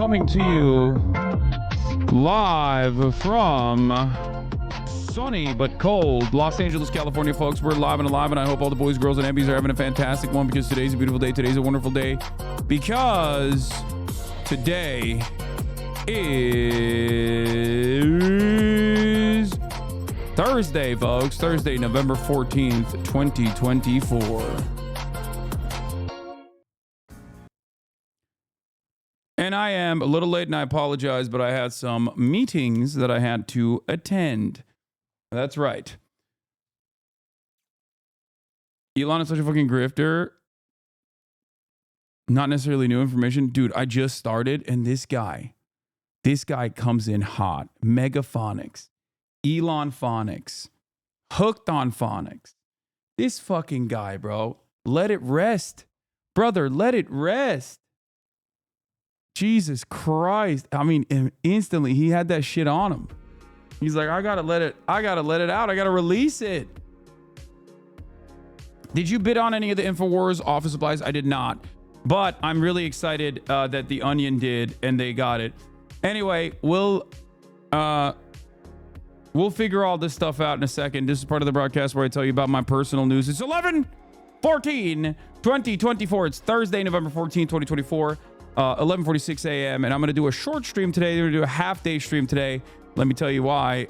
coming to you live from sunny but cold Los Angeles, California, folks. We're live and alive, and I hope all the boys, girls, and Ebbies are having a fantastic one, because today's a beautiful day. Today's a wonderful day because today is Thursday, folks. Thursday, November 14th, 2024. And I am a little late, and I apologize, but I had some meetings that I had to attend. That's right. Elon is such a fucking grifter. Not necessarily new information. Dude, I just started, and this guy comes in hot. Megaphonics, Elon Phonics, hooked on phonics. This fucking guy, bro. Let it rest. Brother, let it rest. Jesus Christ. I mean, instantly he had that shit on him. He's like, I gotta let it out. I gotta release it. Did you bid on any of the InfoWars office supplies? I did not. But I'm really excited that the Onion did, and they got it. Anyway, we'll figure all this stuff out in a second. This is part of the broadcast where I tell you about my personal news. It's 11/14/2024. It's Thursday, November 14th, 2024. 11:46 a.m. and I'm going to do a short stream today. We're going to do a half-day stream today. Let me tell you why.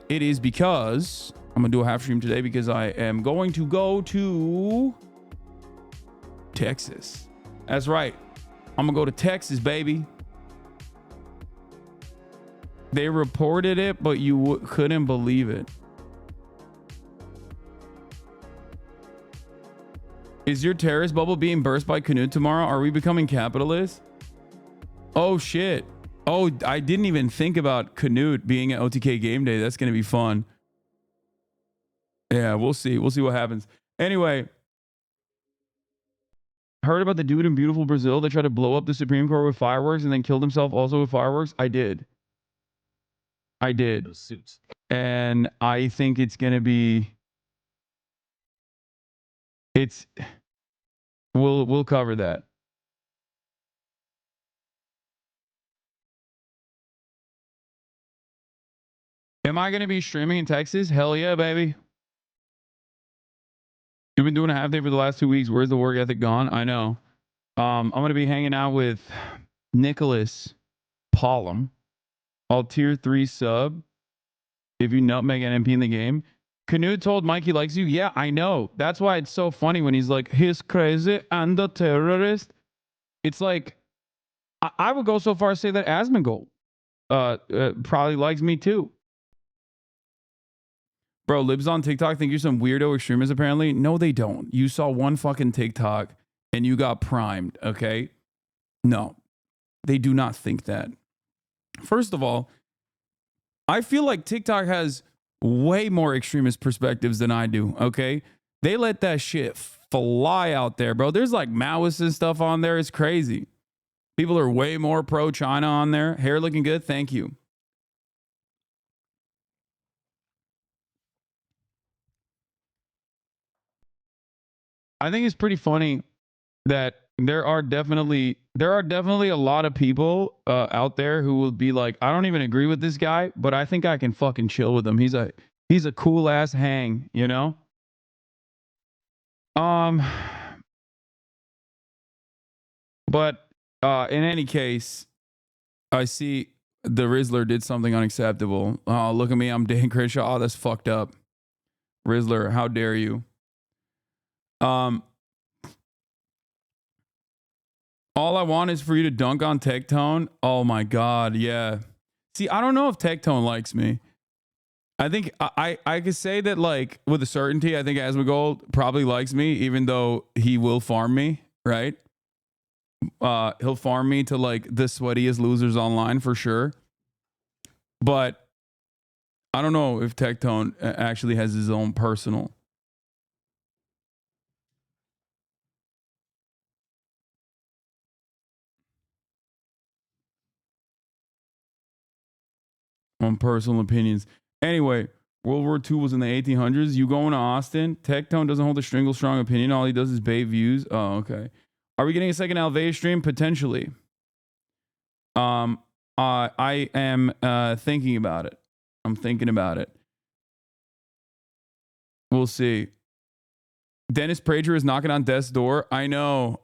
It is because I'm going to do a half stream today because I am going to go to Texas. That's right. I'm going to go to Texas, baby. They reported it, but you couldn't believe it. Is your terrorist bubble being burst by Canute tomorrow? Are we becoming capitalists? Oh, shit. Oh, I didn't even think about Canute being at OTK Game Day. That's going to be fun. Yeah, we'll see. We'll see what happens. Anyway, heard about the dude in beautiful Brazil that tried to blow up the Supreme Court with fireworks and then killed himself also with fireworks? I did. Those suits. And I think it's going to be... We'll cover that. Am I going to be streaming in Texas? Hell yeah, baby. You've been doing a half day for the last 2 weeks. Where's the work ethic gone? I know. I'm going to be hanging out with Nicholas Pollum. All tier 3 sub. If you nutmeg an MP in the game. Canute told Mike he likes you. Yeah, I know. That's why it's so funny when he's like, he's crazy and a terrorist. It's like, I would go so far as to say that Asmongold probably likes me too. Bro, libs on TikTok think you're some weirdo extremist apparently. No, they don't. You saw one fucking TikTok and you got primed, okay? No, they do not think that. First of all, I feel like TikTok has way more extremist perspectives than I do, okay? They let that shit fly out there, bro. There's like Maoists and stuff on there. It's crazy. People are way more pro-China on there. Hair looking good. Thank you. I think it's pretty funny that there are definitely a lot of people out there who will be like, I don't even agree with this guy, but I think I can fucking chill with him. He's a cool ass hang, you know? But in any case, I see the Rizzler did something unacceptable. Oh, look at me, I'm Dan Crenshaw. Oh, that's fucked up. Rizzler, how dare you? All I want is for you to dunk on Tectone. Oh my God, yeah. See, I don't know if Tectone likes me. I think I could say that like with a certainty, I think Asmongold probably likes me, even though he will farm me, right? He'll farm me to like the sweatiest losers online for sure. But I don't know if Tectone actually has his own personal. On personal opinions. Anyway, World War II was in the 1800s. You going to Austin? Tectone doesn't hold a strong opinion. All he does is bait views. Oh, okay. Are we getting a second Alvea stream? Potentially. I am thinking about it. I'm thinking about it. We'll see. Dennis Prager is knocking on death's door. I know.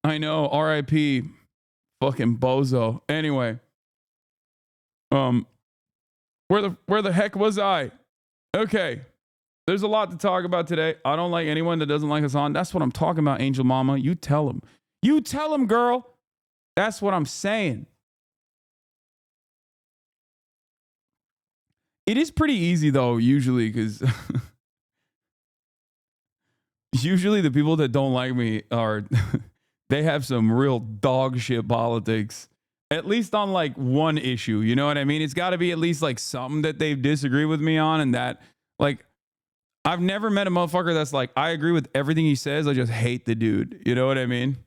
R.I.P. Fucking bozo. Anyway, where the heck was I? Okay. There's a lot to talk about today. I don't like anyone that doesn't like Hasan. That's what I'm talking about, Angel Mama. You tell him. You tell him, girl. That's what I'm saying. It is pretty easy, though, usually, because usually the people that don't like me are, they have some real dog shit politics. At least on like one issue. You know what I mean? It's got to be at least like something that they disagree with me on, and that, like, I've never met a motherfucker that's like, I agree with everything he says. I just hate the dude. You know what I mean?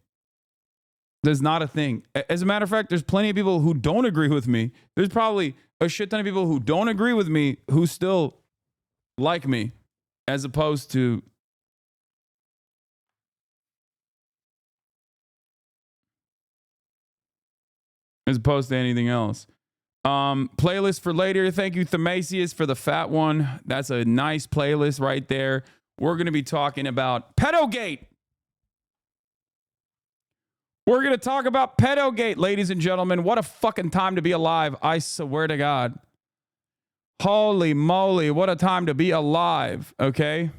There's not a thing. As a matter of fact, there's plenty of people who don't agree with me. There's probably a shit ton of people who don't agree with me who still like me, as opposed to anything else. Playlist for later. Thank you, Themasius, for the fat one. That's a nice playlist right there. We're going to be talking about Pedogate. We're going to talk about Pedogate, ladies and gentlemen. What a fucking time to be alive. I swear to God. Holy moly. What a time to be alive. Okay.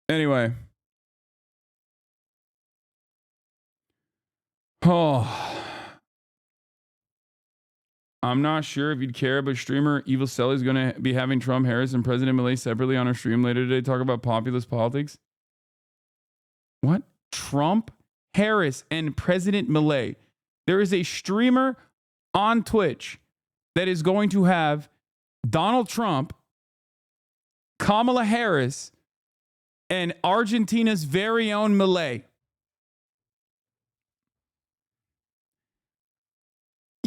Anyway. Oh. I'm not sure if you'd care, but streamer Evil Selly is going to be having Trump, Harris, and President Milei separately on our stream later today. Talk about populist politics. What? Trump, Harris, and President Milei. There is a streamer on Twitch that is going to have Donald Trump, Kamala Harris, and Argentina's very own Milei.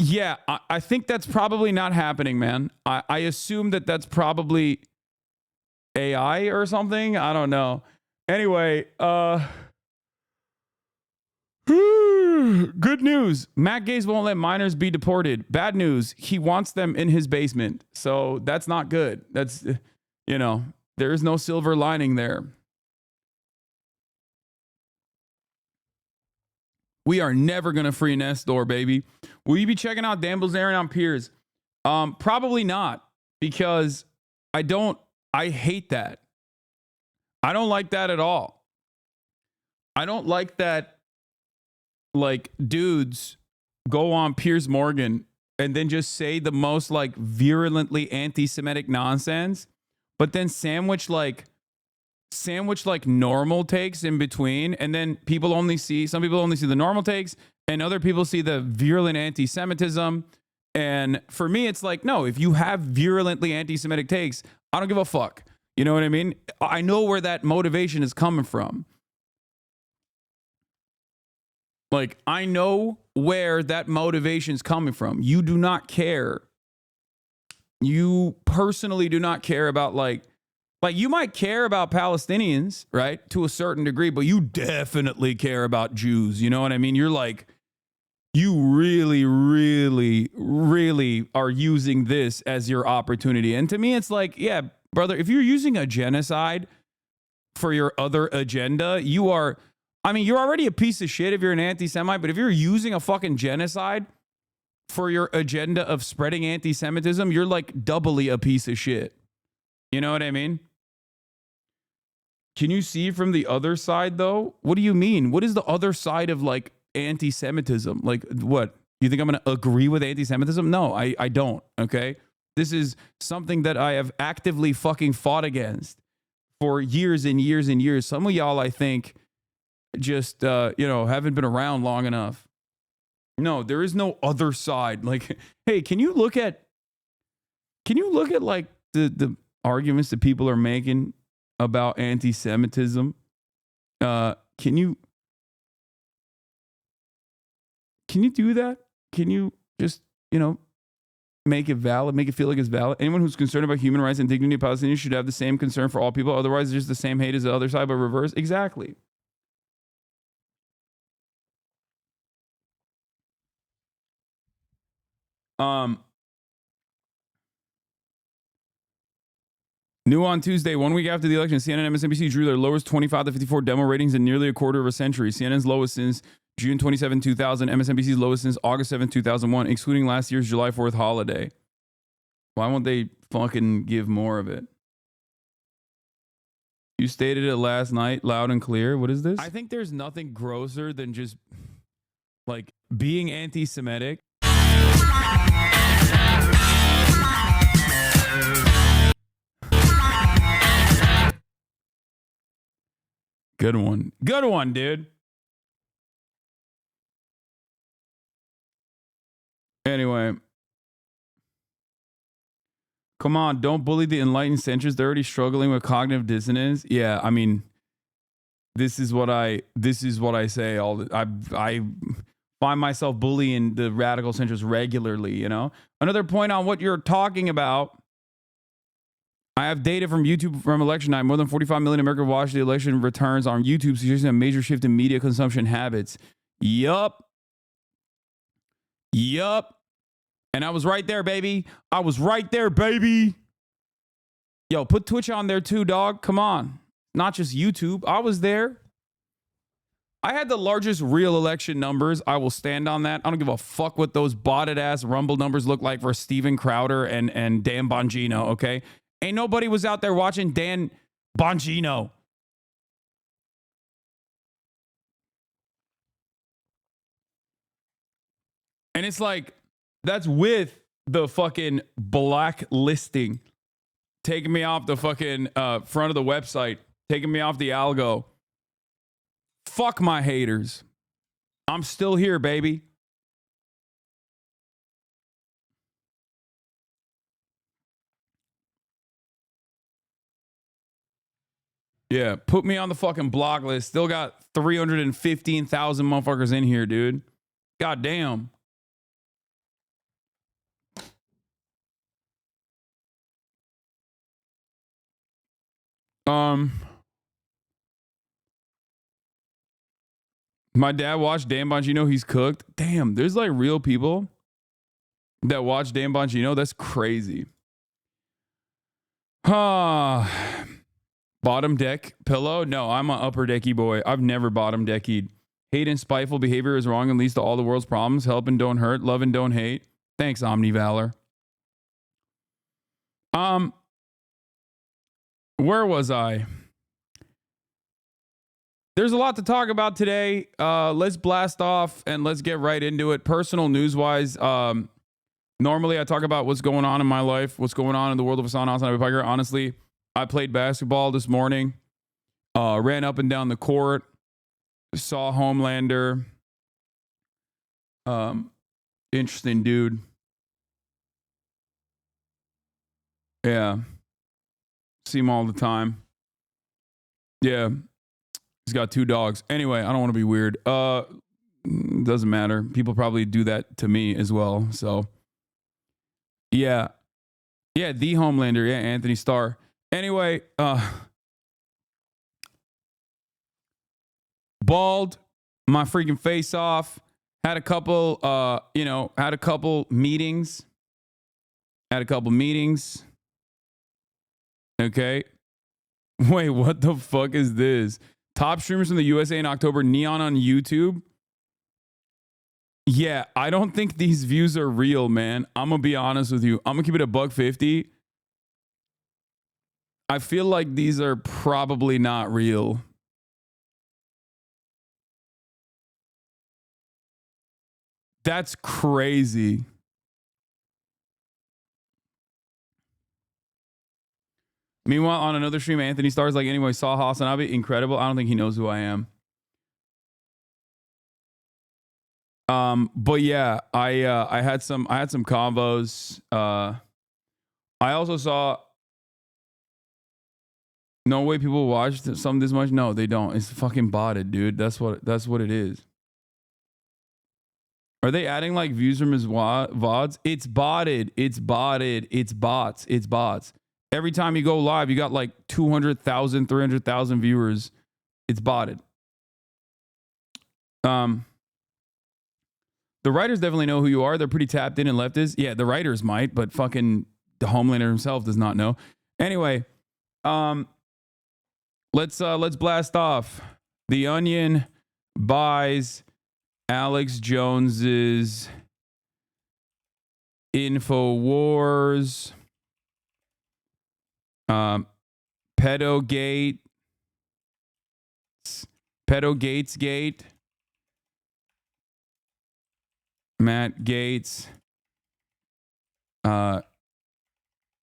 Yeah, I think that's probably not happening, man. I assume that that's probably AI or something. I don't know. Anyway, good news. Matt Gaetz won't let minors be deported. Bad news. He wants them in his basement. So that's not good. That's, there is no silver lining there. We are never going to free Nestor, baby. Will you be checking out Dan Bilzerian on Piers? Probably not, because I hate that. I don't like that at all. I don't like that, like, dudes go on Piers Morgan and then just say the most, like, virulently anti-Semitic nonsense, but then sandwich normal takes in between, and then some people only see the normal takes, and other people see the virulent anti-Semitism. And for me, it's like, no, if you have virulently anti-Semitic takes, I don't give a fuck. You know what I mean? I know where that motivation is coming from. Like, I know where that motivation is coming from. You do not care. You personally do not care about, like you might care about Palestinians, right? To a certain degree, but you definitely care about Jews. You know what I mean? You're like, you really, really, really are using this as your opportunity. And to me, it's like, yeah, brother, if you're using a genocide for your other agenda, you're already a piece of shit if you're an anti-Semite, but if you're using a fucking genocide for your agenda of spreading anti-Semitism, you're like doubly a piece of shit. You know what I mean? Can you see from the other side, though? What do you mean? What is the other side of, like, anti-Semitism? Like, what? You think I'm going to agree with anti-Semitism? No, I don't, okay? This is something that I have actively fucking fought against for years and years and years. Some of y'all, I think, just, haven't been around long enough. No, there is no other side. Like, hey, can you look at, like, the arguments that people are making about anti-Semitism? Can you do that? Can you just, make it valid, make it feel like it's valid. Anyone who's concerned about human rights and dignity of Palestinians should have the same concern for all people. Otherwise, it's just the same hate as the other side, but reverse. Exactly. New on Tuesday, 1 week after the election, CNN and MSNBC drew their lowest 25 to 54 demo ratings in nearly a quarter of a century. CNN's lowest since June 27, 2000. MSNBC's lowest since August 7, 2001, excluding last year's July 4th holiday. Why won't they fucking give more of it? You stated it last night, loud and clear. What is this? I think there's nothing grosser than just like being anti-Semitic. Good one. Good one, dude. Anyway. Come on, don't bully the enlightened centrists. They're already struggling with cognitive dissonance. Yeah, I mean, this is what I say all the I find myself bullying the radical centrists regularly, you know? Another point on what you're talking about. I have data from YouTube from election night. More than 45 million Americans watched the election returns on YouTube, suggesting a major shift in media consumption habits. Yup. And I was right there, baby. I was right there, baby. Yo, put Twitch on there too, dog. Come on. Not just YouTube. I was there. I had the largest real election numbers. I will stand on that. I don't give a fuck what those botted ass Rumble numbers look like for Steven Crowder and Dan Bongino, okay? Ain't nobody was out there watching Dan Bongino. And it's like, that's with the fucking blacklisting, taking me off the fucking front of the website, taking me off the algo. Fuck my haters. I'm still here, baby. Yeah, put me on the fucking block list. Still got 315,000 motherfuckers in here, dude. God damn. My dad watched Dan Bongino. He's cooked. Damn, there's like real people that watch Dan Bongino. That's crazy. Bottom deck pillow? No, I'm an upper decky boy. I've never bottom deckied. Hate and spiteful behavior is wrong and leads to all the world's problems. Help and don't hurt. Love and don't hate. Thanks, Omni Valor. Where was I? There's a lot to talk about today. Let's blast off and let's get right into it. Personal news-wise, normally I talk about what's going on in my life, what's going on in the world of HasnAbi, Piker. Honestly, I played basketball this morning, ran up and down the court, saw Homelander. Interesting dude. Yeah. See him all the time. Yeah. He's got 2 dogs. Anyway, I don't want to be weird. Doesn't matter. People probably do that to me as well. So, yeah. Yeah, the Homelander. Yeah, Anthony Starr. Anyway, balled my freaking face off. Had a couple, had a couple meetings. Okay. Wait, what the fuck is this? Top streamers in the USA in October, Neon on YouTube. Yeah, I don't think these views are real, man. I'm going to be honest with you. I'm going to keep it $1.50. I feel like these are probably not real. That's crazy. Meanwhile, on another stream, Anthony Starr's like, anyway, saw HasnAbi, incredible. I don't think he knows who I am. But yeah, I had some combos. I also saw. No way people watch some this much. No, they don't. It's fucking botted, dude. That's what it is. Are they adding like views from his VODs? It's botted. It's botted. It's bots. It's bots. Every time you go live, you got like 200,000, 300,000 viewers. It's botted. The writers definitely know who you are. They're pretty tapped in and leftists. Yeah, the writers might, but fucking the Homelander himself does not know. Anyway, let's blast off. The Onion buys Alex Jones's InfoWars, Pedogate, Gate, Matt Gaetz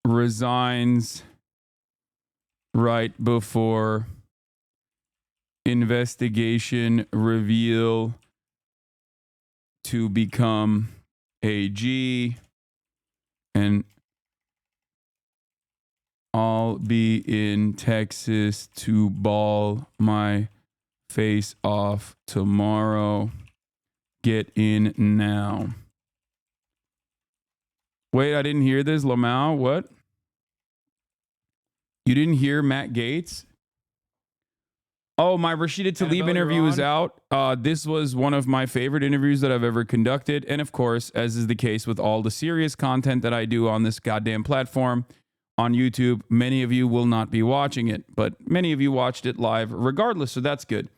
resigns right before investigation reveal to become AG, and I'll be in Texas to ball my face off tomorrow. Get in now. Wait, I didn't hear this. Lamau, what? You didn't hear Matt Gaetz? Oh, my Rashida Tlaib interview is out. This was one of my favorite interviews that I've ever conducted. And of course, as is the case with all the serious content that I do on this goddamn platform on YouTube, many of you will not be watching it, but many of you watched it live regardless, so that's good.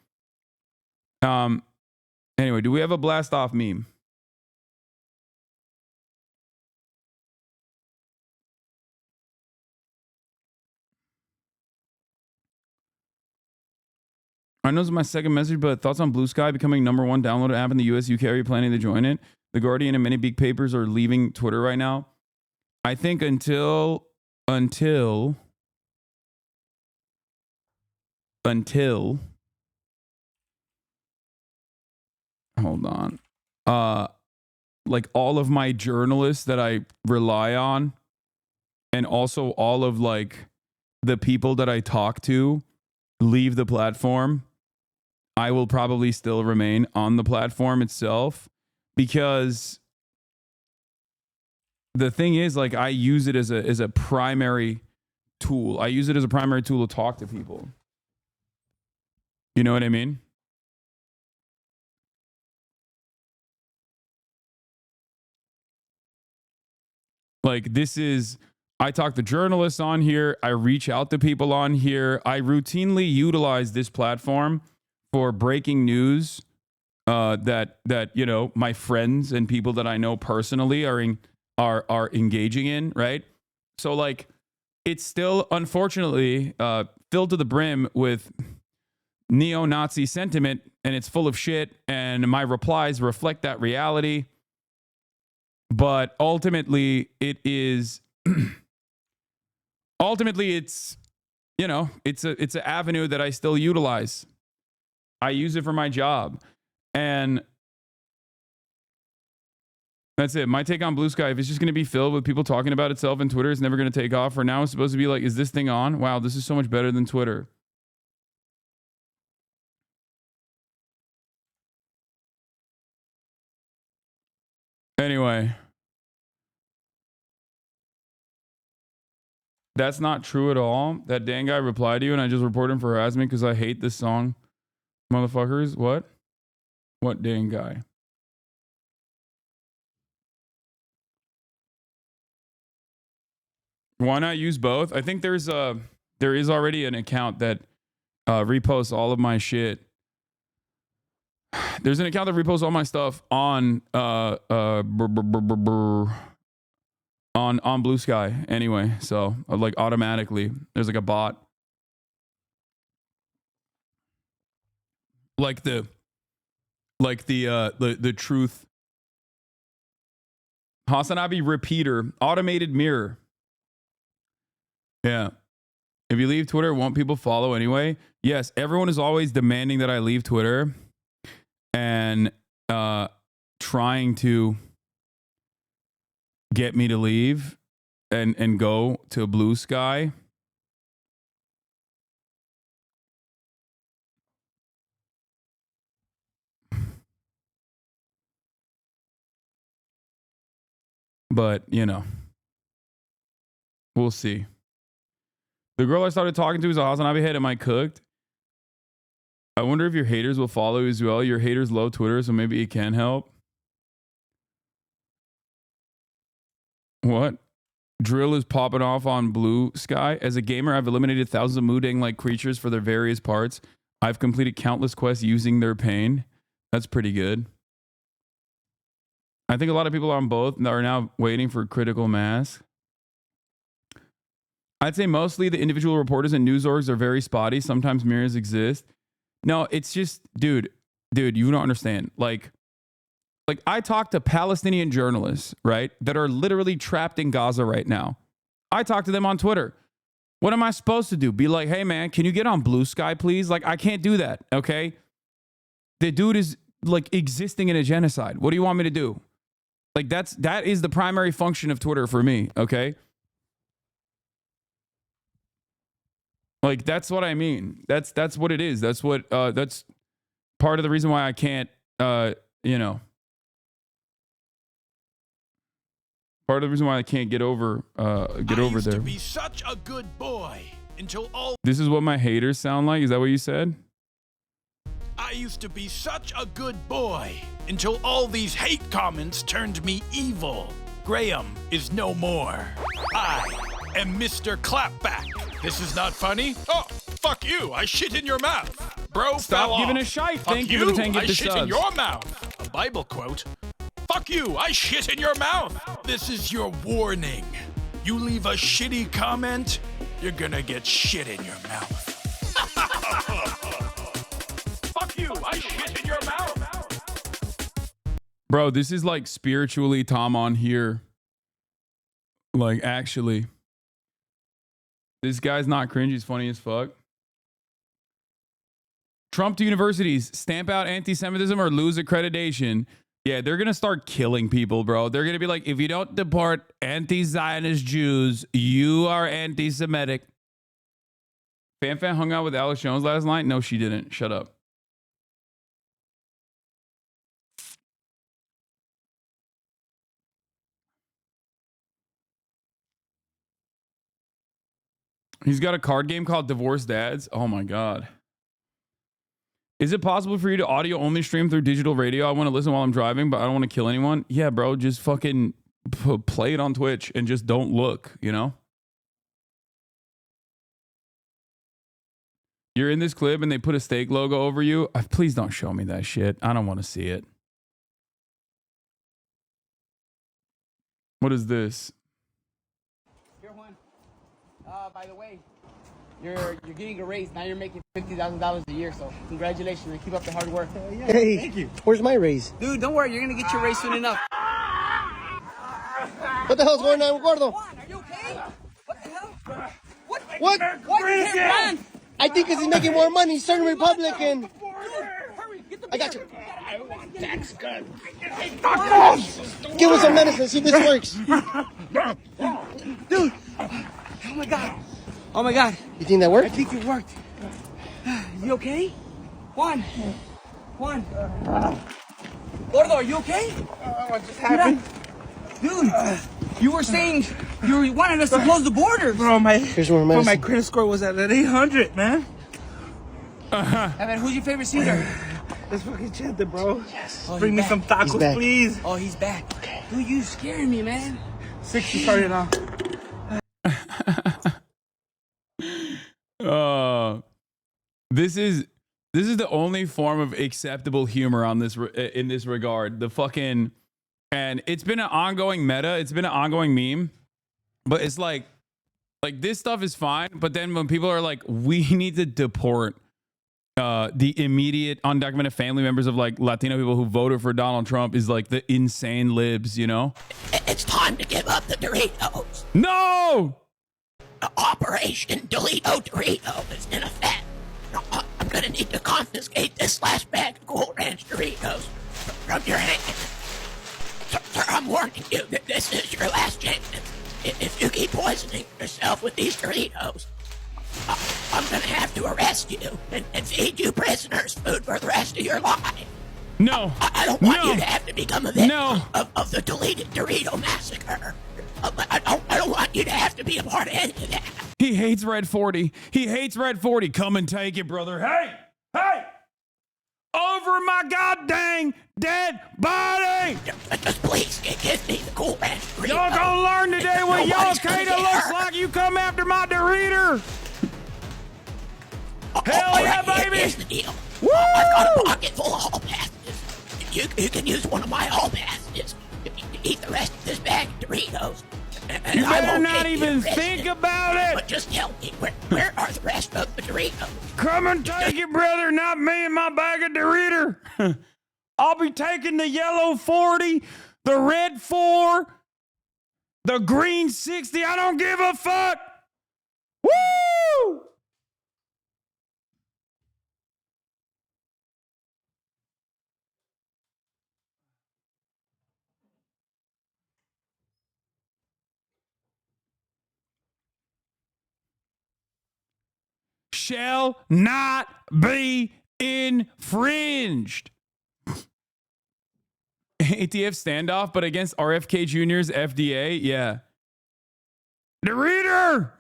Anyway, do we have a blast off meme? I know this is my second message, but thoughts on Blue Sky becoming #1 downloaded app in the US, UK? Are you planning to join it? The Guardian and many big papers are leaving Twitter right now. I think until hold on. Like all of my journalists that I rely on, and also all of like the people that I talk to leave the platform, I will probably still remain on the platform itself, because the thing is, like, I use it as a primary tool. I use it as a primary tool to talk to people. You know what I mean? Like, this is, I talk to journalists on here. I reach out to people on here. I routinely utilize this platform for breaking news that you know, my friends and people that I know personally are engaging in, right? So like, it's still unfortunately filled to the brim with neo-Nazi sentiment, and it's full of shit, and my replies reflect that reality. But ultimately, it is ultimately it's, you know, it's an avenue that I still utilize. I use it for my job. And that's it. My take on Blue Sky, if it's just going to be filled with people talking about itself and Twitter is never going to take off, for now it's supposed to be like, is this thing on? Wow, this is so much better than Twitter. Anyway, that's not true at all. That Dan guy replied to you and I just reported him for harassment because I hate this song. Motherfuckers, what? What Dan guy? Why not use both? I think there is already an account that reposts all of my shit. There's an account that reposts all my stuff on on Blue Sky anyway. So like automatically, there's like a bot. Like the truth. HasnAbi repeater, automated mirror. Yeah. If you leave Twitter, won't people follow anyway? Yes, everyone is always demanding that I leave Twitter and trying to get me to leave and go to Blue Sky. But, you know, we'll see. The girl I started talking to is a HasnAbi head. Am I cooked? I wonder if your haters will follow you as well. Your haters love Twitter, so maybe it can help. What? Drill is popping off on Blue Sky. As a gamer, I've eliminated thousands of Moodang-like creatures for their various parts. I've completed countless quests using their pain. That's pretty good. I think a lot of people on both are now waiting for critical mass. I'd say mostly the individual reporters and news orgs are very spotty. Sometimes mirrors exist. No, it's just, dude, you don't understand. Like I talk to Palestinian journalists, right, that are literally trapped in Gaza right now. I talk to them on Twitter. What am I supposed to do? Be like, hey, man, can you get on Blue Sky, please? Like, I can't do that, okay? The dude is, like, existing in a genocide. What do you want me to do? Like, that is the primary function of Twitter for me, okay? Like, that's what I mean. That's what it is. That's what, that's part of the reason why I can't, you know, part of the reason why I can't get over there. I used to be such a good boy until all. This is what my haters sound like. Is that what you said? I used to be such a good boy until all these hate comments turned me evil. Graham is no more. I am Mr. Clapback. This is not funny. Oh, fuck you. I shit in your mouth. Bro, stop giving a shite. Thank you for the 10 gifted subs. I shit in your mouth. A Bible quote. Fuck you. I shit in your mouth. This is your warning. You leave a shitty comment, you're gonna get shit in your mouth. Fuck you. I shit in your mouth. Bro, this is like spiritually Tom on here. Like, actually. This guy's not cringe. He's funny as fuck. Trump to universities. Stamp out anti-Semitism or lose accreditation. Yeah, they're going to start killing people, bro. They're going to be like, if you don't deport anti-Zionist Jews, you are anti-Semitic. Fan hung out with Alex Jones last night? No, she didn't. Shut up. He's got a card game called Divorced Dads. Oh my God. Is it possible for you to audio only stream through digital radio? I want to listen while I'm driving, but I don't want to kill anyone. Yeah, bro, just fucking play it on Twitch and just don't look, you know? You're in this clip and they put a steak logo over you. Please don't show me that shit. I don't want to see it. What is this? Here, Juan. By the way, you're getting a raise. Now you're making $50,000 a year. So congratulations, man. Keep up the hard work. Yeah, hey, thank you. Where's my raise? Dude, don't worry. You're gonna get your raise soon enough. What the hell's going on, Gordo? Juan, are you okay? What the hell? What? What? Why you can't run? I think because he's making more money. He's turning Republican. Dude, hurry. Get the I got you. I want tax cut. Give him some medicine. See if this works. Dude. Oh my God. Oh my God. You think that worked? I think it worked. You okay? Juan. Gordo, are you okay? What just happened? Dude, you were saying you wanted us to close the borders. Bro, my my credit score was at 800, man. Hey, man, who's your favorite singer? This fucking Chente, bro. Yes. Oh, Bring me back. some tacos, please. Oh, he's back. Okay. Dude, you scaring me, man. 60 started off. This is the only form of acceptable humor on this in this regard. The fucking, and it's been an ongoing meta. It's been an ongoing meme, but it's like this stuff is fine. But then when people are like, we need to deport the immediate undocumented family members of like Latino people who voted for Donald Trump, is like the insane libs, you know? It's time to give up the Doritos. No! Operation Delito Dorito is in effect. I'm gonna need to confiscate this last bag of Cool Ranch Doritos from your hand. Sir, I'm warning you that this is your last chance. If you keep poisoning yourself with these Doritos, I'm gonna have to arrest you and feed you prisoners food for the rest of your life. No! No. I don't want No. you to have to become a victim No. of the deleted Dorito massacre. I don't want you to have to be a part of any of that. He hates Red 40. He hates Red 40. Come and take it, brother. Hey! Hey! Over my goddamn dead body! Just please give me the Cool Ranch Dorito. Y'all gonna learn today what y'all Nobody's gonna kinda get looks hurt. like you come after my Dorito. Hell All yeah, right, baby! here's the deal. Woo! I've got a pocket full of hall passes. You can use one of my hall passes to eat the rest of this bag of Doritos. And You I better won't not take you even to prison. think about it! But just tell me, where are the rest of the Doritos? Come and take it, brother, not me and my bag of Dorito. I'll be taking the yellow 40, the red 4, the green 60. I don't give a fuck. Woo! Shall not be infringed. ATF standoff, but against RFK Jr.'s FDA? Yeah. The reader!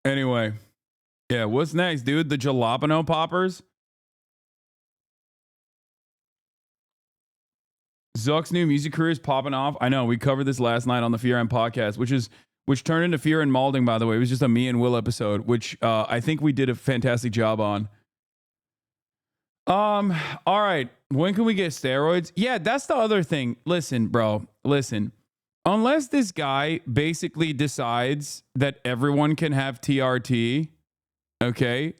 Anyway. Yeah, what's next, dude? The jalapeno poppers? Zuck's new music career is popping off. I know, we covered this last night on the Fear and podcast, which turned into Fear and Malding, by the way. It was just a me and Will episode, which I think we did a fantastic job on. All right. When can we get steroids? Yeah, that's the other thing. Listen, bro. Listen. Unless this guy basically decides that everyone can have TRT, okay,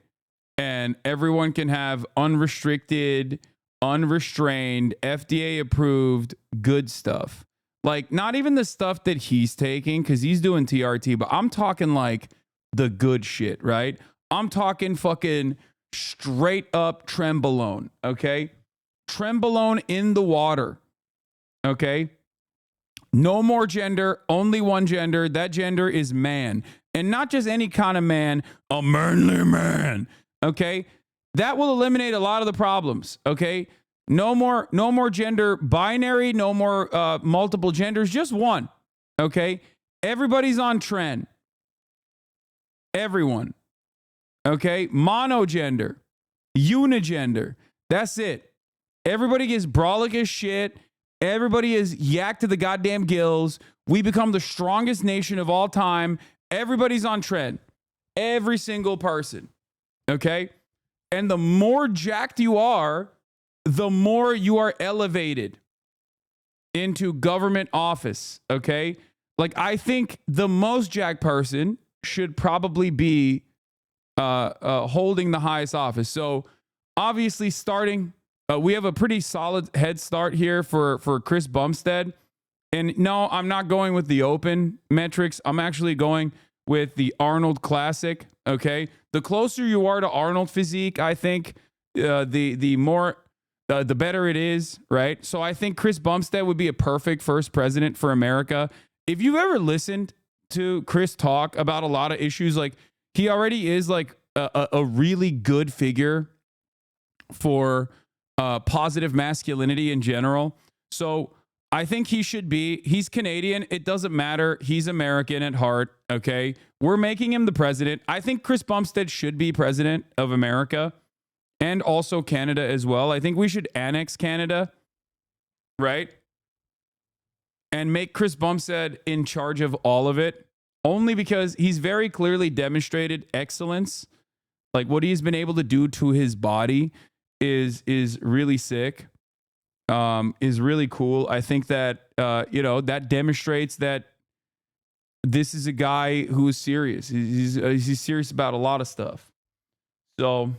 and everyone can have unrestricted, unrestrained, FDA approved good stuff. Like, not even the stuff that he's taking, because he's doing TRT, but I'm talking like the good shit, right? I'm talking fucking straight up Trenbolone, okay? Trenbolone in the water, okay? No more gender, only one gender. That gender is man. And not just any kind of man, a manly man, okay? That will eliminate a lot of the problems, okay? No more gender binary, no more multiple genders, just one, okay? Everybody's on trend. Everyone, okay? Monogender, unigender, that's it. Everybody gets brolic as shit. Everybody is yacked to the goddamn gills. We become the strongest nation of all time. Everybody's on trend. Every single person, okay? And the more jacked you are, the more you are elevated into government office, okay? Like, I think the most jacked person should probably be holding the highest office. So, obviously, we have a pretty solid head start here for Chris Bumstead. And no, I'm not going with the open metrics. I'm actually going with the Arnold Classic, okay? The closer you are to Arnold physique, I think the more... the better it is, right? So I think Chris Bumstead would be a perfect first president for America. If you've ever listened to Chris talk about a lot of issues, like, he already is like a really good figure for positive masculinity in general. So I think he's Canadian. It doesn't matter. He's American at heart, okay? We're making him the president. I think Chris Bumstead should be president of America. And also Canada as well. I think we should annex Canada, right? And make Chris Bumstead in charge of all of it. Only because he's very clearly demonstrated excellence. Like, what he's been able to do to his body is really sick. Is really cool. I think that, that demonstrates that this is a guy who is serious. He's serious about a lot of stuff. So...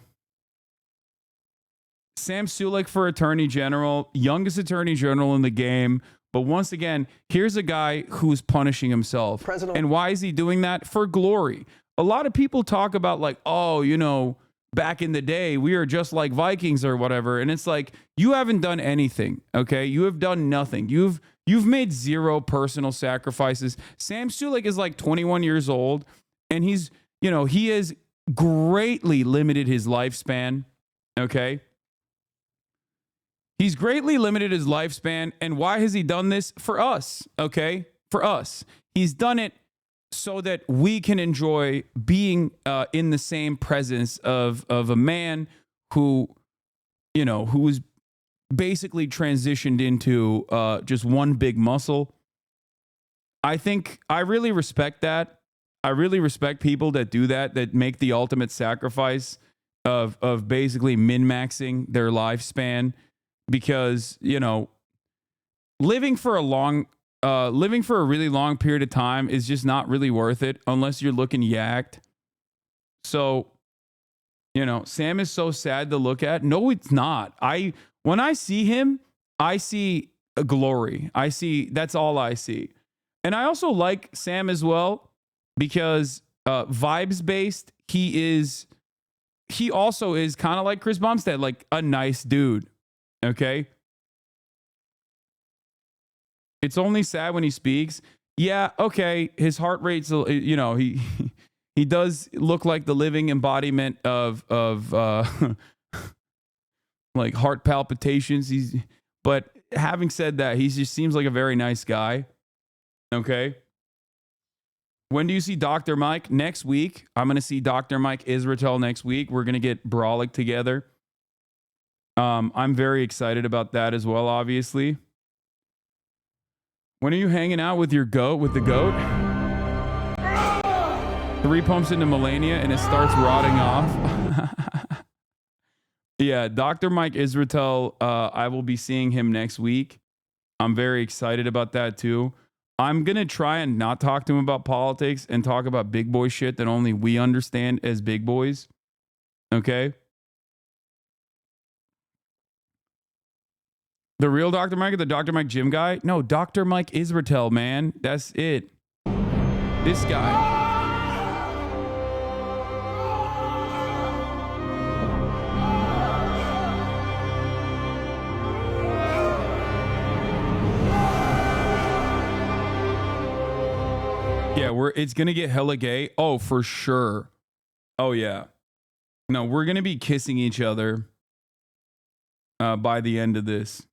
Sam Sulek for Attorney General, youngest Attorney General in the game. But once again, here's a guy who's punishing himself. And why is he doing that? For glory. A lot of people talk about like, oh, back in the day, we were just like Vikings or whatever. And it's like, you haven't done anything, okay? You have done nothing. You've You've made zero personal sacrifices. Sam Sulek is like 21 years old, and he's, you know, he has greatly limited his lifespan. Okay. He's greatly limited his lifespan. And why has he done this? For us. Okay. For us. He's done it so that we can enjoy being in the same presence of a man who, you know, who was basically transitioned into just one big muscle. I think I really respect that. I really respect people that do that make the ultimate sacrifice of basically min-maxing their lifespan, because, you know, living for a really long period of time is just not really worth it unless you're looking yacked. So, you know, Sam is so sad to look at. No, it's not. When I see him, I see a glory. That's all I see. And I also like Sam as well because vibes based, he also is kind of like Chris Bumstead, like a nice dude. Okay. It's only sad when he speaks. Yeah. Okay. His heart rate's, you know, he does look like the living embodiment of like heart palpitations. But having said that, he just seems like a very nice guy. Okay. When do you see Dr. Mike? Next week. I'm going to see Dr. Mike Israel next week. We're going to get Brawlic together. I'm very excited about that as well, obviously. When are you hanging out with your goat, with the goat? 3 pumps into Melania and it starts rotting off. Yeah, Dr. Mike Israel, I will be seeing him next week. I'm very excited about that too. I'm going to try and not talk to him about politics and talk about big boy shit that only we understand as big boys. Okay? The real Dr. Mike or the Dr. Mike gym guy? No, Dr. Mike Israel, man. That's it. This guy. Yeah, it's going to get hella gay. Oh, for sure. Oh, yeah. No, we're going to be kissing each other by the end of this.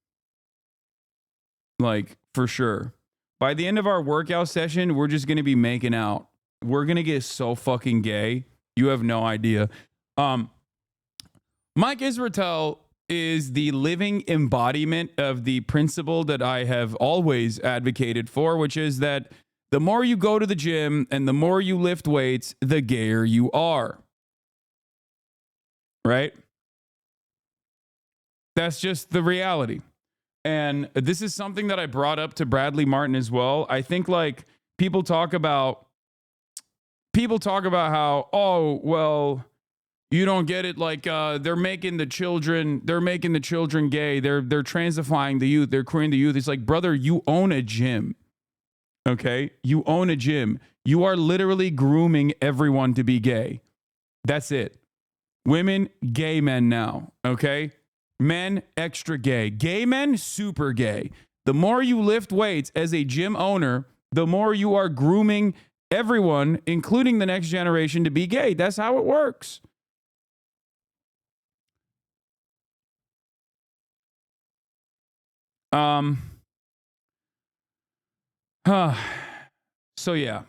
Like, for sure. By the end of our workout session, we're just going to be making out. We're going to get so fucking gay. You have no idea. Mike Israel is the living embodiment of the principle that I have always advocated for, which is that the more you go to the gym and the more you lift weights, the gayer you are. Right? That's just the reality. And this is something that I brought up to Bradley Martin as well. I think like people talk about how, oh, well, you don't get it. Like they're making the children gay. They're transifying the youth. They're queering the youth. It's like, brother, you own a gym. Okay. You own a gym. You are literally grooming everyone to be gay. That's it. Women, gay men now. Okay. Men, extra gay. Gay men, super gay. The more you lift weights as a gym owner, the more you are grooming everyone, including the next generation, to be gay. That's how it works. So yeah,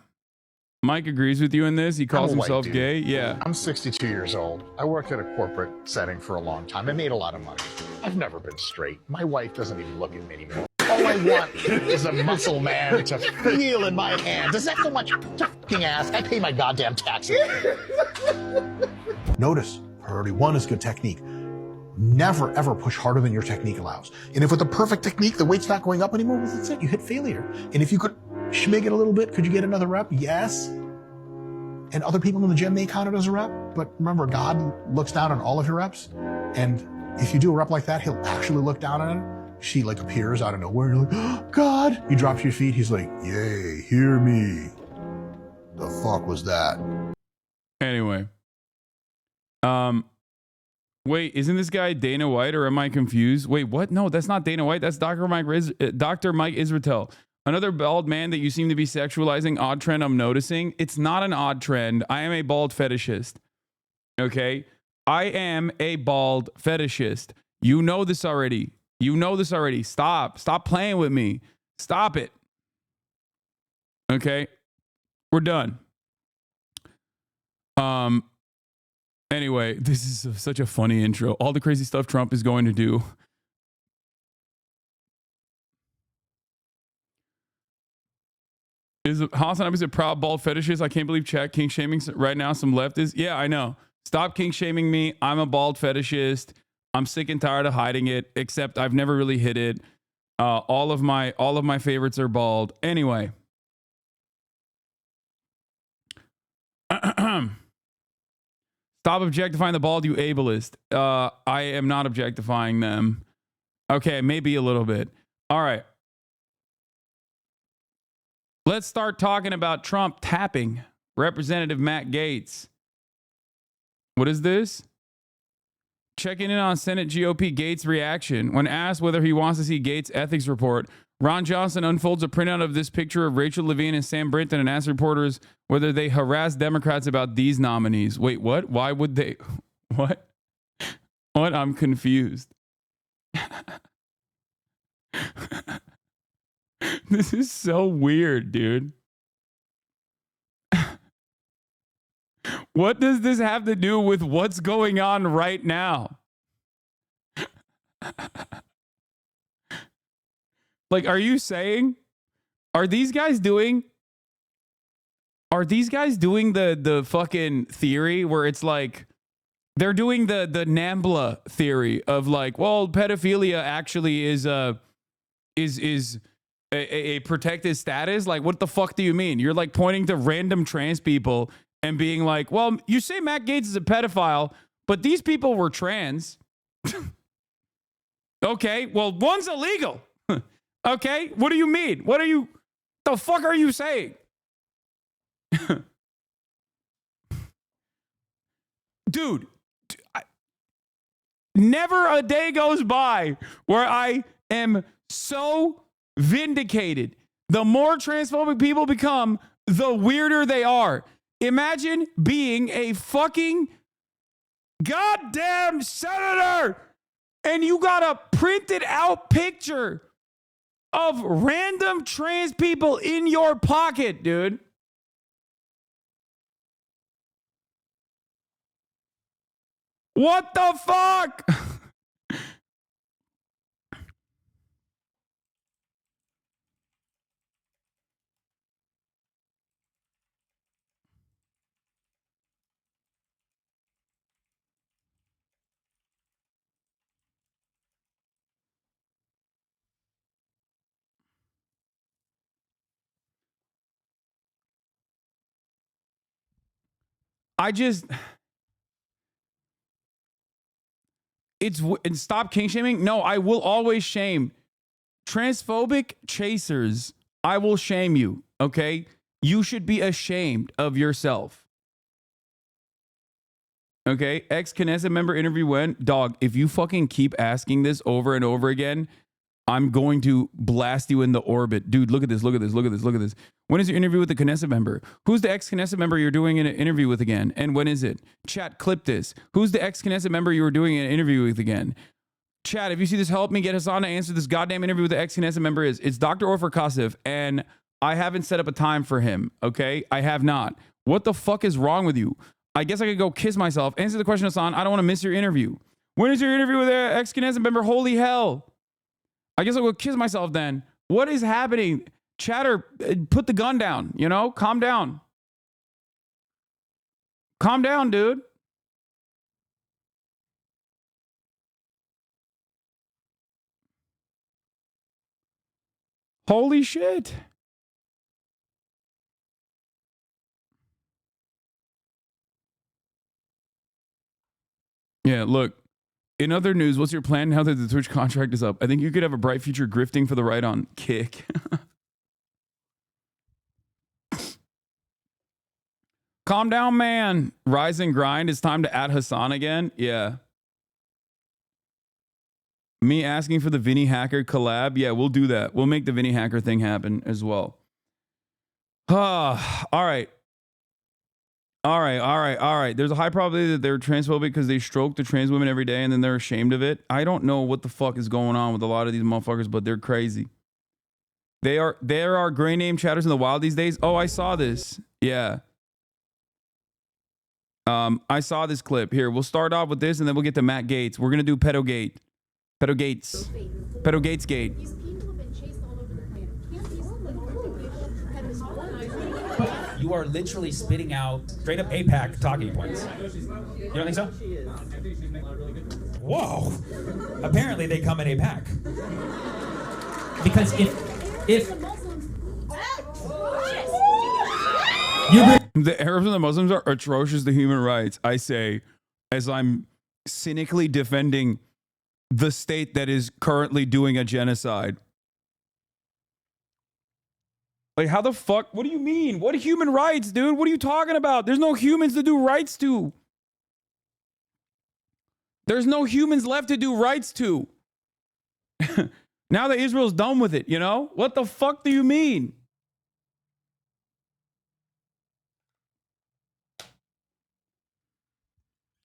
Mike agrees with you in this. He calls himself gay. Yeah. I'm 62 years old. I worked at a corporate setting for a long time. I made a lot of money. I've never been straight. My wife doesn't even look at me anymore. All I want is a muscle man to feel in my hands. Is that so much to fucking ask? I pay my goddamn taxes. Notice, priority 1 is good technique. Never, ever push harder than your technique allows. And if with the perfect technique, the weight's not going up anymore, well, that's it. You hit failure. And if you could schmig it a little bit, could you get another rep? Yes. And other people in the gym may count it as a rep. But remember, God looks down on all of your reps. And if you do a rep like that, he'll actually look down on it. She like appears out of nowhere. You're like, oh, God. You drop to your feet. He's like, yay, hear me. The fuck was that? Anyway. Wait, isn't this guy Dana White or am I confused? Wait, what? No, that's not Dana White. That's Dr. Mike Israetel. Another bald man that you seem to be sexualizing. Odd trend I'm noticing. It's not an odd trend. I am a bald fetishist. Okay? I am a bald fetishist. You know this already. You know this already. Stop. Stop playing with me. Stop it. Okay? We're done. Anyway, this is such a funny intro. All the crazy stuff Trump is going to do. Is HasnAbi a proud bald fetishist? I can't believe chat king shaming right now. Some leftists. Yeah, I know. Stop king shaming me. I'm a bald fetishist. I'm sick and tired of hiding it. Except I've never really hid it. All of my favorites are bald. Anyway. Stop objectifying the bald, you ableist. I am not objectifying them. Okay, maybe a little bit. All right. Let's start talking about Trump tapping Representative Matt Gaetz. What is this? Checking in on Senate GOP Gaetz reaction. When asked whether he wants to see Gaetz' ethics report, Ron Johnson unfolds a printout of this picture of Rachel Levine and Sam Brinton and asks reporters whether they harass Democrats about these nominees. Wait, what? Why would they? What? What? I'm confused. This is so weird, dude. What does this have to do with what's going on right now? Like, are you saying, are these guys doing the fucking theory where it's like, they're doing the NAMBLA theory of like, well, pedophilia actually is a protected status? Like, what the fuck do you mean? You're like pointing to random trans people and being like, well, you say Matt Gaetz is a pedophile, but these people were trans. Okay, well, one's illegal. Okay, what do you mean? The fuck are you saying? Dude, never a day goes by where I am so vindicated. The more transphobic people become, the weirder they are. Imagine being a fucking goddamn senator and you got a printed out picture of random trans people in your pocket, dude. What the fuck? And stop king shaming. No, I will always shame transphobic chasers. I will shame you. Okay. You should be ashamed of yourself. Okay. Ex-Knesset member interview when? Dog, if you fucking keep asking this over and over again, I'm going to blast you in the orbit. Dude, look at this, look at this, look at this, look at this. When is your interview with the Knesset member? Who's the ex-Knesset member you're doing an interview with again? And when is it? Chat, clip this. Who's the ex-Knesset member you were doing an interview with again? Chat, if you see this, help me get Hasan to answer this goddamn interview with the ex-Knesset member is. It's Dr. Ofer Kasif, and I haven't set up a time for him, okay? I have not. What the fuck is wrong with you? I guess I could go kiss myself. Answer the question, Hasan. I don't want to miss your interview. When is your interview with the ex-Knesset member? Holy hell. I guess I'll go kiss myself then. What is happening? Chatter, put the gun down, you know? Calm down. Calm down, dude. Holy shit. Yeah, look. In other news, what's your plan now that the Twitch contract is up? I think you could have a bright future grifting for the right on kick. Calm down, man. Rise and grind. It's time to add Hasan again. Yeah. Me asking for the Vinny Hacker collab. Yeah, we'll do that. We'll make the Vinny Hacker thing happen as well. All right. All right. There's a high probability that they're transphobic because they stroke the trans women every day and then they're ashamed of it. I don't know what the fuck is going on with a lot of these motherfuckers, but they're crazy. There are gray name chatters in the wild these days. Oh, I saw this. Yeah. I saw this clip. Here, we'll start off with this and then we'll get to Matt Gates. We're going to do Pedogate. Pedogates. Pedogates Gate. You are literally spitting out straight up APAC talking points. You don't think so? Whoa. Apparently they come in APAC. Because if the Arabs and the Muslims are atrocious to human rights, I say, as I'm cynically defending the state that is currently doing a genocide. Like, how the fuck? What do you mean? What human rights, dude? What are you talking about? There's no humans to do rights to. There's no humans left to do rights to. Now that Israel's done with it, you know? What the fuck do you mean?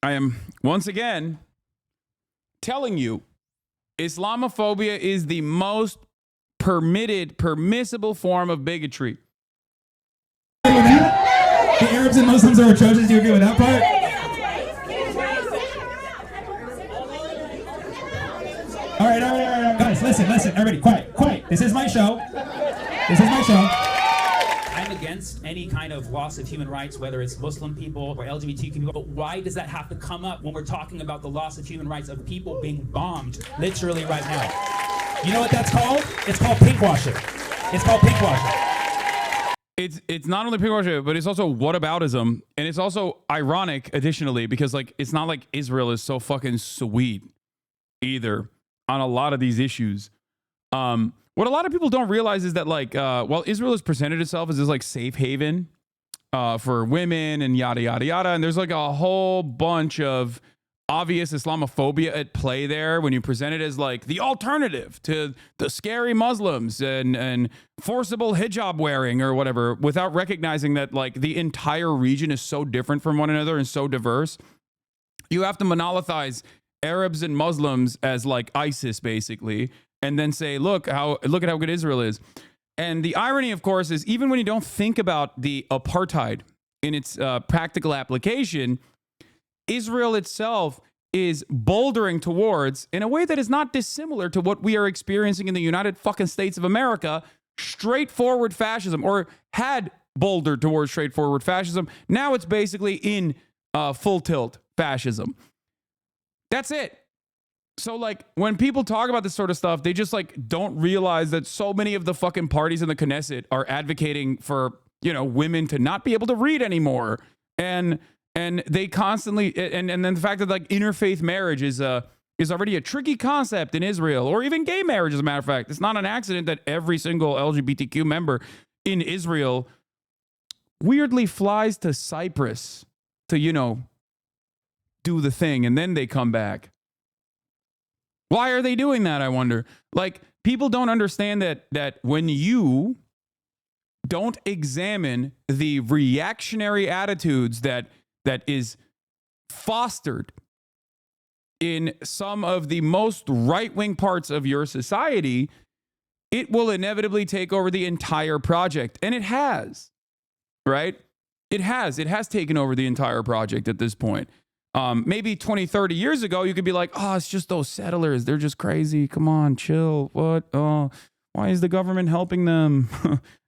I am, once again, telling you, Islamophobia is the most permissible form of bigotry. the Arabs and Muslims are atrocious, do you agree with that part? All right. Guys, listen, everybody, quiet. This is my show. I'm against any kind of loss of human rights, whether it's Muslim people or LGBTQ people, but why does that have to come up when we're talking about the loss of human rights of people being bombed literally right now? You know what that's called? It's called pinkwashing. It's not only pinkwashing, but it's also whataboutism, and it's also ironic, additionally, because like it's not like Israel is so fucking sweet either on a lot of these issues. What a lot of people don't realize is that like while Israel has presented itself as this like safe haven for women and yada yada yada, and there's like a whole bunch of obvious Islamophobia at play there when you present it as like the alternative to the scary Muslims and forcible hijab wearing or whatever, without recognizing that like the entire region is so different from one another and so diverse. You have to monolithize Arabs and Muslims as like ISIS basically, and then say, look at how good Israel is. And the irony, of course, is even when you don't think about the apartheid in its practical application, Israel itself is bouldering towards, in a way that is not dissimilar to what we are experiencing in the United fucking States of America, straightforward fascism, or had bouldered towards straightforward fascism. Now it's basically in full tilt fascism. That's it. So like when people talk about this sort of stuff, they just like don't realize that so many of the fucking parties in the Knesset are advocating for, you know, women to not be able to read anymore. And they constantly, and then the fact that like interfaith marriage is already a tricky concept in Israel, or even gay marriage, as a matter of fact. It's not an accident that every single LGBTQ member in Israel weirdly flies to Cyprus to, you know, do the thing, and then they come back. Why are they doing that, I wonder? Like, people don't understand that when you don't examine the reactionary attitudes that is fostered in some of the most right-wing parts of your society, it will inevitably take over the entire project. And it has, right? It has taken over the entire project at this point. Maybe 20, 30 years ago, you could be like, oh, it's just those settlers. They're just crazy. Come on, chill. What? Oh, why is the government helping them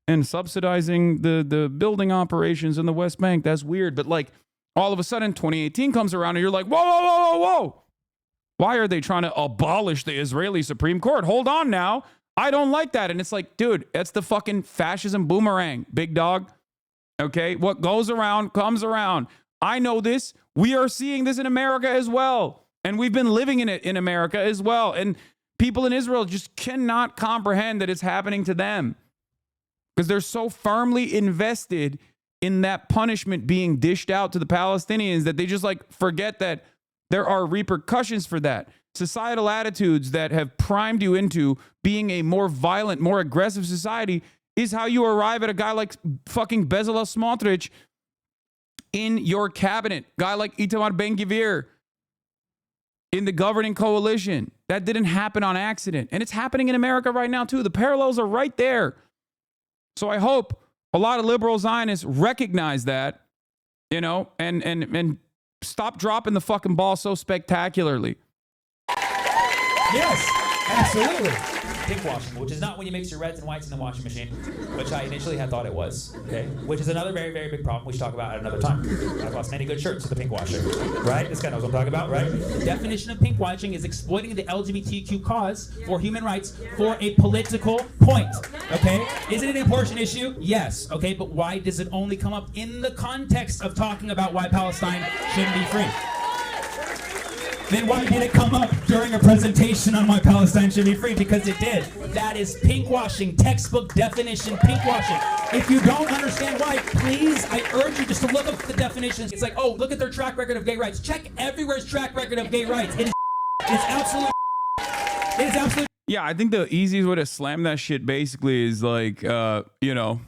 and subsidizing the building operations in the West Bank? That's weird. But like, all of a sudden, 2018 comes around and you're like, whoa. Why are they trying to abolish the Israeli Supreme Court? Hold on now. I don't like that. And it's like, dude, that's the fucking fascism boomerang, big dog. Okay? What goes around comes around. I know this. We are seeing this in America as well. And we've been living in it in America as well. And people in Israel just cannot comprehend that it's happening to them because they're so firmly invested in that punishment being dished out to the Palestinians that they just like forget that there are repercussions for that. Societal attitudes that have primed you into being a more violent, more aggressive society is how you arrive at a guy like fucking Bezalel Smotrich in your cabinet. Guy like Itamar Ben-Gvir in the governing coalition. That didn't happen on accident. And it's happening in America right now too. The parallels are right there. So I hope a lot of liberal Zionists recognize that, you know, and stop dropping the fucking ball so spectacularly. Yes, absolutely. Pink washing, which is not when you mix your reds and whites in the washing machine, which I initially had thought it was, okay? Which is another very, very big problem we should talk about at another time. I've lost many good shirts to the pink washing, right? This guy knows what I'm talking about, right? The definition of pink washing is exploiting the LGBTQ cause for human rights for a political point, okay? Is it an important issue? Yes, okay? But why does it only come up in the context of talking about why Palestine shouldn't be free? Then why did it come up during a presentation on why Palestine should be free? Because it did. That is pink washing, textbook definition pink washing. If you don't understand why, please, I urge you just to look up the definitions. It's like, oh, look at their track record of gay rights. Check everywhere's track record of gay rights. It's absolute. It is absolute. Yeah, I think the easiest way to slam that shit basically is like, you know,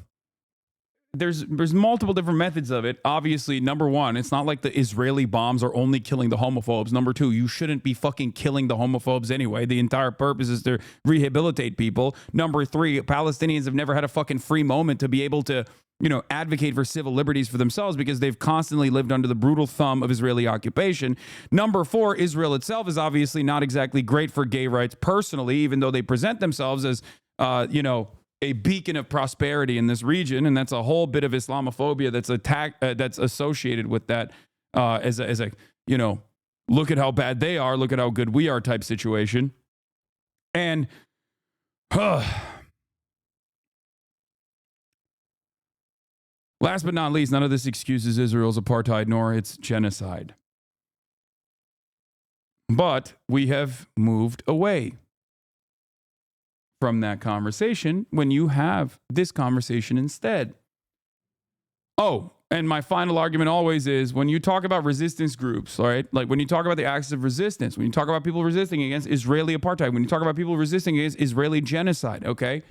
there's multiple different methods of it. Obviously, number one, it's not like the Israeli bombs are only killing the homophobes. Number two, you shouldn't be fucking killing the homophobes anyway. The entire purpose is to rehabilitate people. Number three, Palestinians have never had a fucking free moment to be able to, you know, advocate for civil liberties for themselves because they've constantly lived under the brutal thumb of Israeli occupation. Number four, Israel itself is obviously not exactly great for gay rights personally, even though they present themselves as, you know, a beacon of prosperity in this region, and that's a whole bit of Islamophobia that's associated with that as a you know, look at how bad they are, look at how good we are type situation. And last but not least, none of this excuses Israel's apartheid nor its genocide. But we have moved away from that conversation when you have this conversation instead. Oh, and my final argument always is when you talk about resistance groups, all right? Like when you talk about the acts of resistance, when you talk about people resisting against Israeli apartheid, when you talk about people resisting against Israeli genocide, okay?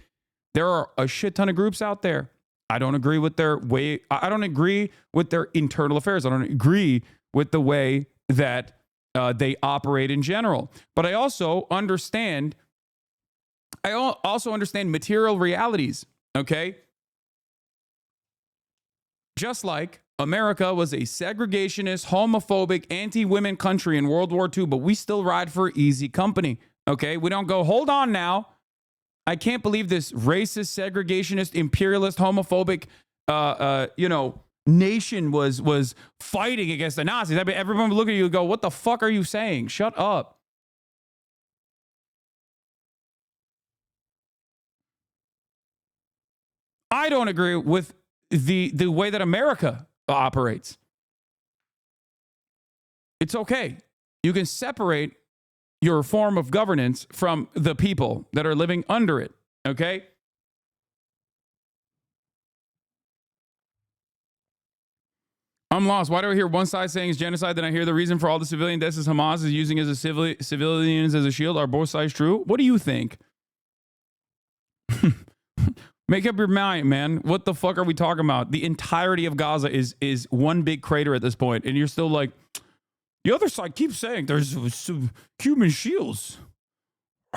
There are a shit ton of groups out there. I don't agree with their way. I don't agree with their internal affairs. I don't agree with the way that they operate in general. But I also understand material realities, okay? Just like America was a segregationist, homophobic, anti-women country in World War II, but we still ride for easy company, okay? We don't go, hold on now. I can't believe this racist, segregationist, imperialist, homophobic, you know, nation was fighting against the Nazis. I mean, everyone would look at you and go, what the fuck are you saying? Shut up. I don't agree with the way that America operates. It's okay. You can separate your form of governance from the people that are living under it, okay? I'm lost. Why do I hear one side saying it's genocide, then I hear the reason for all the civilian deaths is Hamas is using as a civilians as a shield? Are both sides true? What do you think? Make up your mind, man. What the fuck are we talking about? The entirety of Gaza is one big crater at this point, and you're still like, the other side keeps saying there's human shields.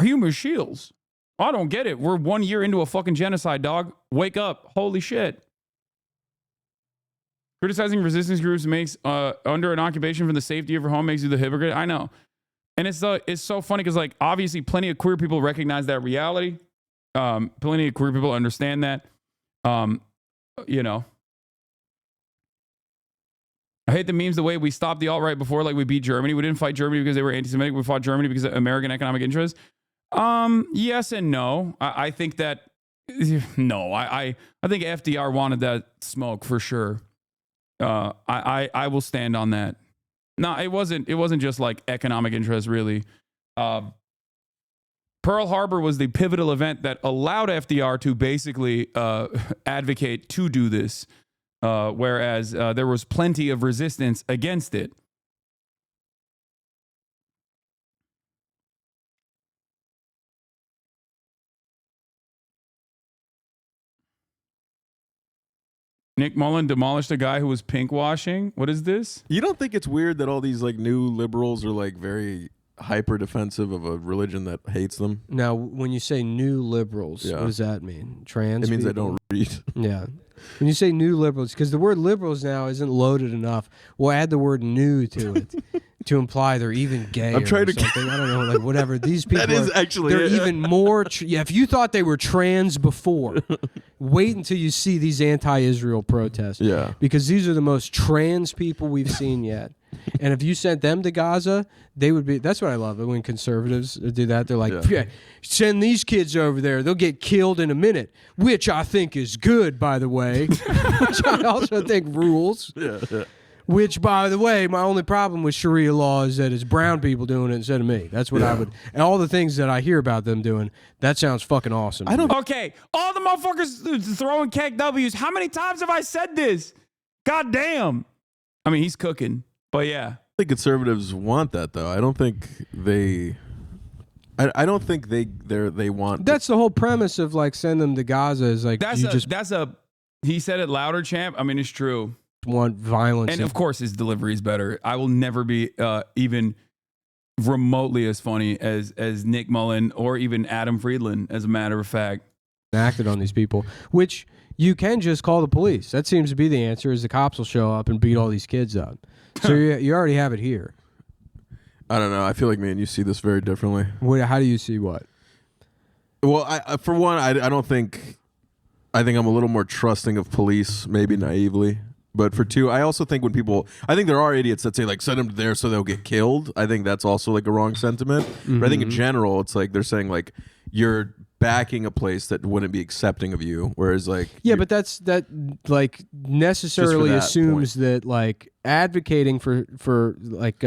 Human shields. I don't get it. We're 1 year into a fucking genocide, dog. Wake up. Holy shit. Criticizing resistance groups makes under an occupation from the safety of your home makes you the hypocrite. I know. And it's so funny because, like, obviously plenty of queer people recognize that reality. Plenty of queer people understand that. You know, I hate the memes the way we stopped the alt-right before, like we beat Germany. We didn't fight Germany because they were anti-Semitic. We fought Germany because of American economic interests. Yes and no. I think that, no, I think FDR wanted that smoke for sure. I will stand on that. No, it wasn't just like economic interest really. Pearl Harbor was the pivotal event that allowed FDR to basically advocate to do this, whereas there was plenty of resistance against it. Nick Mullen demolished a guy who was pink washing. What is this? You don't think it's weird that all these like new liberals are like very hyper defensive of a religion that hates them? Now, when you say new liberals, Yeah. what does that mean? Trans? It means people? I don't read. Yeah. When you say new liberals, because the word liberals now isn't loaded enough, we'll add the word new to it to imply they're even gay or something. I don't know, like whatever. These people That is are, actually they're it. even more. Yeah, if you thought they were trans before, wait until you see these anti-Israel protests. Yeah. Because these are the most trans people we've seen yet. And if you sent them to Gaza, they would be. That's what I love when conservatives do that. They're like, yeah, send these kids over there. They'll get killed in a minute, which I think is good, by the way. Which I also think rules. Yeah. Which, by the way, my only problem with Sharia law is that it's brown people doing it instead of me. That's what I would. And all the things that I hear about them doing, that sounds fucking awesome. I don't. Okay, all the motherfuckers throwing keg W's. How many times have I said this? God damn. I mean, he's cooking, but yeah. I think conservatives want that though. I don't think they. I don't think they want. That's the whole premise of like send them to Gaza is like That's you a, just that's a, he said it louder, champ. I mean, it's true. want violence. And of course, his delivery is better. I will never be even remotely as funny as Nick Mullen or even Adam Friedland, as a matter of fact. Acted on these people, which you can just call the police. That seems to be the answer, is the cops will show up and beat all these kids up. So you already have it here. I don't know. I feel like me and you see this very differently. How do you see what? Well, for one, I don't think. I think I'm a little more trusting of police, maybe naively. But for two, I also think when people, I think there are idiots that say like send them there so they'll get killed. I think that's also like a wrong sentiment. But I think in general, it's like they're saying like you're backing a place that wouldn't be accepting of you, whereas like but that like necessarily that assumes that like advocating for like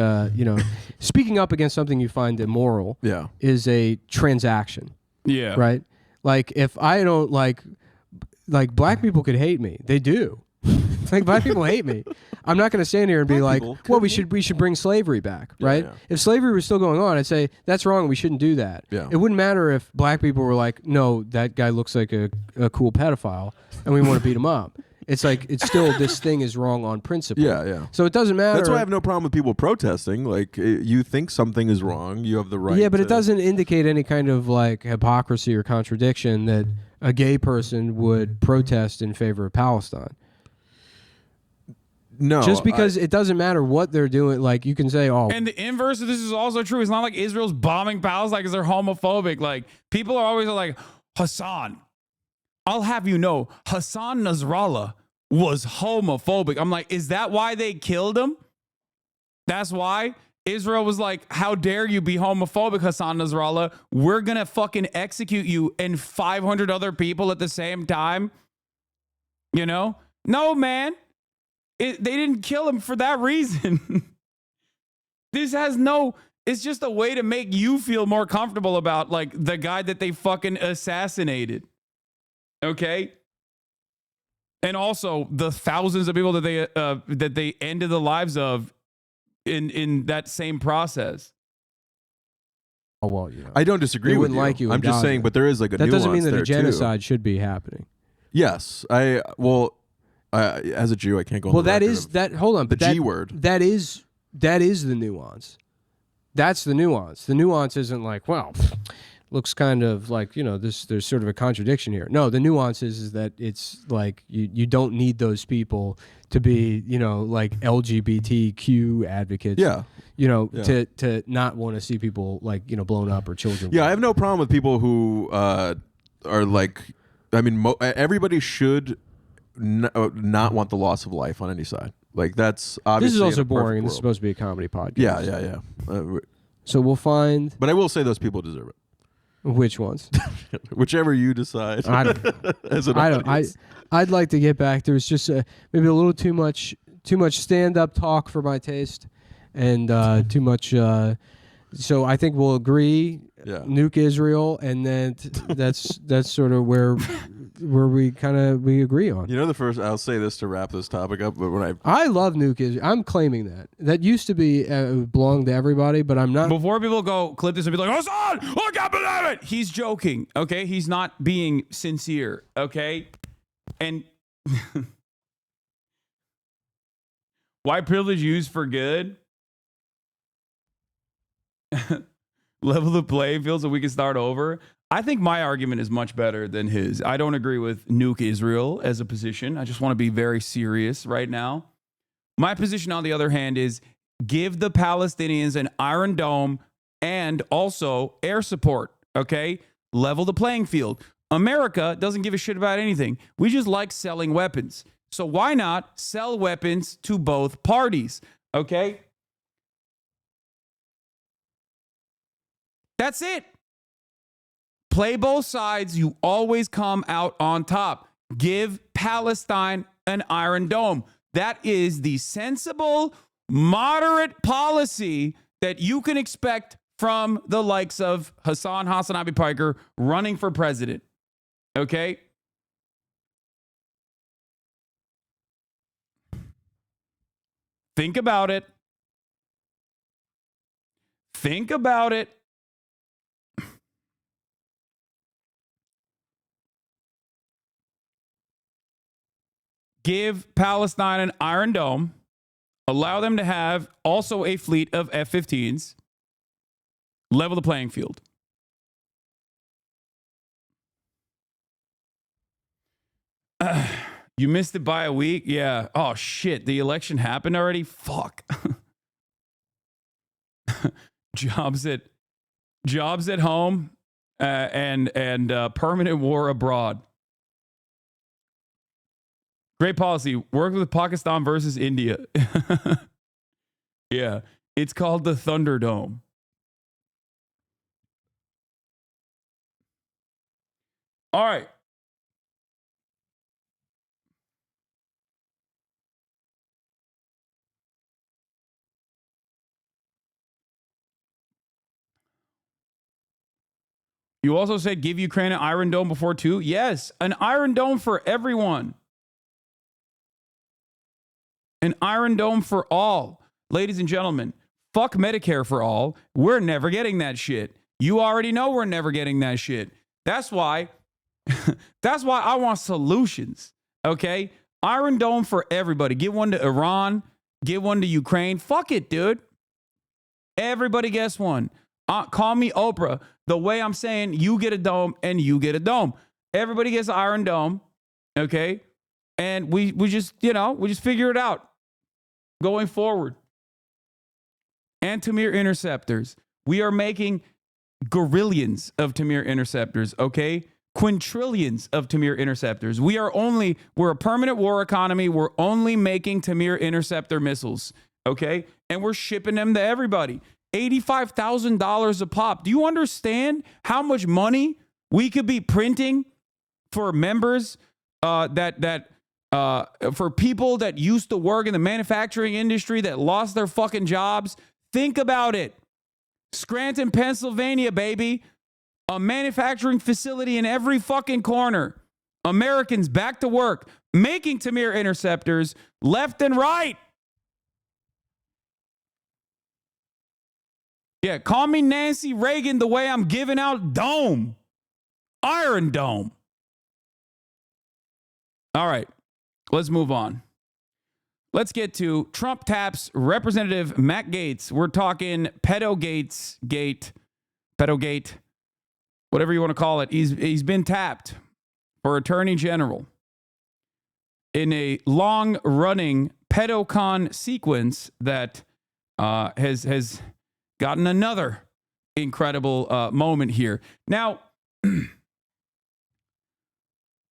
speaking up against something you find immoral is a transaction. Yeah. Right. Like if I don't like black people could hate me, they do. Like black people hate me. I'm not going to stand here and be like, well, we should bring slavery back, right? Yeah. If slavery was still going on, I'd say that's wrong. We shouldn't do that. Yeah. It wouldn't matter if black people were like, no, that guy looks like a cool pedophile, and we want to beat him up. It's like it's still this thing is wrong on principle. Yeah. So it doesn't matter. That's why I have no problem with people protesting. Like you think something is wrong, you have the right. Yeah, but it doesn't indicate any kind of like hypocrisy or contradiction that a gay person would protest in favor of Palestine. No, just because it doesn't matter what they're doing. Like you can say, oh, And the inverse of this is also true. It's not like Israel's bombing Palestine because they're homophobic. Like people are always like, Hasan, I'll have you know, Hassan Nasrallah was homophobic. I'm like, is that why they killed him? That's why Israel was like, how dare you be homophobic, Hassan Nasrallah? We're going to fucking execute you and 500 other people at the same time. You know? No, man. They didn't kill him for that reason. This has no, it's just a way to make you feel more comfortable about like the guy that they fucking assassinated. Okay? And also the thousands of people that they ended the lives of in that same process. oh well, you know. I don't disagree They with wouldn't you. like you in I'm just Gaza. saying, but there is like a that doesn't mean nuance that there, a genocide should be happening. too. Yes, as a Jew, I can't go. On Well, the that record is of that. Hold on, the but that, G word. That is the nuance. That's the nuance. The nuance isn't like, well, looks kind of like, you know, there's sort of a contradiction here. No, the nuance is that it's like you don't need those people to be, you know, like LGBTQ advocates. Yeah. You know, Yeah. to not want to see people like, you know, blown up or children. Yeah, I have no problem with people who are like, I mean, everybody should not want the loss of life on any side. Like that's obviously. This is also in a perfect boring. This is world. supposed to be a comedy podcast. Yeah. So we'll find. But I will say those people deserve it. Which ones? Whichever you decide. I don't know. As an I don't. audience. I'd like to get back. There was just maybe a little too much stand-up talk for my taste, and too much. So I think we'll agree. Yeah. Nuke Israel, and then that's sort of where we agree on. You know, I'll say this to wrap this topic up, but when I love Nuke Israel. I'm claiming that. That used to be belonged to everybody, but I'm not. Before people go clip this and be like, Hasan, I can't believe it. He's joking, okay? He's not being sincere, okay? And White privilege used for good. Level the playing field so we can start over. I think my argument is much better than his. I don't agree with nuke Israel as a position. I just want to be very serious right now. My position, on the other hand, is give the Palestinians an Iron Dome and also air support, okay? Level the playing field. America doesn't give a shit about anything. We just like selling weapons. So why not sell weapons to both parties, okay? That's it. Play both sides. You always come out on top. Give Palestine an Iron Dome. That is the sensible, moderate policy that you can expect from the likes of HasanAbi Piker running for president. Okay? Think about it. Think about it. Give Palestine an Iron Dome. Allow them to have also a fleet of F-15s. Level the playing field. You missed it by a week? Yeah. Oh, shit. The election happened already? Fuck. Jobs at home and permanent war abroad. Great policy. Work with Pakistan versus India. Yeah. It's called the Thunderdome. All right. You also said give Ukraine an Iron Dome before too? Yes, an Iron Dome for everyone. An Iron Dome for all. Ladies and gentlemen, fuck Medicare for all. We're never getting that shit. You already know we're never getting that shit. That's why I want solutions. Okay? Iron Dome for everybody. Give one to Iran. Give one to Ukraine. Fuck it, dude. Everybody gets one. Call me Oprah. The way I'm saying, you get a dome and you get a dome. Everybody gets an Iron Dome. Okay? And we just figure it out going forward. And Tamir interceptors. We are making gorillions of Tamir interceptors, okay? Quintillions of Tamir interceptors. We're a permanent war economy. We're only making Tamir interceptor missiles, okay? And we're shipping them to everybody. $85,000 a pop. Do you understand how much money we could be printing for members for people that used to work in the manufacturing industry that lost their fucking jobs? Think about it. Scranton, Pennsylvania, baby. A manufacturing facility in every fucking corner. Americans back to work, making Tamir interceptors left and right. Yeah, call me Nancy Reagan the way I'm giving out Dome. Iron Dome. All right, let's move on. Let's get to Trump taps Representative Matt Gaetz. We're talking Pedogate, whatever you want to call it. He's been tapped for Attorney General in a long-running pedocon sequence that has gotten another incredible moment here. Now, when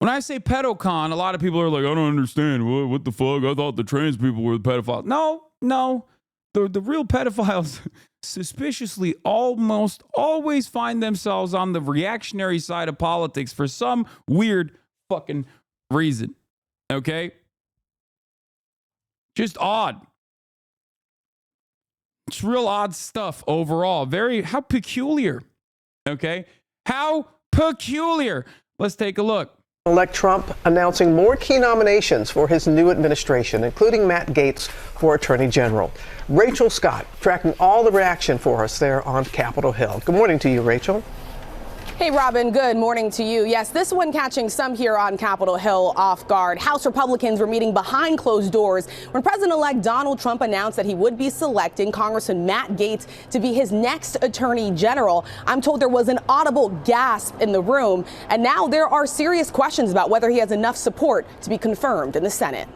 I say pedocon, a lot of people are like, I don't understand. What the fuck? I thought the trans people were the pedophiles. No. The real pedophiles suspiciously almost always find themselves on the reactionary side of politics for some weird fucking reason. Okay? Just odd. It's real odd stuff overall. How peculiar. Okay? How peculiar. Let's take a look. Elect Trump announcing more key nominations for his new administration, including Matt Gaetz for Attorney General. Rachel Scott tracking all the reaction for us there on Capitol Hill. Good morning to you, Rachel. Hey, Robin, good morning to you. Yes, this one catching some here on Capitol Hill off guard. House Republicans were meeting behind closed doors when President-elect Donald Trump announced that he would be selecting Congressman Matt Gaetz to be his next attorney general. I'm told there was an audible gasp in the room, and now there are serious questions about whether he has enough support to be confirmed in the Senate.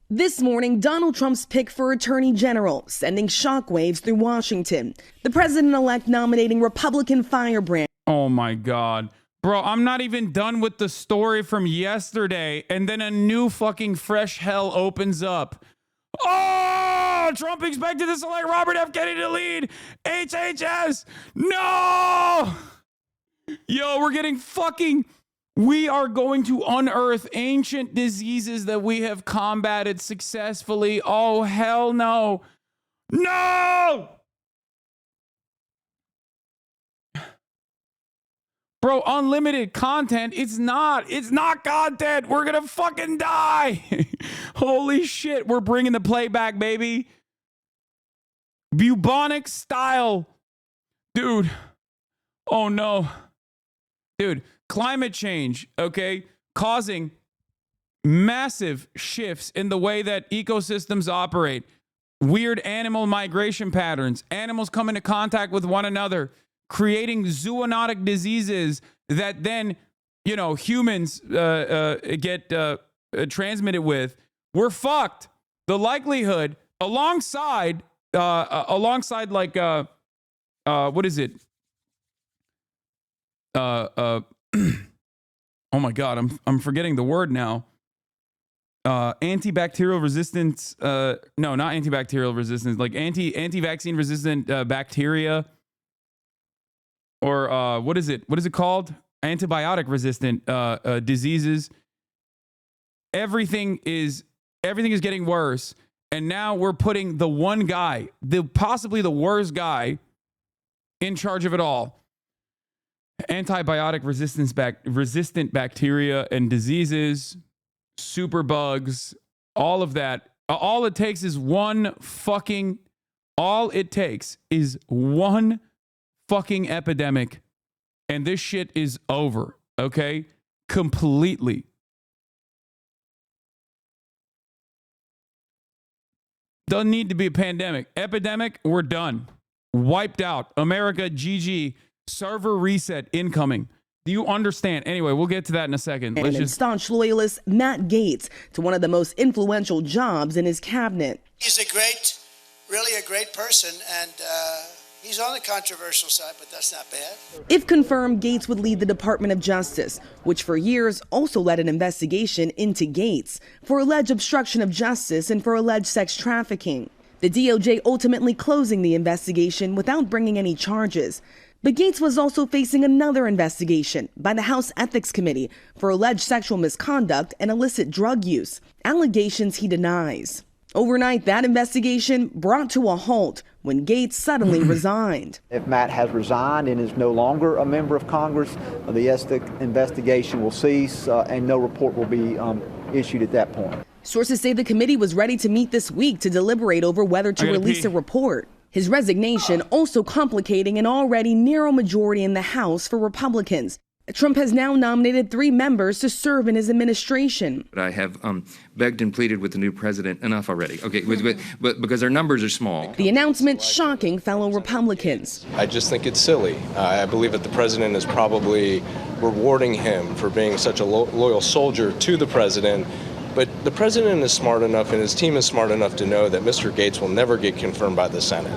This morning, Donald Trump's pick for Attorney General sending shockwaves through Washington. The president-elect nominating Republican firebrand. Oh my God. Bro, I'm not even done with the story from yesterday, and then a new fucking fresh hell opens up. Oh, Trump expected to select Robert F. Kennedy to lead HHS. No! Yo, we're getting fucking... We are going to unearth ancient diseases that we have combated successfully. Oh, hell no. No! Bro, unlimited content. It's not content. We're going to fucking die. Holy shit. We're bringing the playback, baby. Bubonic style. Dude. Oh, no. Dude. Climate change, okay, causing massive shifts in the way that ecosystems operate. Weird animal migration patterns, animals come into contact with one another, creating zoonotic diseases that then, you know, humans get transmitted with. We're fucked. The likelihood, alongside like, what is it? Oh my God, I'm forgetting the word now. Antibacterial resistance. No, not antibacterial resistance. Like anti-vaccine resistant bacteria. Or what is it? What is it called? Antibiotic resistant diseases. Everything is getting worse, and now we're putting the one guy, possibly the worst guy, in charge of it all. Antibiotic resistant bacteria and diseases, superbugs, all of that. All it takes is one fucking epidemic, and this shit is over, okay? Completely. Doesn't need to be a pandemic. Epidemic, we're done. Wiped out. America, GG. Server reset incoming. Do you understand? Anyway, we'll get to that in a second. And staunch loyalist Matt Gaetz to one of the most influential jobs in his cabinet. He's really a great person, and he's on the controversial side, but that's not bad. If confirmed, Gaetz would lead the Department of Justice, which for years also led an investigation into Gaetz for alleged obstruction of justice and for alleged sex trafficking. The DOJ ultimately closing the investigation without bringing any charges. But Gaetz was also facing another investigation by the House Ethics Committee for alleged sexual misconduct and illicit drug use, allegations he denies. Overnight, that investigation brought to a halt when Gaetz suddenly resigned. If Matt has resigned and is no longer a member of Congress, the ethics investigation will cease and no report will be issued at that point. Sources say the committee was ready to meet this week to deliberate over whether to release a report. His resignation also complicating an already narrow majority in the House for Republicans. Trump has now nominated 3 members to serve in his administration. But I have begged and pleaded with the new president enough already. Okay, but because our numbers are small. The announcement shocking fellow Republicans. I just think it's silly. I believe that the president is probably rewarding him for being such a loyal soldier to the president. But the president is smart enough and his team is smart enough to know that Mr. Gaetz will never get confirmed by the Senate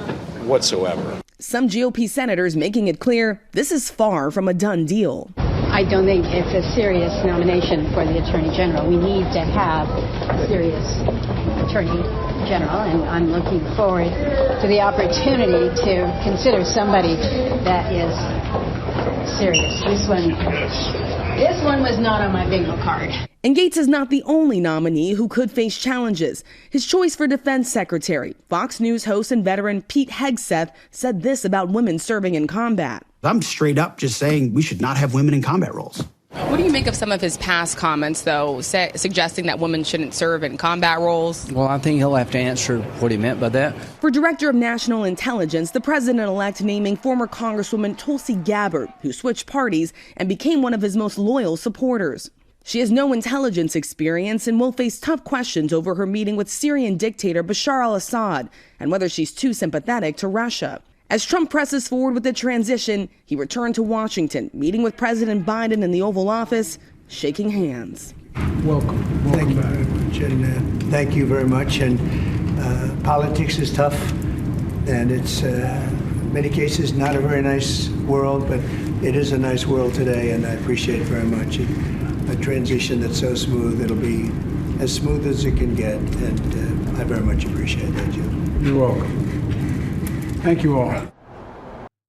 whatsoever. Some GOP senators making it clear this is far from a done deal. I don't think it's a serious nomination for the Attorney General. We need to have a serious Attorney General, and I'm looking forward to the opportunity to consider somebody that is serious. This one was not on my bingo card. And Gaetz is not the only nominee who could face challenges. His choice for defense secretary, Fox News host and veteran Pete Hegseth, said this about women serving in combat. I'm straight up just saying we should not have women in combat roles. What do you make of some of his past comments, though, suggesting that women shouldn't serve in combat roles? Well, I think he'll have to answer what he meant by that. For Director of National Intelligence, the president-elect naming former Congresswoman Tulsi Gabbard, who switched parties and became one of his most loyal supporters. She has no intelligence experience and will face tough questions over her meeting with Syrian dictator Bashar al-Assad and whether she's too sympathetic to Russia. As Trump presses forward with the transition, he returned to Washington, meeting with President Biden in the Oval Office, shaking hands. Welcome. Thank you very much. And thank you very much. And politics is tough, and it's in many cases not a very nice world, but it is a nice world today, and I appreciate it very much. A transition that's so smooth, it'll be as smooth as it can get, and I very much appreciate that, Joe. You're welcome. Thank you all.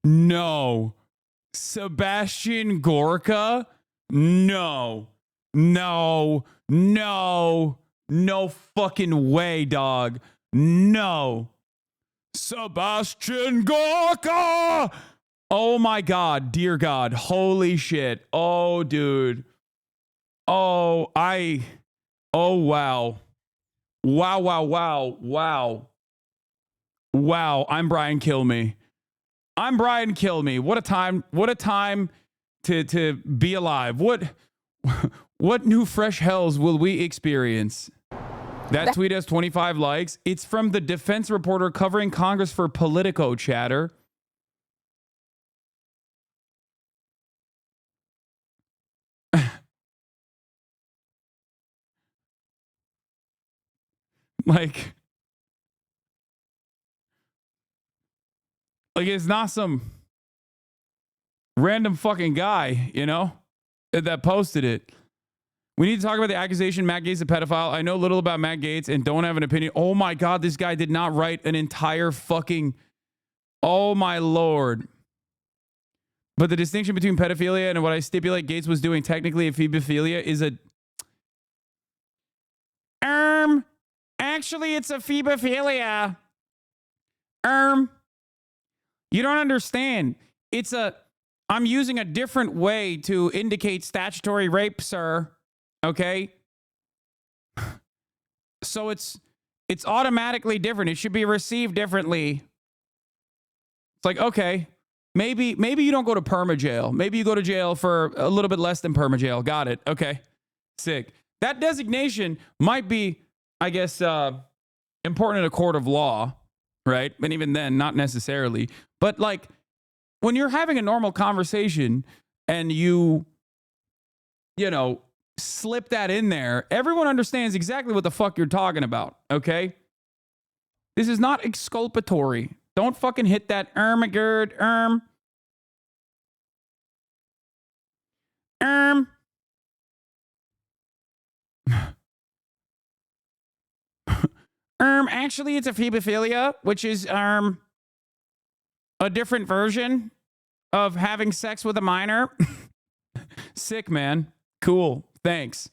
No. Sebastian Gorka? No. No. No. No fucking way, dog. No. Sebastian Gorka! Oh my God. Dear God. Holy shit. Oh, dude. Oh, wow. Wow. Wow, I'm Brian Kilme. I'm Brian Kilme. What a time to be alive. What new fresh hells will we experience? That tweet has 25 likes. It's from the defense reporter covering Congress for Politico, chatter. Like it's not some random fucking guy, you know, that posted it. We need to talk about the accusation Matt Gaetz is a pedophile. I know little about Matt Gaetz and don't have an opinion. Oh my God, this guy did not write an entire fucking... Oh my Lord. But the distinction between pedophilia and what I stipulate Gaetz was doing technically a phebophilia is a... Actually, it's a phebophilia. You don't understand. I'm using a different way to indicate statutory rape, sir. Okay? So it's automatically different. It should be received differently. It's like, okay, maybe you don't go to perma jail. Maybe you go to jail for a little bit less than perma jail. Got it. Okay. Sick. That designation might be, I guess, important in a court of law, right? And even then, not necessarily. But like, when you're having a normal conversation and you know, slip that in there, everyone understands exactly what the fuck you're talking about, okay? This is not exculpatory. Don't fucking hit that actually, it's a phebophilia, which is a different version of having sex with a minor. Sick, man. Cool. Thanks.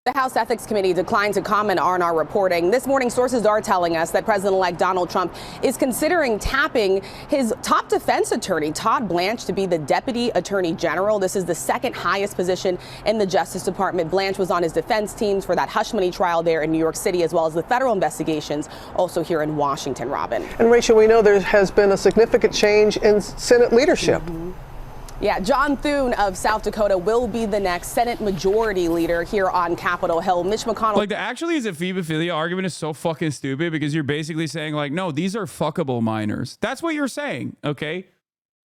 The House Ethics Committee declined to comment on our reporting. This morning, sources are telling us that President-elect Donald Trump is considering tapping his top defense attorney, Todd Blanche, to be the Deputy Attorney General. This is the second highest position in the Justice Department. Blanche was on his defense teams for that hush money trial there in New York City, as well as the federal investigations also here in Washington, Robin. And Rachel, we know there has been a significant change in Senate leadership. Yeah, John Thune of South Dakota will be the next Senate Majority Leader here on Capitol Hill. Mitch McConnell. Like, the actually is a phebophilia argument is so fucking stupid because you're basically saying, like, no, these are fuckable minors. That's what you're saying, okay?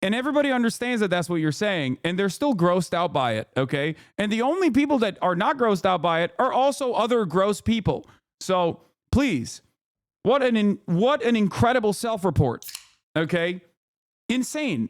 And everybody understands that that's what you're saying, and they're still grossed out by it, okay? And the only people that are not grossed out by it are also other gross people. So, please, what an incredible self-report, okay? Insane.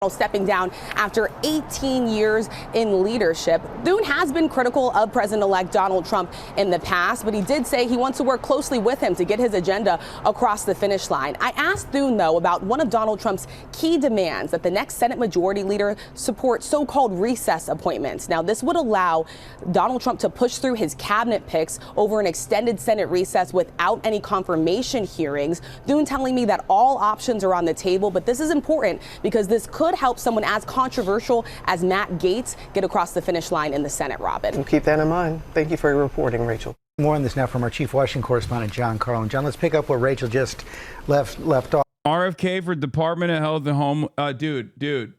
Stepping down after 18 years in leadership. Thune has been critical of President-elect Donald Trump in the past, but he did say he wants to work closely with him to get his agenda across the finish line. I asked Thune, though, about one of Donald Trump's key demands, that the next Senate Majority Leader support so-called recess appointments. Now, this would allow Donald Trump to push through his cabinet picks over an extended Senate recess without any confirmation hearings. Thune telling me that all options are on the table, but this is important because this could could help someone as controversial as Matt Gaetz get across the finish line in the Senate, Robin. We'll keep that in mind. Thank you for your reporting, Rachel. More on this now from our chief Washington correspondent, John Carlin. John, let's pick up where Rachel just left off. RFK for Department of Health and Home, dude,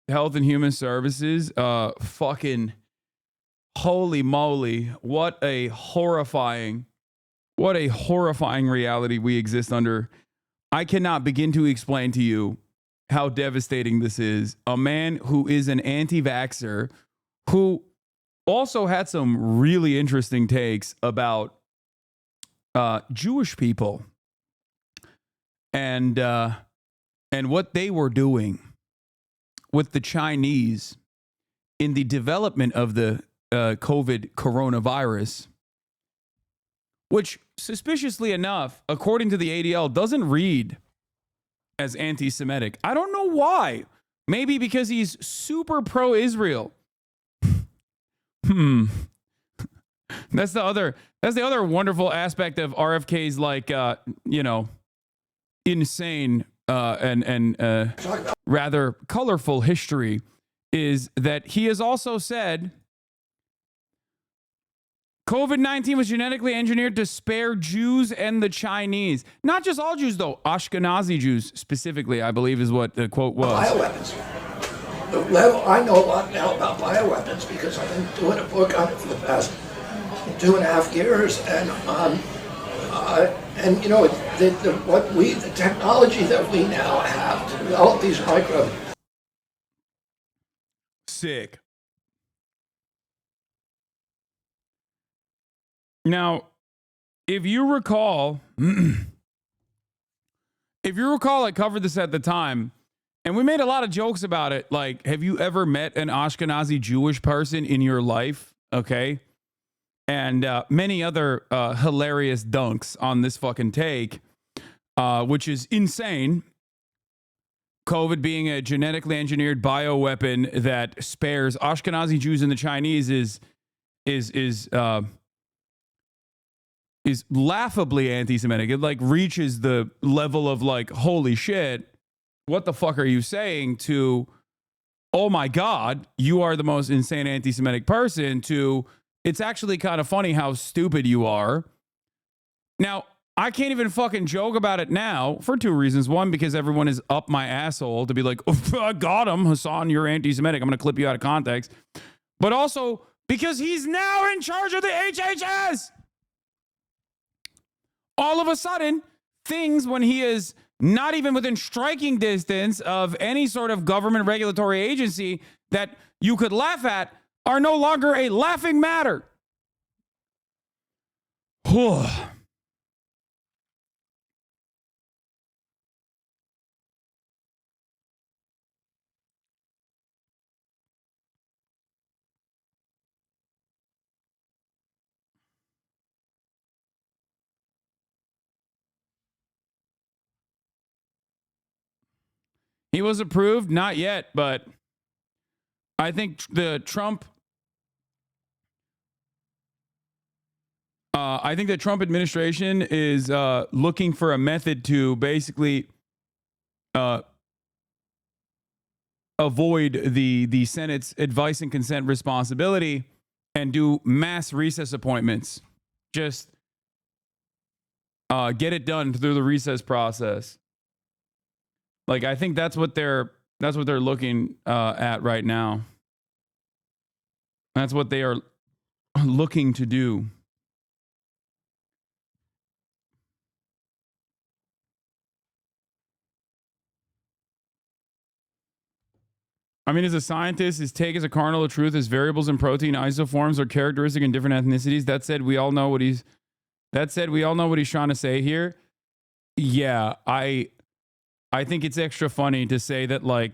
Health and Human Services, fucking holy moly, what a horrifying reality we exist under. I cannot begin to explain to you how devastating this is. A man who is an anti-vaxxer, who also had some really interesting takes about Jewish people and what they were doing with the Chinese in the development of the COVID coronavirus, which suspiciously enough, according to the ADL, doesn't read as anti-Semitic. I don't know why. Maybe because he's super pro-Israel. That's the other wonderful aspect of RFK's insane and rather colorful history is that he has also said COVID-19 was genetically engineered to spare Jews and the Chinese. Not just all Jews, though. Ashkenazi Jews specifically, I believe, is what the quote was. Bioweapons. The level, I know a lot now about bioweapons because I've been doing a book on it for the past 2.5 years, and you know, the technology that we now have to develop these microbes. Sick. Now, if you recall, I covered this at the time, and we made a lot of jokes about it. Like, have you ever met an Ashkenazi Jewish person in your life? Okay. And many other hilarious dunks on this fucking take, which is insane. COVID being a genetically engineered bioweapon that spares Ashkenazi Jews and the Chinese is laughably anti-Semitic. It like reaches the level of like, holy shit, what the fuck are you saying? To, oh my God, you are the most insane anti-Semitic person, to, it's actually kind of funny how stupid you are. Now, I can't even fucking joke about it now for two reasons. One, because everyone is up my asshole to be like, oh, I got him, Hasan, you're anti-Semitic. I'm going to clip you out of context. But also because he's now in charge of the HHS. All of a sudden, things when he is not even within striking distance of any sort of government regulatory agency that you could laugh at are no longer a laughing matter. He was approved? Not yet, but I think the Trump administration is looking for a method to basically avoid the Senate's advice and consent responsibility and do mass recess appointments. Just get it done through the recess process. Like, I think that's what they're looking at right now. That's what they are looking to do. I mean, as a scientist, his take is a kernel of truth. His variables in protein isoforms are characteristic in different ethnicities. That said, we all know what he's trying to say here. Yeah, I think it's extra funny to say that like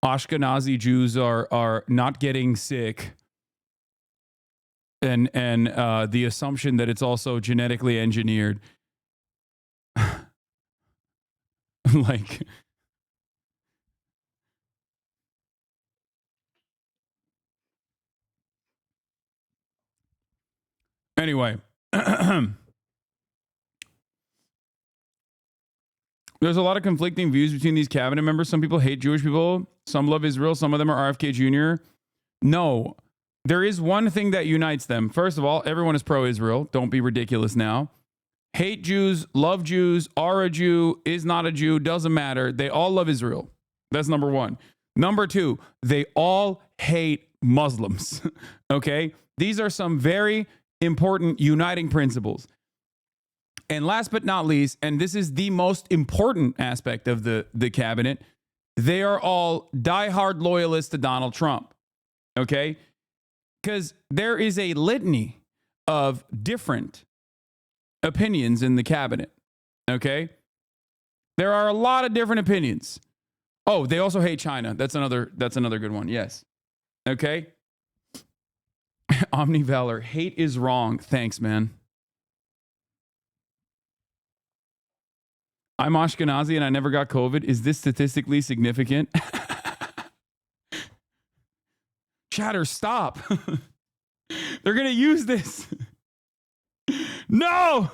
Ashkenazi Jews are not getting sick, and the assumption that it's also genetically engineered. Like, anyway. There's a lot of conflicting views between these cabinet members. Some people hate Jewish people. Some love Israel. Some of them are RFK Jr. No, there is one thing that unites them. First of all, everyone is pro-Israel. Don't be ridiculous now. Hate Jews, love Jews, are a Jew, is not a Jew, doesn't matter. They all love Israel. That's number one. Number two, they all hate Muslims. Okay? These are some very important uniting principles. And last but not least, and this is the most important aspect of the cabinet, they are all diehard loyalists to Donald Trump. Okay? Because there is a litany of different opinions in the cabinet. Okay? There are a lot of different opinions. Oh, they also hate China. That's another good one. Yes. Okay? Omni Valor, hate is wrong. Thanks, man. I'm Ashkenazi and I never got COVID. Is this statistically significant? Chatter, stop. They're going to use this. No.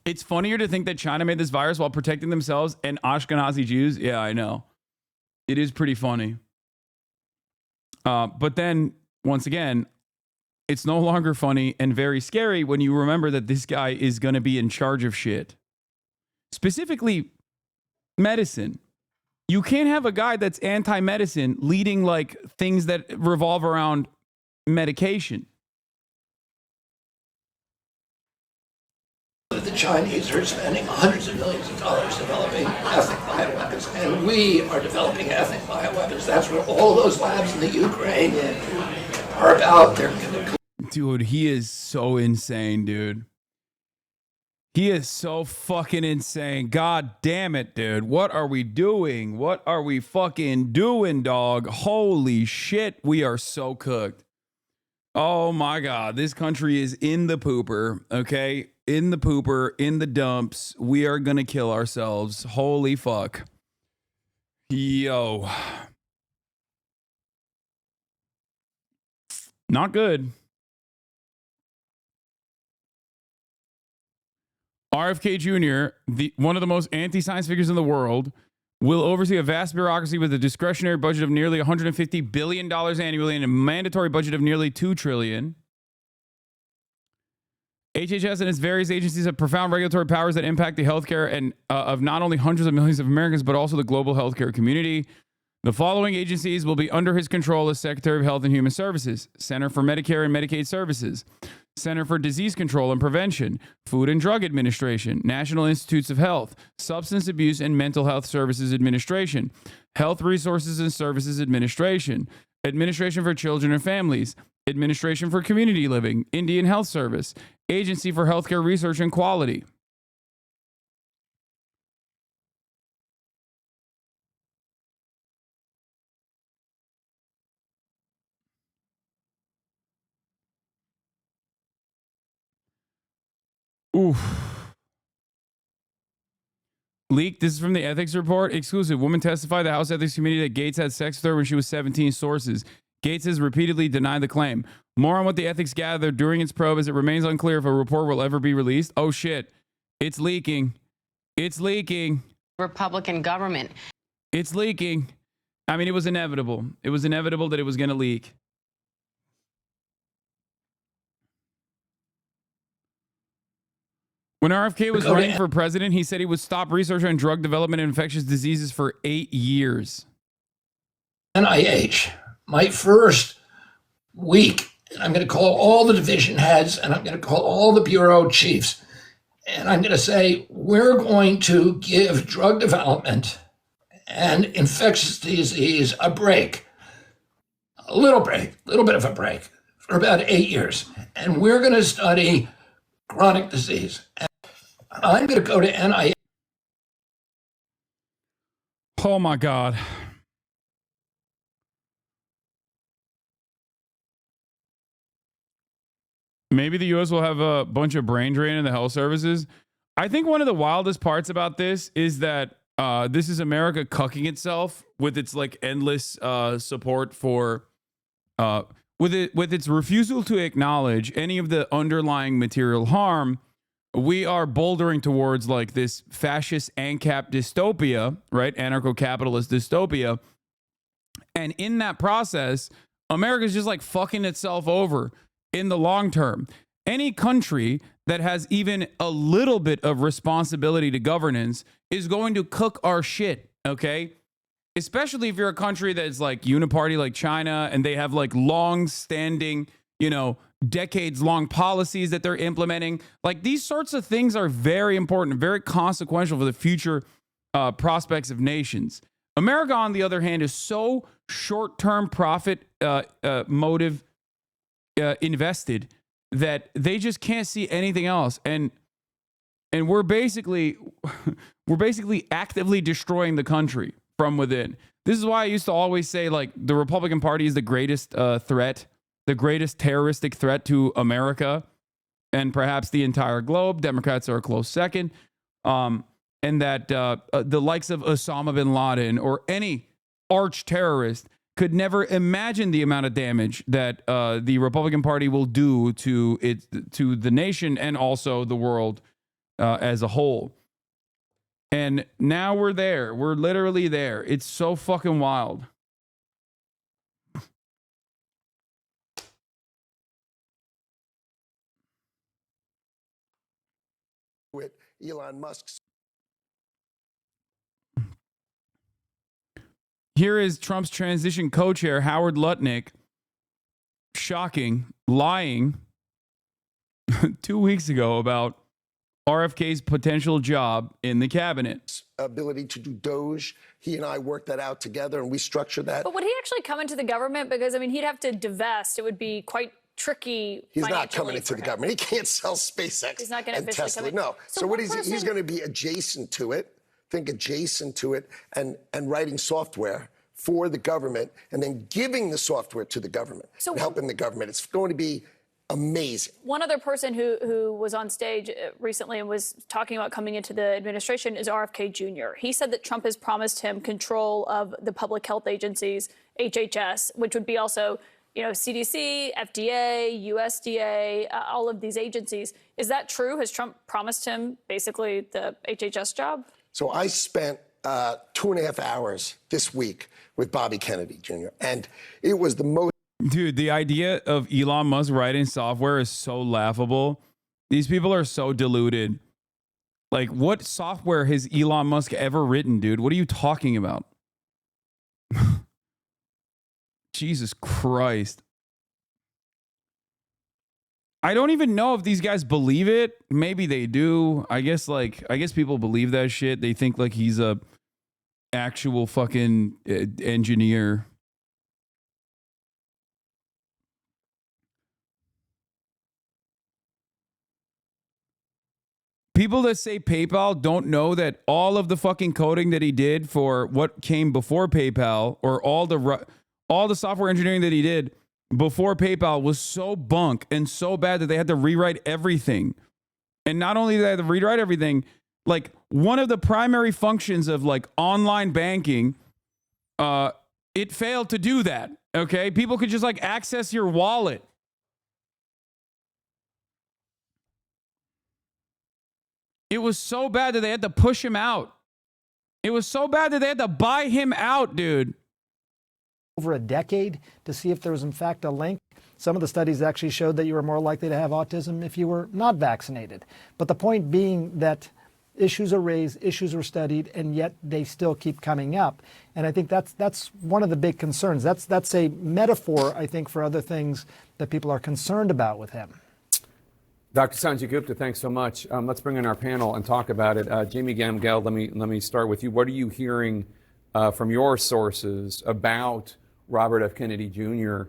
It's funnier to think that China made this virus while protecting themselves and Ashkenazi Jews. Yeah, I know. It is pretty funny. But then, once again, it's no longer funny and very scary when you remember that this guy is going to be in charge of shit. Specifically, medicine. You can't have a guy that's anti-medicine leading like things that revolve around medication. The Chinese are spending hundreds of millions of dollars developing ethnic bioweapons, and we are developing ethnic bioweapons. That's what all those labs in the Ukraine are about. Dude, he is so insane, dude. He is so fucking insane. God damn it, dude. What are we doing? What are we fucking doing, dog? Holy shit, we are so cooked. Oh my God, this country is in the pooper, okay? In the pooper, in the dumps. We are gonna kill ourselves. Holy fuck. Yo. Not good. RFK Jr., one of the most anti-science figures in the world, will oversee a vast bureaucracy with a discretionary budget of nearly $150 billion annually and a mandatory budget of nearly $2 trillion. HHS and its various agencies have profound regulatory powers that impact the healthcare and of not only hundreds of millions of Americans, but also the global healthcare community. The following agencies will be under his control as Secretary of Health and Human Services, Center for Medicare and Medicaid Services, Center for Disease Control and Prevention, Food and Drug Administration, National Institutes of Health, Substance Abuse and Mental Health Services Administration, Health Resources and Services Administration, Administration for Children and Families, Administration for Community Living, Indian Health Service, Agency for Healthcare Research and Quality. Oof. Leak. This is from the ethics report. Exclusive. Woman testified the House Ethics Committee that Gates had sex with her when she was 17. Sources. Gates has repeatedly denied the claim. More on what the ethics gathered during its probe, as it remains unclear if a report will ever be released. Oh shit. It's leaking. It's leaking. Republican government. It's leaking. I mean, it was inevitable. It was inevitable that it was going to leak. When RFK was running for president, he said he would stop research on drug development and infectious diseases for 8 years. NIH, my first week, I'm going to call all the division heads and I'm going to call all the bureau chiefs. And I'm going to say, we're going to give drug development and infectious disease a break. A little bit of a break for about 8 years. And we're going to study chronic disease. And I'm going to go to NIH. Oh my God. Maybe the U.S. will have a bunch of brain drain in the health services. I think one of the wildest parts about this is that this is America cucking itself with its like endless support for with its refusal to acknowledge any of the underlying material harm we are bouldering towards like this fascist ANCAP dystopia, right? Anarcho-capitalist dystopia. And in that process, America's just like fucking itself over in the long term. Any country that has even a little bit of responsibility to governance is going to cook our shit, okay? Especially if you're a country that's like uniparty like China and they have like long-standing, you know, decades-long policies that they're implementing. Like these sorts of things are very important, very consequential for the future prospects of nations. America, on the other hand, is so short-term profit motive invested that they just can't see anything else. And we're basically actively destroying the country from within. This is why I used to always say, like, the Republican Party is the greatest threat, the greatest terroristic threat to America and perhaps the entire globe. Democrats are a close second. And that the likes of Osama bin Laden or any arch terrorist could never imagine the amount of damage that the Republican Party will do to the nation and also the world as a whole. And now we're there. We're literally there. It's so fucking wild. With Elon Musk's. Here is Trump's transition co-chair, Howard Lutnick, shocking, lying 2 weeks ago about RFK's potential job in the cabinet. Ability to do Doge. He and I worked that out together and we structured that. But would he actually come into the government? Because, I mean, he'd have to divest. It would be quite tricky. He's not coming into the government. He can't sell SpaceX He's not going to and Tesla. No. So what is he's going to be adjacent to it. Think adjacent to it and writing software for the government and then giving the software to the government and helping the government. It's going to be amazing. One other person who was on stage recently and was talking about coming into the administration is RFK Jr. He said that Trump has promised him control of the public health agencies, HHS, which would be also, you know, CDC, FDA, USDA, all of these agencies. Is that true? Has Trump promised him basically the HHS job? So I spent 2.5 hours this week with Bobby Kennedy Jr. and it was the most. Dude, the idea of Elon Musk writing software is so laughable. These people are so deluded. Like, what software has Elon Musk ever written, dude? What are you talking about? Jesus Christ. I don't even know if these guys believe it. Maybe they do. I guess people believe that shit. They think like he's a actual fucking engineer. People that say PayPal don't know that all of the fucking coding that he did for what came before PayPal, or all the software engineering that he did before PayPal, was so bunk and so bad that they had to rewrite everything. And not only did they have to rewrite everything, like one of the primary functions of like online banking, it failed to do that. Okay, people could just like access your wallet. It was so bad that they had to push him out. It was so bad that they had to buy him out, dude. Over a decade to see if there was in fact a link. Some of the studies actually showed that you were more likely to have autism if you were not vaccinated. But the point being that issues are raised, issues are studied, and yet they still keep coming up. And I think that's one of the big concerns. That's a metaphor, I think, for other things that people are concerned about with him. Dr. Sanjay Gupta, thanks so much. Let's bring in our panel and talk about it. Jamie Gamgeld, let me start with you. What are you hearing from your sources about Robert F. Kennedy Jr.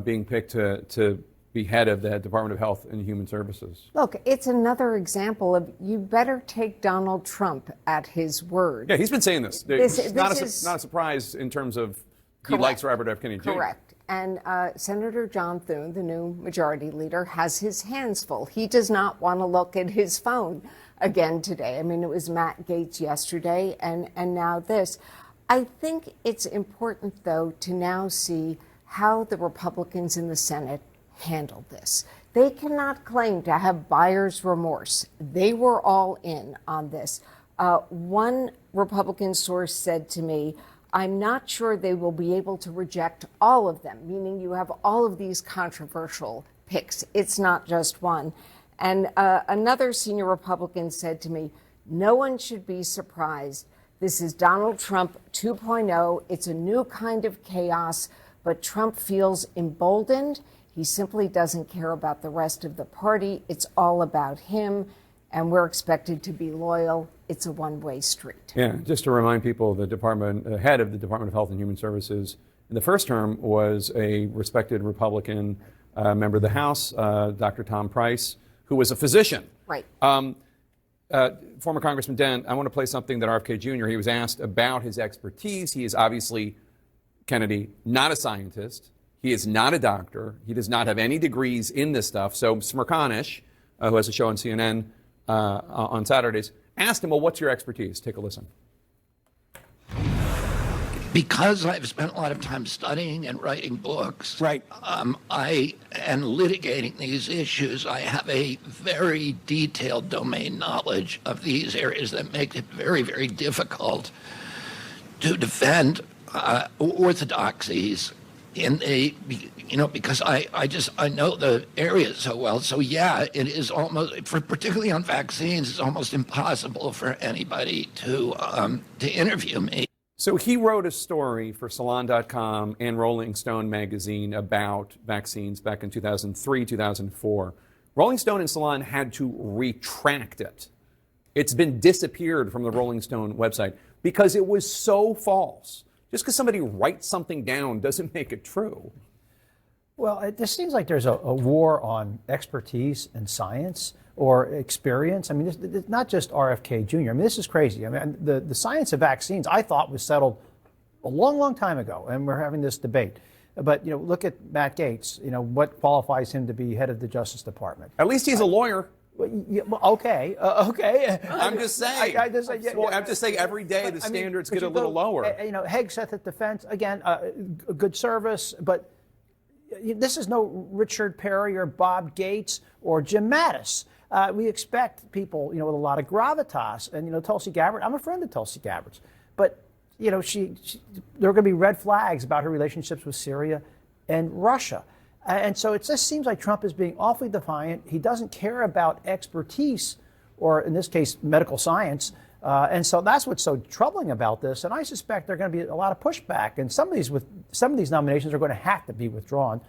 Being picked to be head of the Department of Health and Human Services? Look, it's another example of you better take Donald Trump at his word. Yeah, he's been saying this. It's not a surprise in terms of he likes Robert F. Kennedy Jr. Correct. And Senator John Thune, the new majority leader, has his hands full. He does not want to look at his phone again today. I mean, it was Matt Gaetz yesterday and now this. I think it's important, though, to now see how the Republicans in the Senate handled this. They cannot claim to have buyer's remorse. They were all in on this. One Republican source said to me, I'm not sure they will be able to reject all of them, meaning you have all of these controversial picks. It's not just one. And another senior Republican said to me, no one should be surprised. This is Donald Trump 2.0. It's a new kind of chaos, but Trump feels emboldened. He simply doesn't care about the rest of the party. It's all about him, and we're expected to be loyal. It's a one-way street. Yeah, just to remind people, the head of the Department of Health and Human Services in the first term was a respected Republican member of the House, Dr. Tom Price, who was a physician. Right. Former Congressman Dent, I want to play something that RFK Jr., he was asked about his expertise. He is obviously, Kennedy, not a scientist. He is not a doctor. He does not have any degrees in this stuff. So Smirkanish, who has a show on CNN on Saturdays, asked him, well, what's your expertise? Take a listen. Because I've spent a lot of time studying and writing books, and litigating these issues, I have a very detailed domain knowledge of these areas that make it very, very difficult to defend orthodoxies in a, because I know the areas so well. So yeah, it is almost, particularly on vaccines, it's almost impossible for anybody to interview me. So he wrote a story for Salon.com and Rolling Stone magazine about vaccines back in 2003, 2004. Rolling Stone and Salon had to retract it. It's been disappeared from the Rolling Stone website because it was so false. Just because somebody writes something down doesn't make it true. Well, it just seems like there's a war on expertise and science or experience. I mean, it's not just RFK Jr. I mean, this is crazy. I mean, the science of vaccines, I thought, was settled a long, long time ago, and we're having this debate. But, look at Matt Gaetz. What qualifies him to be head of the Justice Department? At least he's a lawyer. Okay. I'm just saying. I'm just saying every day the standards get a little lower. Hegseth at defense, again, good service, but this is no Richard Perry or Bob Gates or Jim Mattis. We expect people, with a lot of gravitas. And, Tulsi Gabbard, I'm a friend of Tulsi Gabbard's. But, there are going to be red flags about her relationships with Syria and Russia. And so it just seems like Trump is being awfully defiant. He doesn't care about expertise, or in this case, medical science. And so that's what's so troubling about this. And I suspect there are going to be a lot of pushback. And some of these nominations are going to have to be withdrawn.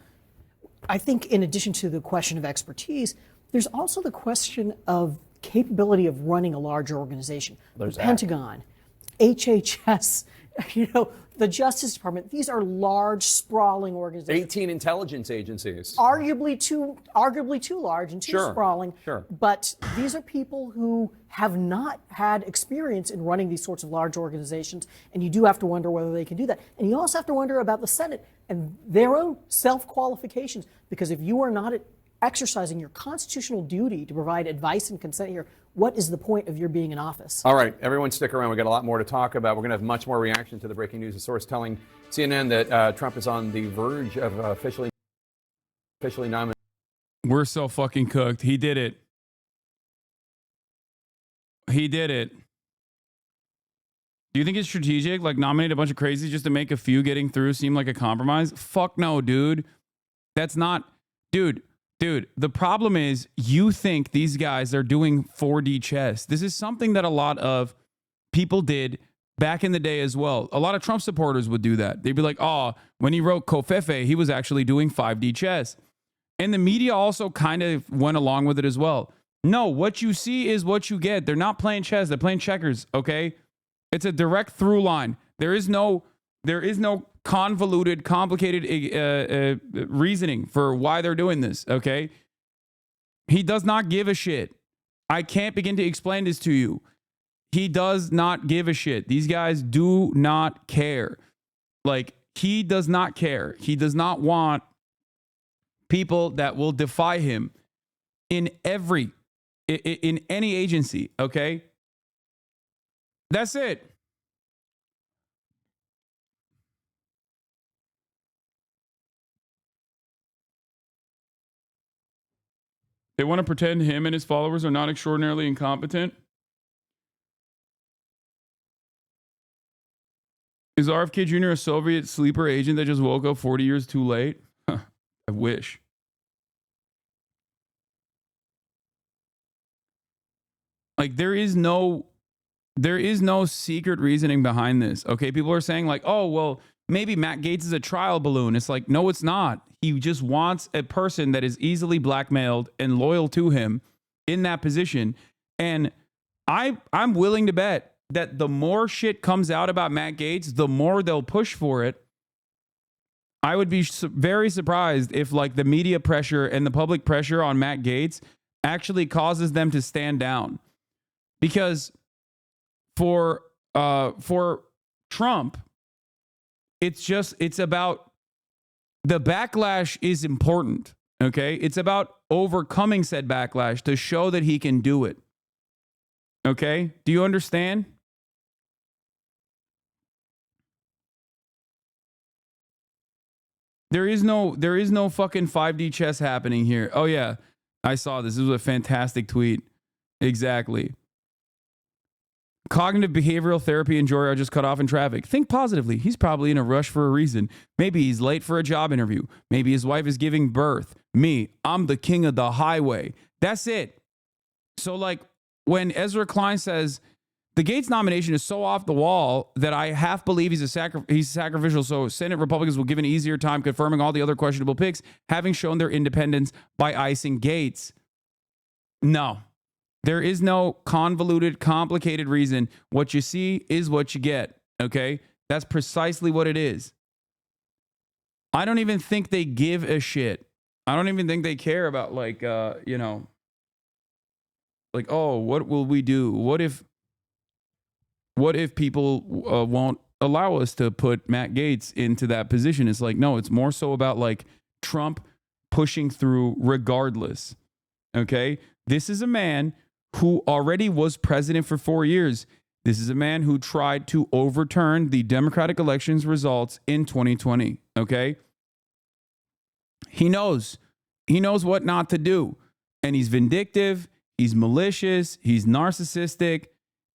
I think in addition to the question of expertise, there's also the question of capability of running a larger organization. The Pentagon, HHS, the Justice Department. These are large, sprawling organizations. 18 intelligence agencies. Arguably too large and too sprawling. Sure. But these are people who have not had experience in running these sorts of large organizations, and you do have to wonder whether they can do that. And you also have to wonder about the Senate and their own self-qualifications, because if you are not exercising your constitutional duty to provide advice and consent here, what is the point of your being in office? All right, everyone stick around. We've got a lot more to talk about. We're going to have much more reaction to the breaking news. A source telling CNN that Trump is on the verge of officially nominated. We're so fucking cooked. He did it. He did it. Do you think it's strategic? Like, nominate a bunch of crazies just to make a few getting through seem like a compromise? Fuck no, dude. That's not... Dude, the problem is you think these guys are doing 4D chess. This is something that a lot of people did back in the day as well. A lot of Trump supporters would do that. They'd be like, oh, when he wrote Covfefe, he was actually doing 5D chess. And the media also kind of went along with it as well. No, what you see is what you get. They're not playing chess. They're playing checkers, okay? It's a direct through line. There is no convoluted, complicated reasoning for why they're doing this, okay? He does not give a shit. I can't begin to explain this to you. He does not give a shit. These guys do not care. Like, he does not care. He does not want people that will defy him in any agency, okay? That's it. They want to pretend him and his followers are not extraordinarily incompetent. Is RFK Jr. a Soviet sleeper agent that just woke up 40 years too late? Huh, I wish. Like there is no secret reasoning behind this. Okay, people are saying like, "Oh, well, maybe Matt Gaetz is a trial balloon." It's like, "No, it's not. He just wants a person that is easily blackmailed and loyal to him in that position." And I'm willing to bet that the more shit comes out about Matt Gaetz, the more they'll push for it. I would be very surprised if like the media pressure and the public pressure on Matt Gaetz actually causes them to stand down. Because for Trump, it's about the backlash is important. Okay. It's about overcoming said backlash to show that he can do it. Okay. Do you understand? There is no fucking 5D chess happening here. Oh yeah. I saw this. This was a fantastic tweet. Exactly. Cognitive behavioral therapy enjoyer I just cut off in traffic. Think positively. He's probably in a rush for a reason. Maybe he's late for a job interview. Maybe his wife is giving birth. Me, I'm the king of the highway. That's it. So like when Ezra Klein says the Gaetz nomination is so off the wall that I half believe he's sacrificial, so Senate Republicans will give an easier time confirming all the other questionable picks, having shown their independence by icing Gaetz. No. There is no convoluted, complicated reason. What you see is what you get, okay? That's precisely what it is. I don't even think they give a shit. I don't even think they care about like, like, oh, what will we do? What if people won't allow us to put Matt Gaetz into that position? It's like, no, it's more so about like Trump pushing through regardless, okay? This is a man who already was president for 4 years. This is a man who tried to overturn the Democratic elections results in 2020, okay? He knows what not to do. And he's vindictive, he's malicious, he's narcissistic.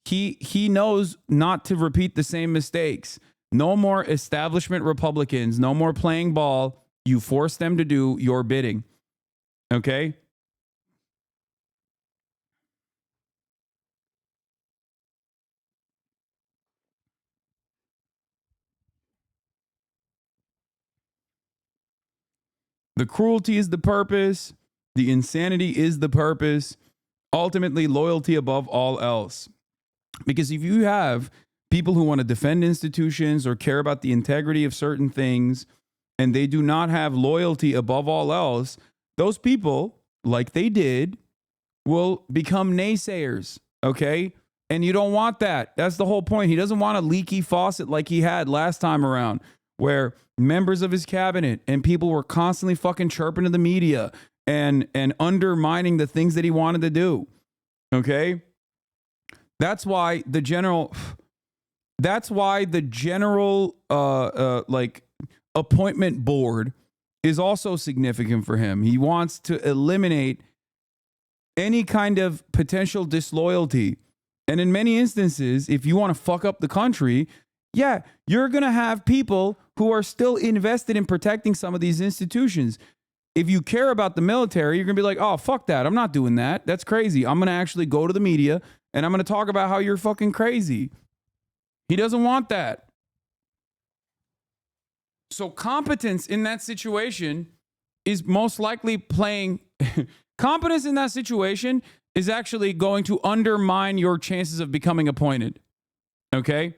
He knows not to repeat the same mistakes. No more establishment Republicans, no more playing ball. You force them to do your bidding, okay? The cruelty is the purpose. The insanity is the purpose. Ultimately, loyalty above all else. Because if you have people who want to defend institutions or care about the integrity of certain things, and they do not have loyalty above all else, those people, like they did, will become naysayers, okay? And you don't want that. That's the whole point. He doesn't want a leaky faucet like he had last time around, where members of his cabinet and people were constantly fucking chirping to the media and undermining the things that he wanted to do. Okay? That's why the general like appointment board is also significant for him. He wants to eliminate any kind of potential disloyalty. And in many instances, if you want to fuck up the country, yeah, you're going to have people who are still invested in protecting some of these institutions. If you care about the military, you're going to be like, oh, fuck that. I'm not doing that. That's crazy. I'm going to actually go to the media and I'm going to talk about how you're fucking crazy. He doesn't want that. So competence in that situation is most likely playing... competence in that situation is actually going to undermine your chances of becoming appointed. Okay?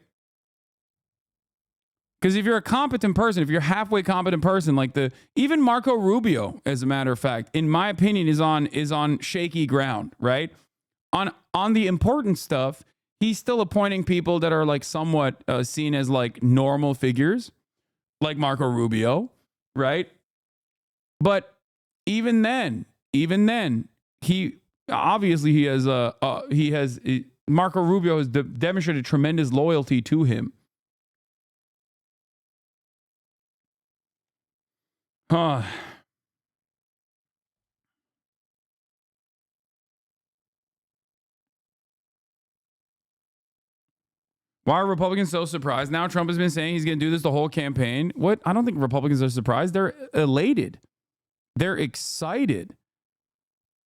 Because if you're a competent person, if you're a halfway competent person, like even Marco Rubio, as a matter of fact, in my opinion, is on shaky ground, right? On the important stuff, he's still appointing people that are like somewhat seen as like normal figures, like Marco Rubio, right? But even then, he obviously Marco Rubio has demonstrated tremendous loyalty to him. Why are Republicans so surprised? Now Trump has been saying he's going to do this the whole campaign. What? I don't think Republicans are surprised. They're elated. They're excited.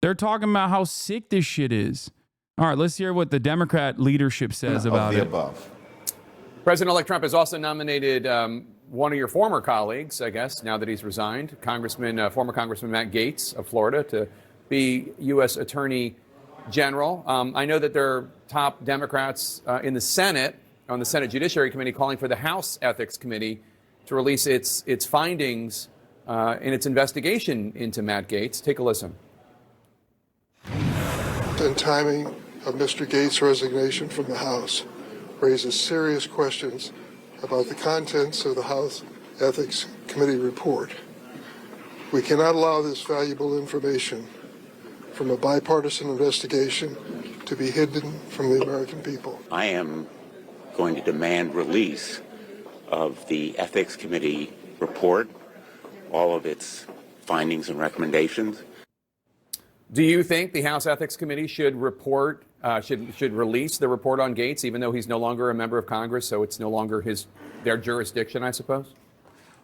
They're talking about how sick this shit is. All right, let's hear what the Democrat leadership says about it. Above. President-elect Trump has also nominated one of your former colleagues, I guess, now that he's resigned, former Congressman Matt Gaetz of Florida, to be U.S. Attorney General. I know that there are top Democrats in the Senate, on the Senate Judiciary Committee, calling for the House Ethics Committee to release its findings in its investigation into Matt Gaetz. Take a listen. And timing of Mr. Gaetz' resignation from the House raises serious questions about the contents of the House Ethics Committee report. We cannot allow this valuable information from a bipartisan investigation to be hidden from the American people. I am going to demand release of the Ethics Committee report, all of its findings and recommendations. Do you think the House Ethics Committee should release the report on Gaetz, even though he's no longer a member of Congress, so it's no longer their jurisdiction, I suppose?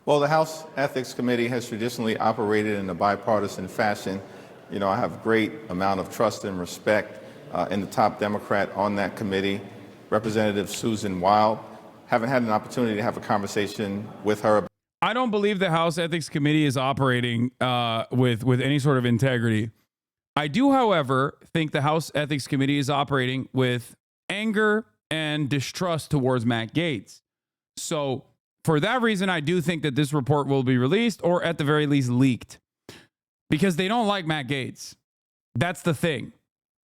Well, the House Ethics Committee has traditionally operated in a bipartisan fashion. You know, I have great amount of trust and respect in the top Democrat on that committee, Representative Susan Wild. Haven't had an opportunity to have a conversation with her. I don't believe the House Ethics Committee is operating with any sort of integrity. I do, however, think the House Ethics Committee is operating with anger and distrust towards Matt Gaetz. So for that reason, I do think that this report will be released, or at the very least leaked, because they don't like Matt Gaetz. That's the thing.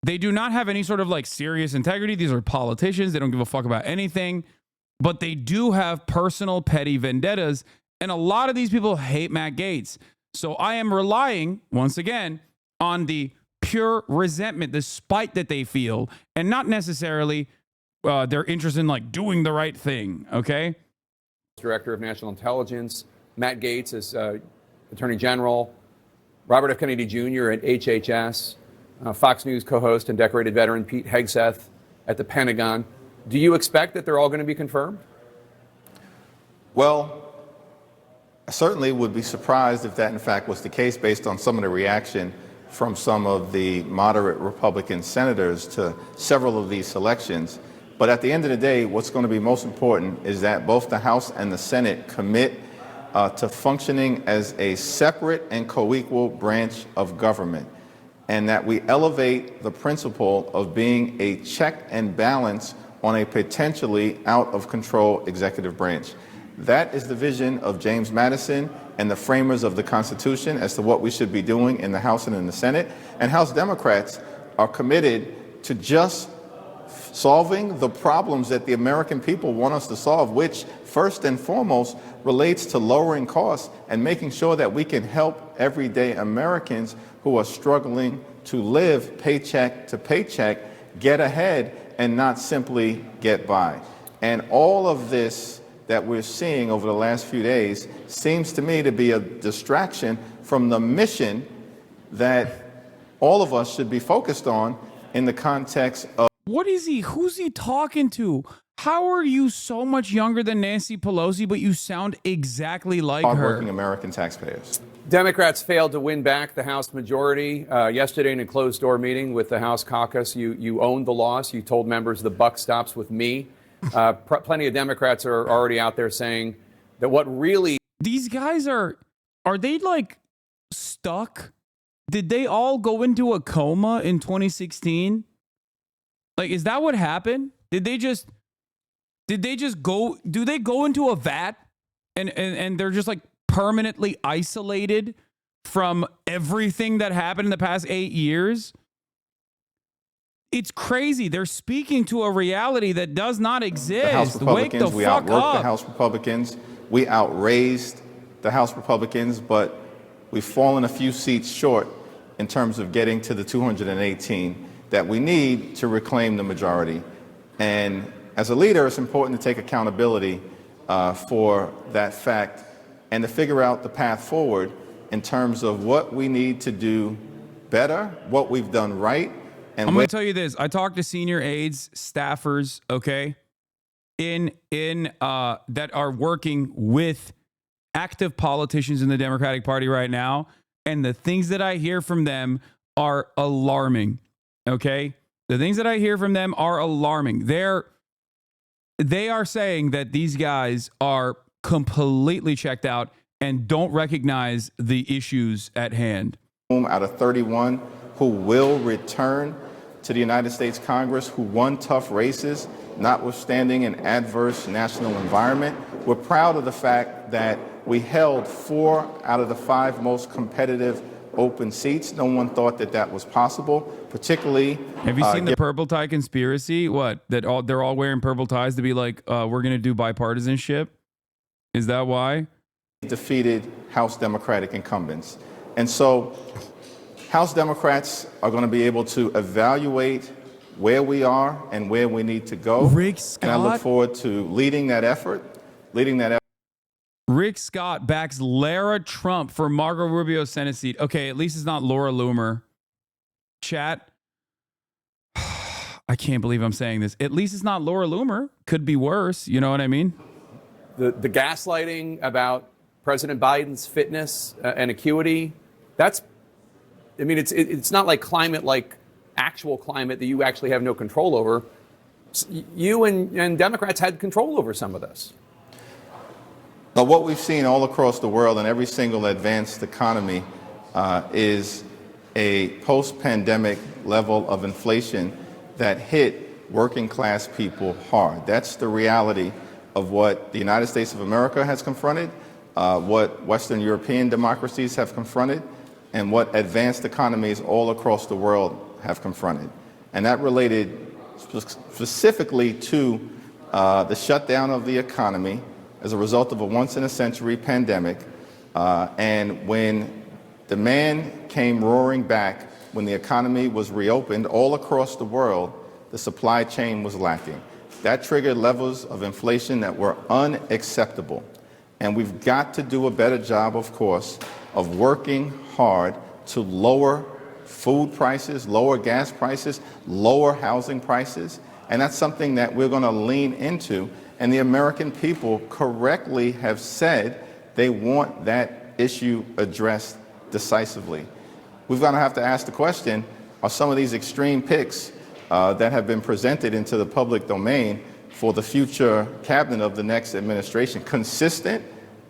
They do not have any sort of like serious integrity. These are politicians. They don't give a fuck about anything, but they do have personal petty vendettas. And a lot of these people hate Matt Gaetz. So I am relying, once again, on the pure resentment, the spite that they feel, and not necessarily their interest in like doing the right thing. Okay. Director of National Intelligence, Matt Gaetz as Attorney General, Robert F. Kennedy Jr. at HHS, Fox News co-host and decorated veteran Pete Hegseth at the Pentagon. Do you expect that they're all going to be confirmed? Well, I certainly would be surprised if that in fact was the case, based on some of the reaction from some of the moderate Republican senators to several of these selections. But at the end of the day, what's going to be most important is that both the House and the Senate commit to functioning as a separate and co-equal branch of government, and that we elevate the principle of being a check and balance on a potentially out of control executive branch. That is the vision of James Madison and the framers of the Constitution as to what we should be doing in the House and in the Senate. And House Democrats are committed to just solving the problems that the American people want us to solve, which first and foremost relates to lowering costs and making sure that we can help everyday Americans who are struggling to live paycheck to paycheck get ahead and not simply get by. And all of this that we're seeing over the last few days seems to me to be a distraction from the mission that all of us should be focused on in the context of. What is he? Who's he talking to? How are you so much younger than Nancy Pelosi, but you sound exactly like her? Hardworking American taxpayers. Democrats failed to win back the House majority yesterday in a closed-door meeting with the House caucus. You owned the loss. You told members the buck stops with me. Plenty of Democrats are already out there saying that what really... These guys are they like stuck? Did they all go into a coma in 2016? Like, is that what happened? Did they just go, do they go into a vat and they're just like permanently isolated from everything that happened in the past 8 years? It's crazy. They're speaking to a reality that does not exist. The House Republicans, we outworked up. The House Republicans. We outraised the House Republicans, but we've fallen a few seats short in terms of getting to the 218 that we need to reclaim the majority. And as a leader, it's important to take accountability for that fact and to figure out the path forward in terms of what we need to do better, what we've done right. And I'm going to tell you this. I talked to senior aides, staffers, okay? that are working with active politicians in the Democratic Party right now, and the things that I hear from them are alarming. Okay? The things that I hear from them are alarming. They are saying that these guys are completely checked out and don't recognize the issues at hand. Out of 31 who will return to the United States Congress, who won tough races, notwithstanding an adverse national environment. We're proud of the fact that we held 4 out of the 5 most competitive open seats. No one thought that that was possible, particularly. Have you seen the purple tie conspiracy? What? They're all wearing purple ties to be like, we're going to do bipartisanship? Is that why? Defeated House Democratic incumbents. And so House Democrats are going to be able to evaluate where we are and where we need to go. Rick Scott? And I look forward to leading that effort. Rick Scott backs Lara Trump for Marco Rubio's Senate seat. Okay, at least it's not Laura Loomer. Chat. I can't believe I'm saying this. At least it's not Laura Loomer. Could be worse. You know what I mean? The gaslighting about President Biden's fitness and acuity, it's not like climate, like actual climate that you actually have no control over. You and Democrats had control over some of this. But what we've seen all across the world in every single advanced economy is a post-pandemic level of inflation that hit working class people hard. That's the reality of what the United States of America has confronted, what Western European democracies have confronted, and what advanced economies all across the world have confronted. And that related specifically to the shutdown of the economy as a result of a once-in-a-century pandemic. And when demand came roaring back, when the economy was reopened all across the world, the supply chain was lacking. That triggered levels of inflation that were unacceptable. And we've got to do a better job, of course, of working hard to lower food prices, lower gas prices, lower housing prices. And that's something that we're going to lean into. And the American people correctly have said they want that issue addressed decisively. We're going to have to ask the question, are some of these extreme picks that have been presented into the public domain for the future cabinet of the next administration consistent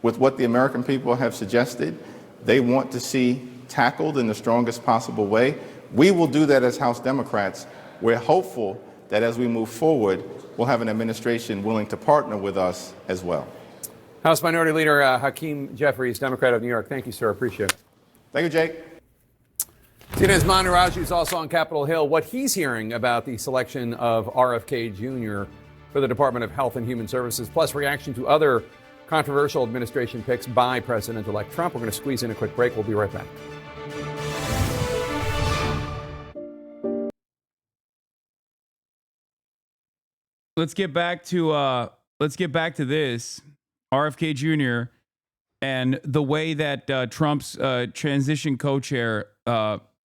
with what the American people have suggested they want to see tackled in the strongest possible way? We will do that as House Democrats. We're hopeful that as we move forward, we'll have an administration willing to partner with us as well. House Minority Leader Hakeem Jeffries, Democrat of New York. Thank you, sir. Appreciate it. Thank you, Jake. CNN's Maniraju is also on Capitol Hill. What he's hearing about the selection of RFK Jr. for the Department of Health and Human Services, plus reaction to other controversial administration picks by President-elect Trump. We're going to squeeze in a quick break. We'll be right back. Let's get back to this RFK Jr. and the way that Trump's transition co-chair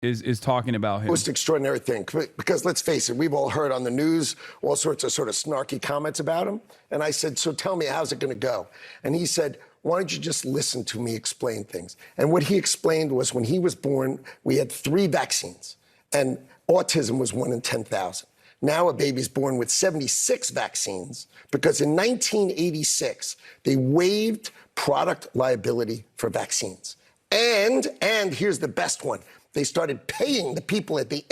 is talking about him. Most extraordinary thing, because let's face it, we've all heard on the news all sorts of sort of snarky comments about him. And I said, so tell me, how's it going to go? And he said, why don't you just listen to me explain things? And what he explained was when he was born, we had 3 vaccines, and autism was 1 in 10,000. Now a baby's born with 76 vaccines because in 1986, they waived product liability for vaccines. And here's the best one. They started paying the people at the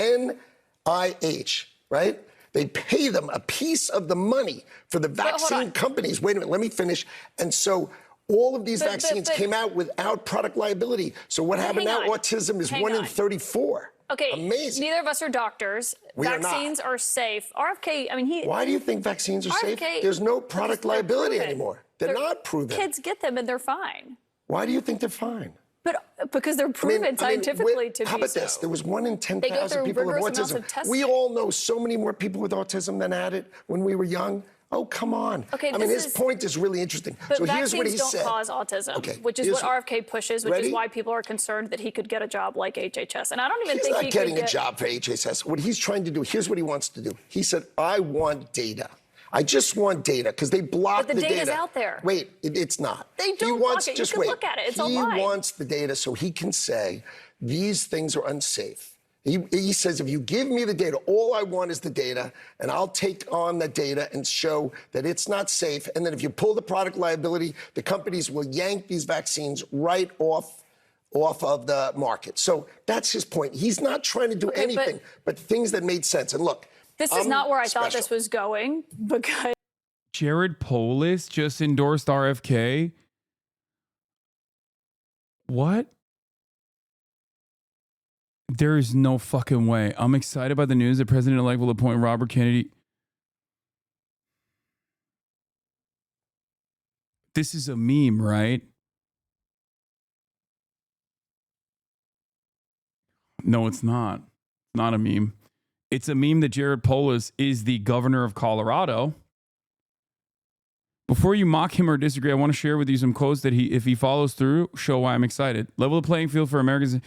NIH, right? They pay them a piece of the money for the vaccine companies. Wait a minute, let me finish. And so all of these vaccines came out without product liability. So what happened now? Autism is 1 in 34. Okay, amazing. Neither of us are doctors. Vaccines are safe. RFK, I mean, Why do you think vaccines are safe? There's no product liability anymore. They're not proven. Kids get them and they're fine. Why do you think they're fine? But because they're proven scientifically to be so. How about this? There was 1 in 10,000 people with autism. We all know so many more people with autism than had it when we were young. Oh, come on. Okay, I mean, his point is really interesting. But so here's what he said. vaccines don't cause autism, which is what RFK pushes, which is why people are concerned that he could get a job like HHS. And I don't even think he could get... He's not getting a job for HHS. What he's trying to do, here's what he wants to do. He said, I want data. I just want data because they block But the data's out there. Wait, it's not. They don't block it. You can look at it. It's online. He wants the data so he can say these things are unsafe. He says, if you give me the data, all I want is the data, and I'll take on the data and show that it's not safe. And then if you pull the product liability, the companies will yank these vaccines right off of the market. So that's his point. He's not trying to do anything but things that made sense. And look, this is not where I thought this was going, because Jared Polis just endorsed RFK. What? There is no fucking way. I'm excited by the news that President-elect will appoint Robert Kennedy. This is a meme, right? No, it's not. It's not a meme. It's a meme that Jared Polis is the governor of Colorado. Before you mock him or disagree, I want to share with you some quotes that if he follows through, show why I'm excited. Level the playing field for Americans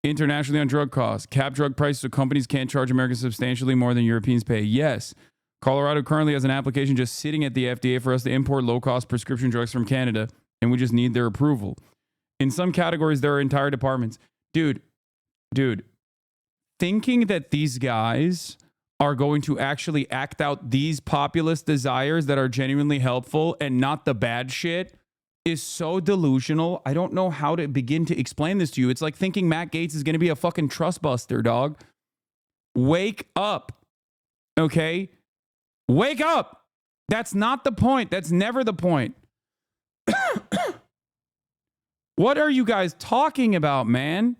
internationally on drug costs. Cap drug prices so companies can't charge Americans substantially more than Europeans pay. Yes. Colorado currently has an application just sitting at the FDA for us to import low-cost prescription drugs from Canada, and we just need their approval. In some categories, there are entire departments. Dude, thinking that these guys are going to actually act out these populist desires that are genuinely helpful and not the bad shit is so delusional. I don't know how to begin to explain this to you. It's like thinking Matt Gaetz is going to be a fucking trust buster, dog. Wake up. Okay? Wake up. That's not the point. That's never the point. What are you guys talking about, man?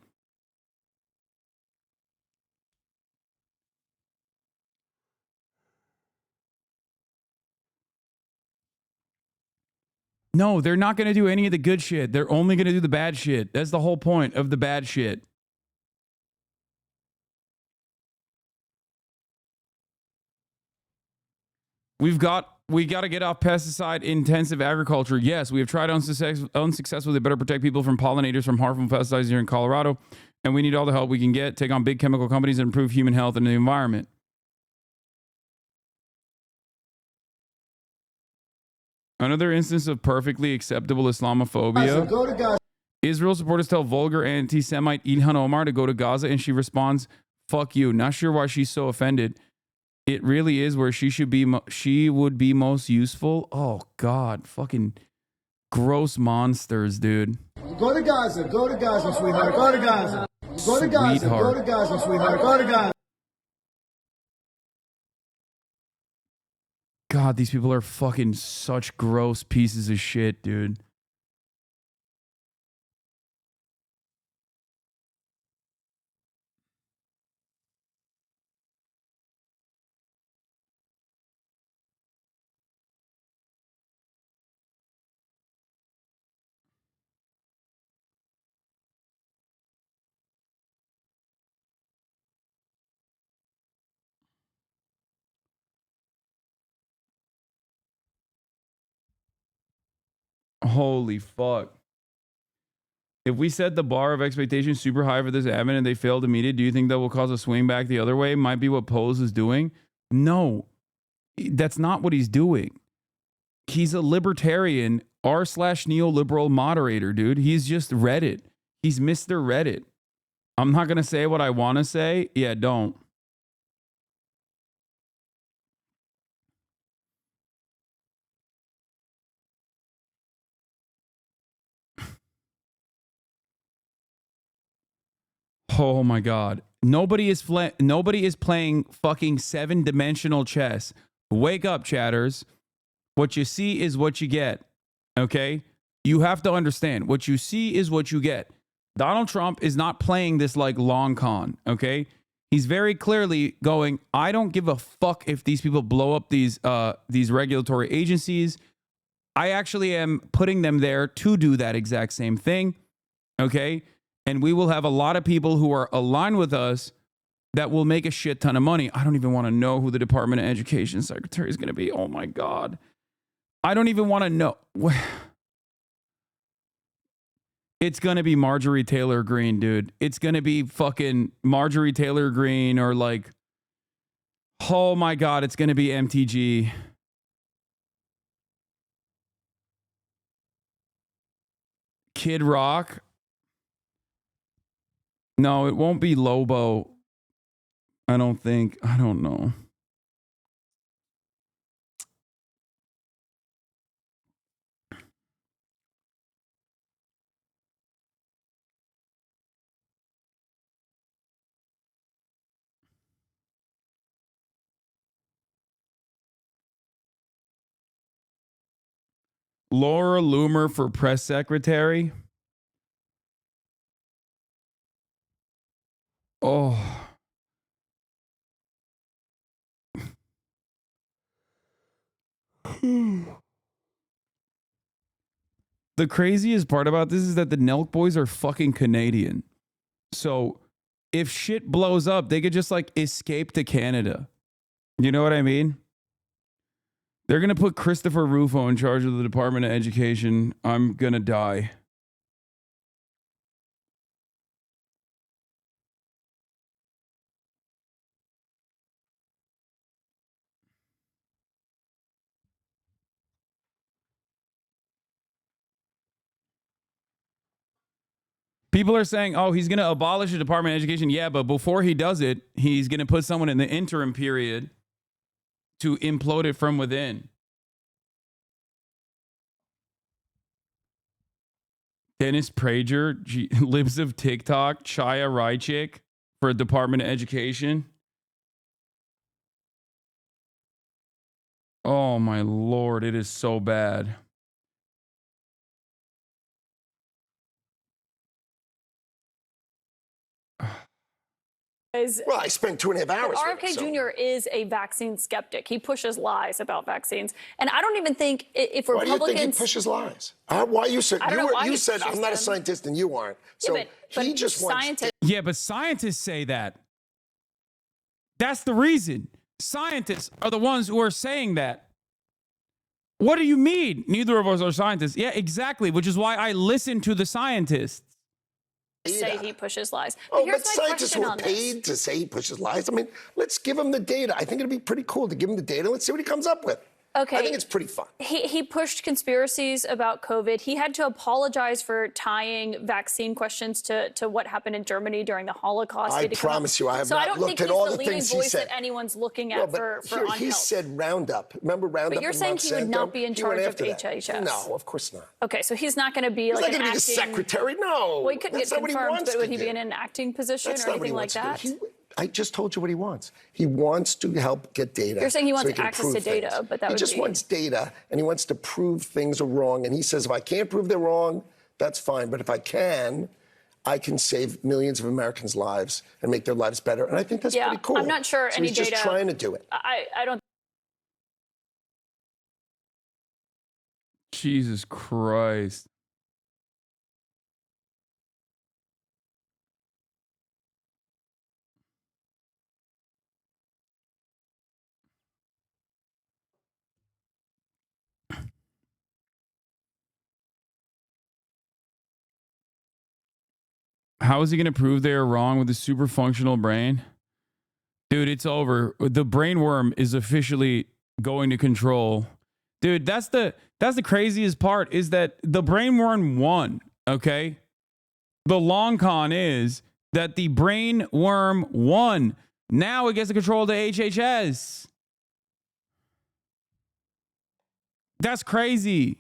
No, they're not going to do any of the good shit. They're only going to do the bad shit. That's the whole point of the bad shit. We got to get off pesticide intensive agriculture. Yes, we have tried unsuccessfully. They better protect people from pollinators from harmful pesticides here in Colorado. And we need all the help we can get, take on big chemical companies and improve human health and the environment. Another instance of perfectly acceptable Islamophobia. Israel supporters tell vulgar anti-Semite Ilhan Omar to go to Gaza, and she responds, "Fuck you." Not sure why she's so offended. It really is where she should be. She would be most useful. Oh God, fucking gross monsters, dude. Go to Gaza. Go to Gaza, sweetheart. Go to Gaza. Go to Gaza. Go to Gaza, sweetheart. Go to Gaza. God, these people are fucking such gross pieces of shit, dude. Holy fuck. If we set the bar of expectation super high for this admin and they fail to meet it, do you think that will cause a swing back the other way? Might be what Pose is doing. No, that's not what he's doing. He's a libertarian r/neoliberal moderator, dude. He's just Reddit. He's Mr. Reddit. I'm not going to say what I want to say. Yeah, don't. Oh my God. Nobody is playing fucking 7-dimensional chess. Wake up, chatters. What you see is what you get. Okay? You have to understand. What you see is what you get. Donald Trump is not playing this like long con. Okay? He's very clearly going, I don't give a fuck if these people blow up these regulatory agencies. I actually am putting them there to do that exact same thing. Okay? And we will have a lot of people who are aligned with us that will make a shit ton of money. I don't even want to know who the Department of Education Secretary is going to be. Oh my God. I don't even want to know. It's going to be Marjorie Taylor Greene, dude. It's going to be fucking Marjorie Taylor Greene or like, oh my God, it's going to be MTG. Kid Rock. No, it won't be Lobo. I don't think. I don't know. Laura Loomer for press secretary. Oh. The craziest part about this is that the Nelk boys are fucking Canadian. So if shit blows up, they could just like escape to Canada. You know what I mean? They're going to put Christopher Rufo in charge of the Department of Education. I'm going to die. People are saying, oh, he's going to abolish the Department of Education. Yeah, but before he does it, he's going to put someone in the interim period to implode it from within. Dennis Prager, Libs of TikTok, Chaya Rychik for Department of Education. Oh my Lord, it is so bad. Well, I spent 2.5 hours. RFK Jr. is a vaccine skeptic. He pushes lies about vaccines, and I don't even think if Republicans. Why do you think he pushes lies? Why you said you said I'm not a scientist and you aren't. So yeah, but he just wants. Yeah, but scientists say that. That's the reason. Scientists are the ones who are saying that. What do you mean? Neither of us are scientists. Yeah, exactly. Which is why I listen to the scientists. Say he pushes lies. But here's my scientists who are paid to say he pushes lies. I mean, let's give him the data. I think it'd be pretty cool to give him the data. Let's see what he comes up with. Okay. I think it's pretty fun. He pushed conspiracies about COVID. He had to apologize for tying vaccine questions to what happened in Germany during the Holocaust. I promise you, I have not looked at all the things he said. That anyone's looking at for on he health. said Roundup. Remember Roundup? But you're saying he would not be in charge of HHS? No, of course not. Okay, so he's not going to be he's like not going to be the secretary. No. Well, he couldn't get confirmed, but would he be in an acting position or anything like that? I just told you what he wants. He wants to help get data. You're saying he wants so he access to data, but that he would just wants data, and he wants to prove things are wrong. And he says, if I can't prove they're wrong, that's fine. But if I can save millions of Americans' lives and make their lives better. And I think that's pretty cool. I'm not sure so any he's data. Just trying to do it. I don't. Jesus Christ. How is he going to prove they are wrong with a super functional brain? Dude, it's over. The brain worm is officially going to control. Dude, that's the craziest part is that the brain worm won, okay? The long con is that the brain worm won. Now it gets to control the HHS. That's crazy.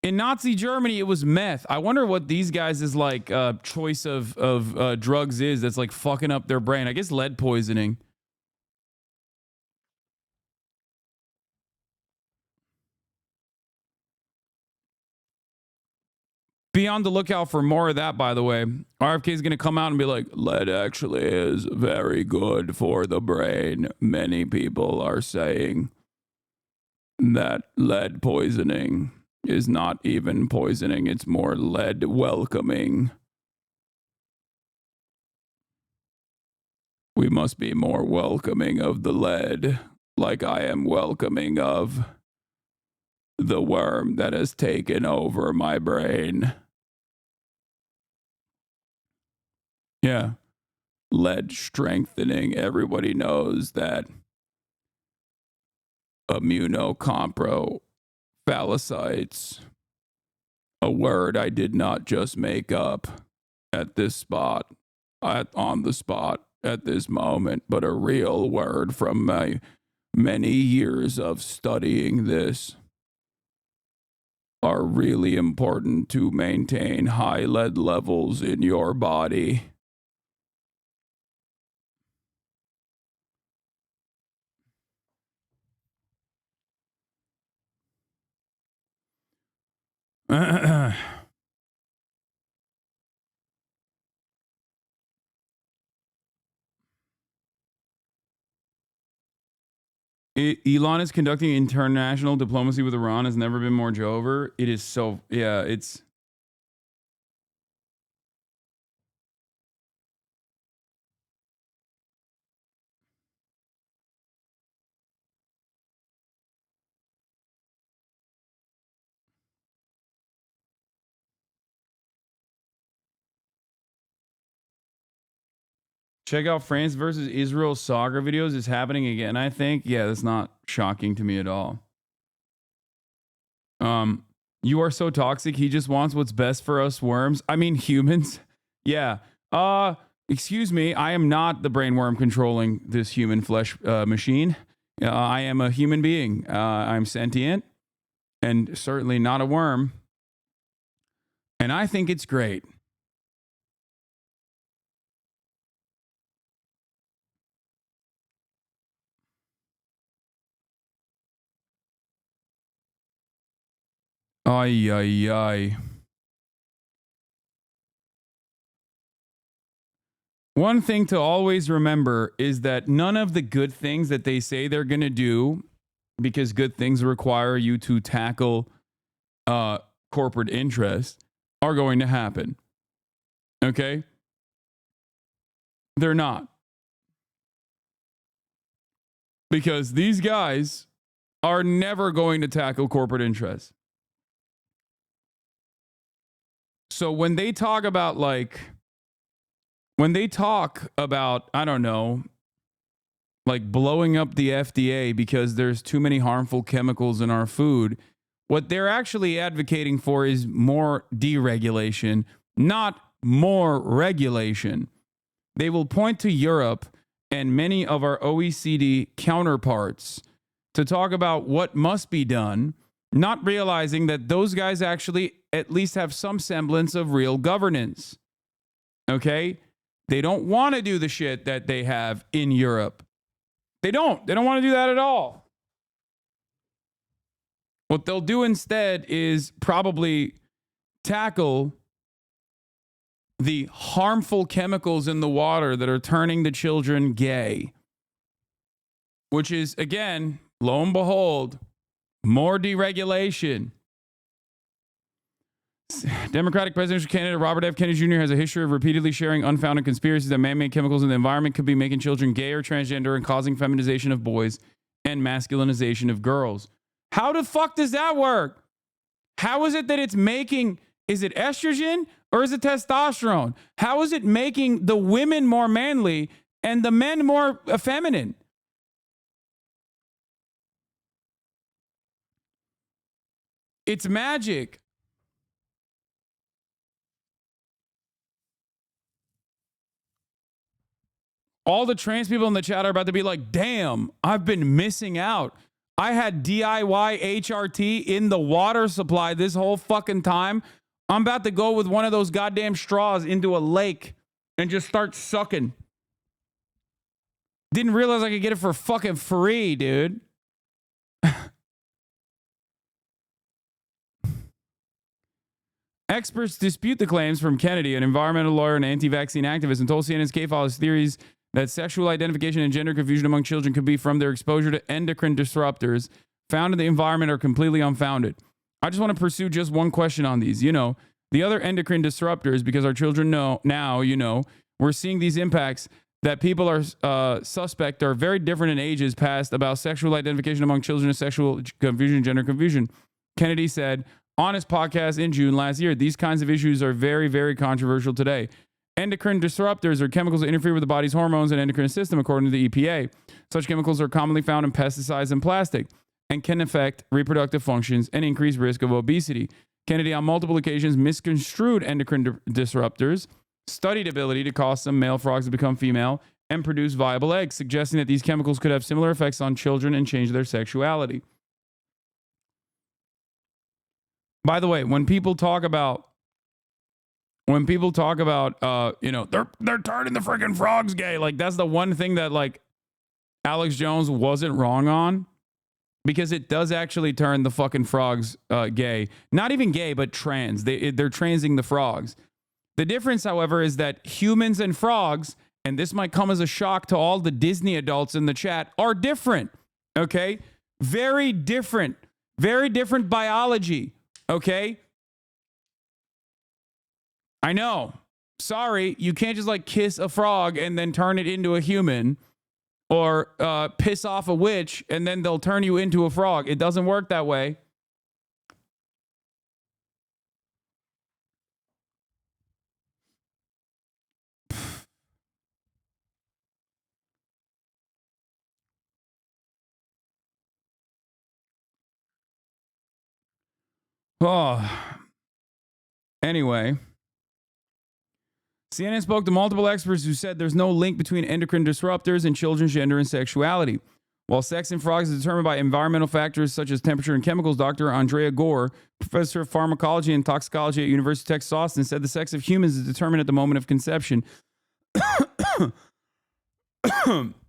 In Nazi Germany, it was meth. I wonder what these guys' like choice of drugs is that's like fucking up their brain. I guess lead poisoning. Be on the lookout for more of that, by the way. RFK is going to come out and be like, lead actually is very good for the brain. Many people are saying that lead poisoning is not even poisoning. It's more lead welcoming. We must be more welcoming of the lead, like I am welcoming of the worm that has taken over my brain. Yeah. Lead strengthening. Everybody knows that immunocomprophalocytes A word I did not just make up at this spot, on the spot at this moment, but a real word from my many years of studying this. Are really important to maintain high lead levels in your body. Elon is conducting international diplomacy with Iran has never been more Jover. It is so, yeah, it's. Check out France versus Israel soccer videos. It's happening again, I think. Yeah, that's not shocking to me at all. You are so toxic. He just wants what's best for us worms. I mean, humans. Yeah. Excuse me. I am not the brain worm controlling this human flesh machine. I am a human being. I'm sentient and certainly not a worm. And I think it's great. Ay, ay, ay. One thing to always remember is that none of the good things that they say they're going to do, because good things require you to tackle corporate interests, are going to happen. Okay? They're not. Because these guys are never going to tackle corporate interests. So when they talk about I don't know, like blowing up the FDA because there's too many harmful chemicals in our food, what they're actually advocating for is more deregulation, not more regulation. They will point to Europe and many of our OECD counterparts to talk about what must be done, not realizing that those guys actually at least have some semblance of real governance. Okay? They don't want to do the shit that they have in Europe. They don't want to do that at all. What they'll do instead is probably tackle the harmful chemicals in the water that are turning the children gay, which is, again, lo and behold, more deregulation. Democratic presidential candidate Robert F. Kennedy Jr. has a history of repeatedly sharing unfounded conspiracies that man-made chemicals in the environment could be making children gay or transgender and causing feminization of boys and masculinization of girls. How the fuck does that work? How is it that it's making, is it estrogen or is it testosterone? How is it making the women more manly and the men more feminine? It's magic. All the trans people in the chat are about to be like, damn, I've been missing out. I had DIY HRT in the water supply this whole fucking time. I'm about to go with one of those goddamn straws into a lake and just start sucking. Didn't realize I could get it for fucking free, dude. Experts dispute the claims from Kennedy, an environmental lawyer and anti-vaccine activist, and told CNN's K-File his theories that sexual identification and gender confusion among children could be from their exposure to endocrine disruptors found in the environment are completely unfounded. I just want to pursue just one question on these. You know, the other endocrine disruptors, because our children know now, you know, we're seeing these impacts that people are suspect are very different in ages past about sexual identification among children and sexual confusion, gender confusion. Kennedy said on his podcast in June last year, these kinds of issues are very, very controversial today. Endocrine disruptors are chemicals that interfere with the body's hormones and endocrine system, according to the EPA. Such chemicals are commonly found in pesticides and plastic and can affect reproductive functions and increase risk of obesity. Kennedy on multiple occasions misconstrued endocrine disruptors, studied ability to cause some male frogs to become female and produce viable eggs, suggesting that these chemicals could have similar effects on children and change their sexuality. By the way, when people talk about, you know, they're turning the freaking frogs gay, like that's the one thing that like Alex Jones wasn't wrong on, because it does actually turn the fucking frogs gay. Not even gay, but trans. They're transing the frogs. The difference, however, is that humans and frogs, and this might come as a shock to all the Disney adults in the chat, are different. Okay? Very different. Very different biology. Okay? I know. Sorry, you can't just like kiss a frog and then turn it into a human, or piss off a witch and then they'll turn you into a frog. It doesn't work that way. Oh. Anyway, CNN spoke to multiple experts who said there's no link between endocrine disruptors and children's gender and sexuality. While sex in frogs is determined by environmental factors such as temperature and chemicals, Dr. Andrea Gore, professor of pharmacology and toxicology at University of Texas Austin, said the sex of humans is determined at the moment of conception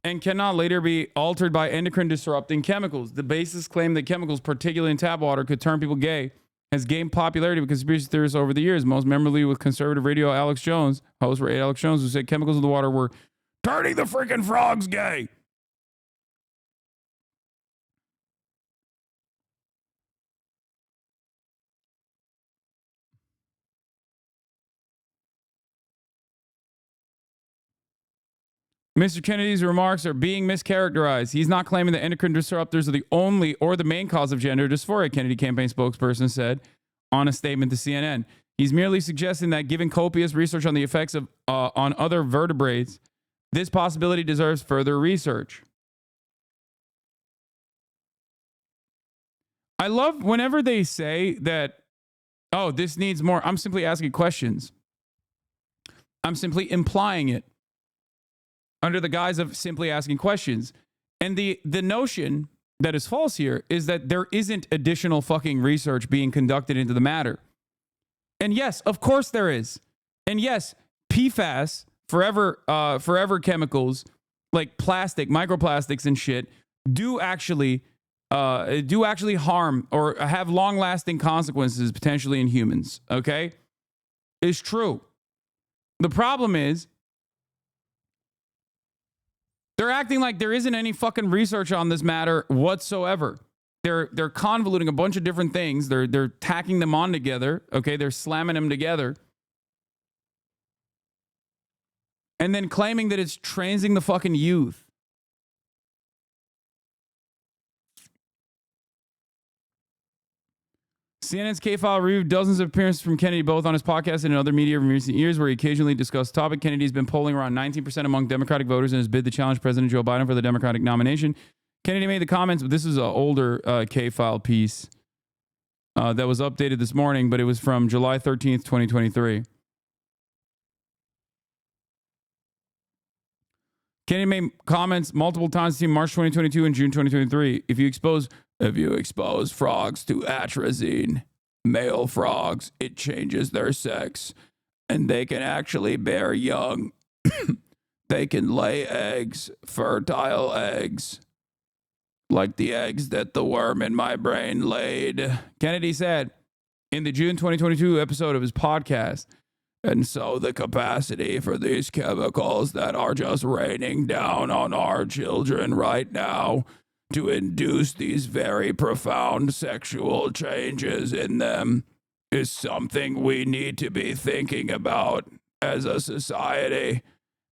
and cannot later be altered by endocrine disrupting chemicals. The basis claim that chemicals, particularly in tap water, could turn people gay has gained popularity with conspiracy theorists over the years, most memorably with conservative radio Alex Jones, host for Alex Jones, who said chemicals in the water were turning the freaking frogs gay. Mr. Kennedy's remarks are being mischaracterized. He's not claiming that endocrine disruptors are the only or the main cause of gender dysphoria, Kennedy campaign spokesperson said on a statement to CNN. He's merely suggesting that given copious research on the effects of on other vertebrates, this possibility deserves further research. I love whenever they say that, oh, this needs more. I'm simply asking questions. I'm simply implying it under the guise of simply asking questions. And the notion that is false here is that there isn't additional fucking research being conducted into the matter. And yes, of course there is. And yes, PFAS, forever chemicals like plastic, microplastics and shit do actually harm or have long-lasting consequences potentially in humans, okay? It's true. The problem is they're acting like there isn't any fucking research on this matter whatsoever. They're convoluting a bunch of different things. They're tacking them on together. Okay, they're slamming them together, and then claiming that it's transing the fucking youth. CNN's K-File reviewed dozens of appearances from Kennedy, both on his podcast and in other media in recent years, where he occasionally discussed the topic. Kennedy's been polling around 19% among Democratic voters in his bid to challenge President Joe Biden for the Democratic nomination. Kennedy made the comments, but this is an older K-File piece that was updated this morning, but it was from July 13th, 2023. Kennedy made comments multiple times between March 2022 and June 2023. If you expose frogs to atrazine, male frogs, it changes their sex, and they can actually bear young. They can lay eggs, fertile eggs, like the eggs that the worm in my brain laid, Kennedy said in the June 2022 episode of his podcast. And so the capacity for these chemicals that are just raining down on our children right now to induce these very profound sexual changes in them is something we need to be thinking about as a society.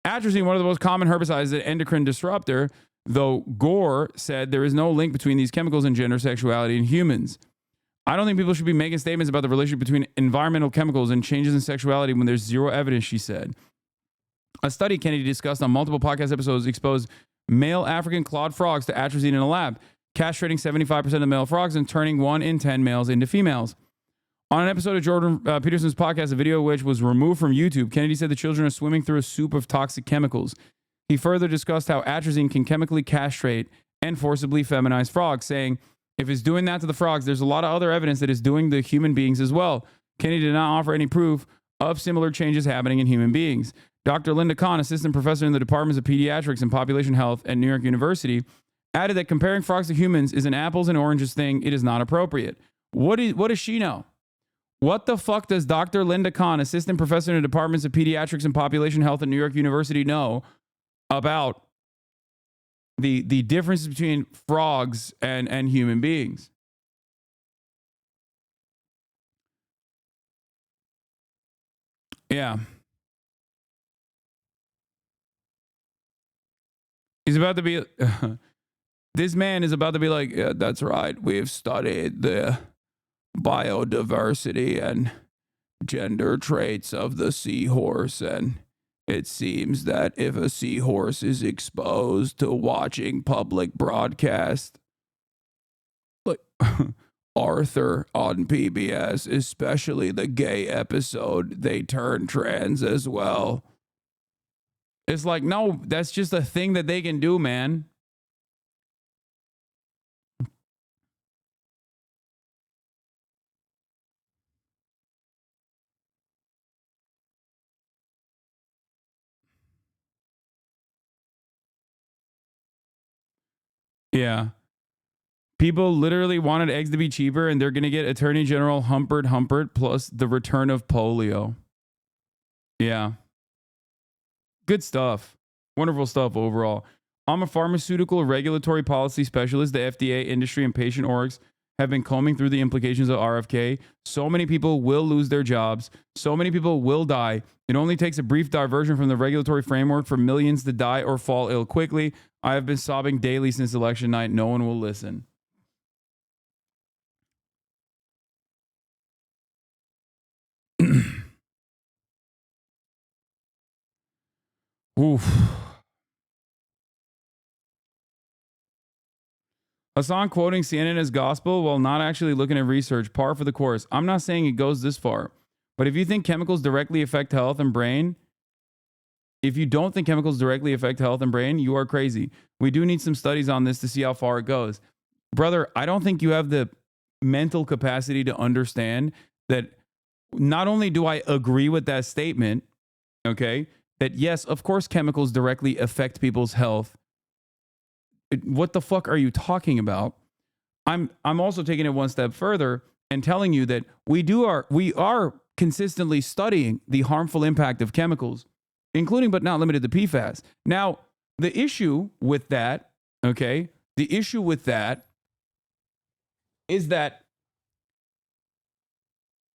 Atrazine, one of the most common herbicides, is an endocrine disruptor, though Gore said there is no link between these chemicals and gender sexuality in humans. I don't think people should be making statements about the relationship between environmental chemicals and changes in sexuality when there's zero evidence, she said. A study Kennedy discussed on multiple podcast episodes exposed male African clawed frogs to atrazine in a lab, castrating 75% of the male frogs and turning 1 in 10 males into females. On an episode of Jordan Peterson's podcast, a video which was removed from YouTube, Kennedy said the children are swimming through a soup of toxic chemicals. He further discussed how atrazine can chemically castrate and forcibly feminize frogs, saying, if it's doing that to the frogs, there's a lot of other evidence that it's doing to human beings as well. Kennedy did not offer any proof of similar changes happening in human beings. Dr. Linda Kahn, assistant professor in the departments of pediatrics and population health at New York University, added that comparing frogs to humans is an apples and oranges thing. It is not appropriate. What does she know? What the fuck does Dr. Linda Kahn, assistant professor in the departments of pediatrics and population health at New York University, know about the differences between frogs and human beings? Yeah. He's about to be... this man is about to be like, yeah, that's right. We've studied the biodiversity and gender traits of the seahorse, and it seems that if a seahorse is exposed to watching public broadcast, like Arthur on PBS, especially the gay episode, they turn trans as well. It's like, no, that's just a thing that they can do, man. Yeah. People literally wanted eggs to be cheaper, and they're going to get Attorney General Humpert plus the return of polio. Yeah. Good stuff. Wonderful stuff overall. I'm a pharmaceutical regulatory policy specialist. The FDA, industry, and patient orgs have been combing through the implications of RFK. So many people will lose their jobs. So many people will die. It only takes a brief diversion from the regulatory framework for millions to die or fall ill quickly. I have been sobbing daily since election night. No one will listen. Oof. Hasan quoting CNN as gospel while not actually looking at research. Par for the course. I'm not saying it goes this far, but if you think chemicals directly affect health and brain, if you don't think chemicals directly affect health and brain, you are crazy. We do need some studies on this to see how far it goes. Brother, I don't think you have the mental capacity to understand that not only do I agree with that statement, okay, that yes, of course, chemicals directly affect people's health. What the fuck are you talking about? I'm also taking it one step further and telling you that we are consistently studying the harmful impact of chemicals, including but not limited to PFAS. Now, the issue with that, okay, the issue with that is that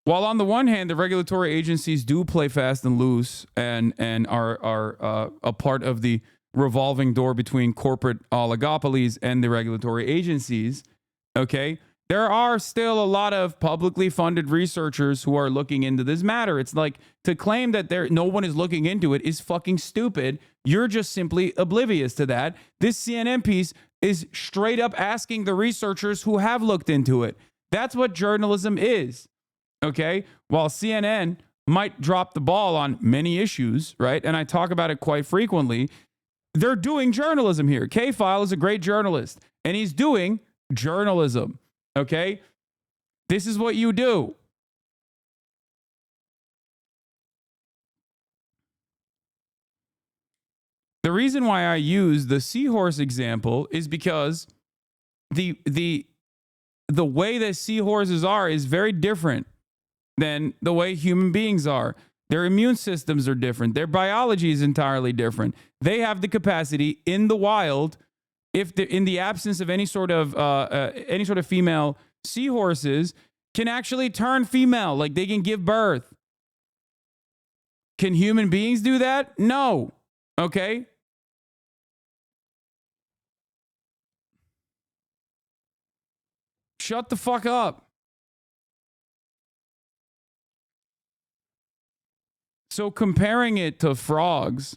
while on the one hand, the regulatory agencies do play fast and loose and are a part of the revolving door between corporate oligopolies and the regulatory agencies, okay, there are still a lot of publicly funded researchers who are looking into this matter. It's like to claim that no one is looking into it is fucking stupid. You're just simply oblivious to that. This CNN piece is straight up asking the researchers who have looked into it. That's what journalism is. Okay, while CNN might drop the ball on many issues, right? And I talk about it quite frequently. They're doing journalism here. K-File is a great journalist, and he's doing journalism. Okay, this is what you do. The reason why I use the seahorse example is because the way that seahorses are is very different than the way human beings are. Their immune systems are different. Their biology is entirely different. They have the capacity in the wild, in the absence of any sort of female, seahorses can actually turn female, like they can give birth. Can human beings do that? No. Okay. Shut the fuck up. So comparing it to frogs,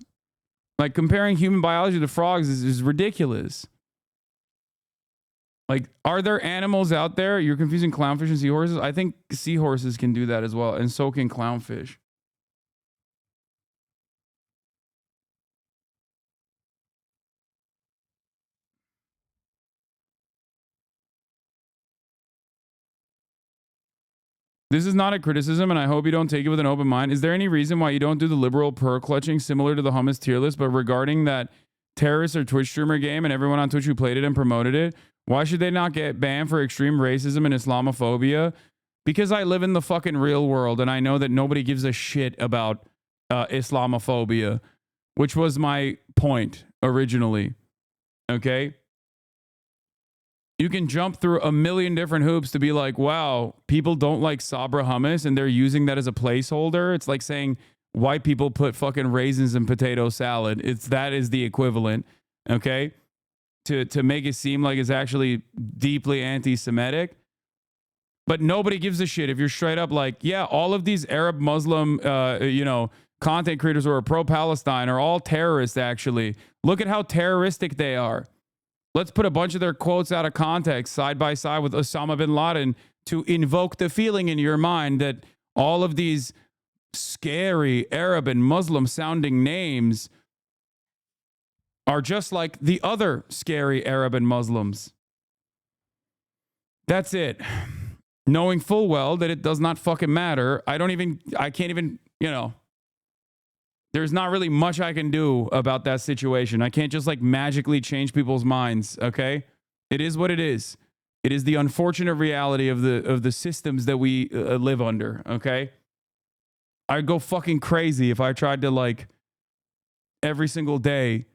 like comparing human biology to frogs is ridiculous. Like, are there animals out there? You're confusing clownfish and seahorses? I think seahorses can do that as well, and so can clownfish. This is not a criticism, and I hope you don't take it with an open mind. Is there any reason why you don't do the liberal pearl clutching similar to the hummus tier list, but regarding that terrorist or Twitch streamer game and everyone on Twitch who played it and promoted it, why should they not get banned for extreme racism and Islamophobia? Because I live in the fucking real world, and I know that nobody gives a shit about Islamophobia, which was my point originally. Okay? You can jump through a million different hoops to be like, wow, people don't like Sabra hummus and they're using that as a placeholder. It's like saying white people put fucking raisins in potato salad. That is the equivalent, okay? To make it seem like it's actually deeply anti-Semitic. But nobody gives a shit if you're straight up like, yeah, all of these Arab Muslim, content creators who are pro-Palestine are all terrorists, actually. Look at how terroristic they are. Let's put a bunch of their quotes out of context side by side with Osama bin Laden to invoke the feeling in your mind that all of these scary Arab and Muslim sounding names are just like the other scary Arab and Muslims. That's it. Knowing full well that it does not fucking matter. I can't even, there's not really much I can do about that situation. I can't just like magically change people's minds, okay? It is what it is. It is the unfortunate reality of the systems that we live under, okay? I'd go fucking crazy if I tried to like every single day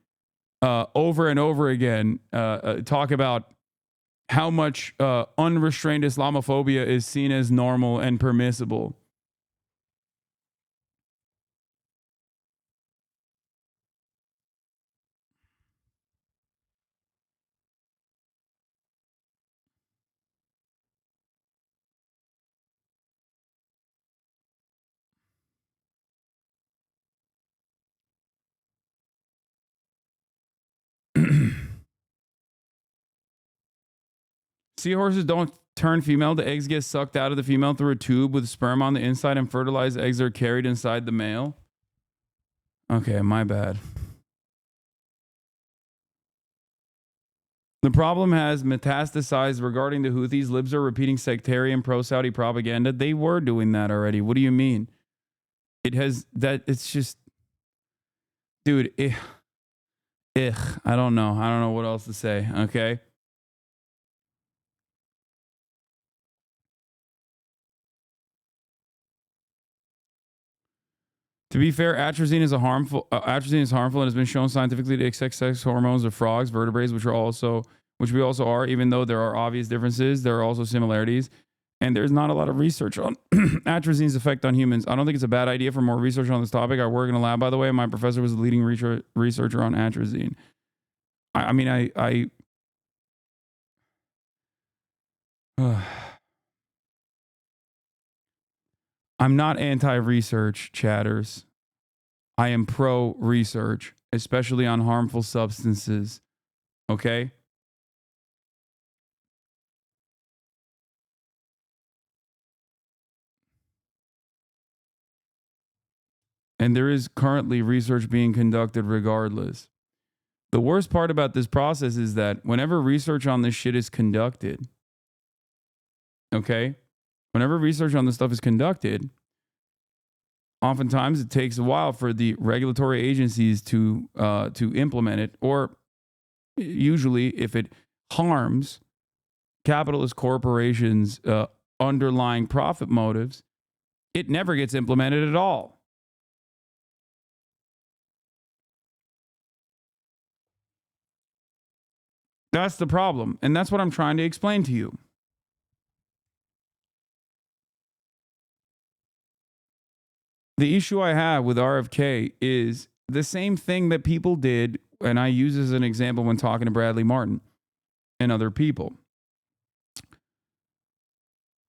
over and over again talk about how much unrestrained Islamophobia is seen as normal and permissible. Seahorses don't turn female. The eggs get sucked out of the female through a tube with sperm on the inside, and fertilized eggs are carried inside the male. Okay, my bad. The problem has metastasized regarding the Houthis. Libs are repeating sectarian pro-Saudi propaganda. They were doing that already. What do you mean? It's just... Dude, I don't know. I don't know what else to say, okay? To be fair, atrazine is harmful and has been shown scientifically to affect sex hormones of frogs, vertebrates, which we also are. Even though there are obvious differences, there are also similarities, and there's not a lot of research on atrazine's effect on humans. I don't think it's a bad idea for more research on this topic. I work in a lab, by the way, and my professor was the leading researcher on atrazine. I'm not anti-research, chatters. I am pro-research, especially on harmful substances. Okay? And there is currently research being conducted regardless. The worst part about this process is that whenever research on this shit is conducted, okay? Whenever research on this stuff is conducted, oftentimes it takes a while for the regulatory agencies to implement it, or usually if it harms capitalist corporations' underlying profit motives, it never gets implemented at all. That's the problem, and that's what I'm trying to explain to you. The issue I have with RFK is the same thing that people did, and I use as an example when talking to Bradley Martin and other people.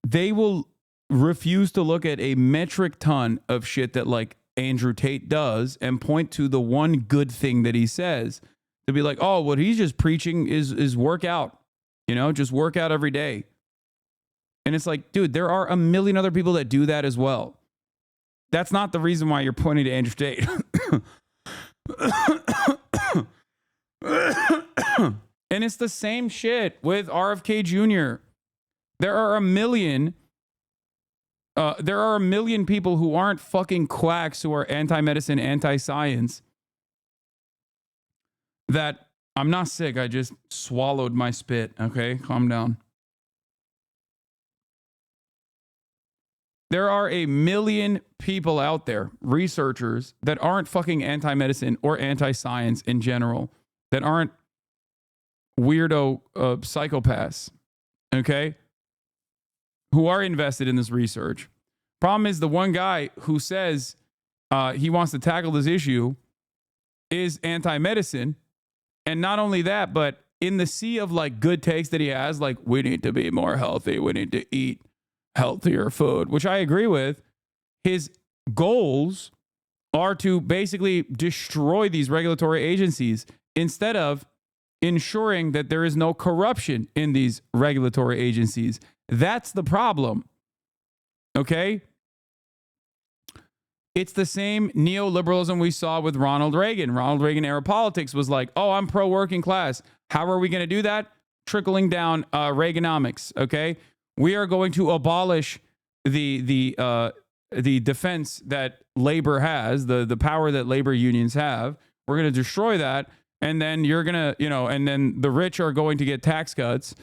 They will refuse to look at a metric ton of shit that like Andrew Tate does and point to the one good thing that he says to be like, oh, what he's just preaching is workout. You know, just work out every day. And it's like, dude, there are a million other people that do that as well. That's not the reason why you're pointing to Andrew Tate. And it's the same shit with RFK Jr. There are a million people who aren't fucking quacks who are anti-medicine, anti-science. That I'm not sick. I just swallowed my spit. Okay, calm down. There are a million people out there, researchers, that aren't fucking anti-medicine or anti-science in general, that aren't weirdo psychopaths, okay, who are invested in this research. Problem is, the one guy who says he wants to tackle this issue is anti-medicine. And not only that, but in the sea of like good takes that he has, like, we need to be more healthy, we need to eat healthier food, which I agree with, his goals are to basically destroy these regulatory agencies instead of ensuring that there is no corruption in these regulatory agencies. That's the problem. Okay? It's the same neoliberalism we saw with Ronald Reagan. Ronald Reagan era politics was like, oh, I'm pro-working class. How are we going to do that? Trickling down Reaganomics, okay? We are going to abolish the defense that labor has, the power that labor unions have. We're going to destroy that. And then you're going to, and then the rich are going to get tax cuts.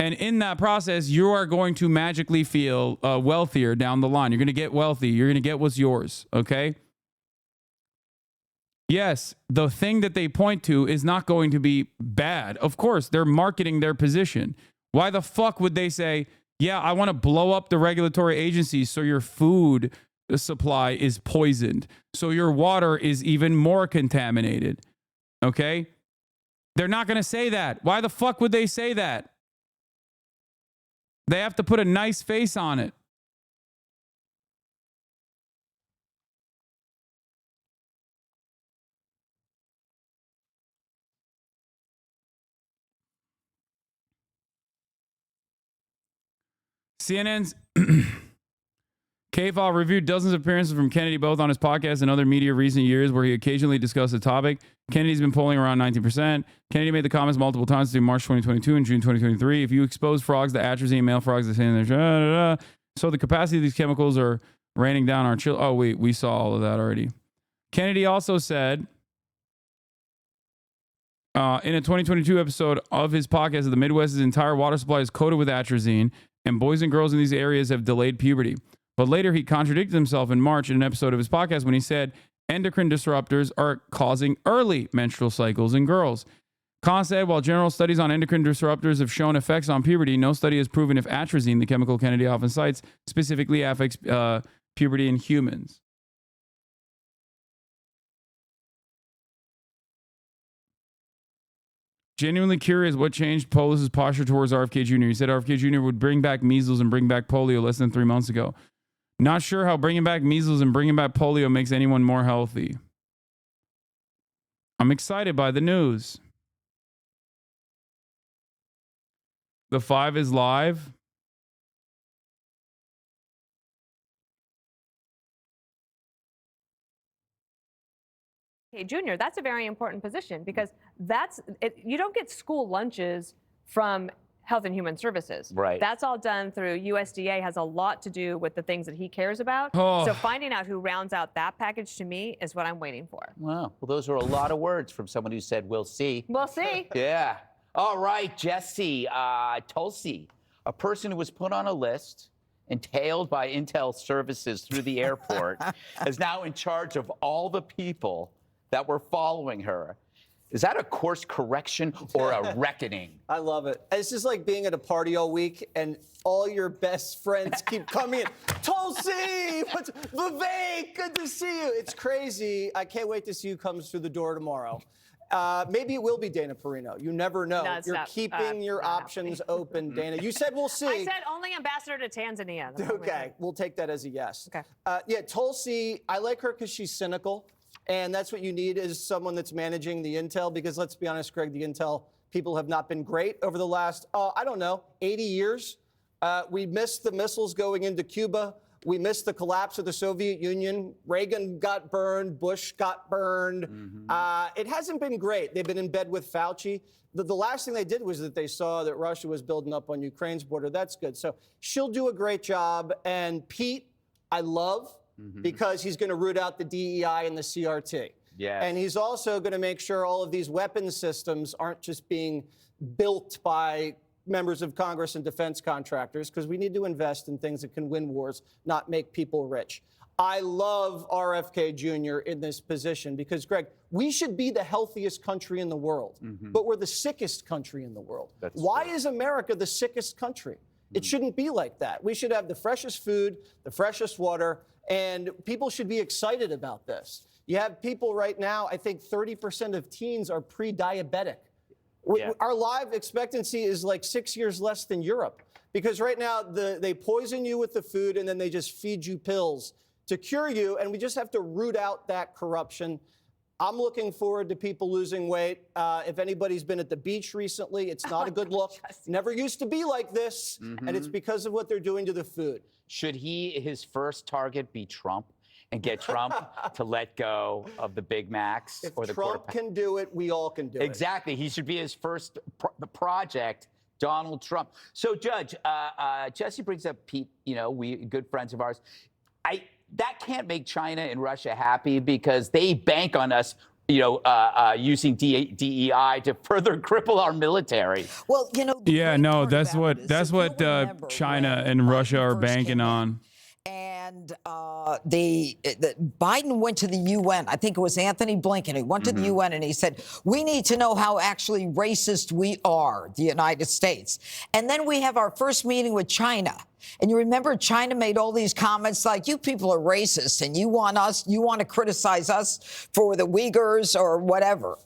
And in that process, you are going to magically feel wealthier down the line. You're going to get wealthy. You're going to get what's yours, okay? Yes, the thing that they point to is not going to be bad. Of course, they're marketing their position. Why the fuck would they say, yeah, I want to blow up the regulatory agencies so your food supply is poisoned, so your water is even more contaminated, okay? They're not going to say that. Why the fuck would they say that? They have to put a nice face on it. CNN's K-File reviewed dozens of appearances from Kennedy, both on his podcast and other media recent years, where he occasionally discussed the topic. Kennedy's been polling around 19%. Kennedy made the comments multiple times between March 2022 and June 2023. If you expose frogs to atrazine, male frogs to saying so the capacity of these chemicals are raining down our children. Oh, wait, we saw all of that already. Kennedy also said in a 2022 episode of his podcast that the Midwest's entire water supply is coated with atrazine, and boys and girls in these areas have delayed puberty. But later, he contradicted himself in March in an episode of his podcast when he said endocrine disruptors are causing early menstrual cycles in girls. Khan said, while general studies on endocrine disruptors have shown effects on puberty, no study has proven if atrazine, the chemical Kennedy often cites, specifically affects puberty in humans. Genuinely curious what changed Polis's posture towards RFK Jr. He said RFK Jr. would bring back measles and bring back polio less than 3 months ago. Not sure how bringing back measles and bringing back polio makes anyone more healthy. I'm excited by the news. The 5 is live. Okay, Junior, that's a very important position because you don't get school lunches from Health and Human Services. Right. That's all done through USDA, has a lot to do with the things that he cares about. Oh. So finding out who rounds out that package to me is what I'm waiting for. Wow. Well, those are a lot of words from someone who said, we'll see. We'll see. Yeah. All right, Jesse Tulsi, a person who was put on a list and tailed by Intel services through the airport, is now in charge of all the people that were following her. Is that a course correction or a reckoning? I love it. It's just like being at a party all week and all your best friends keep coming in. Tulsi, Vivek, good to see you. It's crazy. I can't wait to see who comes through the door tomorrow. Maybe it will be Dana Perino. You never know. No, You're keeping your options open, Dana. You said we'll see. I said only ambassador to Tanzania. Okay, we'll take that as a yes. Okay. Yeah, Tulsi, I like her because she's cynical. And that's what you need is someone that's managing the intel, because let's be honest, Greg, the intel people have not been great over the last, I don't know, 80 years. We missed the missiles going into Cuba. We missed the collapse of the Soviet Union. Reagan got burned. Bush got burned. It hasn't been great. They've been in bed with Fauci. The last thing they did was that they saw that Russia was building up on Ukraine's border. That's good. So she'll do a great job. And Pete, I love because he's going to root out the DEI and the CRT. Yes. And he's also going to make sure all of these weapons systems aren't just being built by members of Congress and defense contractors, because we need to invest in things that can win wars, not make people rich. I love RFK Jr. in this position because, Greg, we should be the healthiest country in the world, but we're the sickest country in the world. Why is America the sickest country? It shouldn't be like that. We should have the freshest food, the freshest water, and people should be excited about this. You have people right now, I think 30% of teens are pre-diabetic. Our life expectancy is like 6 years less than Europe because right now they poison you with the food and then they just feed you pills to cure you, and we just have to root out that corruption. I'm looking forward to people losing weight. If anybody's been at the beach recently, it's not a good look. Never used to be like this, and it's because of what they're doing to the food. Should his first target be Trump and get Trump to let go of the Big Macs or the Trump can do it, we all can do it. Exactly. He should be his first project, Donald Trump. So, Judge, Jesse brings up Pete, we good friends of ours. That can't make China and Russia happy because they bank on us, using DEI to further cripple our military. Well, Yeah, no, that's what China and Russia are banking on. And Biden went to the UN. I think it was Anthony Blinken. He went to the UN and he said, we need to know how actually racist we are, the United States. And then we have our first meeting with China. And you remember China made all these comments like, you people are racist and you want to criticize us for the Uyghurs or whatever.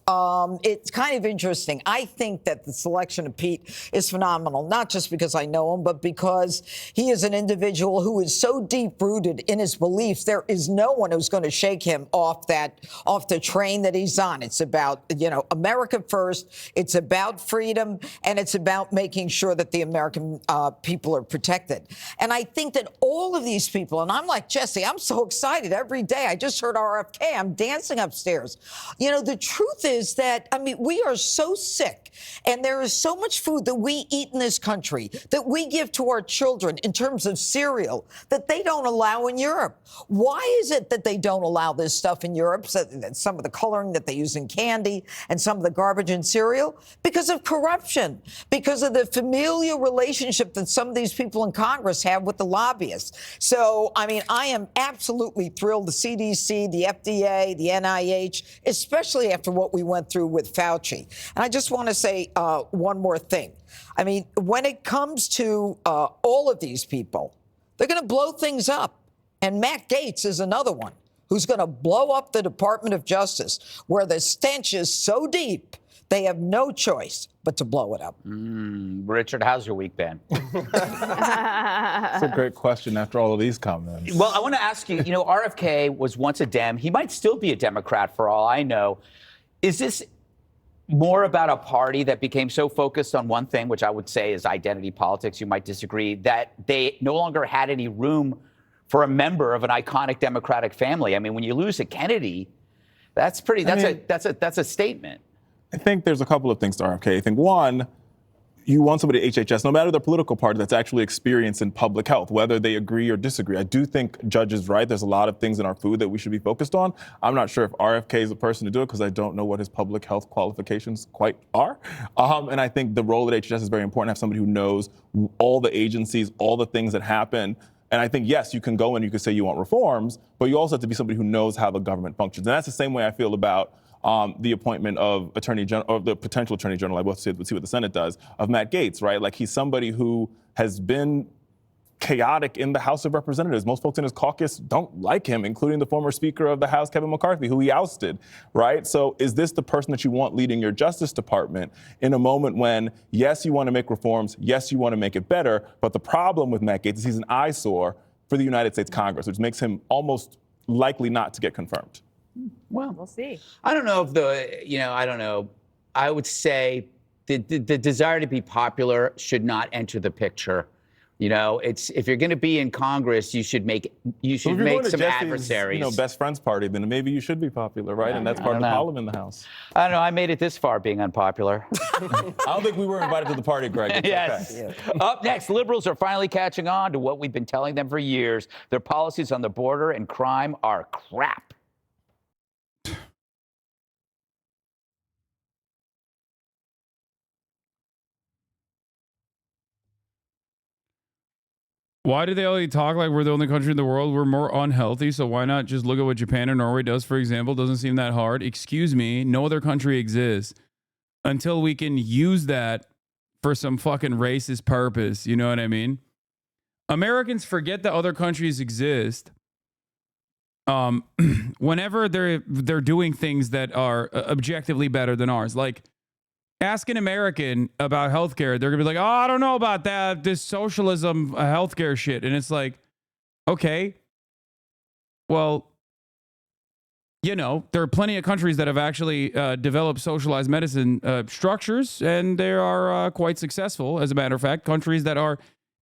It's kind of interesting. I think that the selection of Pete is phenomenal, not just because I know him, but because he is an individual who is so deep rooted in his beliefs. There is no one who's going to shake him off the train that he's on. It's about, America first. It's about freedom, and it's about making sure that the American people are protected. And I think that all of these people, and I'm like, Jesse, I'm so excited every day. I just heard RFK. I'm dancing upstairs. The truth is that, we are so sick, and there is so much food that we eat in this country that we give to our children in terms of cereal that they don't allow in Europe. Why is it that they don't allow this stuff in Europe? Some of the coloring that they use in candy and some of the garbage in cereal? Because of corruption, because of the familial relationship that some of these people in Congress have with the lobbyists. So, I am absolutely thrilled. The CDC, the FDA, the NIH, especially after what we went through with Fauci. And I just want to say one more thing. When it comes to all of these people, they're going to blow things up. And Matt Gaetz is another one who's going to blow up the Department of Justice, where the stench is so deep, they have no choice but to blow it up. Richard, how's your week been? That's a great question after all of these comments. Well, I want to ask you, RFK was once a Dem. He might still be a Democrat for all I know. Is this more about a party that became so focused on one thing, which I would say is identity politics, you might disagree, that they no longer had any room for a member of an iconic Democratic family? When you lose a Kennedy, that's a statement. I think there's a couple of things to RFK. I think one, you want somebody at HHS, no matter their political party, that's actually experienced in public health, whether they agree or disagree. I do think Judge is right. There's a lot of things in our food that we should be focused on. I'm not sure if RFK is the person to do it because I don't know what his public health qualifications quite are. And I think the role at HHS is very important to have somebody who knows all the agencies, all the things that happen. And I think, yes, you can go and you can say you want reforms, but you also have to be somebody who knows how the government functions. And that's the same way I feel about the appointment of Attorney General, or the potential Attorney General, we'll see what the Senate does, of Matt Gaetz, right? Like, he's somebody who has been chaotic in the House of Representatives. Most folks in his caucus don't like him, including the former Speaker of the House, Kevin McCarthy, who he ousted, right? So is this the person that you want leading your Justice Department in a moment when, yes, you want to make reforms, yes, you want to make it better, but the problem with Matt Gaetz is he's an eyesore for the United States Congress, which makes him almost likely not to get confirmed. Well, we'll see. I don't know if I don't know. I would say the desire to be popular should not enter the picture. You know, it's if you're going to be in Congress, you should make some adversaries. You know, best friends party, then maybe you should be popular, right? And that's part of the problem in the House. I don't know. I made it this far being unpopular. I don't think we were invited to the party, Greg. It's yes. Okay. Up next, liberals are finally catching on to what we've been telling them for years. Their policies on the border and crime are crap. Why do they only talk like we're the only country in the world? We're more unhealthy, so why not just look at what Japan or Norway does, for example? Doesn't seem that hard. Excuse me, no other country exists until we can use that for some fucking racist purpose. You know what I mean? Americans forget that other countries exist whenever they're doing things that are objectively better than ours. Like, ask an American about healthcare. They're going to be like, oh, I don't know about that. This socialism healthcare shit. And it's like, okay, well, you know, there are plenty of countries that have actually developed socialized medicine structures, and they are quite successful. As a matter of fact, countries that are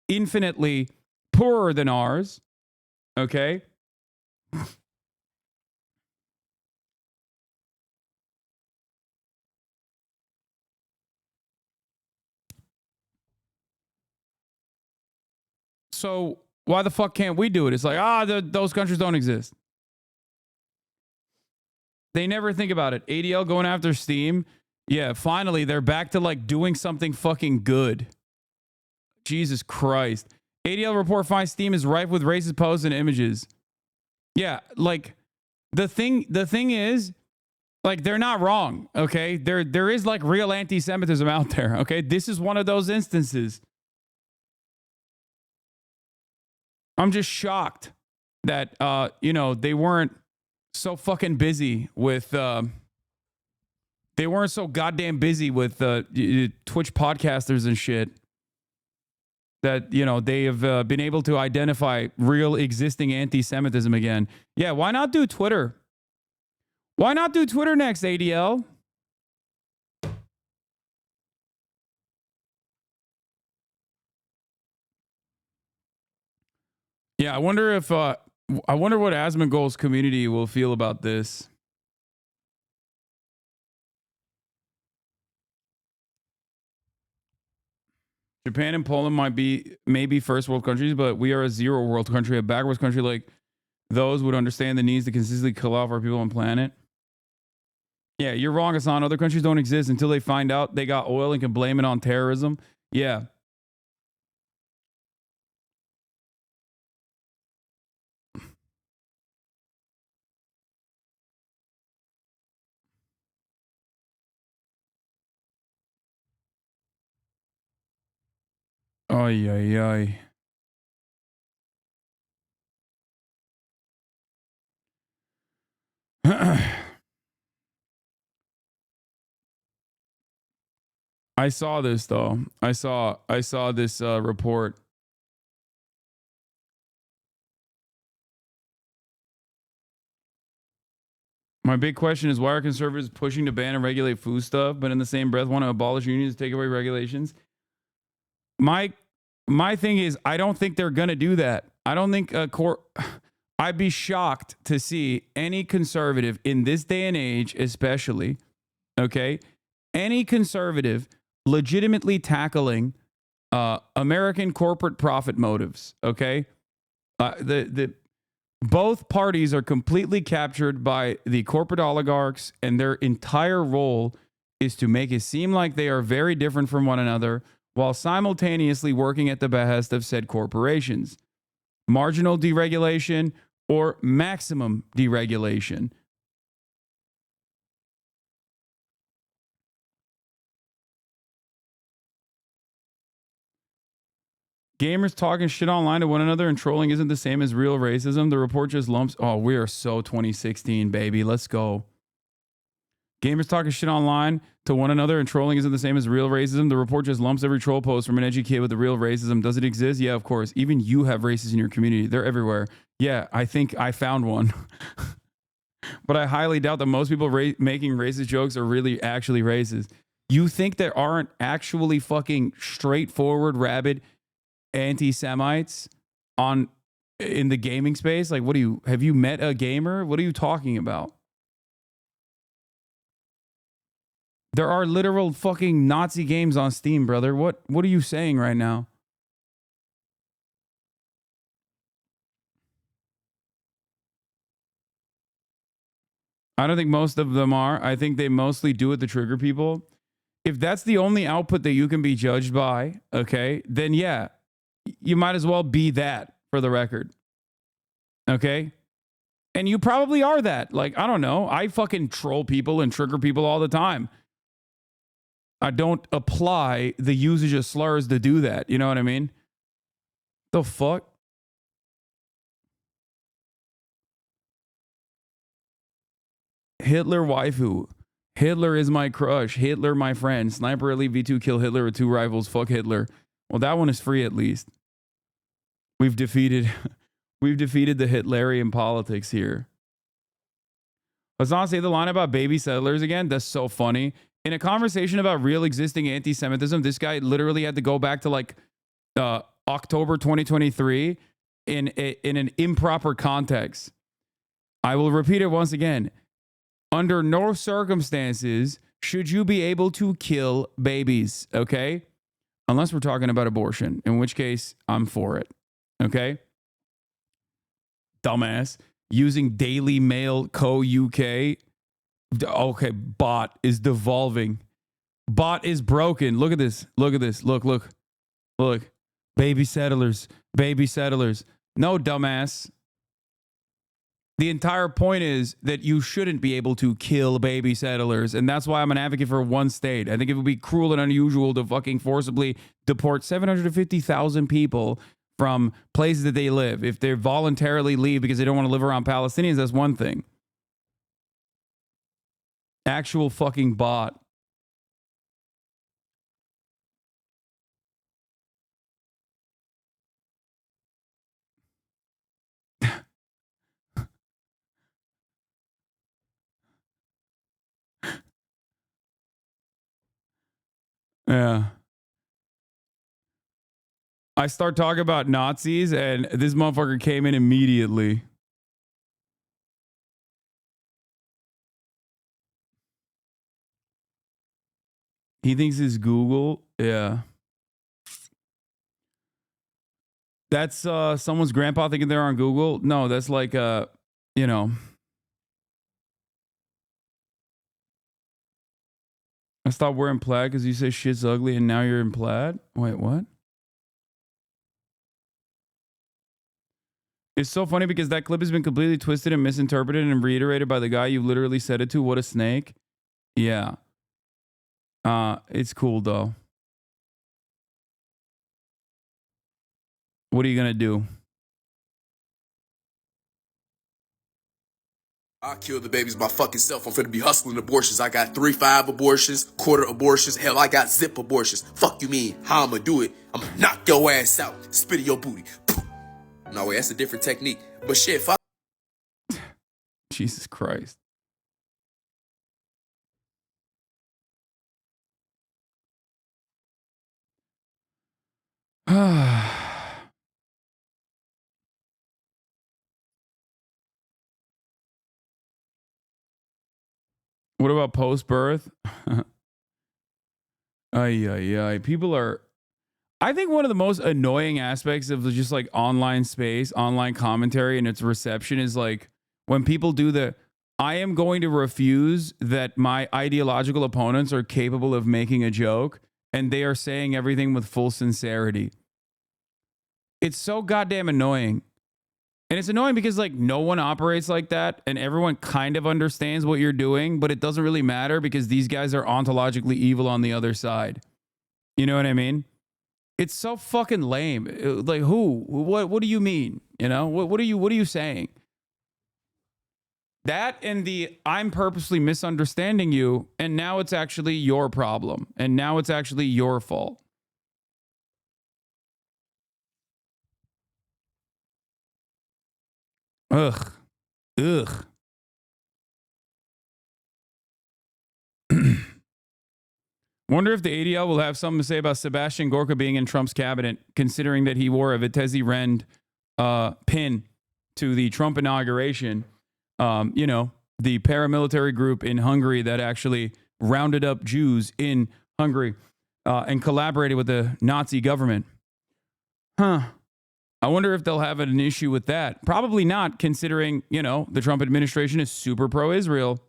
infinitely poorer than ours, okay? So why the fuck can't we do it? It's like, those countries don't exist. They never think about it. ADL going after Steam. Yeah, finally, they're back to like doing something fucking good. Jesus Christ. ADL report finds Steam is rife with racist posts and images. Yeah, like the thing is, like, they're not wrong, okay? There is like real anti-Semitism out there, okay? This is one of those instances. I'm just shocked that, you know, they weren't so fucking busy with, they weren't so goddamn busy with Twitch podcasters and shit that, you know, they have been able to identify real existing anti-Semitism again. Yeah, why not do Twitter? Why not do Twitter next, ADL? Yeah, I wonder if what Asmongold's community will feel about this. Japan and Poland might be maybe first world countries, but we are a zero world country, a backwards country. Like those would understand the needs to consistently kill off our people on planet. Yeah, you're wrong, Hasan. Other countries don't exist until they find out they got oil and can blame it on terrorism. Yeah. Ay, ay, ay. I saw this though. I saw this report. My big question is, why are conservatives pushing to ban and regulate food stuff, but in the same breath want to abolish unions, take away regulations? My thing is, I don't think they're gonna do that. I don't think I'd be shocked to see any conservative in this day and age, especially, okay, any conservative legitimately tackling American corporate profit motives. Okay, both parties are completely captured by the corporate oligarchs, and their entire role is to make it seem like they are very different from one another, while simultaneously working at the behest of said corporations. Marginal deregulation or maximum deregulation. Gamers talking shit online to one another and trolling isn't the same as real racism. The report just lumps. Oh, we are so 2016, baby. Let's go. Gamers talking shit online to one another and trolling isn't the same as real racism. The report just lumps every troll post from an edgy kid with the real racism. Does it exist? Yeah, of course. Even you have racists in your community. They're everywhere. Yeah, I think I found one. But I highly doubt that most people making racist jokes are really actually racist. You think there aren't actually fucking straightforward, rabid anti-Semites in the gaming space? Like, have you met a gamer? What are you talking about? There are literal fucking Nazi games on Steam, brother. What are you saying right now? I don't think most of them are. I think they mostly do it to trigger people. If that's the only output that you can be judged by, okay, then yeah, you might as well be that, for the record. Okay? And you probably are that. Like, I don't know. I fucking troll people and trigger people all the time. I don't apply the usage of slurs to do that. You know what I mean? The fuck? Hitler waifu. Hitler is my crush. Hitler my friend. Sniper Elite V2 kill Hitler with 2 rifles. Fuck Hitler. Well, that one is free at least. We've defeated the Hitlerian politics here. Let's not say the line about baby settlers again. That's so funny. In a conversation about real existing anti-Semitism, this guy literally had to go back to like October 2023 in an improper context. I will repeat it once again. Under no circumstances should you be able to kill babies, okay? Unless we're talking about abortion, in which case I'm for it, okay? Dumbass. Using Daily Mail Co. UK. Okay, bot is devolving. Bot is broken. Look at this. Look at this. Look. Baby settlers. Baby settlers. No, dumbass. The entire point is that you shouldn't be able to kill baby settlers. And that's why I'm an advocate for one state. I think it would be cruel and unusual to fucking forcibly deport 750,000 people from places that they live. If they voluntarily leave because they don't want to live around Palestinians, that's one thing. Actual fucking bot. Yeah. I start talking about Nazis and this motherfucker came in immediately. He thinks it's Google. Yeah. That's someone's grandpa thinking they're on Google. No, that's like you know. I stopped wearing plaid because you say shit's ugly and now you're in plaid. Wait, what? It's so funny because that clip has been completely twisted and misinterpreted and reiterated by the guy you literally said it to. What a snake. Yeah. It's cool though. What are you gonna do? I kill the babies by fucking self. I'm finna be hustling abortions. I got 3-5 abortions, quarter abortions. Hell, I got zip abortions. Fuck you mean? How I'ma do it? I'ma knock your ass out, spit in your booty. No way, that's a different technique. But shit, fuck. Jesus Christ. What about post-birth? Ay. People are... I think one of the most annoying aspects of just like online space, online commentary and its reception is like when people do the, I am going to refuse that my ideological opponents are capable of making a joke and they are saying everything with full sincerity. It's so goddamn annoying. And it's annoying because like no one operates like that and everyone kind of understands what you're doing, but it doesn't really matter because these guys are ontologically evil on the other side. You know what I mean? It's so fucking lame. Like who? What do you mean? You know? What are you saying? That and the I'm purposely misunderstanding you and now it's actually your problem and now it's actually your fault. Ugh. Wonder if the ADL will have something to say about Sebastian Gorka being in Trump's cabinet, considering that he wore a Vitesse Rend pin to the Trump inauguration. You know, the paramilitary group in Hungary that actually rounded up Jews in Hungary and collaborated with the Nazi government. I wonder if they'll have an issue with that. Probably not, considering, you know, the Trump administration is super pro-Israel.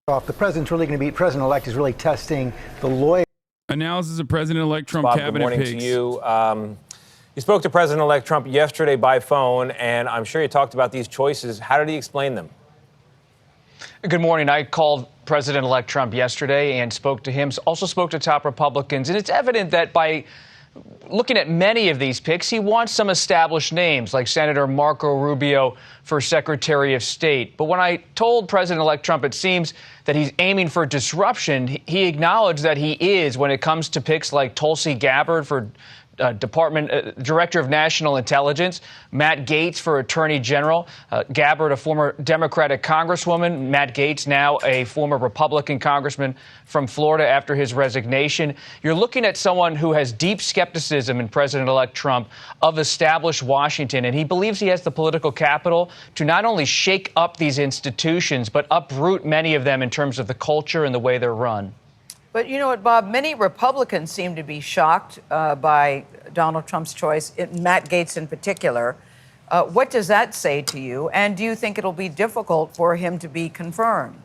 The president's really going to be, President-elect is really testing the lawyer. Analysis of President-elect Trump Bob, cabinet good morning picks. to you. You spoke to President-elect Trump yesterday by phone, and I'm sure you talked about these choices. How did he explain them? Good morning. I called President-elect Trump yesterday and spoke to him, also spoke to top Republicans. And it's evident that by looking at many of these picks, he wants some established names like Senator Marco Rubio for Secretary of State. But when I told President-elect Trump it seems that he's aiming for disruption, he acknowledged that he is when it comes to picks like Tulsi Gabbard for Director of National Intelligence, Matt Gaetz for Attorney General, Gabbard, a former Democratic Congresswoman, Matt Gaetz, now a former Republican Congressman from Florida after his resignation. You're looking at someone who has deep skepticism in President-elect Trump of established Washington, and he believes he has the political capital to not only shake up these institutions, but uproot many of them in terms of the culture and the way they're run. But you know what, Bob? Many Republicans seem to be shocked by Donald Trump's choice, Matt Gaetz in particular. What does that say to you? And do you think it'll be difficult for him to be confirmed?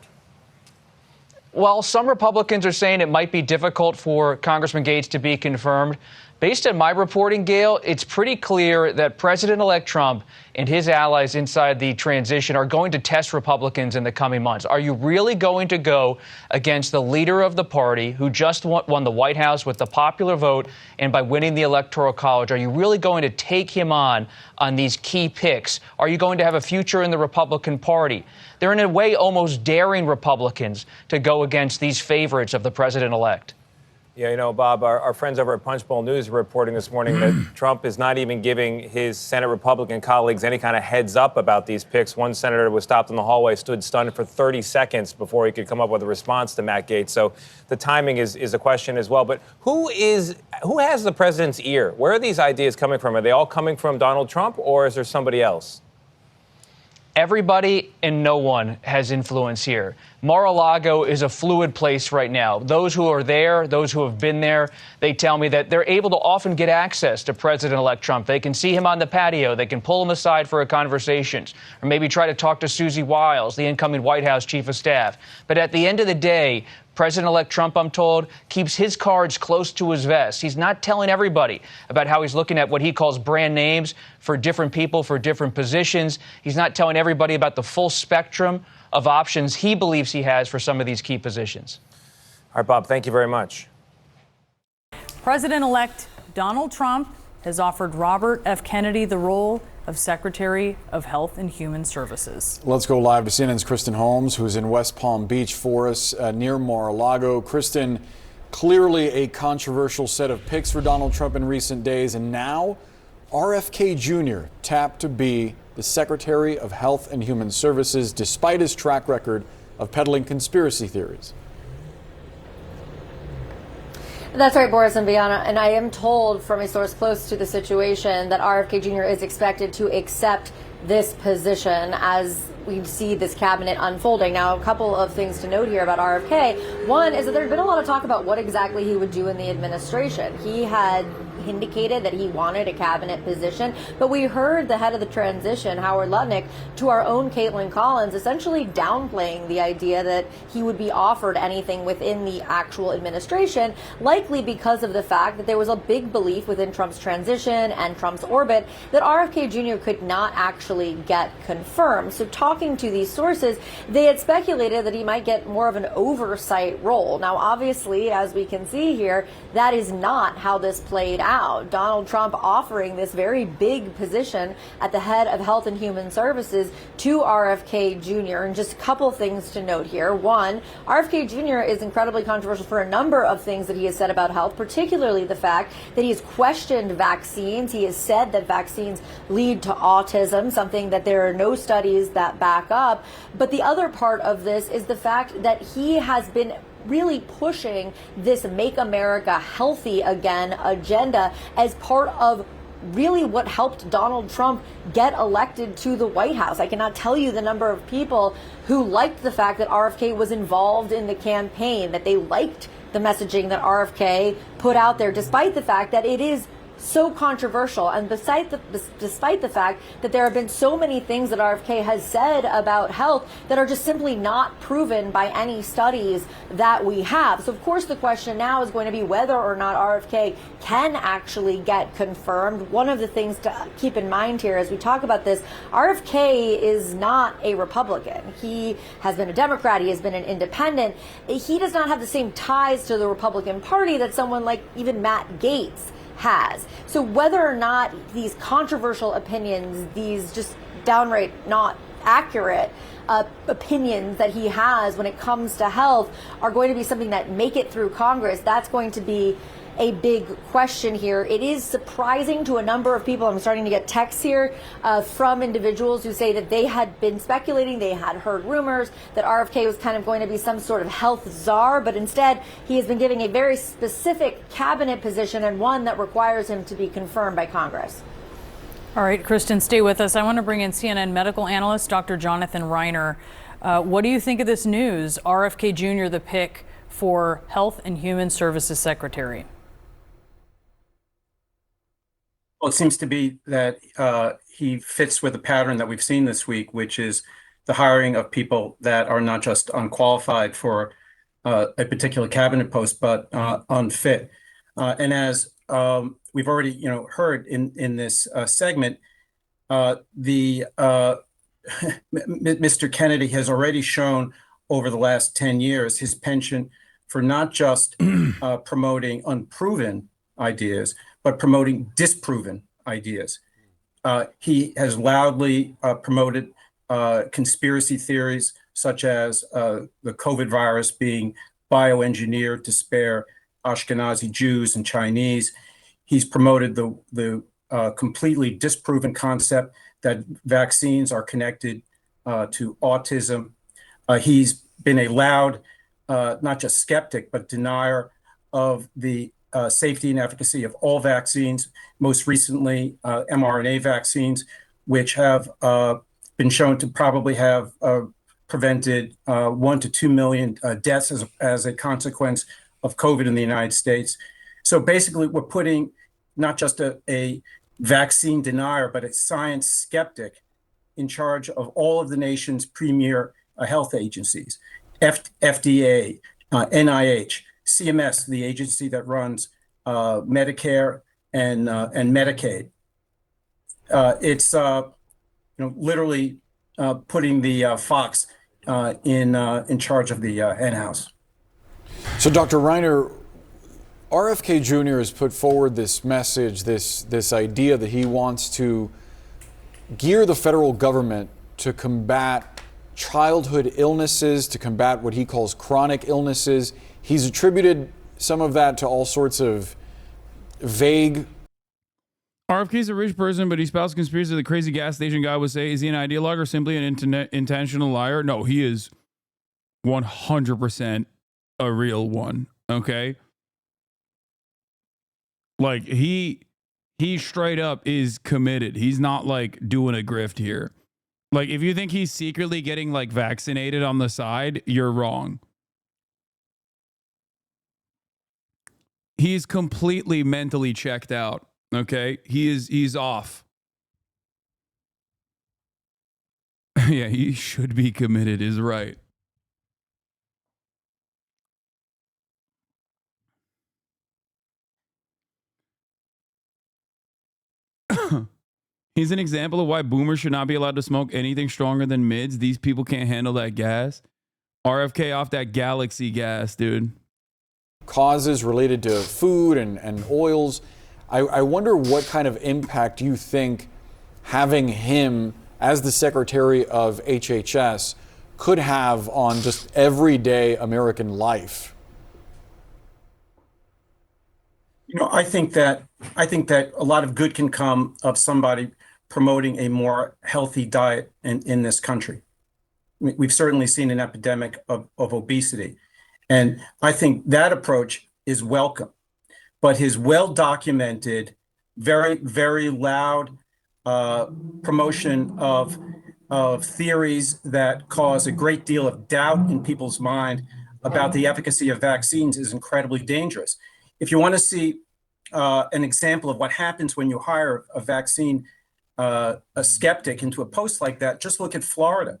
Well, some Republicans are saying it might be difficult for Congressman Gaetz to be confirmed. Based on my reporting, Gail, it's pretty clear that President-elect Trump and his allies inside the transition are going to test Republicans in the coming months. Are you really going to go against the leader of the party who just won the White House with the popular vote and by winning the Electoral College? Are you really going to take him on these key picks? Are you going to have a future in the Republican Party? They're in a way almost daring Republicans to go against these favorites of the president-elect. Yeah, you know, Bob, our friends over at Punchbowl News are reporting this morning that Trump is not even giving his Senate Republican colleagues any kind of heads up about these picks. One senator was stopped in the hallway, stood stunned for 30 seconds before he could come up with a response to Matt Gaetz. So the timing is a question as well. But who has the president's ear? Where are these ideas coming from? Are they all coming from Donald Trump, or is there somebody else? Everybody and no one has influence here. Mar-a-Lago is a fluid place right now. Those who are there, those who have been there, they tell me that they're able to often get access to President-elect Trump. They can see him on the patio. They can pull him aside for a conversation, or maybe try to talk to Susie Wiles, the incoming White House chief of staff. But at the end of the day, President-elect Trump, I'm told, keeps his cards close to his vest. He's not telling everybody about how he's looking at what he calls brand names for different people, for different positions. He's not telling everybody about the full spectrum of options he believes he has for some of these key positions. All right, Bob, thank you very much. President-elect Donald Trump has offered Robert F. Kennedy the role of Secretary of Health and Human Services. Let's go live to CNN's Kristen Holmes, who's in West Palm Beach for us near Mar-a-Lago. Kristen, clearly a controversial set of picks for Donald Trump in recent days, and now RFK Jr. tapped to be the Secretary of Health and Human Services, despite his track record of peddling conspiracy theories. That's right, Boris and Bianna. And I am told from a source close to the situation that RFK Jr. is expected to accept this position as we see this cabinet unfolding. Now, a couple of things to note here about RFK. One is that there's been a lot of talk about what exactly he would do in the administration. He had indicated that he wanted a cabinet position, but we heard the head of the transition, Howard Lutnick, to our own Caitlin Collins, essentially downplaying the idea that he would be offered anything within the actual administration, likely because of the fact that there was a big belief within Trump's transition and Trump's orbit that RFK Jr. could not actually get confirmed. So talk talking to these sources, they had speculated that he might get more of an oversight role. Now, obviously, as we can see here, that is not how this played out. Donald Trump offering this very big position at the head of Health and Human Services to RFK Jr. And just a couple things to note here. One, RFK Jr. is incredibly controversial for a number of things that he has said about health, particularly the fact that he has questioned vaccines. He has said that vaccines lead to autism, something that there are no studies that back up. But the other part of this is the fact that he has been really pushing this Make America Healthy Again agenda as part of really what helped Donald Trump get elected to the White House. I cannot tell you the number of people who liked the fact that RFK was involved in the campaign, that they liked the messaging that RFK put out there, despite the fact that it is so controversial, and despite the fact that there have been so many things that RFK has said about health that are just simply not proven by any studies that we have. So, of course, the question now is going to be whether or not RFK can actually get confirmed. One of the things to keep in mind here as we talk about this, RFK is not a Republican. He has been a Democrat. He has been an independent. He does not have the same ties to the Republican Party that someone like even Matt Gaetz has. So whether or not these controversial opinions, these just downright not accurate opinions that he has when it comes to health are going to be something that make it through Congress, that's going to be a big question here. It is surprising to a number of people. I'm starting to get texts here from individuals who say that they had been speculating, they had heard rumors that RFK was kind of going to be some sort of health czar, but instead he has been giving a very specific cabinet position and one that requires him to be confirmed by Congress. All right, Kristen, stay with us. I want to bring in CNN medical analyst Dr. Jonathan Reiner. What do you think of this news? RFK Jr., the pick for Health and Human Services Secretary. Well, it seems to be that he fits with the pattern that we've seen this week, which is the hiring of people that are not just unqualified for a particular cabinet post, but unfit. And as we've already, heard in this segment, Mr. Kennedy has already shown over the last 10 years his penchant for not just promoting unproven ideas, but promoting disproven ideas. He has loudly promoted conspiracy theories such as the COVID virus being bioengineered to spare Ashkenazi Jews and Chinese. He's promoted the completely disproven concept that vaccines are connected to autism. He's been a loud, not just skeptic, but denier of the safety and efficacy of all vaccines, most recently mRNA vaccines, which have been shown to probably have prevented 1 to 2 million deaths as a consequence of COVID in the United States. So basically, we're putting not just a vaccine denier, but a science skeptic in charge of all of the nation's premier health agencies, FDA, NIH, CMS, the agency that runs Medicare and Medicaid. It's literally putting the fox in charge of the hen house. So, Dr. Reiner, RFK Jr. has put forward this message, this idea that he wants to gear the federal government to combat childhood illnesses, to combat what he calls chronic illnesses. He's attributed some of that to all sorts of vague. RFK's a rich person, but he spouts conspiracy. The crazy gas station guy would say, is he an ideologue or simply an intentional liar? No, he is 100% a real one. Okay. Like he straight up is committed. He's not like doing a grift here. Like if you think he's secretly getting like vaccinated on the side, you're wrong. He's completely mentally checked out. Okay. He's off. Yeah, he should be committed is right. He's an example of why boomers should not be allowed to smoke anything stronger than mids. These people can't handle that gas. RFK off that Galaxy gas, dude. Causes related to food and oils. I wonder what kind of impact you think having him as the Secretary of HHS could have on just everyday American life. You know, I think that a lot of good can come of somebody promoting a more healthy diet in this country. We've certainly seen an epidemic of obesity. And I think that approach is welcome. But his well-documented, very, very loud promotion of theories that cause a great deal of doubt in people's mind about the efficacy of vaccines is incredibly dangerous. If you want to see an example of what happens when you hire a vaccine a skeptic into a post like that, just look at Florida.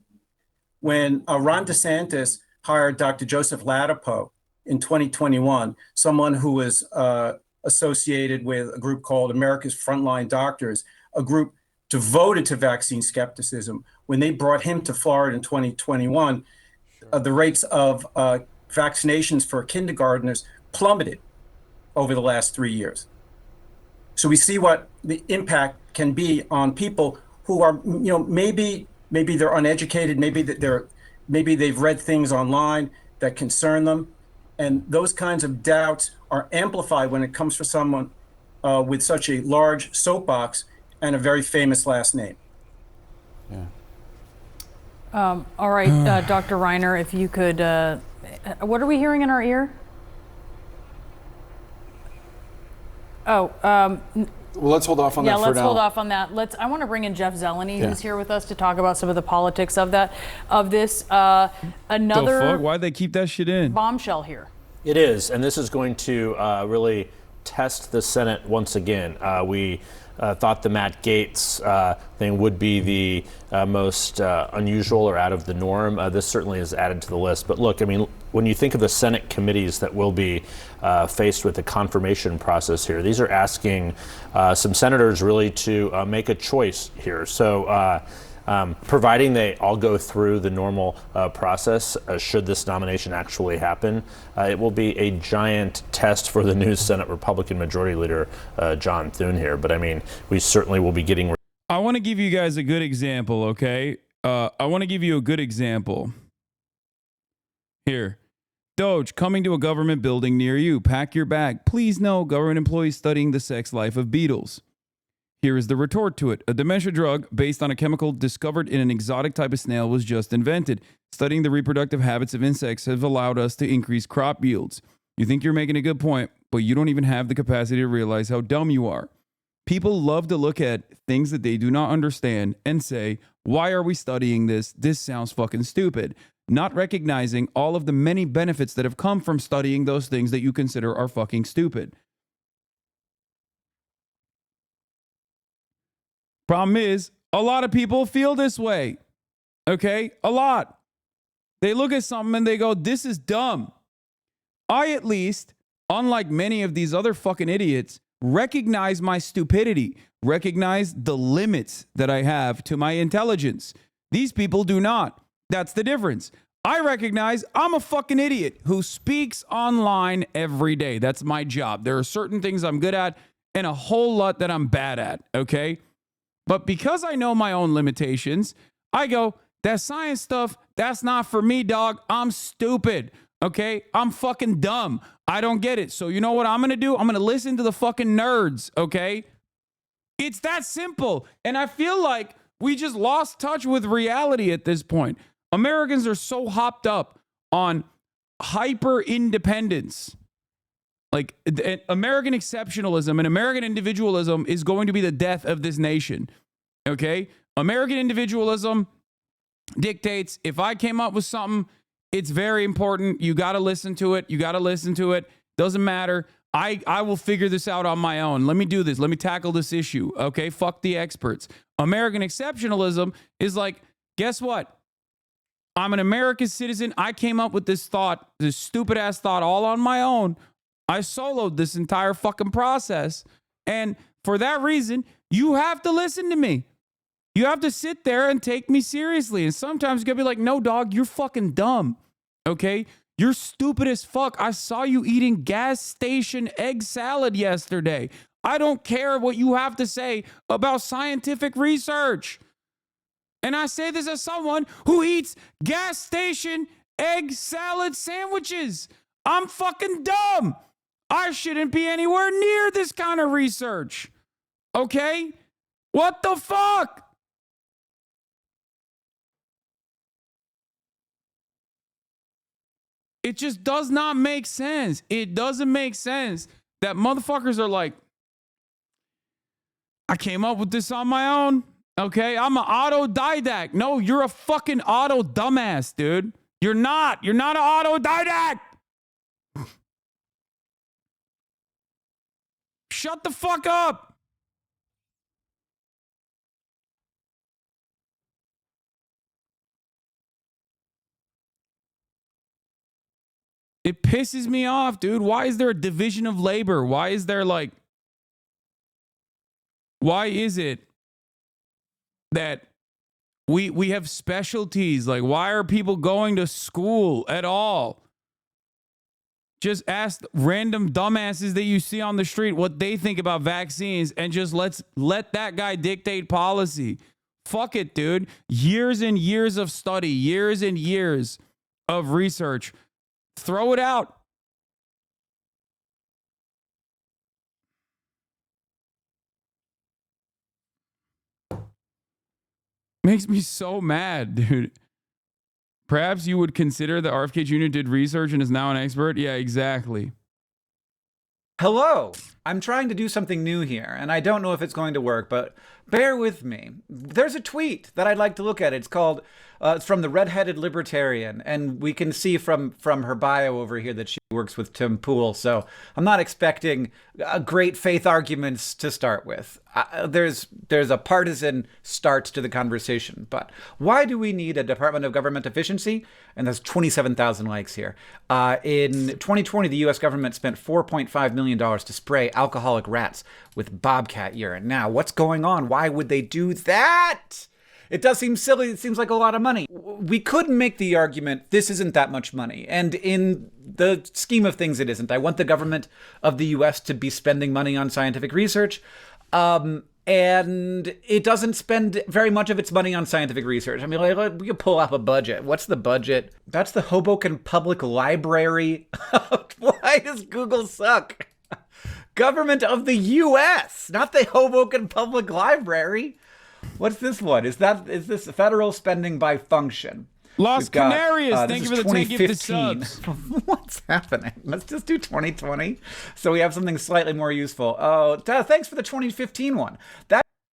When Ron DeSantis hired Dr. Joseph Ladapo in 2021, someone who was associated with a group called America's Frontline Doctors, a group devoted to vaccine skepticism, when they brought him to Florida in 2021, the rates of vaccinations for kindergartners plummeted over the last 3 years. So we see what the impact can be on people who are, you know, maybe they're uneducated, maybe they've read things online that concern them, and those kinds of doubts are amplified when it comes from someone with such a large soapbox and a very famous last name. Yeah. All right, Dr. Reiner, if you could, what are we hearing in our ear? Well, let's hold off on that for now. Yeah, let's hold off on that. I want to bring in Jeff Zeleny, who's here with us to talk about some of the politics of this. Another the fuck? Why'd they keep that shit in? Bombshell here. It is, and this is going to really test the Senate once again. We thought the Matt Gaetz thing would be the most unusual or out of the norm. This certainly is added to the list. But look, I mean, when you think of the Senate committees that will be faced with the confirmation process here, these are asking some senators really to make a choice here. So providing they all go through the normal process, should this nomination actually happen, it will be a giant test for the new Senate Republican Majority Leader, John Thune here. But I mean, we certainly will be getting... I want to give you guys a good example, okay? I want to give you a good example. Here. Doge, coming to a government building near you. Pack your bag. Please no, government employees studying the sex life of beetles. Here is the retort to it. A dementia drug based on a chemical discovered in an exotic type of snail was just invented. Studying the reproductive habits of insects have allowed us to increase crop yields. You think you're making a good point, but you don't even have the capacity to realize how dumb you are. People love to look at things that they do not understand and say, why are we studying this? This sounds fucking stupid. Not recognizing all of the many benefits that have come from studying those things that you consider are fucking stupid. Problem is, a lot of people feel this way. Okay? A lot. They look at something and they go, this is dumb. I, at least, unlike many of these other fucking idiots, recognize my stupidity, recognize the limits that I have to my intelligence. These people do not. That's the difference. I recognize I'm a fucking idiot who speaks online every day. That's my job. There are certain things I'm good at and a whole lot that I'm bad at, okay? But because I know my own limitations, I go, that science stuff, that's not for me, dog. I'm stupid, okay? I'm fucking dumb. I don't get it. So you know what I'm going to do? I'm going to listen to the fucking nerds, okay? It's that simple. And I feel like we just lost touch with reality at this point. Americans are so hopped up on hyper independence. Like American exceptionalism and American individualism is going to be the death of this nation. Okay? American individualism dictates if I came up with something, it's very important. You got to listen to it. You got to listen to it. Doesn't matter. I will figure this out on my own. Let me do this. Let me tackle this issue. Okay? Fuck the experts. American exceptionalism is like, guess what? I'm an American citizen. I came up with this thought, this stupid ass thought all on my own. I soloed this entire fucking process. And for that reason, you have to listen to me. You have to sit there and take me seriously. And sometimes you gotta be like, no, dog, you're fucking dumb. Okay? You're stupid as fuck. I saw you eating gas station egg salad yesterday. I don't care what you have to say about scientific research. And I say this as someone who eats gas station egg salad sandwiches. I'm fucking dumb. I shouldn't be anywhere near this kind of research. Okay? What the fuck? It just does not make sense. It doesn't make sense that motherfuckers are like, I came up with this on my own. Okay, I'm an autodidact. No, you're a fucking auto dumbass, dude. You're not. You're not an autodidact. Shut the fuck up. It pisses me off, dude. Why is there a division of labor? Why is there like, why is it that we have specialties? Like, why are people going to school at all? Just ask random dumbasses that you see on the street what they think about vaccines and just let that guy dictate policy. Fuck it, dude. Years and years of study, years and years of research. Throw it out. Makes me so mad, dude. Perhaps you would consider that RFK Jr. did research and is now an expert? Yeah, exactly. Hello. I'm trying to do something new here, and I don't know if it's going to work, but bear with me. There's a tweet that I'd like to look at. It's called, it's from the Redheaded Libertarian, and we can see from her bio over here that she works with Tim Pool, so I'm not expecting great faith arguments to start with. There's a partisan start to the conversation, but why do we need a Department of Government Efficiency? And there's 27,000 likes here. In 2020, the U.S. government spent $4.5 million to spray alcoholic rats with bobcat urine. Now, what's going on? Why would they do that? It does seem silly. It seems like a lot of money. We could make the argument this isn't that much money. And in the scheme of things, it isn't. I want the government of the U.S. to be spending money on scientific research. And it doesn't spend very much of its money on scientific research. I mean, like, we can pull up a budget. What's the budget? That's the Hoboken Public Library. Why does Google suck? Government of the U.S., not the Hoboken Public Library. What's this one? Is this federal spending by function? Las Canarias, thank you for the 10 gifted subs. What's happening? Let's just do 2020 so we have something slightly more useful. Oh, thanks for the 2015 one.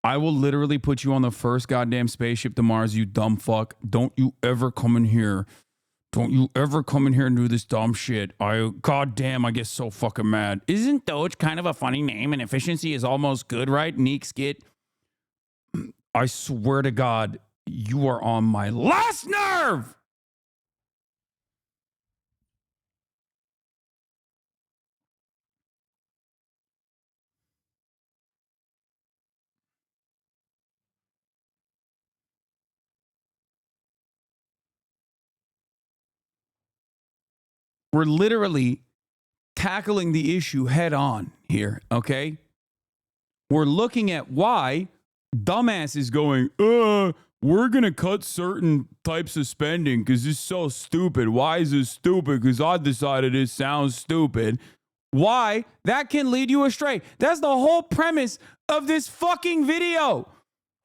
I will literally put you on the first goddamn spaceship to Mars, you dumb fuck. Don't you ever come in here. Don't you ever come in here and do this dumb shit. Goddamn, I get so fucking mad. Isn't Doge kind of a funny name and efficiency is almost good, right? Neek skit. I swear to God, you are on my last nerve. We're literally tackling the issue head on here, okay? We're looking at why dumbass is going, we're going to cut certain types of spending because it's so stupid. Why is this stupid? Because I decided it sounds stupid. Why? That can lead you astray. That's the whole premise of this fucking video.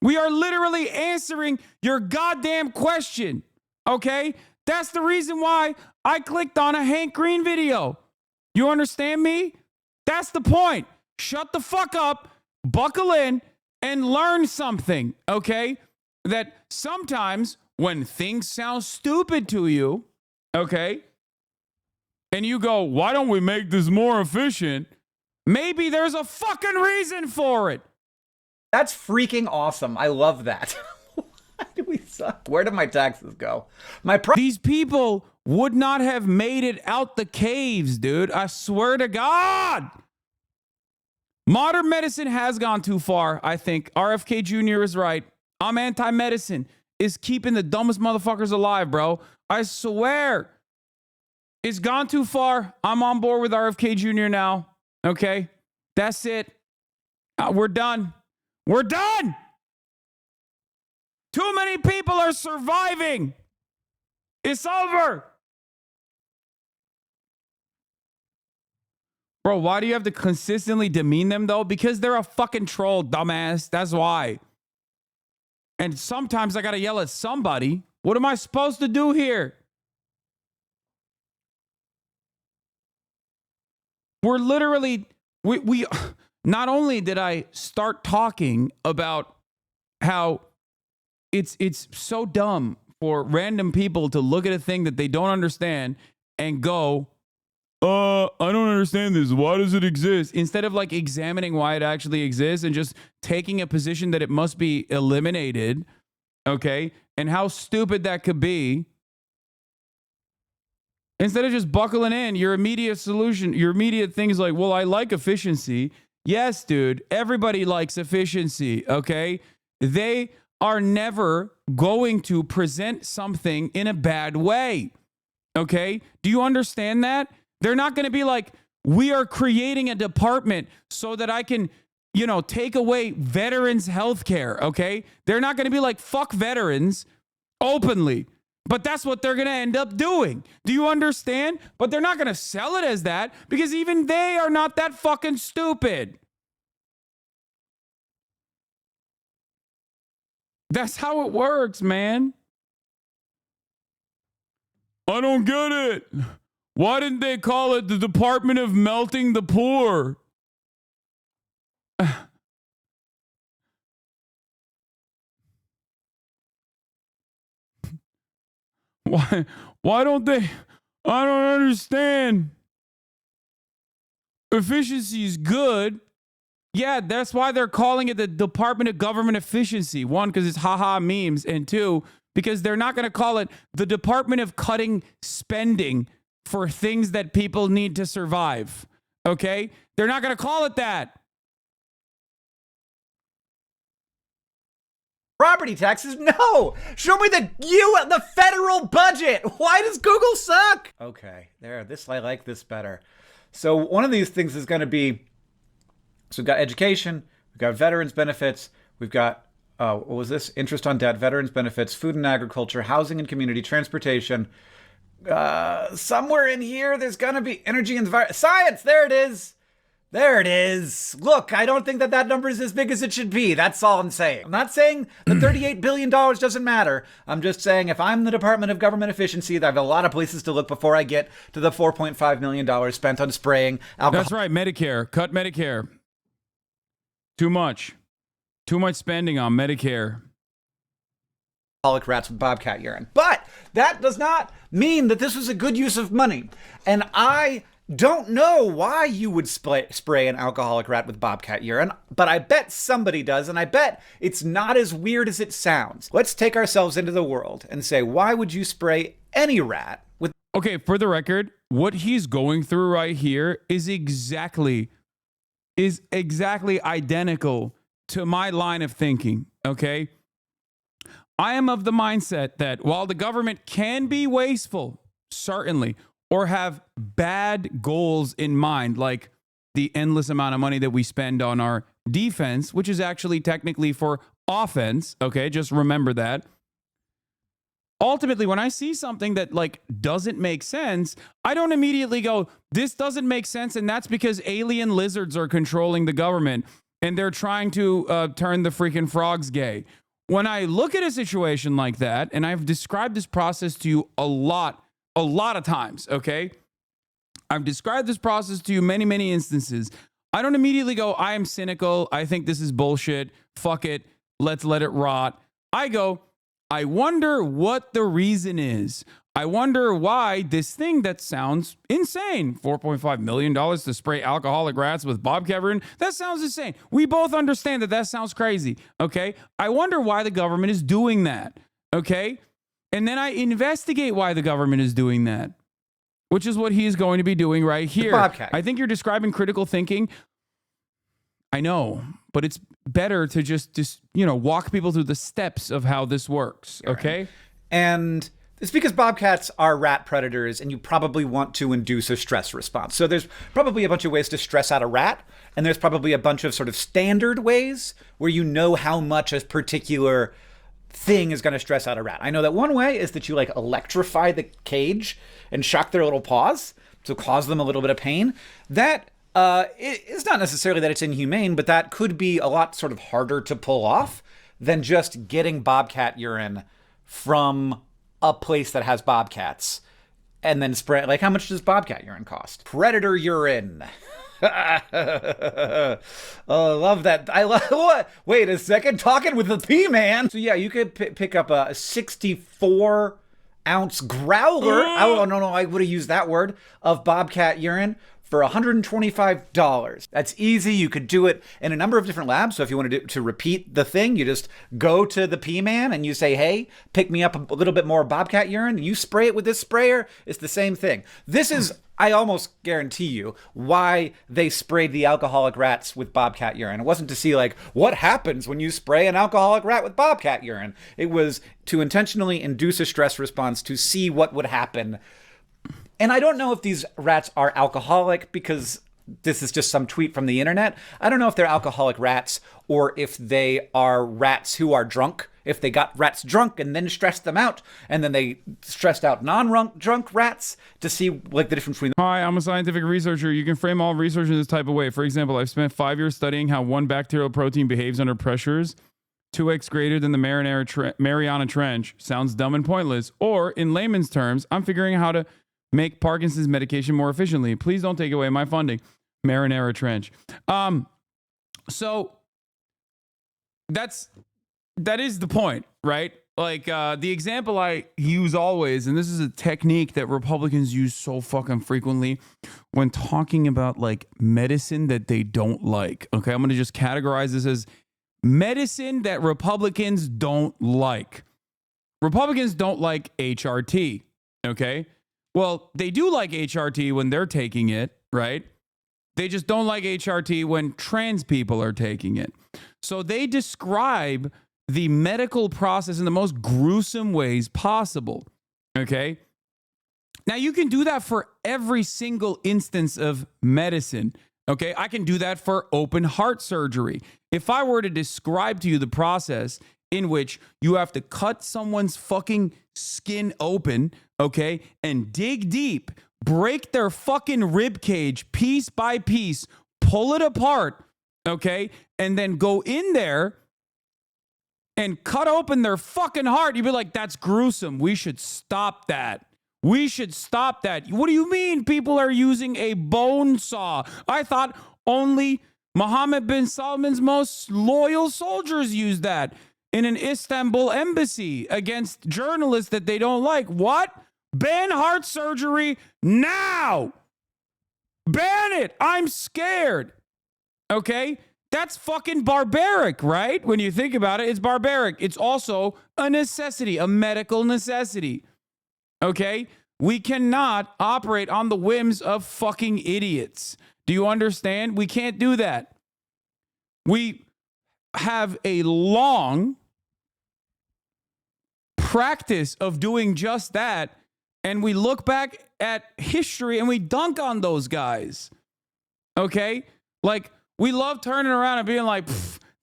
We are literally answering your goddamn question, okay? That's the reason why I clicked on a Hank Green video. You understand me? That's the point. Shut the fuck up, buckle in, and learn something, okay? That sometimes when things sound stupid to you, okay, and you go, why don't we make this more efficient? Maybe there's a fucking reason for it. That's freaking awesome. I love that. Why do we suck? Where did my taxes go? These people would not have made it out the caves, dude. I swear to God. Modern medicine has gone too far, I think. RFK Jr. is right. I'm anti-medicine. It's keeping the dumbest motherfuckers alive, bro. I swear. It's gone too far. I'm on board with RFK Jr. now. Okay? That's it. We're done. We're done. Too many people are surviving. It's over. Bro, why do you have to consistently demean them, though? Because they're a fucking troll, dumbass. That's why. And sometimes I got to yell at somebody. What am I supposed to do here? We're literally, we not only did I start talking about how it's so dumb for random people to look at a thing that they don't understand and go, I don't understand this. Why does it exist? Instead of like examining why it actually exists and just taking a position that it must be eliminated, okay, and how stupid that could be. Instead of just buckling in, your immediate solution, your immediate thing is like, well, I like efficiency. Yes, dude, everybody likes efficiency, okay? They are never going to present something in a bad way, okay? Do you understand that? They're not going to be like, we are creating a department so that I can, you know, take away veterans' health care, okay? They're not going to be like, fuck veterans openly. But that's what they're going to end up doing. Do you understand? But they're not going to sell it as that because even they are not that fucking stupid. That's how it works, man. I don't get it. Why didn't they call it the Department of Melting the Poor? Why don't they? I don't understand. Efficiency is good. Yeah, that's why they're calling it the Department of Government Efficiency. One, because it's haha memes. And two, because they're not going to call it the Department of Cutting Spending for things that people need to survive. Okay? They're not going to call it that. Property taxes? No! Show me the federal budget! Why does Google suck? Okay, there, I like this better. So one of these things is going to be, so we've got education, we've got veterans benefits, we've got, what was this? Interest on debt, veterans benefits, food and agriculture, housing and community, transportation. Somewhere in here, there's going to be energy and science, there it is! There it is. Look, I don't think that number is as big as it should be. That's all I'm saying. I'm not saying the $38 billion doesn't matter. I'm just saying if I'm the Department of Government Efficiency, I have a lot of places to look before I get to the $4.5 million spent on spraying alcohol. That's right. Medicare. Cut Medicare. Too much. Too much spending on Medicare. Alcoholic rats with bobcat urine. But that does not mean that this was a good use of money. And I don't know why you would spray an alcoholic rat with bobcat urine, but I bet somebody does, and I bet it's not as weird as it sounds. Let's take ourselves into the world and say, why would you spray any rat with... Okay, for the record, what he's going through right here is exactly identical to my line of thinking, okay? I am of the mindset that while the government can be wasteful, certainly, or have bad goals in mind, like the endless amount of money that we spend on our defense, which is actually technically for offense, okay? Just remember that. Ultimately, when I see something that like doesn't make sense, I don't immediately go, this doesn't make sense, and that's because alien lizards are controlling the government and they're trying to turn the freaking frogs gay. When I look at a situation like that, and I've described this process to you a lot of times, okay? I've described this process to you many, many instances. I don't immediately go, I am cynical. I think this is bullshit. Fuck it. Let's let it rot. I go, I wonder what the reason is. I wonder why this thing that sounds insane, $4.5 million to spray alcoholic rats with bobcat urine, that sounds insane. We both understand that sounds crazy, okay? I wonder why the government is doing that, okay? And then I investigate why the government is doing that, which is what he's going to be doing right here. I think you're describing critical thinking. I know, but it's better to just walk people through the steps of how this works, okay? Right. And it's because bobcats are rat predators, and you probably want to induce a stress response. So there's probably a bunch of ways to stress out a rat, and there's probably a bunch of sort of standard ways where you know how much a particular thing is going to stress out a rat. I know that one way is that you like electrify the cage and shock their little paws, so cause them a little bit of pain. That it's not necessarily that it's inhumane, but that could be a lot sort of harder to pull off than just getting bobcat urine from a place that has bobcats and then spray. Like, how much does bobcat urine cost? Predator urine. Oh, love that. I love what? Wait a second, talking with the P-man. So yeah, you could pick up a 64-ounce growler. Oh no, I would have used that word, of bobcat urine for $125. That's easy. You could do it in a number of different labs. So if you want to repeat the thing, you just go to the P-man and you say, hey, pick me up a little bit more bobcat urine. You spray it with this sprayer. It's the same thing. This is, I almost guarantee you, why they sprayed the alcoholic rats with bobcat urine. It wasn't to see like what happens when you spray an alcoholic rat with bobcat urine. It was to intentionally induce a stress response to see what would happen. And I don't know if these rats are alcoholic, because this is just some tweet from the internet. I don't know if they're alcoholic rats or if they are rats who are drunk. If they got rats drunk and then stressed them out, and then they stressed out non-drunk rats to see like the difference between them. Hi, I'm a scientific researcher. You can frame all research in this type of way. For example, I've spent 5 years studying how one bacterial protein behaves under pressures 2x greater than the Mariana Trench. Sounds dumb and pointless. Or in layman's terms, I'm figuring out how to make Parkinson's medication more efficiently. Please don't take away my funding. Marinara Trench. So that is the point, right? Like the example I use always, and this is a technique that Republicans use so fucking frequently when talking about like medicine that they don't like. Okay, I'm going to just categorize this as medicine that Republicans don't like. Republicans don't like HRT. Okay. Well, they do like HRT when they're taking it, right? They just don't like HRT when trans people are taking it. So they describe the medical process in the most gruesome ways possible, okay? Now, you can do that for every single instance of medicine, okay? I can do that for open heart surgery. If I were to describe to you the process in which you have to cut someone's fucking skin open, okay, and dig deep, break their fucking rib cage piece by piece, pull it apart, okay, and then go in there and cut open their fucking heart, you'd be like, that's gruesome. We should stop that. We should stop that. What do you mean people are using a bone saw? I thought only Mohammed bin Salman's most loyal soldiers use that in an Istanbul embassy against journalists that they don't like. What? Ban heart surgery now. Ban it. I'm scared. Okay? That's fucking barbaric, right? When you think about it, it's barbaric. It's also a necessity, a medical necessity. Okay? We cannot operate on the whims of fucking idiots. Do you understand? We can't do that. We have a long practice of doing just that, and we look back at history and we dunk on those guys. Okay? Like, we love turning around and being like,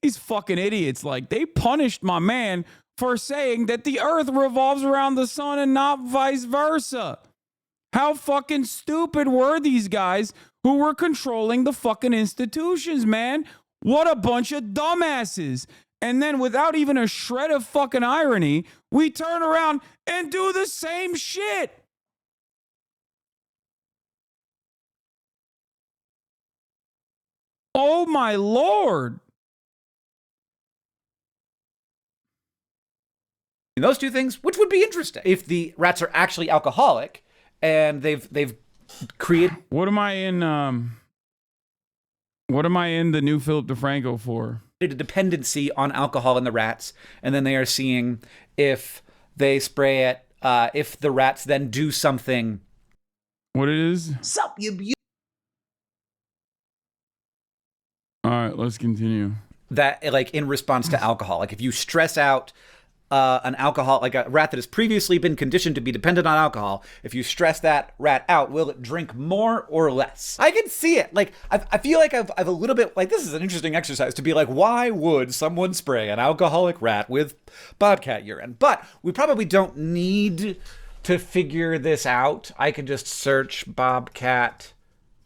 these fucking idiots. Like, they punished my man for saying that the earth revolves around the sun and not vice versa. How fucking stupid were these guys who were controlling the fucking institutions, man? What a bunch of dumbasses. And then without even a shred of fucking irony, we turn around and do the same shit. Oh my Lord. Those two things, which would be interesting if the rats are actually alcoholic and they've created. What am I in the new Philip DeFranco for? A dependency on alcohol in the rats, and then they are seeing if they spray it, if the rats then do something. What it is? Sup, you beautiful. All right, right, let's continue. That, like, in response to alcohol, like if you stress out an alcohol, like a rat that has previously been conditioned to be dependent on alcohol, if you stress that rat out, will it drink more or less? I can see it. Like, I feel like I've a little bit, like, this is an interesting exercise to be like, why would someone spray an alcoholic rat with bobcat urine? But we probably don't need to figure this out. I can just search bobcat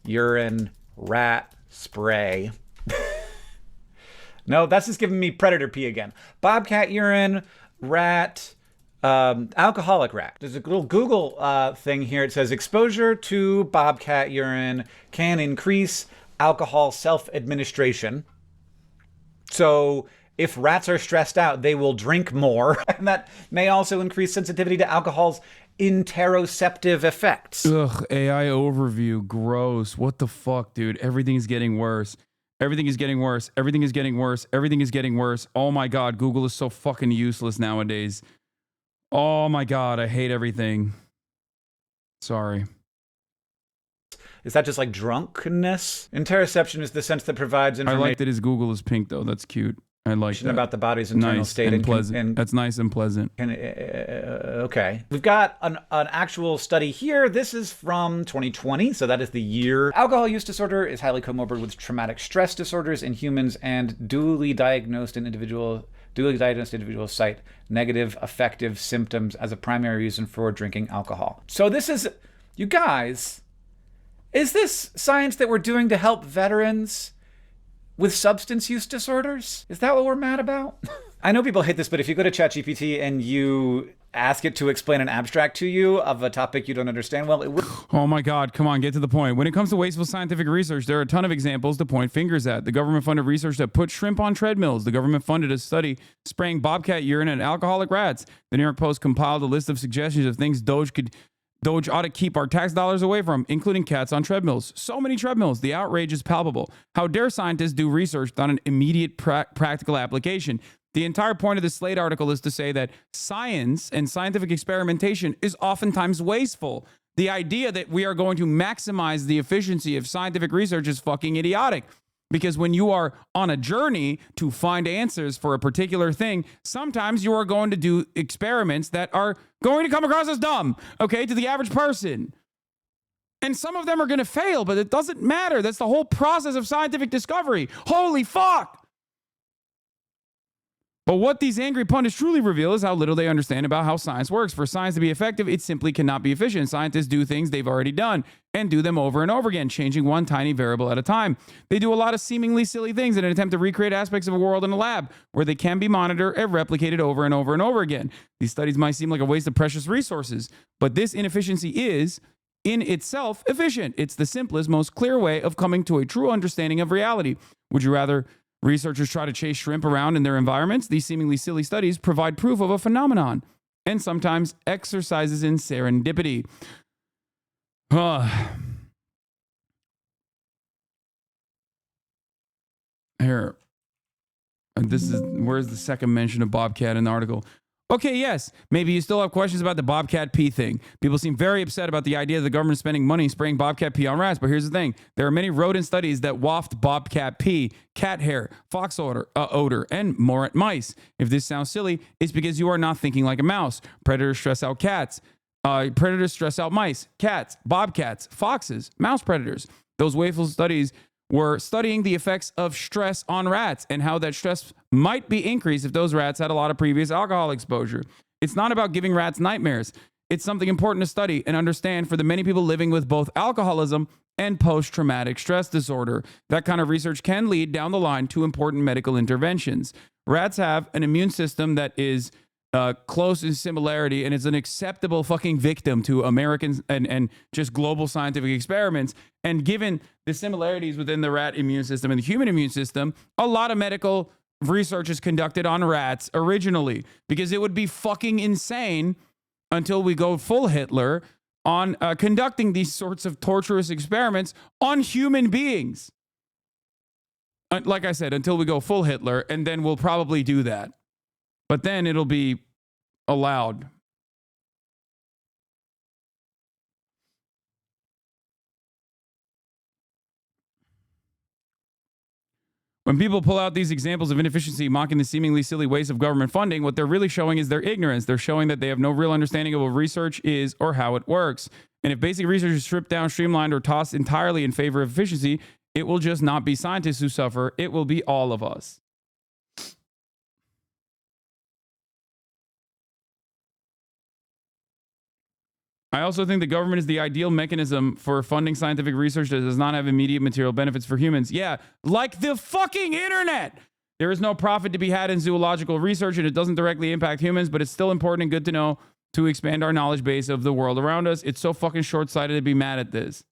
urine rat spray. No, that's just giving me predator pee again. Bobcat urine, rat, alcoholic rat. There's a little Google thing here. It says exposure to bobcat urine can increase alcohol self-administration. So if rats are stressed out, they will drink more. And that may also increase sensitivity to alcohol's interoceptive effects. Ugh, AI overview, gross. What the fuck, dude? Everything's getting worse. Everything is getting worse. Everything is getting worse. Everything is getting worse. Oh my God, Google is so fucking useless nowadays. Oh my God, I hate everything. Sorry. Is that just like drunkenness? Interoception is the sense that provides information. I like that his Google is pink though. That's cute. I like that. About the body's internal nice state and pleasant. That's nice and pleasant. Okay. We've got an actual study here. This is from 2020, so that is the year. Alcohol use disorder is highly comorbid with traumatic stress disorders in humans, and duly diagnosed individuals cite negative affective symptoms as a primary reason for drinking alcohol. So this is, you guys, is this science that we're doing to help veterans with substance use disorders? Is that what we're mad about? I know people hate this, but if you go to ChatGPT and you ask it to explain an abstract to you of a topic you don't understand, well, it will. Oh my God, come on, get to the point. When it comes to wasteful scientific research, there are a ton of examples to point fingers at. The government funded research that put shrimp on treadmills. The government funded a study spraying bobcat urine at alcoholic rats. The New York Post compiled a list of suggestions of things Doge ought to keep our tax dollars away from, including cats on treadmills. So many treadmills. The outrage is palpable. How dare scientists do research without an immediate practical application? The entire point of the Slate article is to say that science and scientific experimentation is oftentimes wasteful. The idea that we are going to maximize the efficiency of scientific research is fucking idiotic. Because when you are on a journey to find answers for a particular thing, sometimes you are going to do experiments that are going to come across as dumb, okay, to the average person. And some of them are going to fail, but it doesn't matter. That's the whole process of scientific discovery. Holy fuck! But what these angry pundits truly reveal is how little they understand about how science works. For science to be effective, it simply cannot be efficient. Scientists do things they've already done and do them over and over again, changing one tiny variable at a time. They do a lot of seemingly silly things in an attempt to recreate aspects of a world in a lab where they can be monitored and replicated over and over and over again. These studies might seem like a waste of precious resources, but this inefficiency is, in itself, efficient. It's the simplest, most clear way of coming to a true understanding of reality. Would you rather researchers try to chase shrimp around in their environments? These seemingly silly studies provide proof of a phenomenon and sometimes exercises in serendipity. Here. Where's the second mention of Bobcat in the article? Okay, yes, maybe you still have questions about the bobcat pee thing. People seem very upset about the idea of the government spending money spraying bobcat pee on rats, but here's the thing. There are many rodent studies that waft bobcat pee, cat hair, fox odor, and more at mice. If this sounds silly, it's because you are not thinking like a mouse. Predators stress out cats. Predators stress out mice, cats, bobcats, foxes, mouse predators. Those wasteful studies were studying the effects of stress on rats and how that stress might be increased if those rats had a lot of previous alcohol exposure. It's not about giving rats nightmares. It's something important to study and understand for the many people living with both alcoholism and post-traumatic stress disorder. That kind of research can lead down the line to important medical interventions. Rats have an immune system that is close in similarity, and it's an acceptable fucking victim to Americans and just global scientific experiments. And given the similarities within the rat immune system and the human immune system, a lot of medical research is conducted on rats originally, because it would be fucking insane until we go full Hitler on conducting these sorts of torturous experiments on human beings. Like I said, until we go full Hitler, and then we'll probably do that. But then it'll be allowed. When people pull out these examples of inefficiency, mocking the seemingly silly waste of government funding, what they're really showing is their ignorance. They're showing that they have no real understanding of what research is or how it works. And if basic research is stripped down, streamlined, or tossed entirely in favor of efficiency, it will just not be scientists who suffer. It will be all of us. I also think the government is the ideal mechanism for funding scientific research that does not have immediate material benefits for humans. Yeah, like the fucking internet. There is no profit to be had in zoological research, and it doesn't directly impact humans, but it's still important and good to know to expand our knowledge base of the world around us. It's so fucking short-sighted to be mad at this.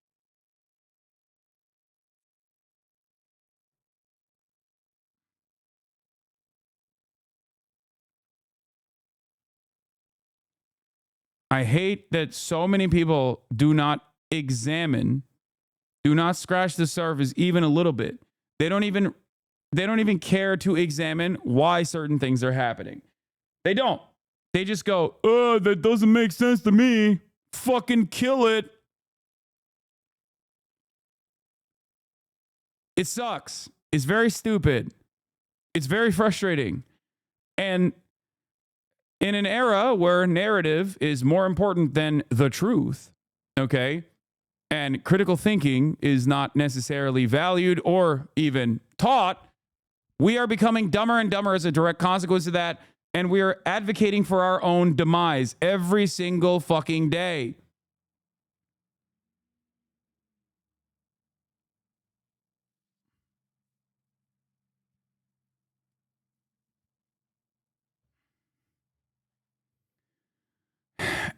I hate that so many people do not examine, do not scratch the surface even a little bit. They don't even care to examine why certain things are happening. They don't. They just go, "Oh, that doesn't make sense to me. Fucking kill it." It sucks. It's very stupid. It's very frustrating. And in an era where narrative is more important than the truth, okay, and critical thinking is not necessarily valued or even taught, we are becoming dumber and dumber as a direct consequence of that, and we are advocating for our own demise every single fucking day.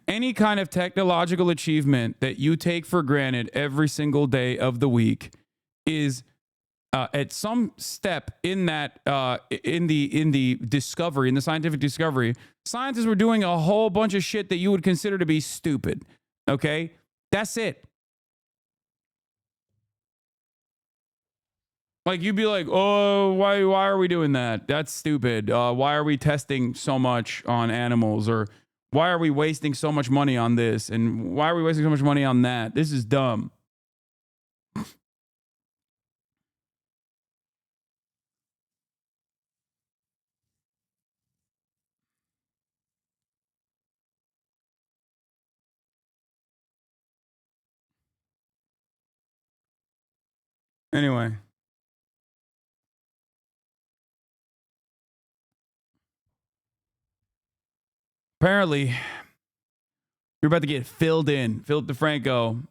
Any kind of technological achievement that you take for granted every single day of the week is at some step in that in the discovery, in the scientific discovery, scientists were doing a whole bunch of shit that you would consider to be stupid. Okay, that's it. Like you'd be like, "Oh, why are we doing that? That's stupid. Why are we testing so much on animals?" Or "Why are we wasting so much money on this? And why are we wasting so much money on that? This is dumb." Anyway. Apparently, you're about to get filled in. Philip DeFranco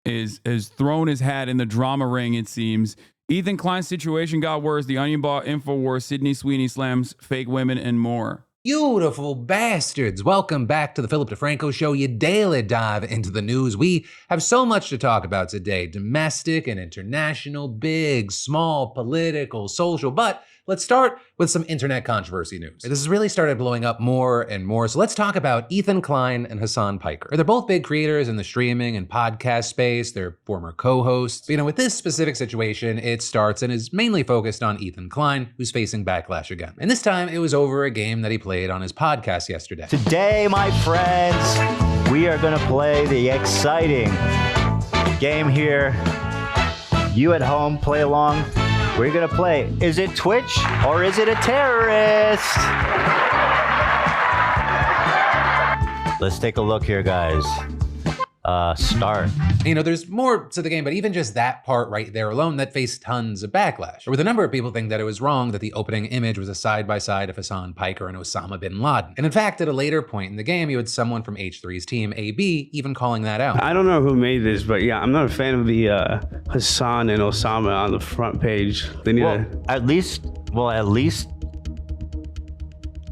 has thrown his hat in the drama ring, it seems. Ethan Klein's situation got worse. The Onion bought InfoWars, Sydney Sweeney slams fake women, and more. Beautiful bastards. Welcome back to the Philip DeFranco Show, your daily dive into the news. We have so much to talk about today. Domestic and international, big, small, political, social, but let's start with some internet controversy news. This has really started blowing up more and more, so let's talk about Ethan Klein and HasanPiker. They're both big creators in the streaming and podcast space. They're former co-hosts. But, with this specific situation, it starts and is mainly focused on Ethan Klein, who's facing backlash again. And this time, it was over a game that he played on his podcast yesterday. Today, my friends, we are going to play the exciting game here. You at home, play along. We're going to play, is it Twitch or is it a terrorist? Let's take a look here, guys. Start. There's more to the game, but even just that part right there alone, that faced tons of backlash. With a number of people think that it was wrong that the opening image was a side-by-side of HasanPiker and Osama bin Laden. And in fact, at a later point in the game, you had someone from H3's team, AB, even calling that out. I don't know who made this, but yeah, I'm not a fan of the Hasan and Osama on the front page. They need at least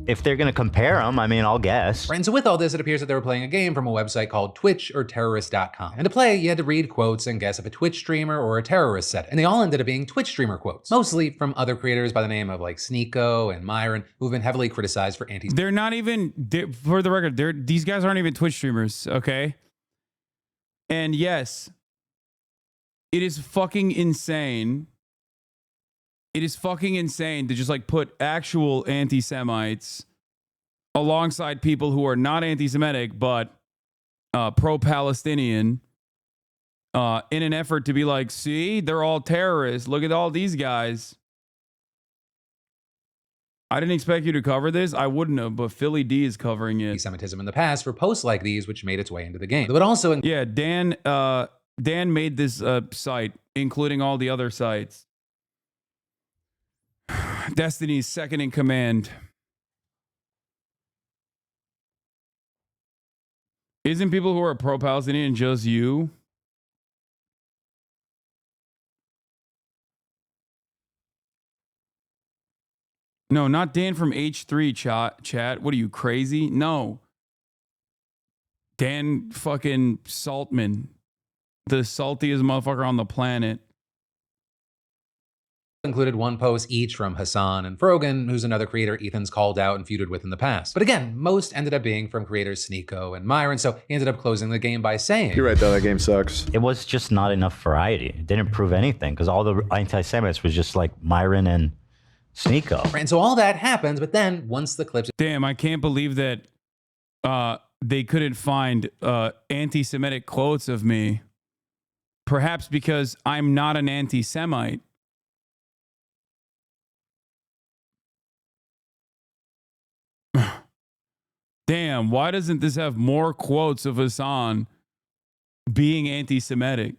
if they're going to compare them, I'll guess. And so with all this, it appears that they were playing a game from a website called twitchorterrorist.com. And to play, you had to read quotes and guess if a Twitch streamer or a terrorist said it. And they all ended up being Twitch streamer quotes, mostly from other creators by the name of Sneeko and Myron, who've been heavily criticized for anti- They're not even, for the record, these guys aren't even Twitch streamers, okay? And yes, it is fucking insane. It is fucking insane to just put actual anti-Semites alongside people who are not anti-Semitic but pro-Palestinian in an effort to be like, see, they're all terrorists. Look at all these guys. I didn't expect you to cover this. I wouldn't have, but Philly D is covering it. Anti-Semitism in the past for posts like these, which made its way into the game. But also, yeah, Dan made this site, including all the other sites. Destiny's second in command. Isn't people who are pro-Palestinian just you? No, not Dan from H3 chat. What are you, crazy? No. Dan fucking Saltman. The saltiest motherfucker on the planet. Included one post each from Hasan and Frogan, who's another creator Ethan's called out and feuded with in the past. But again, most ended up being from creators Sneeko and Myron, so he ended up closing the game by saying, You're right, though, that game sucks. It was just not enough variety. It didn't prove anything, because all the anti-Semites was just like Myron and Sneeko. And so all that happens, but then once the clips... Damn, I can't believe that they couldn't find anti-Semitic quotes of me. Perhaps because I'm not an anti-Semite. Damn, why doesn't this have more quotes of Hasan being anti-Semitic?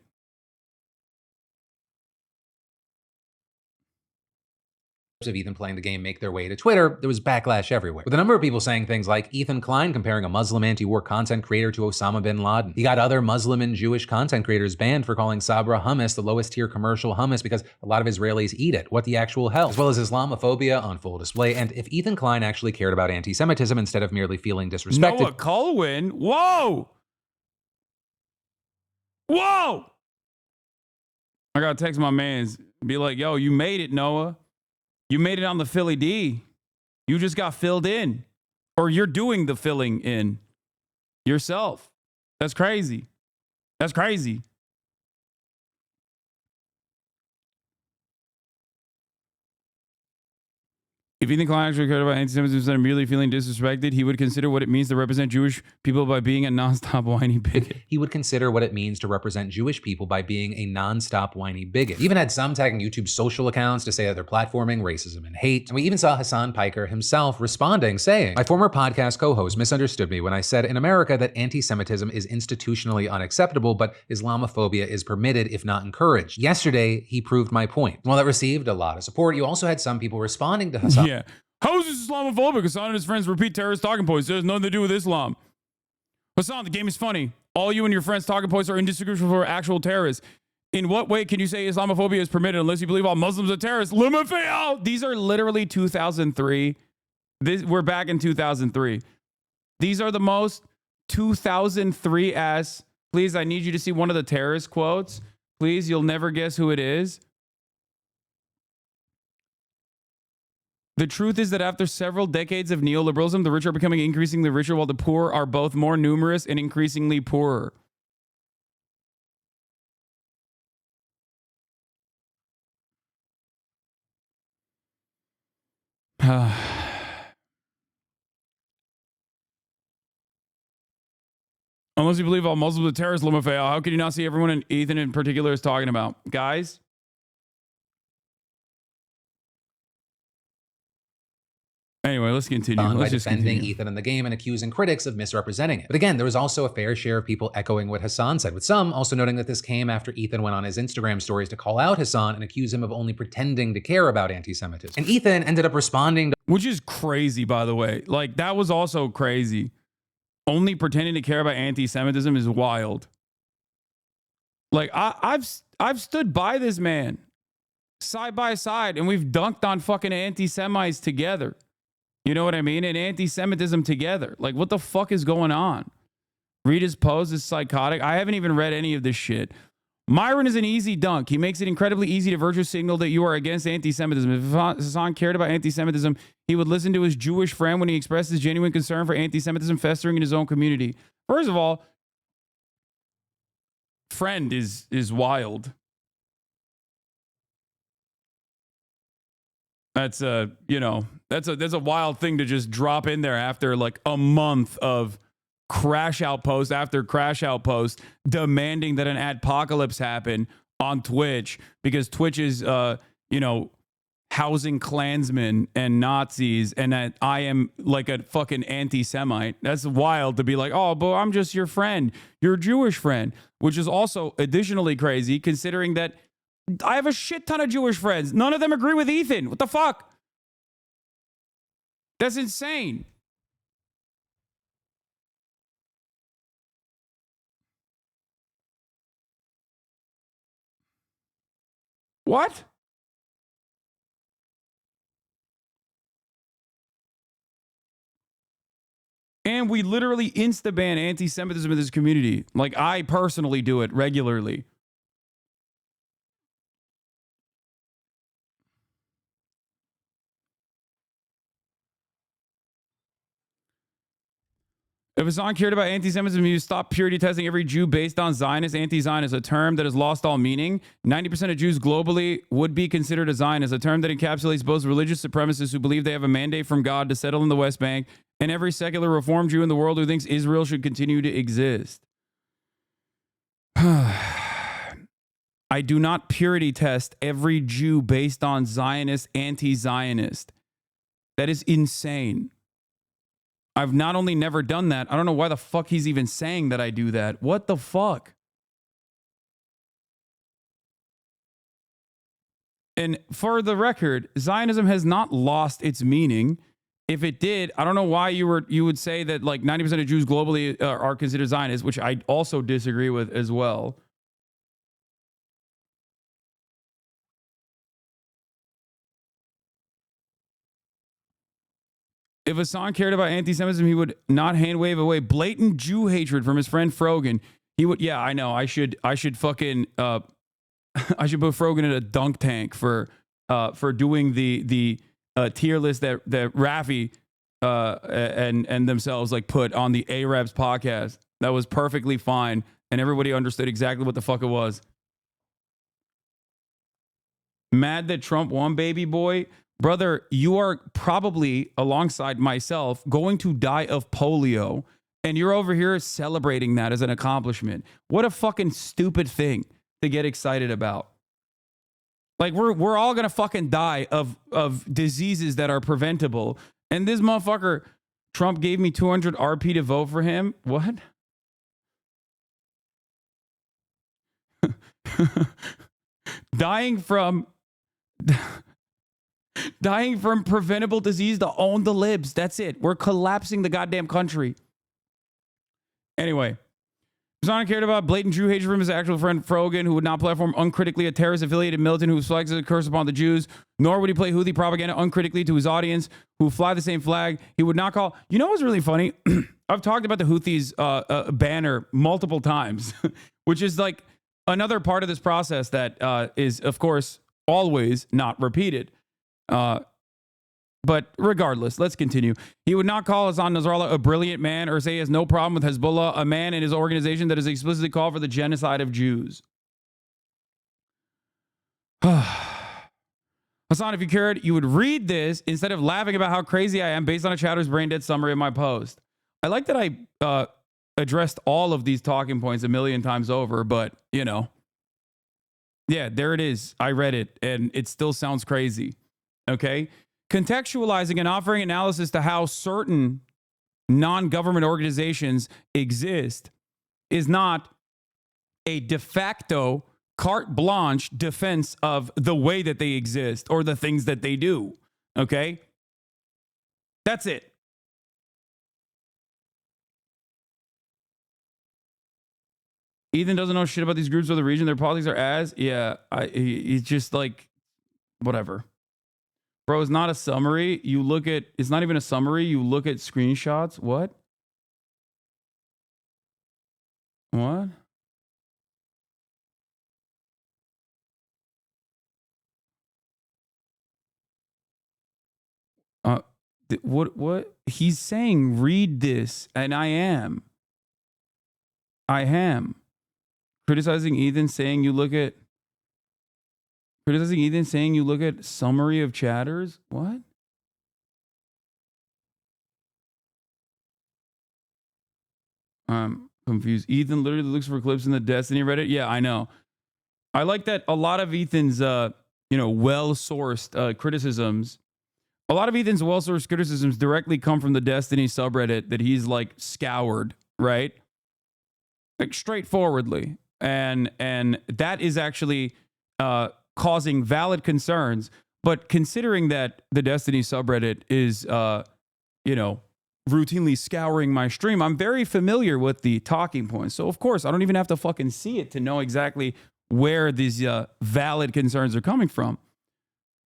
of Ethan playing the game make their way to Twitter, there was backlash everywhere, with a number of people saying things like Ethan Klein comparing a Muslim anti-war content creator to Osama bin Laden. He got other Muslim and Jewish content creators banned for calling Sabra hummus the lowest tier commercial hummus because a lot of Israelis eat it. What the actual hell? As well as Islamophobia on full display, and if Ethan Klein actually cared about anti-Semitism instead of merely feeling disrespected. Noah Colwyn? Whoa! Whoa! I gotta text my mans, be like, yo, you made it, Noah. You made it on the Philly D. You just got filled in. Or you're doing the filling in yourself. That's crazy. That's crazy. If Ethan Klein actually cared about anti-Semitism instead of merely feeling disrespected, he would consider what it means to represent Jewish people by being a nonstop whiny bigot. He would consider what it means to represent Jewish people by being a nonstop whiny bigot. He even had some tagging YouTube social accounts to say that they're platforming racism and hate. And we even saw HasanPiker himself responding, saying, my former podcast co-host misunderstood me when I said in America that anti-Semitism is institutionally unacceptable, but Islamophobia is permitted if not encouraged. Yesterday, he proved my point. While that received a lot of support, you also had some people responding to Hasan. Yeah. How is this Islamophobic? Hasan and his friends repeat terrorist talking points. It has nothing to do with Islam. Hasan, the game is funny. All you and your friends' talking points are indistinguishable from actual terrorists. In what way can you say Islamophobia is permitted unless you believe all Muslims are terrorists? These are literally 2003. We're back in 2003. These are the most 2003-ass. Please, I need you to see one of the terrorist quotes. Please, you'll never guess who it is. The truth is that after several decades of neoliberalism, the rich are becoming increasingly richer while the poor are both more numerous and increasingly poorer. Unless you believe all Muslims are terrorists, how can you not see everyone and Ethan in particular is talking about? Guys? Anyway, let's continue. By defending Ethan in the game and accusing critics of misrepresenting it. But again, there was also a fair share of people echoing what Hasan said, with some also noting that this came after Ethan went on his Instagram stories to call out Hasan and accuse him of only pretending to care about anti-Semitism. And Ethan ended up responding to— which is crazy, by the way. Like, that was also crazy. Only pretending to care about anti-Semitism is wild. Like, I've stood by this man side by side, and we've dunked on fucking anti-Semites together. You know what I mean? And anti-Semitism together. Like, what the fuck is going on? Read his post is psychotic. I haven't even read any of this shit. Myron is an easy dunk. He makes it incredibly easy to virtue signal that you are against anti-Semitism. If Hasan cared about anti-Semitism, he would listen to his Jewish friend when he expressed his genuine concern for anti-Semitism festering in his own community. First of all, friend is wild. That's that's a wild thing to just drop in there after like a month of crash out post after crash out post demanding that an adpocalypse happen on Twitch because Twitch is, housing Klansmen and Nazis, and that I am like a fucking anti-Semite. That's wild to be like, oh, but I'm just your friend, your Jewish friend, which is also additionally crazy considering that I have a shit ton of Jewish friends. None of them agree with Ethan. What the fuck? That's insane. What? And we literally insta-ban anti-Semitism in this community. Like, I personally do it regularly. If Hasan cared about anti-Semitism, he would stop purity testing every Jew based on Zionist, anti-Zionist, a term that has lost all meaning. 90% of Jews globally would be considered a Zionist, a term that encapsulates both religious supremacists who believe they have a mandate from God to settle in the West Bank and every secular Reform Jew in the world who thinks Israel should continue to exist. I do not purity test every Jew based on Zionist, anti-Zionist. That is insane. I've not only never done that, I don't know why the fuck he's even saying that I do that. What the fuck? And for the record, Zionism has not lost its meaning. If it did, I don't know why you would say that like 90% of Jews globally are considered Zionists, which I also disagree with as well. If Hasan cared about anti-Semitism, he would not hand wave away blatant Jew hatred from his friend Frogan. He would, yeah, I know. I should fucking, I should put Frogan in a dunk tank for doing the tier list that Raffi and themselves like put on the Arabs podcast. That was perfectly fine, and everybody understood exactly what the fuck it was. Mad that Trump won, baby boy. Brother, you are probably, alongside myself, going to die of polio, and you're over here celebrating that as an accomplishment. What a fucking stupid thing to get excited about. Like, we're all gonna fucking die of diseases that are preventable, and this motherfucker, Trump gave me 200 RP to vote for him. What? Dying from preventable disease to own the libs. That's it. We're collapsing the goddamn country. Anyway, Hasan cared about blatant Jew hatred from his actual friend Frogan, who would not platform uncritically a terrorist-affiliated militant who flags a curse upon the Jews, nor would he play Houthi propaganda uncritically to his audience who fly the same flag. He would not call... You know what's really funny? I've talked about the Houthis banner multiple times, which is like another part of this process that is, of course, always not repeated. But regardless, let's continue. He would not call Hassan Nasrallah a brilliant man or say he has no problem with Hezbollah, a man in his organization that has explicitly called for the genocide of Jews. Hasan, if you cared, you would read this instead of laughing about how crazy I am based on a Chatter's brain dead summary of my post. I like that I addressed all of these talking points a million times over, but, you know. Yeah, there it is. I read it, and it still sounds crazy. Okay? Contextualizing and offering analysis to how certain non-government organizations exist is not a de facto carte blanche defense of the way that they exist or the things that they do. Okay? That's it. Ethan doesn't know shit about these groups or the region. Their politics are as. Yeah, he's just like, whatever. Bro, it's not a summary. You look at, it's not even a summary. You look at screenshots. What? What? What? He's saying, read this, and I am. Criticizing Ethan, saying you look at summary of chatters? What? I'm confused. Ethan literally looks for clips in the Destiny Reddit. Yeah, I know. I like that a lot of Ethan's, well-sourced criticisms. A lot of Ethan's well-sourced criticisms directly come from the Destiny subreddit that he's like scoured, right? Like straightforwardly. And that is actually causing valid concerns. But considering that the Destiny subreddit is, routinely scouring my stream, I'm very familiar with the talking points. So, of course, I don't even have to fucking see it to know exactly where these valid concerns are coming from.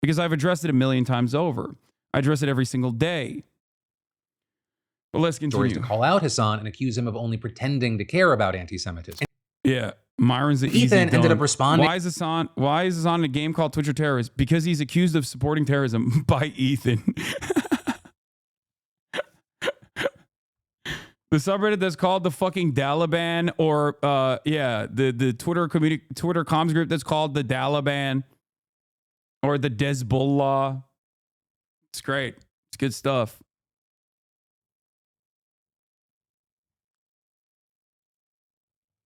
Because I've addressed it a million times over. I address it every single day. But let's continue. Stories to call out Hasan and accuse him of only pretending to care about anti-Semitism. Yeah, Myron's the easy Ethan ended dunk. up responding. Why is Hasan in a game called Twitch or Terrorist? Because he's accused of supporting terrorism by Ethan. The subreddit that's called the fucking Dalaban, or the Twitter comms group that's called the Dalaban, or the Dezbollah. It's great. It's good stuff.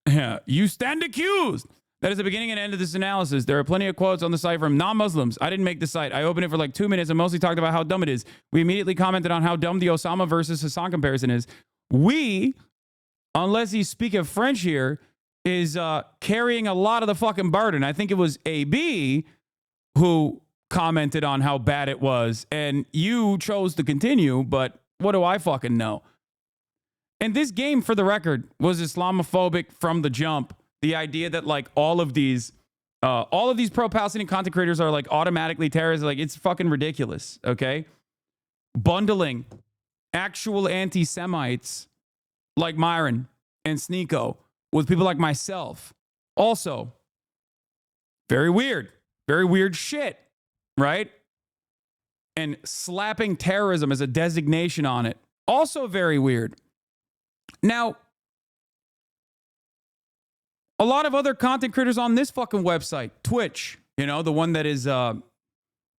Yeah, you stand accused. That is the beginning and end of this analysis. There are plenty of quotes on the site from non-Muslims. I didn't make the site. I opened it for like 2 minutes and mostly talked about how dumb it is. We immediately commented on how dumb the Osama versus Hasan comparison is. We, unless you speak of French here, is carrying a lot of the fucking burden. I think it was AB who commented on how bad it was, and you chose to continue, but what do I fucking know? And this game, for the record, was Islamophobic from the jump. The idea that like all of these pro-Palestinian content creators are like automatically terrorists, like it's fucking ridiculous, okay? Bundling actual anti-Semites like Myron and Sneeko with people like myself. Also, very weird shit, right? And slapping terrorism as a designation on it. Also very weird. Now, a lot of other content creators on this fucking website, Twitch, the one that is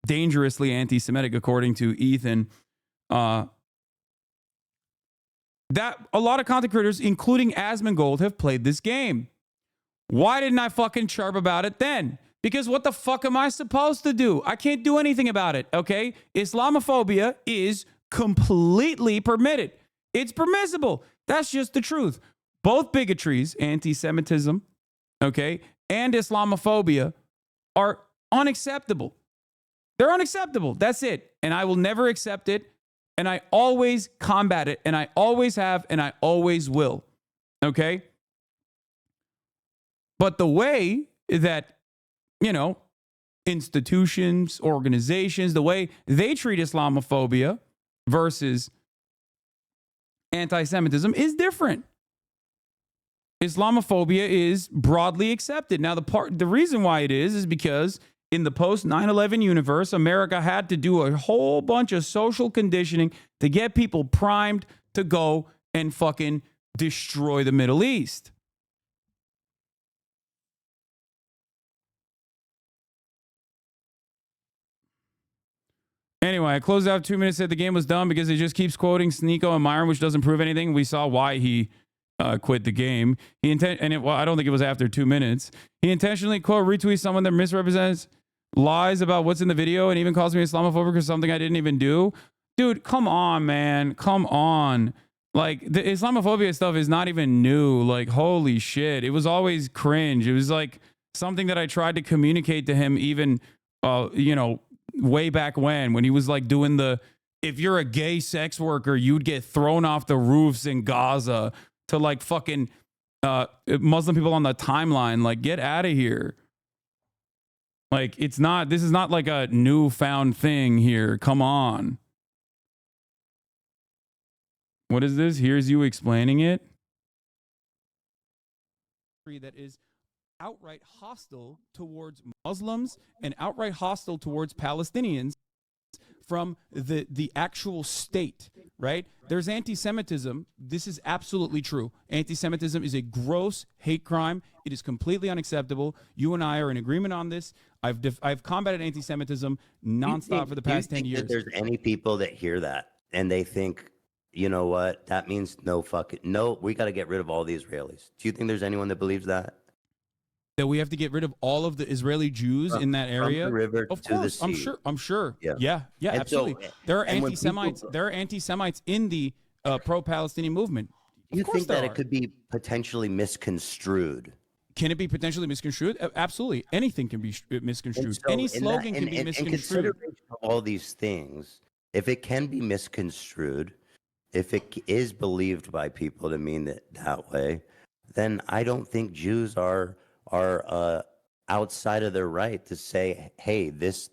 dangerously anti-Semitic, according to Ethan, that a lot of content creators, including Asmongold, have played this game. Why didn't I fucking chirp about it then? Because what the fuck am I supposed to do? I can't do anything about it, okay? Islamophobia is completely permitted. It's permissible. That's just the truth. Both bigotries, anti-Semitism, okay, and Islamophobia are unacceptable. They're unacceptable. That's it. And I will never accept it. And I always combat it. And I always have. And I always will. Okay? But the way that, institutions, organizations, the way they treat Islamophobia versus anti-Semitism is different. Islamophobia is broadly accepted. Now, the reason why it is because in the post 9/11 universe, America had to do a whole bunch of social conditioning to get people primed to go and fucking destroy the Middle East. Anyway, I closed out 2 minutes, said the game was dumb because it just keeps quoting Sneeko and Myron, which doesn't prove anything. We saw why he quit the game. I don't think it was after 2 minutes. He intentionally, quote, retweets someone that misrepresents, lies about what's in the video, and even calls me Islamophobic for something I didn't even do. Dude, come on, man. Come on. Like, the Islamophobia stuff is not even new. Like, holy shit. It was always cringe. It was like something that I tried to communicate to him even, way back when he was like doing if you're a gay sex worker, you'd get thrown off the roofs in Gaza, to like fucking Muslim people on the timeline. Like, get out of here. Like, this is not like a newfound thing here. Come on. What is this? Here's you explaining it. That is outright hostile towards Muslims and outright hostile towards Palestinians from the actual state, right? There's anti-Semitism. This is absolutely true. Anti-Semitism is a gross hate crime. It is completely unacceptable. You and I are in agreement on this. I've combated anti-Semitism nonstop for the past 10 years. There's any people that hear that and they think you know what? That means no, we got to get rid of all the Israelis. Do you think there's anyone that believes that? That we have to get rid of all of the Israeli Jews in that area? From the river of to the course, sea. I'm sure. Yeah. Yeah, And so- absolutely. There are and when anti-Semites. people- There are anti-Semites in the pro-Palestinian movement. Do you Of course think that there it could be potentially misconstrued? Can it be potentially misconstrued? Absolutely. Anything can be misconstrued. And so Any in slogan can be in misconstrued. consideration of all these things, if it can be misconstrued, if it is believed by people to mean it that way, then I don't think Jews are outside of their right to say, hey, this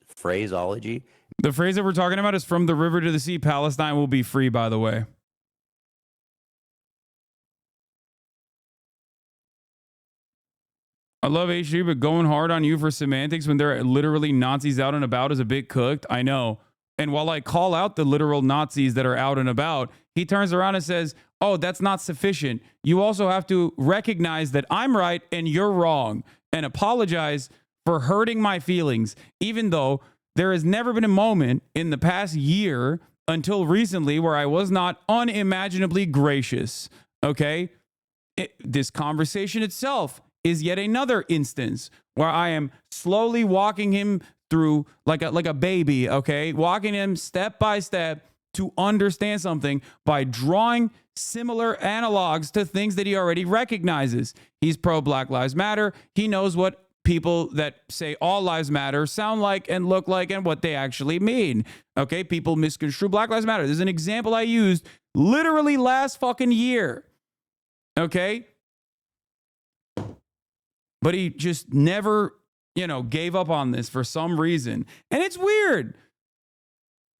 phraseology. The phrase that we're talking about is from the river to the sea, Palestine will be free, by the way. I love HG, but going hard on you for semantics when there are literally Nazis out and about is a bit cooked. I know. And while I call out the literal Nazis that are out and about, he turns around and says, oh, that's not sufficient. You also have to recognize that I'm right and you're wrong and apologize for hurting my feelings, even though there has never been a moment in the past year until recently where I was not unimaginably gracious. Okay? This conversation itself is yet another instance where I am slowly walking him through like a baby, okay? Walking him step by step to understand something by drawing similar analogs to things that he already recognizes. He's pro Black Lives Matter. He knows what people that say all lives matter sound like and look like and what they actually mean. Okay? People misconstrue Black Lives Matter. There's an example I used literally last fucking year. Okay? But he just never, gave up on this for some reason. And it's weird.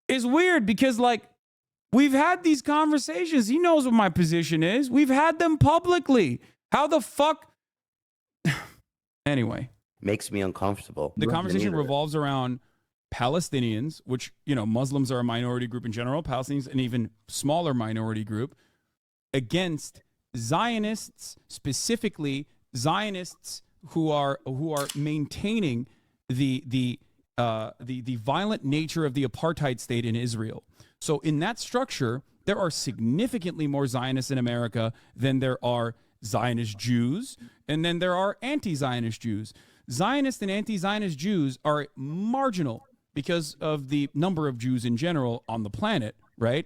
It's weird because, we've had these conversations. He knows what my position is. We've had them publicly. How the fuck? Anyway. Makes me uncomfortable. The conversation revolves around Palestinians, which, Muslims are a minority group in general, Palestinians an even smaller minority group, against Zionists, specifically Zionists who are maintaining the violent nature of the apartheid state in Israel. So in that structure, there are significantly more Zionists in America than there are Zionist Jews, and then there are anti-Zionist Jews. Zionist and anti-Zionist Jews are marginal because of the number of Jews in general on the planet, right?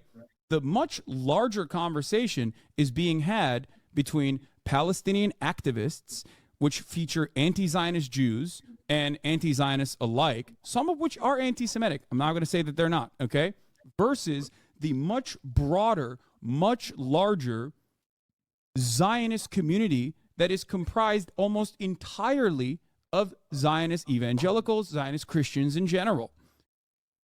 The much larger conversation is being had between Palestinian activists, which feature anti-Zionist Jews and anti-Zionists alike, some of which are anti-Semitic. I'm not going to say that they're not, okay? Versus the much broader, much larger Zionist community that is comprised almost entirely of Zionist evangelicals, Zionist Christians in general.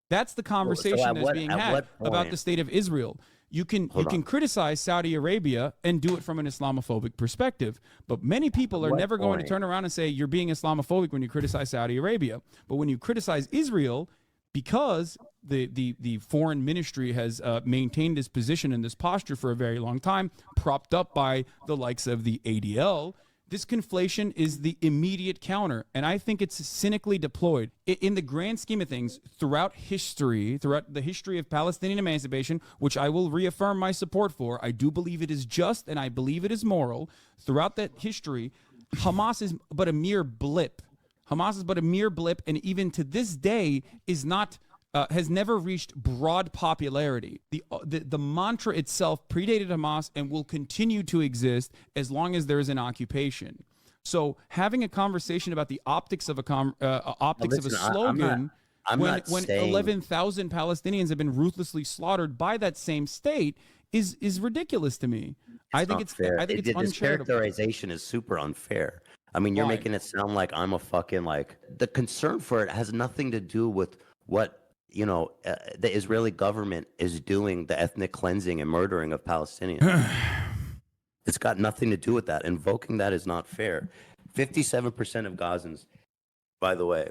That's the conversation that's being had about the state of Israel. You can criticize Saudi Arabia and do it from an Islamophobic perspective, but many people are never going to turn around and say you're being Islamophobic when you criticize Saudi Arabia. But when you criticize Israel, because the foreign ministry has maintained this position and this posture for a very long time, propped up by the likes of the ADL, this conflation is the immediate counter, and I think it's cynically deployed. In the grand scheme of things, throughout the history of Palestinian emancipation, which I will reaffirm my support for, I do believe it is just and I believe it is moral. Throughout that history, Hamas is but a mere blip. Hamas is but a mere blip, and even to this day is not has never reached broad popularity. The mantra itself predated Hamas and will continue to exist as long as there is an occupation. So having a conversation about the optics of a slogan when 11,000 Palestinians have been ruthlessly slaughtered by that same state is ridiculous to me. I think it's fair. This uncharitable. Characterization is super unfair. I mean, you're making it sound like I'm a fucking the concern for it has nothing to do with what the Israeli government is doing, the ethnic cleansing and murdering of Palestinians. It's got nothing to do with that. Invoking that is not fair. 57% of Gazans, by the way,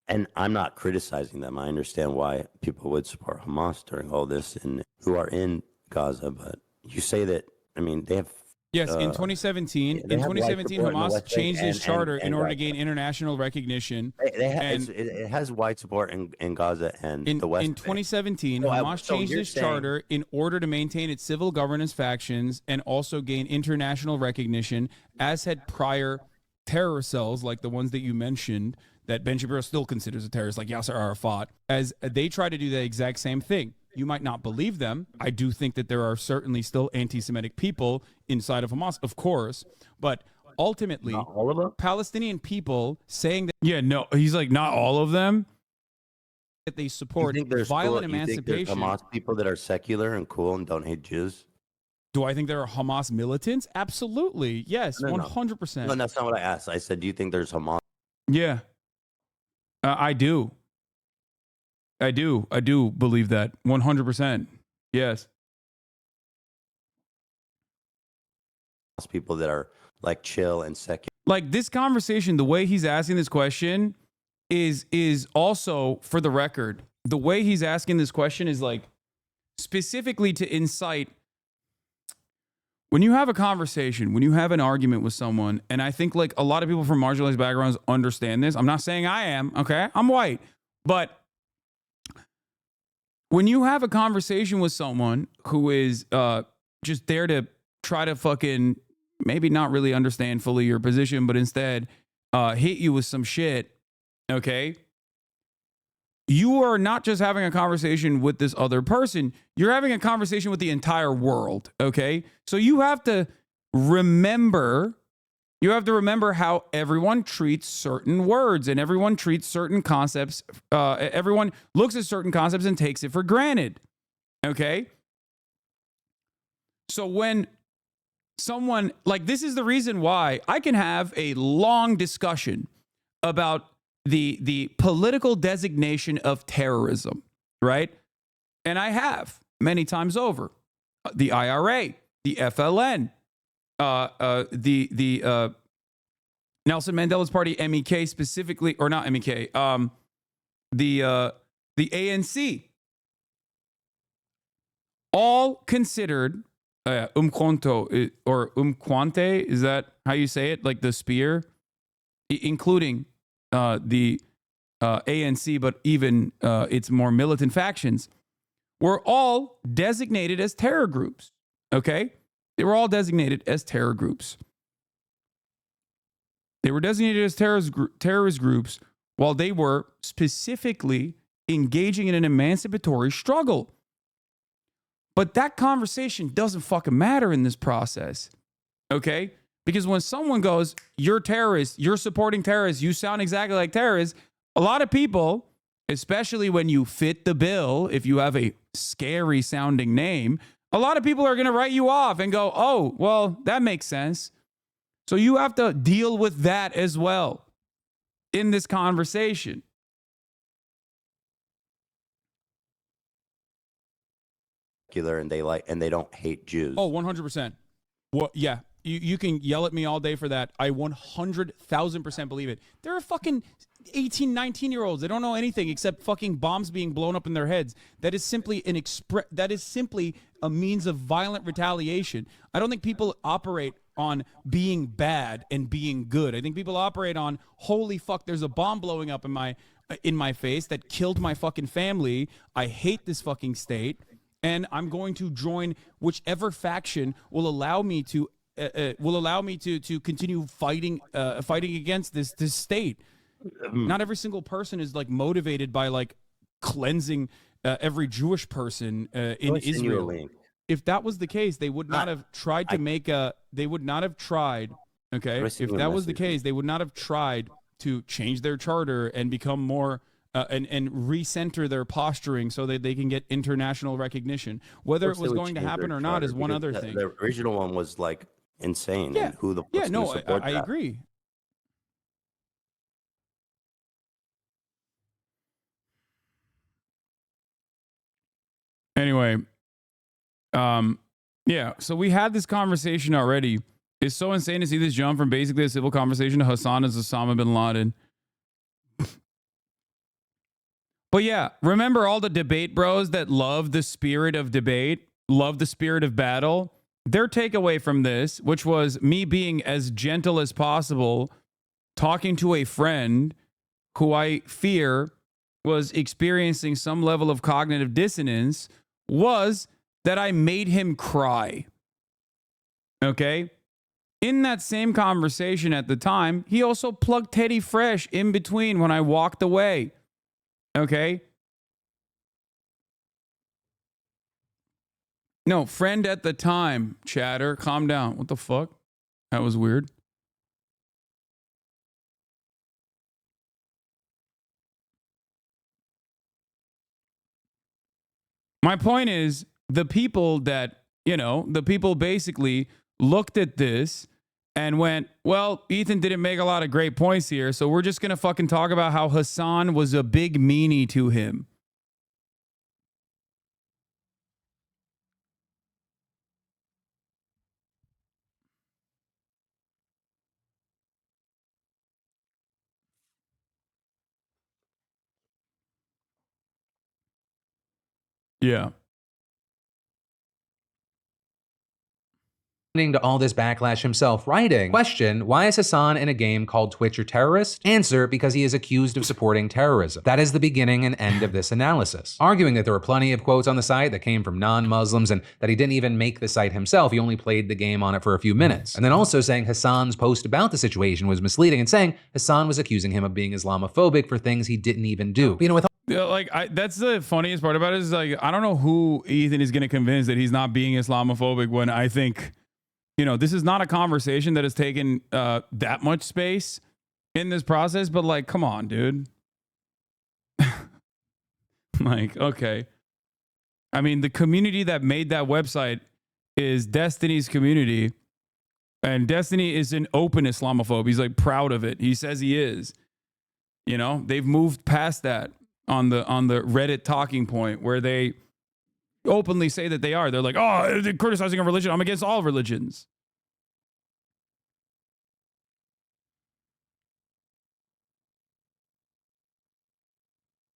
and I'm not criticizing them. I understand why people would support Hamas during all this and who are in Gaza, but you say that, they have Yes, in 2017, they in have white 2017, support in the Hamas West Bank changed its charter in and order to Gaza. gain international recognition. It has white support in Gaza and the West In Bank. 2017, So, Hamas so changed you're its saying- charter in order to maintain its civil governance factions and also gain international recognition, as had prior terror cells like the ones that you mentioned that Ben Shapiro still considers a terrorist, like Yasser Arafat, as they try to do the exact same thing. You might not believe them. I do think that there are certainly still anti-Semitic people inside of Hamas, of course, but ultimately, all of them? Palestinian people saying that, yeah, no, he's like, not all of them, that they support You think there's violent you think there's emancipation. Hamas people that are secular and cool and don't hate Jews? Do I think there are Hamas militants? Absolutely. Yes, No, no. 100%. No, that's not what I asked. I said, do you think there's Hamas? Yeah. I do. I do believe that. 100%. Yes. People that are like chill and secular. Like this conversation, the way he's asking this question is also, for the record, the way he's asking this question is like specifically to incite. When you have a conversation, when you have an argument with someone, and I think like a lot of people from marginalized backgrounds understand this. I'm not saying I am, okay? I'm white. But when you have a conversation with someone who is just there to try to fucking maybe not really understand fully your position, but instead hit you with some shit, okay? You are not just having a conversation with this other person, you're having a conversation with the entire world, okay? So you have to remember how everyone treats certain words and everyone treats certain concepts. Everyone looks at certain concepts and takes it for granted, okay? So when someone, like, this is the reason why I can have a long discussion about the political designation of terrorism, right? And I have many times over. The IRA, the FLN, the Nelson Mandela's party, MEK specifically, or not MEK, the ANC, all considered umquanto or umquante, is that how you say it? Like the spear, including the ANC, but even its more militant factions, were all designated as terror groups, okay? They were all designated as terror groups. They were designated as terrorist groups while they were specifically engaging in an emancipatory struggle. But that conversation doesn't fucking matter in this process, okay? Because when someone goes, you're terrorists, you're supporting terrorists, you sound exactly like terrorists, a lot of people, especially when you fit the bill, if you have a scary sounding name, a lot of people are going to write you off and go, oh, well, that makes sense. So you have to deal with that as well in this conversation. And they don't hate Jews. Oh, 100%. Well, yeah. You can yell at me all day for that. I 100,000% believe it. There are fucking 18, 19-year-olds. They don't know anything except fucking bombs being blown up in their heads. That is simply that is simply a means of violent retaliation. I don't think people operate on being bad and being good. I think people operate on, holy fuck, there's a bomb blowing up in my face that killed my fucking family. I hate this fucking state, and I'm going to join whichever faction will allow me to continue fighting against this state. Not every single person is like motivated by like cleansing every Jewish person in Israel. If that was the case, they would not have tried to make a. They would not have tried. Okay, if that was the case, they would not have tried to change their charter and become more and recenter their posturing so that they can get international recognition. Whether it was going to happen or not is one other thing. The original one was like insane. Yeah. And who the fuck's gonna support I that? agree. Anyway, yeah, so we had this conversation already. It's so insane to see this jump from basically a civil conversation to Hasan as Osama bin Laden. But yeah, remember all the debate bros that love the spirit of debate, love the spirit of battle? their takeaway from this, which was me being as gentle as possible, talking to a friend who I fear was experiencing some level of cognitive dissonance, was that I made him cry. Okay? In that same conversation at the time, he also plugged Teddy Fresh in between when I walked away. Okay? No, friend at the time, chatter. Calm down. What the fuck? That was weird. My point is, the people that, the people basically looked at this and went, well, Ethan didn't make a lot of great points here, so we're just going to fucking talk about how Hasan was a big meanie to him. Yeah. To all this backlash himself, writing, question, why is Hasan in a game called Twitch or Terrorist? Answer, because he is accused of supporting terrorism. That is the beginning and end of this analysis. Arguing that there were plenty of quotes on the site that came from non-Muslims and that he didn't even make the site himself, he only played the game on it for a few minutes. And then also saying Hasan's post about the situation was misleading and saying Hasan was accusing him of being Islamophobic for things he didn't even do. But, with Yeah, that's the funniest part about it is I don't know who Ethan is going to convince that he's not being Islamophobic when I think, this is not a conversation that has taken that much space in this process, but come on, dude. Okay. I mean, the community that made that website is Destiny's community, and Destiny is an open Islamophobe. He's proud of it. He says he is. They've moved past that on the Reddit talking point where they openly say that they are. They're they're criticizing a religion. I'm against all religions.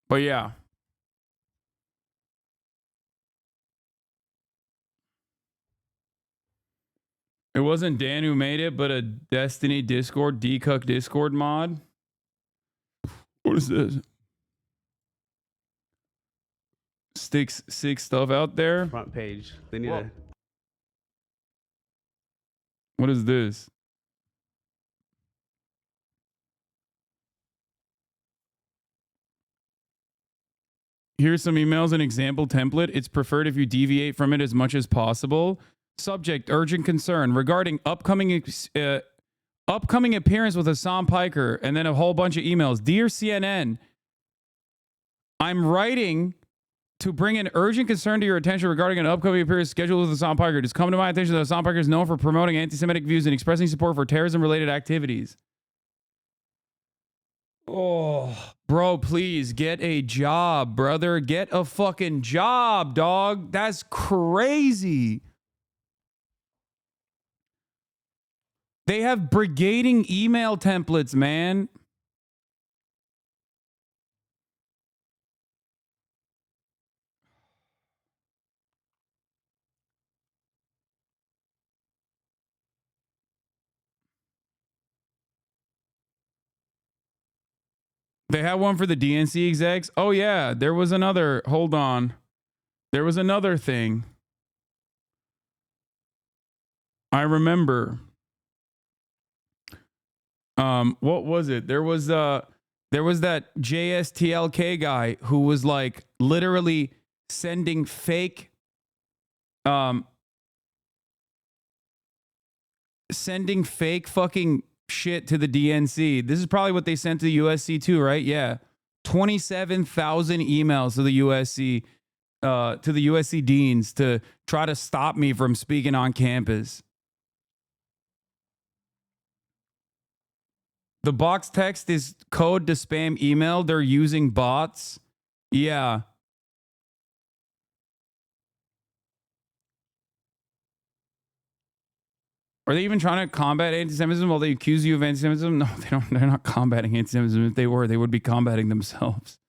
But yeah. It wasn't Dan who made it, but a Destiny Discord, Decuck Discord mod. What is this? Sticks sick stuff out there. Front page. They need a. What is this? Here's some emails, an example template. It's preferred if you deviate from it as much as possible. Subject, urgent concern regarding upcoming appearance with HasanPiker, and then a whole bunch of emails. Dear CNN, I'm writing to bring an urgent concern to your attention regarding an upcoming appearance scheduled with HasanPiker. It has come to my attention that HasanPiker is known for promoting anti-Semitic views and expressing support for terrorism-related activities. Oh, bro, please get a job, brother. Get a fucking job, dog. That's crazy. They have brigading email templates, man. They had one for the DNC execs. Oh, yeah. There was another. Hold on. There was another thing. I remember. What was it? There was that JSTLK guy who was literally sending fake fucking shit to the DNC. This is probably what they sent to the USC too, right? Yeah. 27,000 emails to the USC deans to try to stop me from speaking on campus. The box text is code to spam email. They're using bots. Yeah. Are they even trying to combat anti-Semitism while they accuse you of anti-Semitism? No, they don't. They're not combating anti-Semitism. If they were, they would be combating themselves.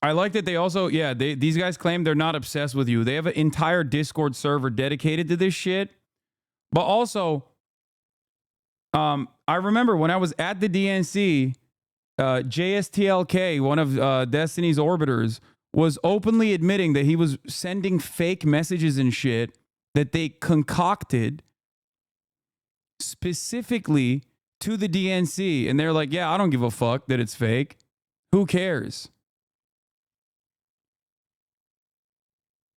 I like that they also, these guys claim they're not obsessed with you. They have an entire Discord server dedicated to this shit. But also, I remember when I was at the DNC, JSTLK, one of Destiny's orbiters, was openly admitting that he was sending fake messages and shit that they concocted specifically to the DNC. And they're like, yeah, I don't give a fuck that it's fake. Who cares?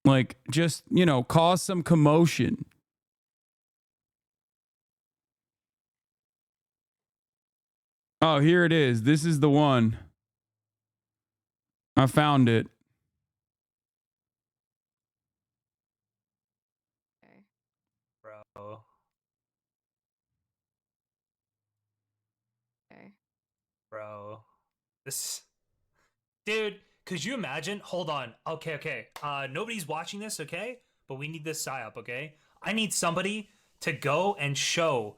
Like, just, you know, cause some commotion. Oh, here it is. This is the one. I found it. Bro. Okay. Bro. This. Dude, could you imagine? Hold on. Okay. Nobody's watching this, okay? But we need this psyop, okay? I need somebody to go and show,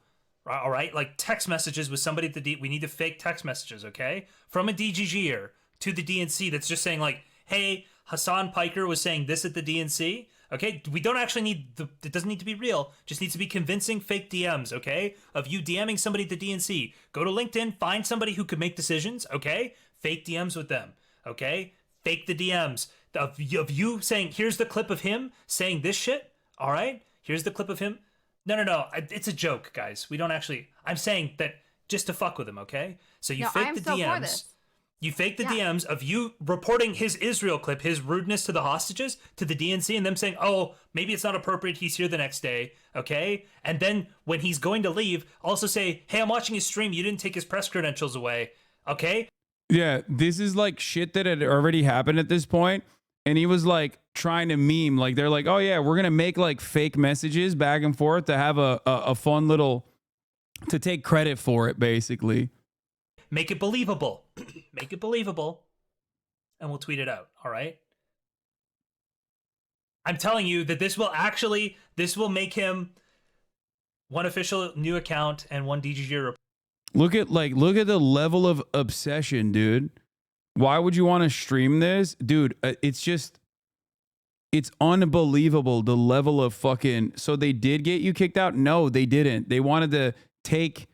all right? Like text messages with somebody at the we need to fake text messages, okay? From a DGGer to the DNC that's just saying like, hey, HassanPiker was saying this at the DNC. Okay, we don't actually need it doesn't need to be real. Just needs to be convincing fake DMs, okay? Of you DMing somebody at the DNC. Go to LinkedIn, find somebody who could make decisions, okay? Fake DMs with them, okay? Fake the DMs of you saying, here's the clip of him saying this shit, all right? Here's the clip of him. No. It's a joke, guys. We don't actually, I'm saying that just to fuck with him, okay? So you fake the DMs. You fake the DMs of you reporting his Israel clip, his rudeness to the hostages, to the DNC, and them saying, oh, maybe it's not appropriate, he's here the next day, okay? And then when he's going to leave, also say, hey, I'm watching his stream, you didn't take his press credentials away, okay? Yeah, this is like shit that had already happened at this point. And he was like trying to meme, like they're like, oh yeah, we're going to make like fake messages back and forth to have a fun little, to take credit for it, basically. Make it believable. Make it believable. And we'll tweet it out. All right. I'm telling you that this will make him one official new account and one DGG report. Look at the level of obsession, dude. Why would you want to stream this? Dude, it's unbelievable the level of fucking. So they did get you kicked out? No, they didn't. They wanted to take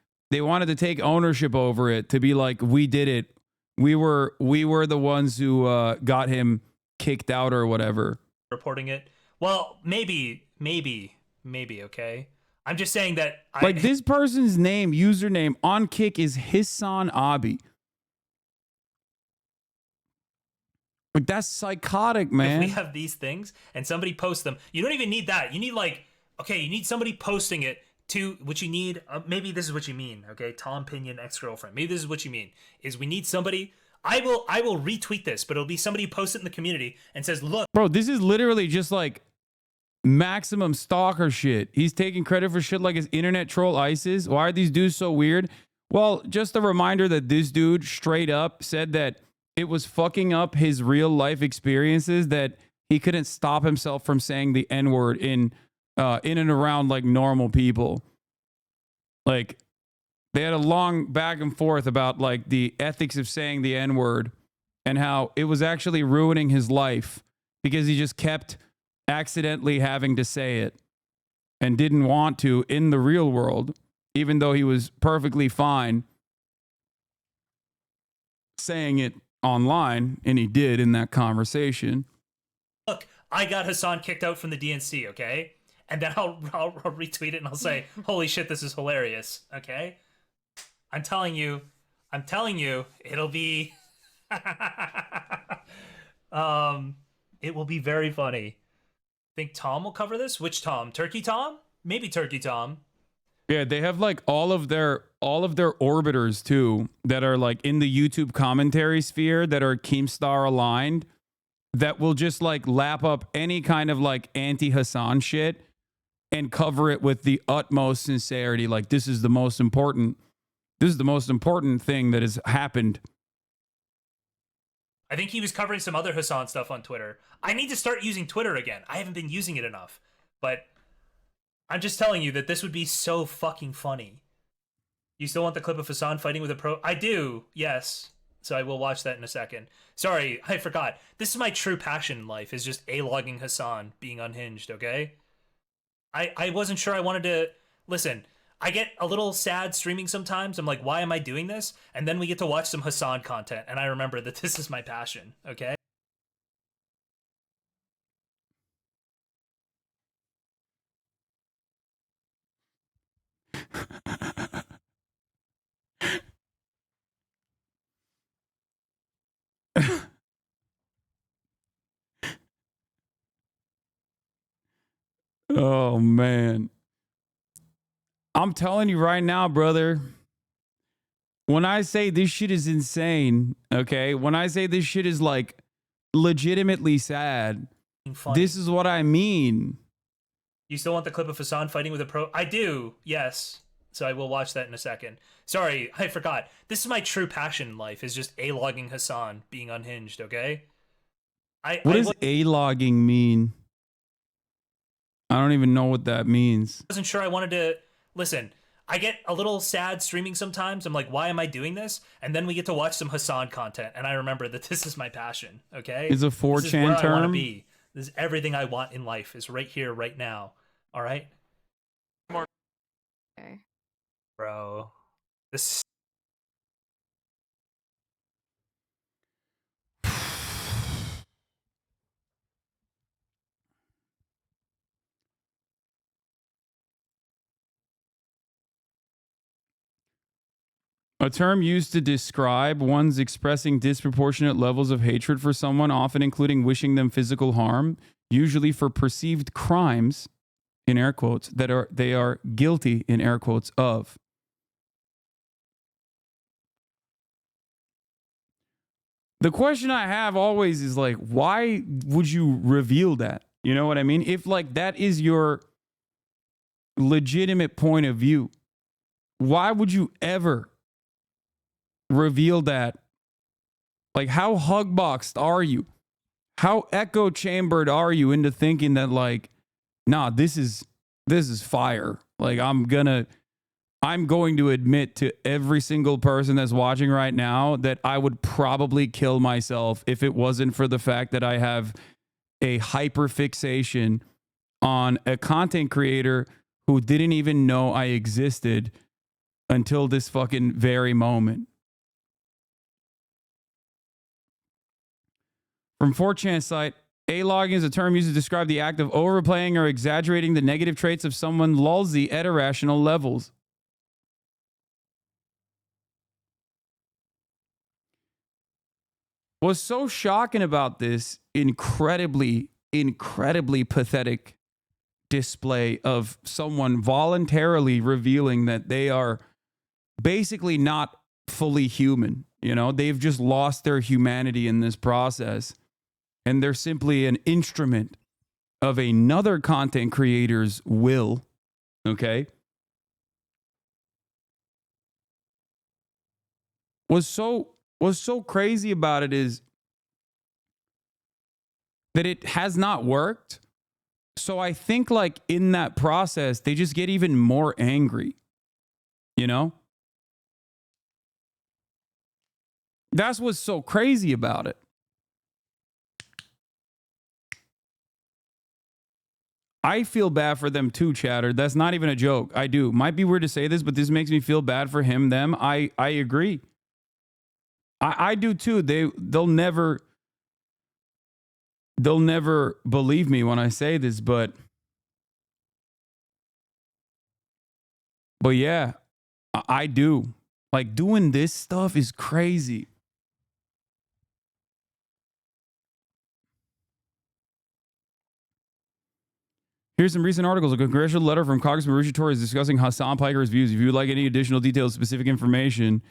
ownership over it, to be like, we did it. We were the ones who got him kicked out or whatever. Reporting it. Well, maybe, okay? I'm just saying that this person's username on Kick is HasanAbi. Like, that's psychotic, man. If we have these things and somebody posts them, you don't even need that. You need you need somebody posting it to what you need. Maybe this is what you mean, okay? Tom Pinion, ex-girlfriend. Maybe this is what you mean, is we need somebody. I will retweet this, but it'll be somebody who posts it in the community and says, look. Bro, this is literally just like maximum stalker shit. He's taking credit for shit like his internet troll ISIS. Why are these dudes so weird? Well, just a reminder that this dude straight up said that it was fucking up his real life experiences, that he couldn't stop himself from saying the N-word in and around like normal people. Like, they had a long back and forth about like the ethics of saying the N-word and how it was actually ruining his life because he just kept accidentally having to say it and didn't want to in the real world, even though he was perfectly fine saying it online, and he did in that conversation. Look, I got Hasan kicked out from the DNC, okay? And then I'll retweet it and I'll say, holy shit, this is hilarious, okay? I'm telling you, it'll be, it will be very funny. Think Tom will cover this? Which Tom? Turkey Tom? Maybe Turkey Tom. Yeah, they have like all of their orbiters too that are like in the YouTube commentary sphere that are Keemstar aligned, that will just like lap up any kind of like anti-Hasan shit and cover it with the utmost sincerity. Like, this is the most important thing that has happened. I think he was covering some other Hasan stuff on Twitter. I need to start using Twitter again. I haven't been using it enough. But I'm just telling you that this would be so fucking funny. You still want the clip of Hasan fighting with a pro? I do, yes. So I will watch that in a second. Sorry, I forgot. This is my true passion in life, is just A-logging Hasan being unhinged, okay? I wasn't sure I wanted to... Listen, I get a little sad streaming sometimes. I'm like, why am I doing this? And then we get to watch some Hasan content, and I remember that this is my passion, okay? Oh, man. I'm telling you right now, brother. When I say this shit is insane, okay? When I say this shit is like legitimately sad, this is what I mean. You still want the clip of Hasan fighting with a pro? I do, yes. So I will watch that in a second. Sorry, I forgot. This is my true passion in life, is just A-logging Hasan being unhinged, okay? What does A-logging mean? I don't even know what that means. Wasn't sure I wanted to... Listen, I get a little sad streaming sometimes. I'm like, why am I doing this? And then we get to watch some Hasan content, and I remember that this is my passion, okay? Is a This is 4chan where I want to term? be. This is everything I want in life, is right here, right now. All right? Okay. Bro. This... A term used to describe one's expressing disproportionate levels of hatred for someone, often including wishing them physical harm, usually for perceived crimes, in air quotes, that they are guilty, in air quotes, of. The question I have always is like, why would you reveal that? You know what I mean? If like that is your legitimate point of view, why would you ever reveal that? Like, how hugboxed are you? How echo chambered are you into thinking that like, nah, this is fire. Like I'm going to admit to every single person that's watching right now that I would probably kill myself if it wasn't for the fact that I have a hyperfixation on a content creator who didn't even know I existed until this fucking very moment. From 4chan site, A-logging is a term used to describe the act of overplaying or exaggerating the negative traits of someone lulzy at irrational levels. What's so shocking about this incredibly pathetic display of someone voluntarily revealing that they are basically not fully human. You know, they've just lost their humanity in this process. And they're simply an instrument of another content creator's will. Okay. What's so crazy about it is that it has not worked. So I think like in that process, they just get even more angry. You know? That's what's so crazy about it. I feel bad for them too, chatter. That's not even a joke. I do. Might be weird to say this, but this makes me feel bad for him, them. I agree. I do too. They'll never believe me when I say this, but yeah, I do. Like doing this stuff is crazy. Here's some recent articles. A congressional letter from Congressman Rushi Torres is discussing HasanPiker's views. If you would like any additional details, specific information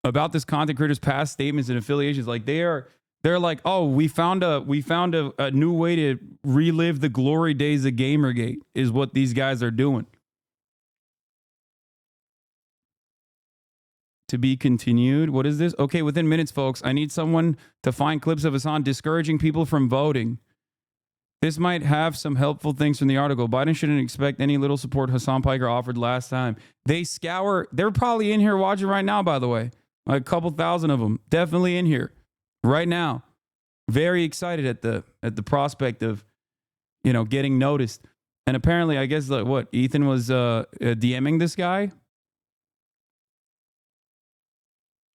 about this content creator's past statements and affiliations, like they're like, oh, we found a new way to relive the glory days of Gamergate is what these guys are doing. To be continued. What is this? Okay, within minutes, folks. I need someone to find clips of Hasan discouraging people from voting. This might have some helpful things from the article. Biden shouldn't expect any little support HasanPiker offered last time. They're probably in here watching right now, by the way. Like a couple thousand of them. Definitely in here right now. Very excited at the prospect of, you know, getting noticed. And apparently, I guess, like, what, Ethan was DMing this guy?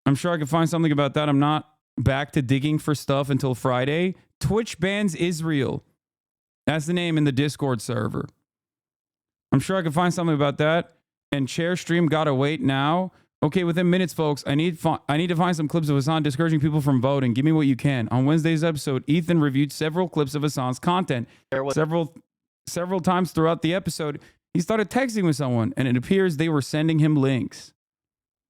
I'm sure I could find something about that. I'm not back to digging for stuff until Friday. Twitch bans Israel. That's the name in the Discord server. I'm sure I could find something about that. And Chair Stream gotta wait now. Okay, within minutes, folks, I need to find some clips of Hasan discouraging people from voting. Give me what you can. On Wednesday's episode, Ethan reviewed several clips of Hasan's content. Several times throughout the episode, he started texting with someone, and it appears they were sending him links.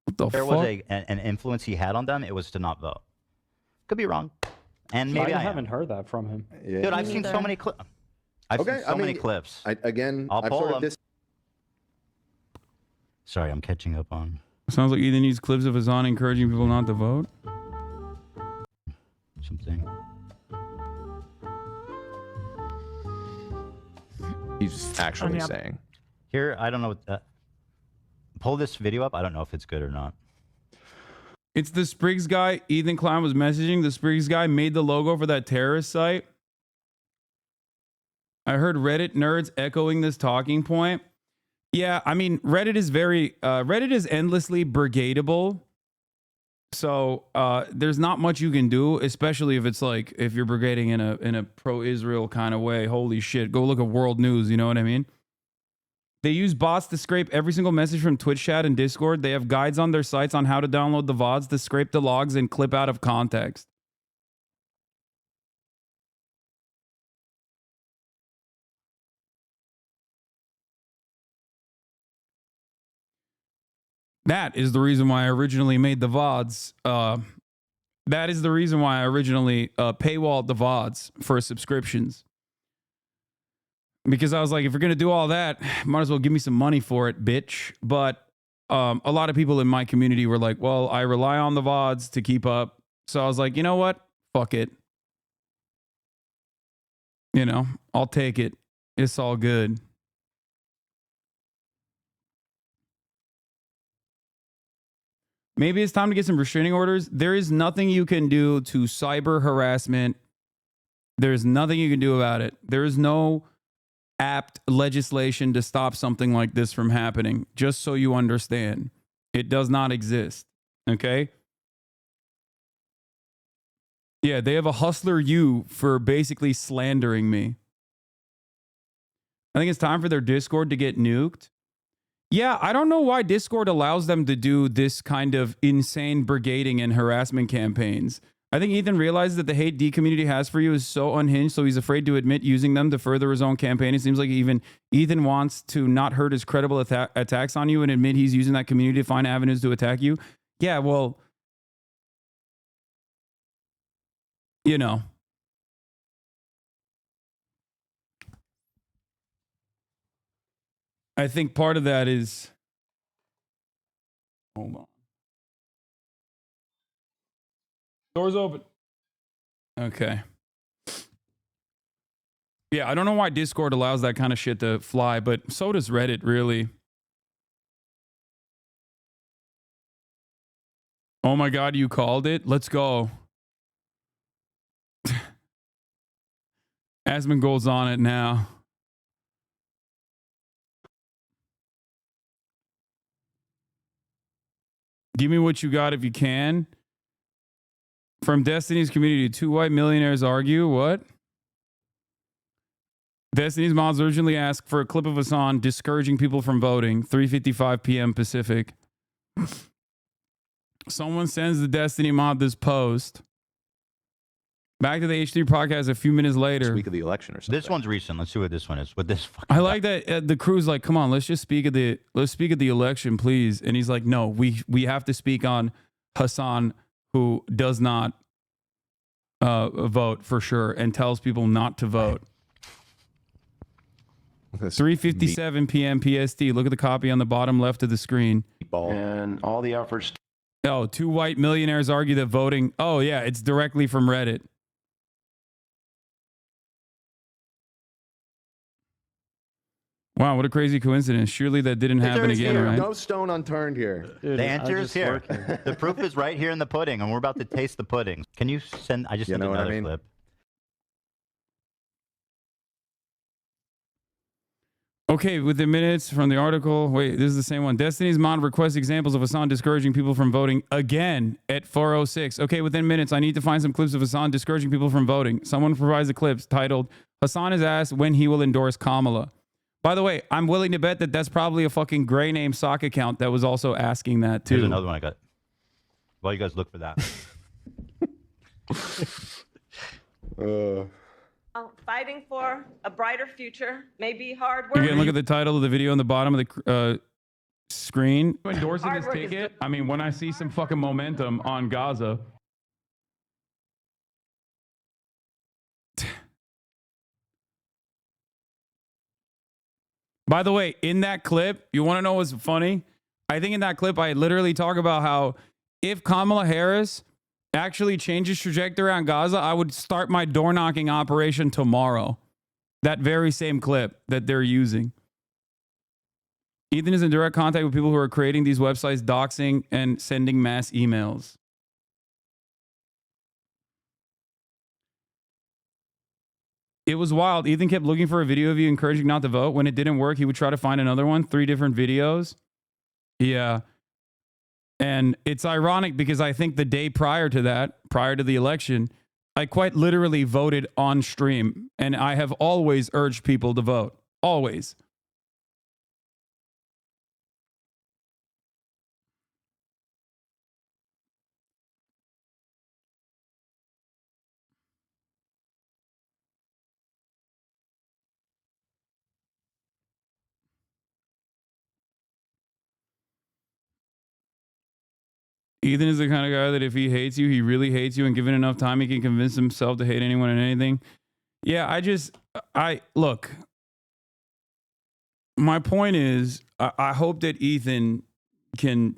What the There fuck? was an influence he had on them. It was to not vote. Could be wrong. And maybe I I haven't heard that from him. Dude, I've seen so many clips. I've seen so many clips. I'll I've pull sort them. of Sorry, I'm catching up on Sounds like Ethan needs clips of Hasan encouraging people not to vote. something. He's actually Yep. saying. Here, I don't know. Pull this video up. I don't know if it's good or not. It's the Spriggs guy Ethan Klein was messaging. The Spriggs guy made the logo for that terrorist site. I heard Reddit nerds echoing this talking point. Yeah, I mean, Reddit is endlessly brigadeable. So there's not much you can do, especially if it's like, if you're brigading in a pro-Israel kind of way. Holy shit, go look at World News, you know what I mean? They use bots to scrape every single message from Twitch chat and Discord. They have guides on their sites on how to download the VODs to scrape the logs and clip out of context. That is the reason why I originally made the VODs. That is the reason why I originally paywalled the VODs for subscriptions. Because I was like, if you're going to do all that, might as well give me some money for it, bitch. But a lot of people in my community were like, well, I rely on the VODs to keep up. So I was like, you know what? Fuck it. You know, I'll take it. It's all good. Maybe it's time to get some restraining orders. There is nothing you can do to cyber harassment. There's nothing you can do about it. There is no apt legislation to stop something like this from happening. Just so you understand, it does not exist. Okay? Yeah, they have a Hustler U for basically slandering me. I think it's time for their Discord to get nuked. Yeah, I don't know why Discord allows them to do this kind of insane brigading and harassment campaigns. I think Ethan realizes that the hate D community has for you is so unhinged, so he's afraid to admit using them to further his own campaign. It seems like even Ethan wants to not hurt his credible attacks on you and admit he's using that community to find avenues to attack you. Yeah, well, you know. I think part of that is... Hold on. Doors open. Okay. Yeah, I don't know why Discord allows that kind of shit to fly, but so does Reddit, really. Oh my God, you called it? Let's go. Asmongold's on it now. Give me what you got if you can. From Destiny's community, 2 white millionaires argue. What? Destiny's mods urgently ask for a clip of Hasan discouraging people from voting. 3:55 p.m. Pacific. Someone sends the Destiny mod this post. Back to the H3 podcast a few minutes later. Week of the election or something. This one's recent. Let's see what this one is. What this fucking I like that the crew's like, come on, let's speak of the election, please. And he's like, no, we have to speak on Hasan, who does not vote for sure and tells people not to vote. 3:57 p.m. PST. Look at the copy on the bottom left of the screen. And all the efforts. Oh, 2 white millionaires argue that voting. Oh yeah, it's directly from Reddit. Wow, what a crazy coincidence. Surely that didn't happen again, right? No stone unturned here. The answer is here. The proof is right here in the pudding, and we're about to taste the pudding. Can you send? I just need another clip. Okay, within minutes from the article. Wait, this is the same one. Destiny's Mom requests examples of Hasan discouraging people from voting again at 4:06. Okay, within minutes, I need to find some clips of Hasan discouraging people from voting. Someone provides the clips titled, Hasan is asked when he will endorse Kamala. By the way, I'm willing to bet that that's probably a fucking gray name sock account that was also asking that too. Here's another one I got. While you guys look for that. Fighting for a brighter future may be hard work. Again, look at the title of the video on the bottom of the screen. Endorsing this ticket? I mean, when I see some fucking momentum on Gaza. By the way, in that clip, you want to know what's funny? I think in that clip, I literally talk about how if Kamala Harris actually changes trajectory on Gaza, I would start my door knocking operation tomorrow. That very same clip that they're using. Ethan is in direct contact with people who are creating these websites, doxing, and sending mass emails. It was wild. Ethan kept looking for a video of you encouraging not to vote. When it didn't work, he would try to find another one. 3 different videos. Yeah. And it's ironic because I think the day prior to that, prior to the election, I quite literally voted on stream. And I have always urged people to vote. Always. Ethan is the kind of guy that if he hates you, he really hates you, and given enough time, he can convince himself to hate anyone and anything. Yeah, look, my point is, I hope that Ethan can,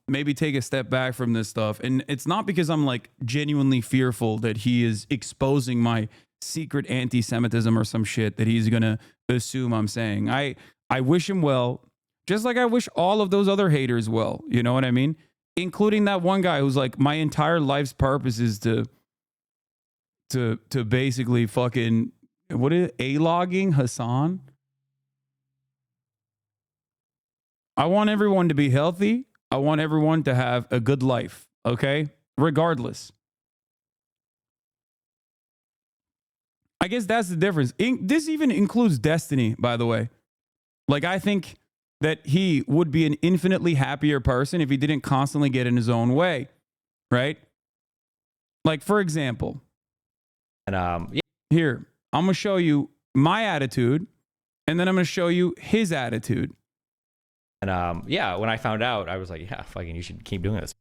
maybe take a step back from this stuff. And it's not because I'm like genuinely fearful that he is exposing my secret anti-Semitism or some shit that he's going to assume I'm saying. I wish him well, just like I wish all of those other haters well. You know what I mean? Including that one guy who's like, my entire life's purpose is to basically fucking, what is it? A-logging Hasan? I want everyone to be healthy. I want everyone to have a good life, okay? Regardless. I guess that's the difference. This even includes Destiny, by the way. Like, I think that he would be an infinitely happier person if he didn't constantly get in his own way, right? Like, for example, here, I'm going to show you my attitude, and then I'm going to show you his attitude. And yeah, when I found out, I was like, yeah, fucking, you should keep doing this.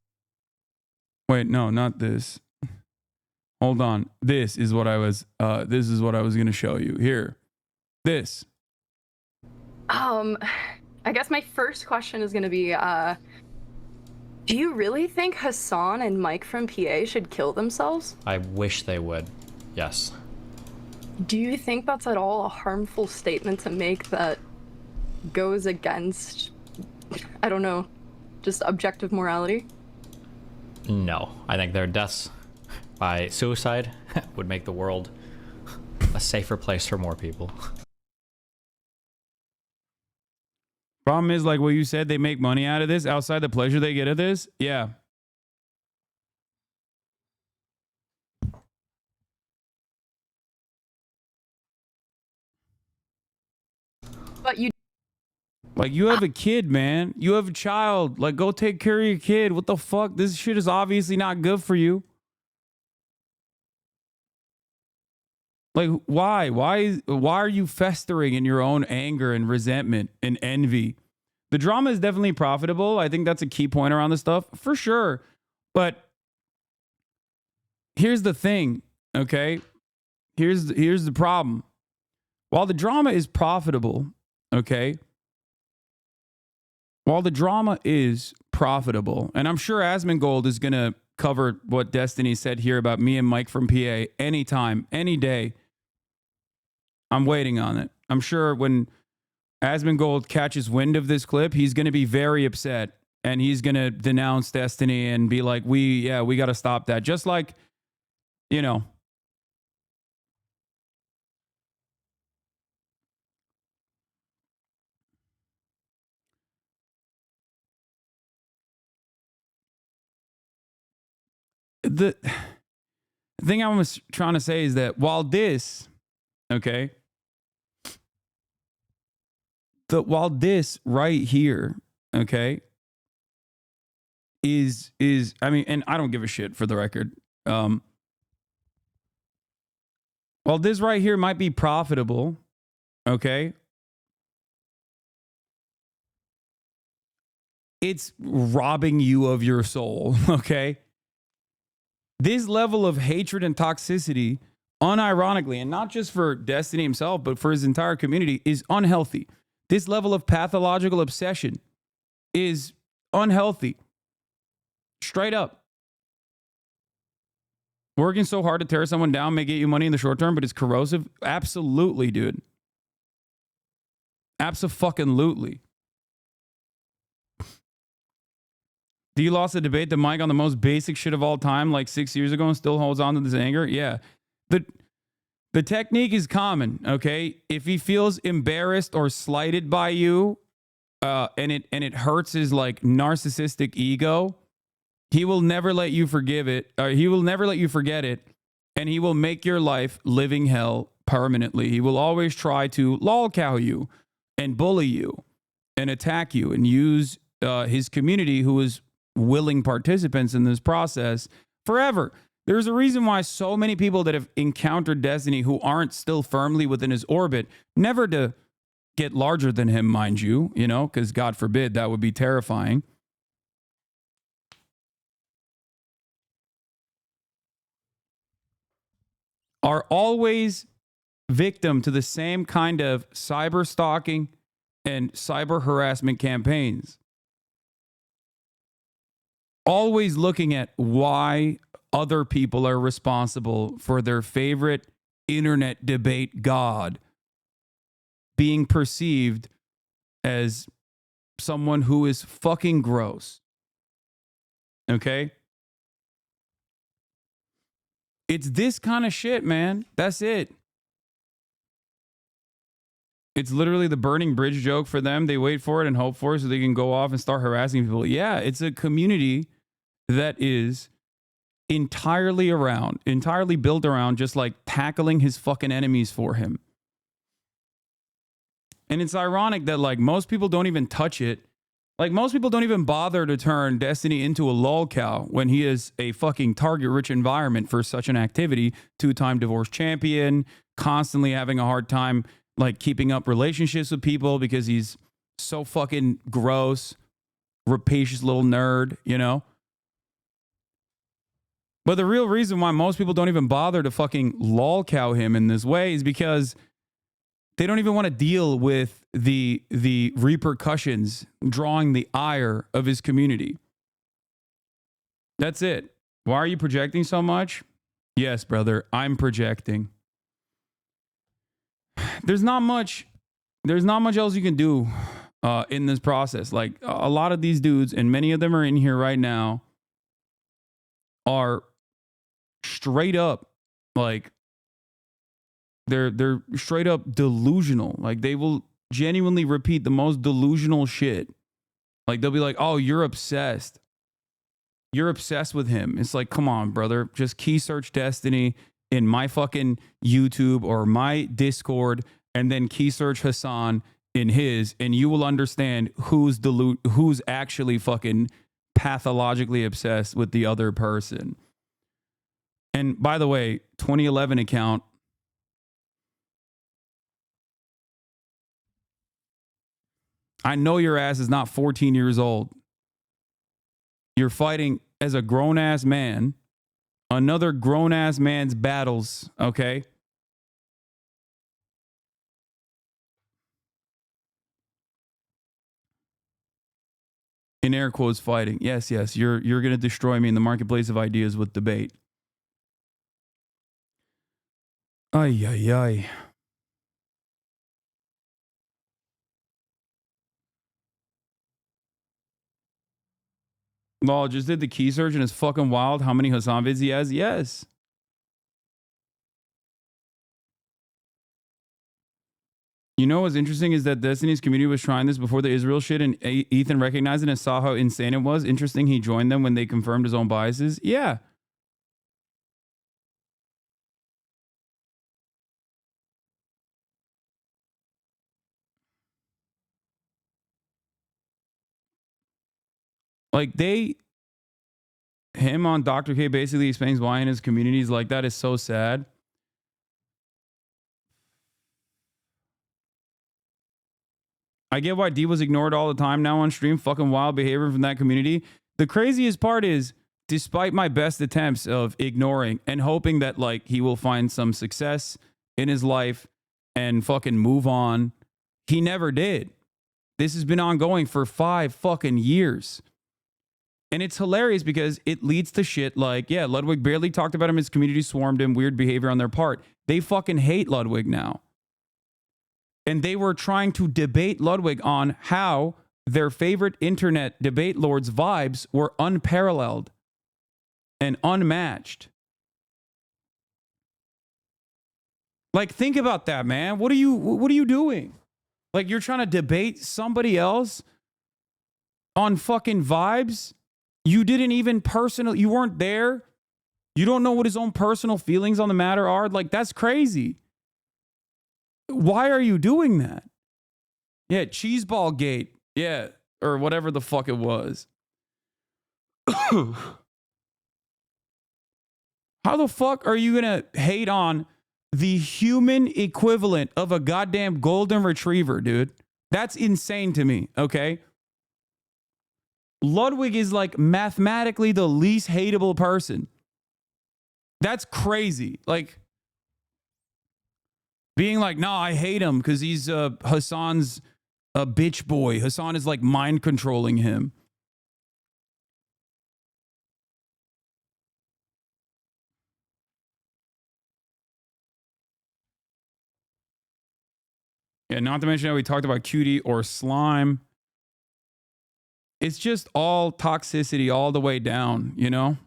Wait, no, not this. Hold on. This is what I was going to show you. Here. This. I guess my first question is going to be, do you really think Hasan and Mike from PA should kill themselves? I wish they would. Yes. Do you think that's at all a harmful statement to make that goes against, I don't know, just objective morality? No. I think their deaths by suicide would make the world a safer place for more people. Problem is, like what you said, they make money out of this outside the pleasure they get of this. Yeah. But you... Like, you have a kid, man. You have a child. Like, go take care of your kid. What the fuck? This shit is obviously not good for you. Like, why? Why are you festering in your own anger and resentment and envy? The drama is definitely profitable. I think that's a key point around this stuff, for sure. But here's the thing, okay? Here's the problem. While the drama is profitable, okay? While the drama is profitable, and I'm sure Asmongold is going to cover what Destiny said here about me and Mike from PA anytime, any day. I'm waiting on it. I'm sure when Asmongold catches wind of this clip, he's going to be very upset, and he's going to denounce Destiny and be like, we got to stop that. Just like, you know, the thing I was trying to say is that while this, okay, while this right here, okay, is I mean, and I don't give a shit for the record. While this right here might be profitable, okay, it's robbing you of your soul, okay? This level of hatred and toxicity, unironically, and not just for Destiny himself, but for his entire community, is unhealthy. This level of pathological obsession is unhealthy. Straight up. Working so hard to tear someone down may get you money in the short term, but it's corrosive. Absolutely, dude. Abso-fucking-lutely. D lost the debate to Mike on the most basic shit of all time like 6 years ago and still holds on to this anger. Yeah. The technique is common, okay? If he feels embarrassed or slighted by you, and it hurts his like narcissistic ego, he will never let you forgive it, or he will never let you forget it, and he will make your life living hell permanently. He will always try to lolcow you and bully you and attack you and use his community, who is willing participants in this process, forever. There's a reason why so many people that have encountered Destiny who aren't still firmly within his orbit, never to get larger than him, mind you, you know, because God forbid, that would be terrifying. Are always victim to the same kind of cyber stalking and cyber harassment campaigns. Always looking at why other people are responsible for their favorite internet debate god being perceived as someone who is fucking gross. Okay? It's this kind of shit, man. That's it. It's literally the burning bridge joke for them. They wait for it and hope for it so they can go off and start harassing people. Yeah, it's a community that is entirely built around just like tackling his fucking enemies for him. And it's ironic that like most people don't even touch it. Like most people don't even bother to turn Destiny into a lolcow when he is a fucking target-rich environment for such an activity. Two-time divorce champion, constantly having a hard time like keeping up relationships with people because he's so fucking gross, rapacious little nerd, you know? But the real reason why most people don't even bother to fucking lolcow him in this way is because they don't even want to deal with the repercussions, drawing the ire of his community. That's it. Why are you projecting so much? Yes, brother, I'm projecting. There's not much else you can do in this process. Like a lot of these dudes, and many of them are in here right now, are straight up like they're straight up delusional. Like they will genuinely repeat the most delusional shit. Like they'll be like, "Oh, you're obsessed. You're obsessed with him." It's like, come on, brother. Just key search Destiny in my fucking YouTube or my Discord, and then key search Hasan in his, and you will understand who's actually fucking pathologically obsessed with the other person. And by the way, 2011 account. I know your ass is not 14 years old. You're fighting as a grown-ass man, another grown-ass man's battles, okay? In air quotes, fighting. Yes, you're going to destroy me in the marketplace of ideas with debate. Ay, ay, ay. Lol, just did the key search and it's fucking wild how many Hasan vids he has. Yes. You know what's interesting is that Destiny's community was trying this before the Israel shit, and Ethan recognized it and saw how insane it was. Interesting he joined them when they confirmed his own biases. Yeah. Like him on Dr. K basically explains why in his communities like that is so sad. I get why D was ignored all the time now on stream. Fucking wild behavior from that community. The craziest part is, despite my best attempts of ignoring and hoping that like he will find some success in his life and fucking move on, he never did. This has been ongoing for 5 fucking years. And it's hilarious because it leads to shit like, yeah, Ludwig barely talked about him. His community swarmed him. Weird behavior on their part. They fucking hate Ludwig now. And they were trying to debate Ludwig on how their favorite internet debate lord's vibes were unparalleled and unmatched. Like, think about that, man. What are you doing? Like, you're trying to debate somebody else on fucking vibes? You didn't even you weren't there. You don't know what his own personal feelings on the matter are. Like, that's crazy. Why are you doing that? Yeah, cheeseball gate. Yeah, or whatever the fuck it was. How the fuck are you gonna hate on the human equivalent of a goddamn golden retriever, dude? That's insane to me, okay? Ludwig is like mathematically the least hateable person. That's crazy. Like, being like, no, I hate him because he's Hasan's a bitch boy. Hasan is like mind controlling him. Yeah, not to mention how we talked about cutie or slime. It's just all toxicity all the way down, you know?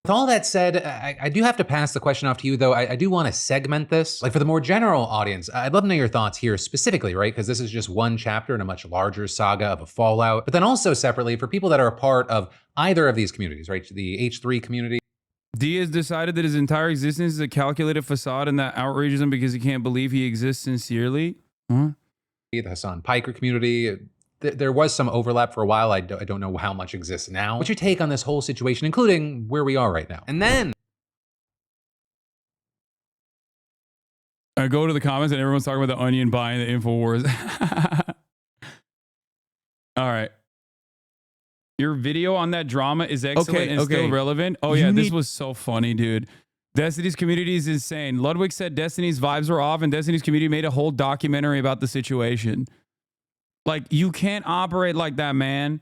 With all that said, I do have to pass the question off to you, though. I do want to segment this. Like, for the more general audience, I'd love to know your thoughts here specifically, right? Because this is just one chapter in a much larger saga of a fallout. But then also separately, for people that are a part of either of these communities, right? The H3 community. D has decided that his entire existence is a calculated facade and that outrages him because he can't believe he exists sincerely. Huh? The HasanPiker community. There was some overlap for a while. I don't know how much exists now. What's your take on this whole situation, including where we are right now? And then I go to the comments and everyone's talking about the Onion buying the InfoWars. All right. Your video on that drama is excellent and still relevant. Oh, yeah, this was so funny, dude. Destiny's community is insane. Ludwig said Destiny's vibes were off and Destiny's community made a whole documentary about the situation. Like, you can't operate like that, man.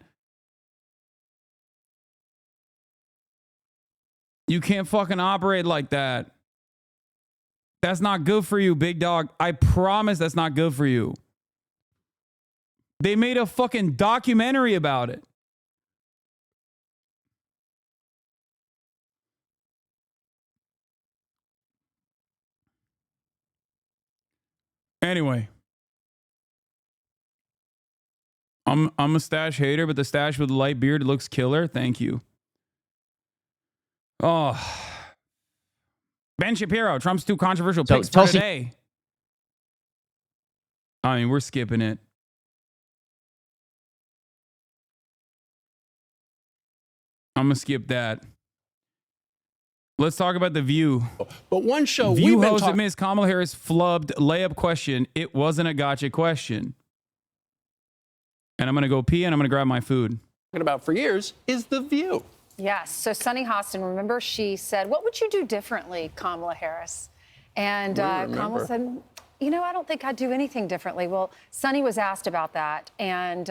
You can't fucking operate like that. That's not good for you, big dog. I promise that's not good for you. They made a fucking documentary about it. Anyway. I'm a stash hater, but the stash with the light beard looks killer. Thank you. Oh. Ben Shapiro, Trump's 2 controversial picks for today. I mean, we're skipping it. I'm going to skip that. Let's talk about The View. But one show View we've been host admits Kamala Harris flubbed layup question. It wasn't a gotcha question. And I'm going to go pee and I'm going to grab my food. talking about for years is The View. Yes. So Sunny Hostin, remember, she said, what would you do differently, Kamala Harris? And Kamala said, you know, I don't think I'd do anything differently. Well, Sunny was asked about that. And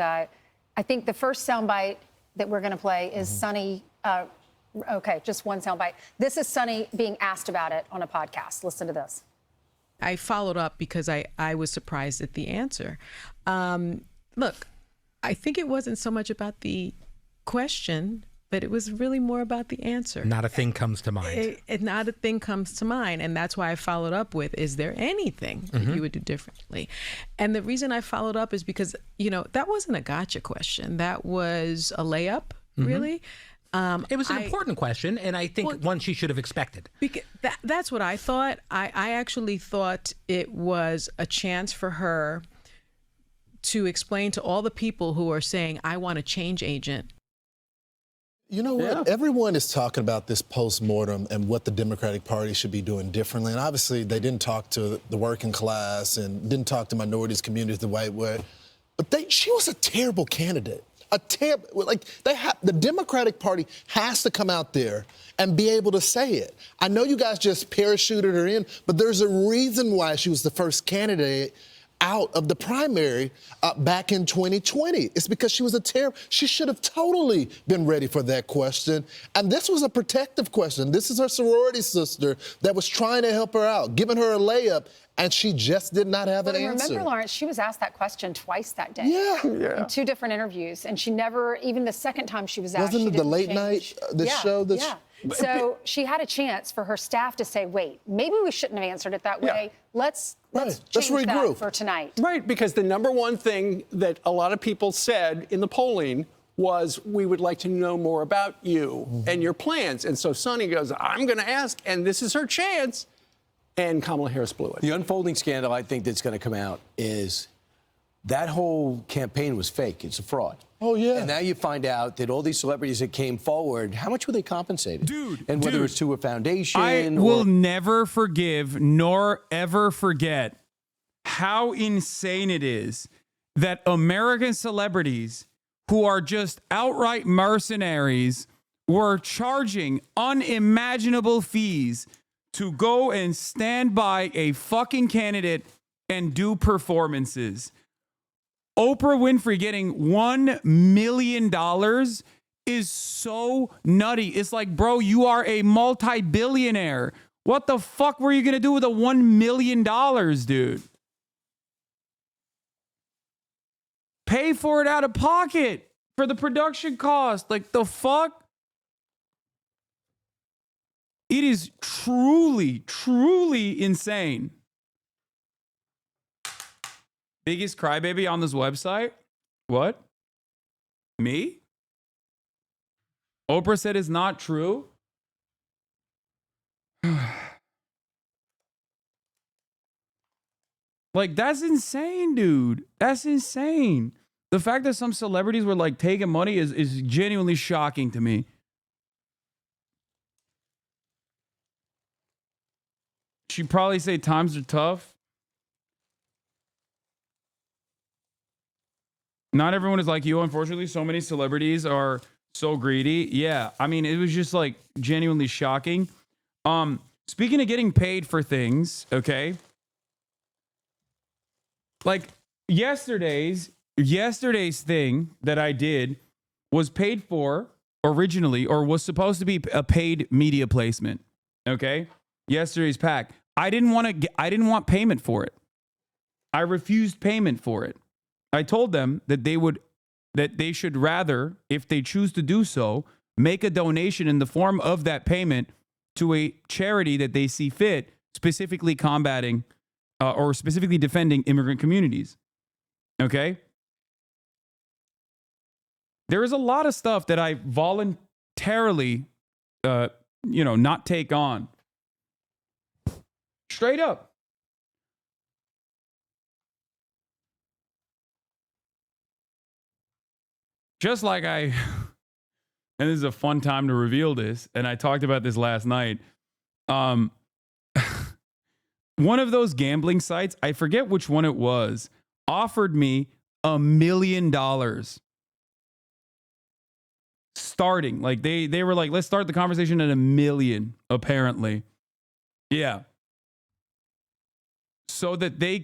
I think the first soundbite that we're going to play is Sonny. Okay, just one soundbite. This is Sonny being asked about it on a podcast. Listen to this. I followed up because I was surprised at the answer. Look, I think it wasn't so much about the question, but it was really more about the answer. Not a thing comes to mind. Not a thing comes to mind. And that's why I followed up with, is there anything that you would do differently? And the reason I followed up is because, that wasn't a gotcha question. That was a layup, really. It was an important question, and I think one she should have expected. That's what I thought. I actually thought it was a chance for her to explain to all the people who are saying, I want a change agent. You know what? Everyone is talking about this post-mortem and what the Democratic Party should be doing differently. And obviously, they didn't talk to the working class and didn't talk to minorities, communities the right way. But she was a terrible candidate. The Democratic Party has to come out there and be able to say it. I know you guys just parachuted her in, but there's a reason why she was the first candidate out of the primary back in 2020. It's because she was she should have totally been ready for that question. And this was a protective question. This is her sorority sister that was trying to help her out, giving her a layup, and she just did not have an answer. Remember, Lawrence, she was asked that question twice that day. Yeah. In 2 different interviews. And she never, even the second time she was asked, Wasn't it the late night, show? So she had a chance for her staff to say, wait, maybe we shouldn't have answered it that way. Let's change that for tonight. Right, because the number one thing that a lot of people said in the polling was, we would like to know more about you and your plans. And so Sonny goes, I'm going to ask, and this is her chance. And Kamala Harris blew it. The unfolding scandal I think that's going to come out is that whole campaign was fake. It's a fraud. Oh, yeah. And now you find out that all these celebrities that came forward, how much were they compensated? And whether it's to a foundation I will never forgive nor ever forget how insane it is that American celebrities who are just outright mercenaries were charging unimaginable fees to go and stand by a fucking candidate and do performances. Oprah Winfrey getting $1 million is so nutty. It's like, bro, you are a multi-billionaire. What the fuck were you going to do with a $1 million, dude? Pay for it out of pocket for the production cost. Like, the fuck? It is truly, truly insane. Biggest crybaby on this website? What? Me? Oprah said it's not true. Like, that's insane, dude. That's insane. The fact that some celebrities were like taking money is genuinely shocking to me. She'd probably say times are tough. Not everyone is like you, unfortunately. So many celebrities are so greedy. Yeah, I mean, it was just like genuinely shocking. Speaking of getting paid for things, okay? Like yesterday's thing that I did was paid for originally, or was supposed to be a paid media placement. Okay? Yesterday's pack. I didn't want payment for it. I refused payment for it. I told them that they should rather, if they choose to do so, make a donation in the form of that payment to a charity that they see fit, specifically combating or specifically defending immigrant communities. Okay? There is a lot of stuff that I voluntarily, not take on. Straight up. Just like and this is a fun time to reveal this, and I talked about this last night. One of those gambling sites, I forget which one it was, offered me $1 million. Starting. Like they were like, let's start the conversation at $1 million, apparently. Yeah. So that they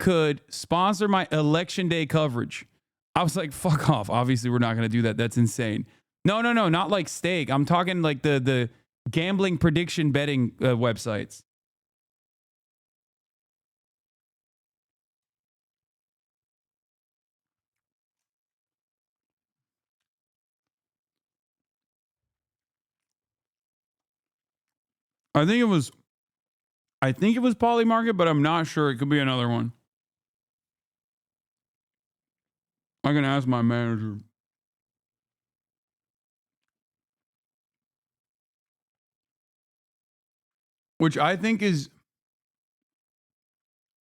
could sponsor my election day coverage. I was like, fuck off. Obviously, we're not going to do that. That's insane. No, not like stake. I'm talking like the gambling prediction betting websites. I think it was Polymarket, but I'm not sure. It could be another one. I can ask my manager. Which I think is,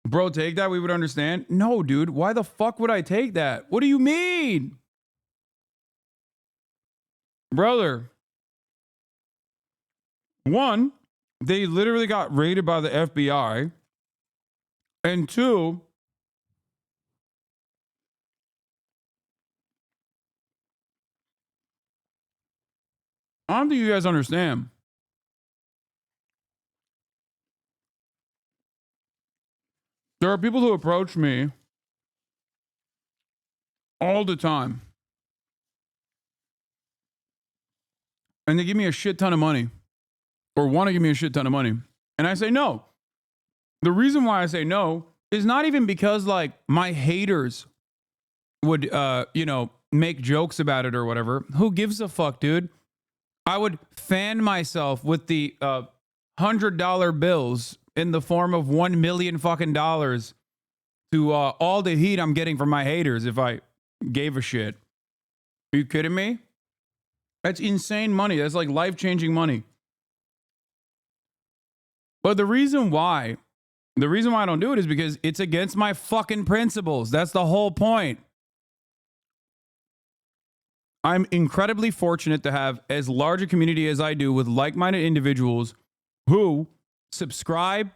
bro, take that, we would understand. No, dude, why the fuck would I take that? What do you mean? Brother. One, they literally got raided by the FBI. And two, I don't think you guys understand. There are people who approach me all the time. And they give me a shit ton of money. Or want to give me a shit ton of money. And I say no. The reason why I say no is not even because like my haters would make jokes about it or whatever. Who gives a fuck, dude? I would fan myself with the $100 bills in the form of $1 million fucking dollars to all the heat I'm getting from my haters if I gave a shit. Are you kidding me? That's insane money. That's like life-changing money. But the reason why I don't do it is because it's against my fucking principles. That's the whole point. I'm incredibly fortunate to have as large a community as I do with like-minded individuals who subscribe,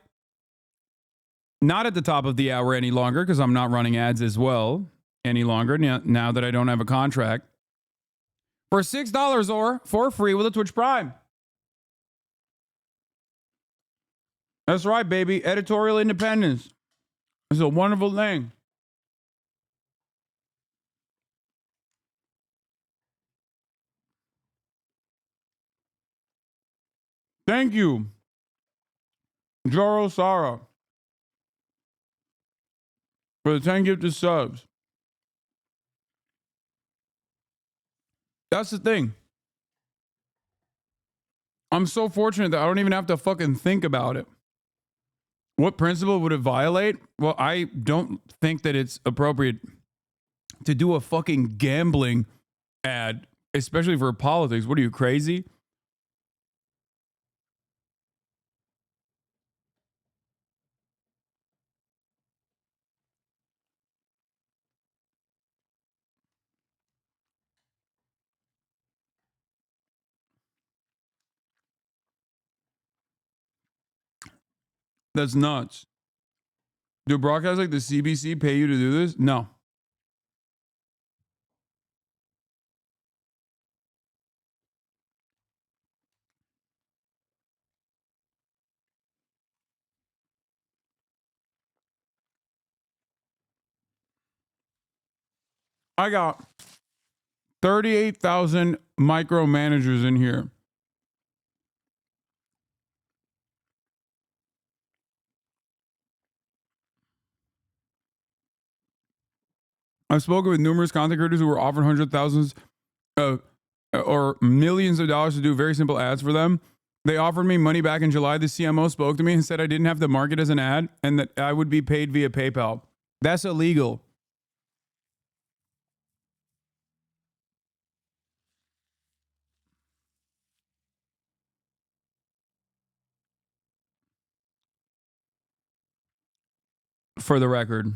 not at the top of the hour any longer because I'm not running ads as well any longer now that I don't have a contract, for $6 or for free with a Twitch Prime. That's right, baby. Editorial independence. It's a wonderful thing. Thank you, Joro Sara, for the 10 gifted subs. That's the thing. I'm so fortunate that I don't even have to fucking think about it. What principle would it violate? Well, I don't think that it's appropriate to do a fucking gambling ad, especially for politics. What are you, crazy? That's nuts. Do broadcasts like the CBC pay you to do this? No. I got 38,000 micromanagers in here. I've spoken with numerous content creators who were offered hundreds of thousands or millions of dollars to do very simple ads for them. They offered me money back in July. The CMO spoke to me and said I didn't have to market as an ad and that I would be paid via PayPal. That's illegal. For the record.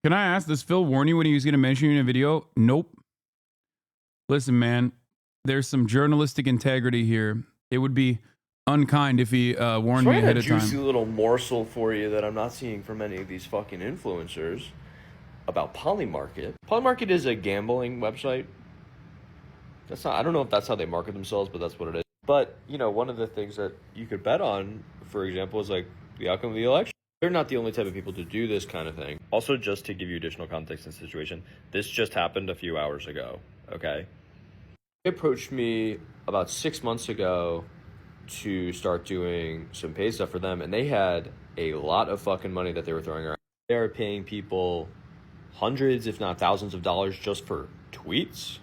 Can I ask, does Phil warn you when he was going to mention you in a video? Nope. Listen, man, there's some journalistic integrity here. It would be unkind if he warned me ahead of time. A juicy little morsel for you that I'm not seeing from any of these fucking influencers about Polymarket. Polymarket is a gambling website. That's not, I don't know if that's how they market themselves, but that's what it is. But, you know, one of the things that you could bet on for example, is like the outcome of the election. They're not the only type of people to do this kind of thing. Also, just to give you additional context in the situation, this just happened a few hours ago, okay? They approached me about 6 months ago to start doing some paid stuff for them, and they had a lot of fucking money that they were throwing around. They are paying people hundreds, if not thousands of dollars just for tweets.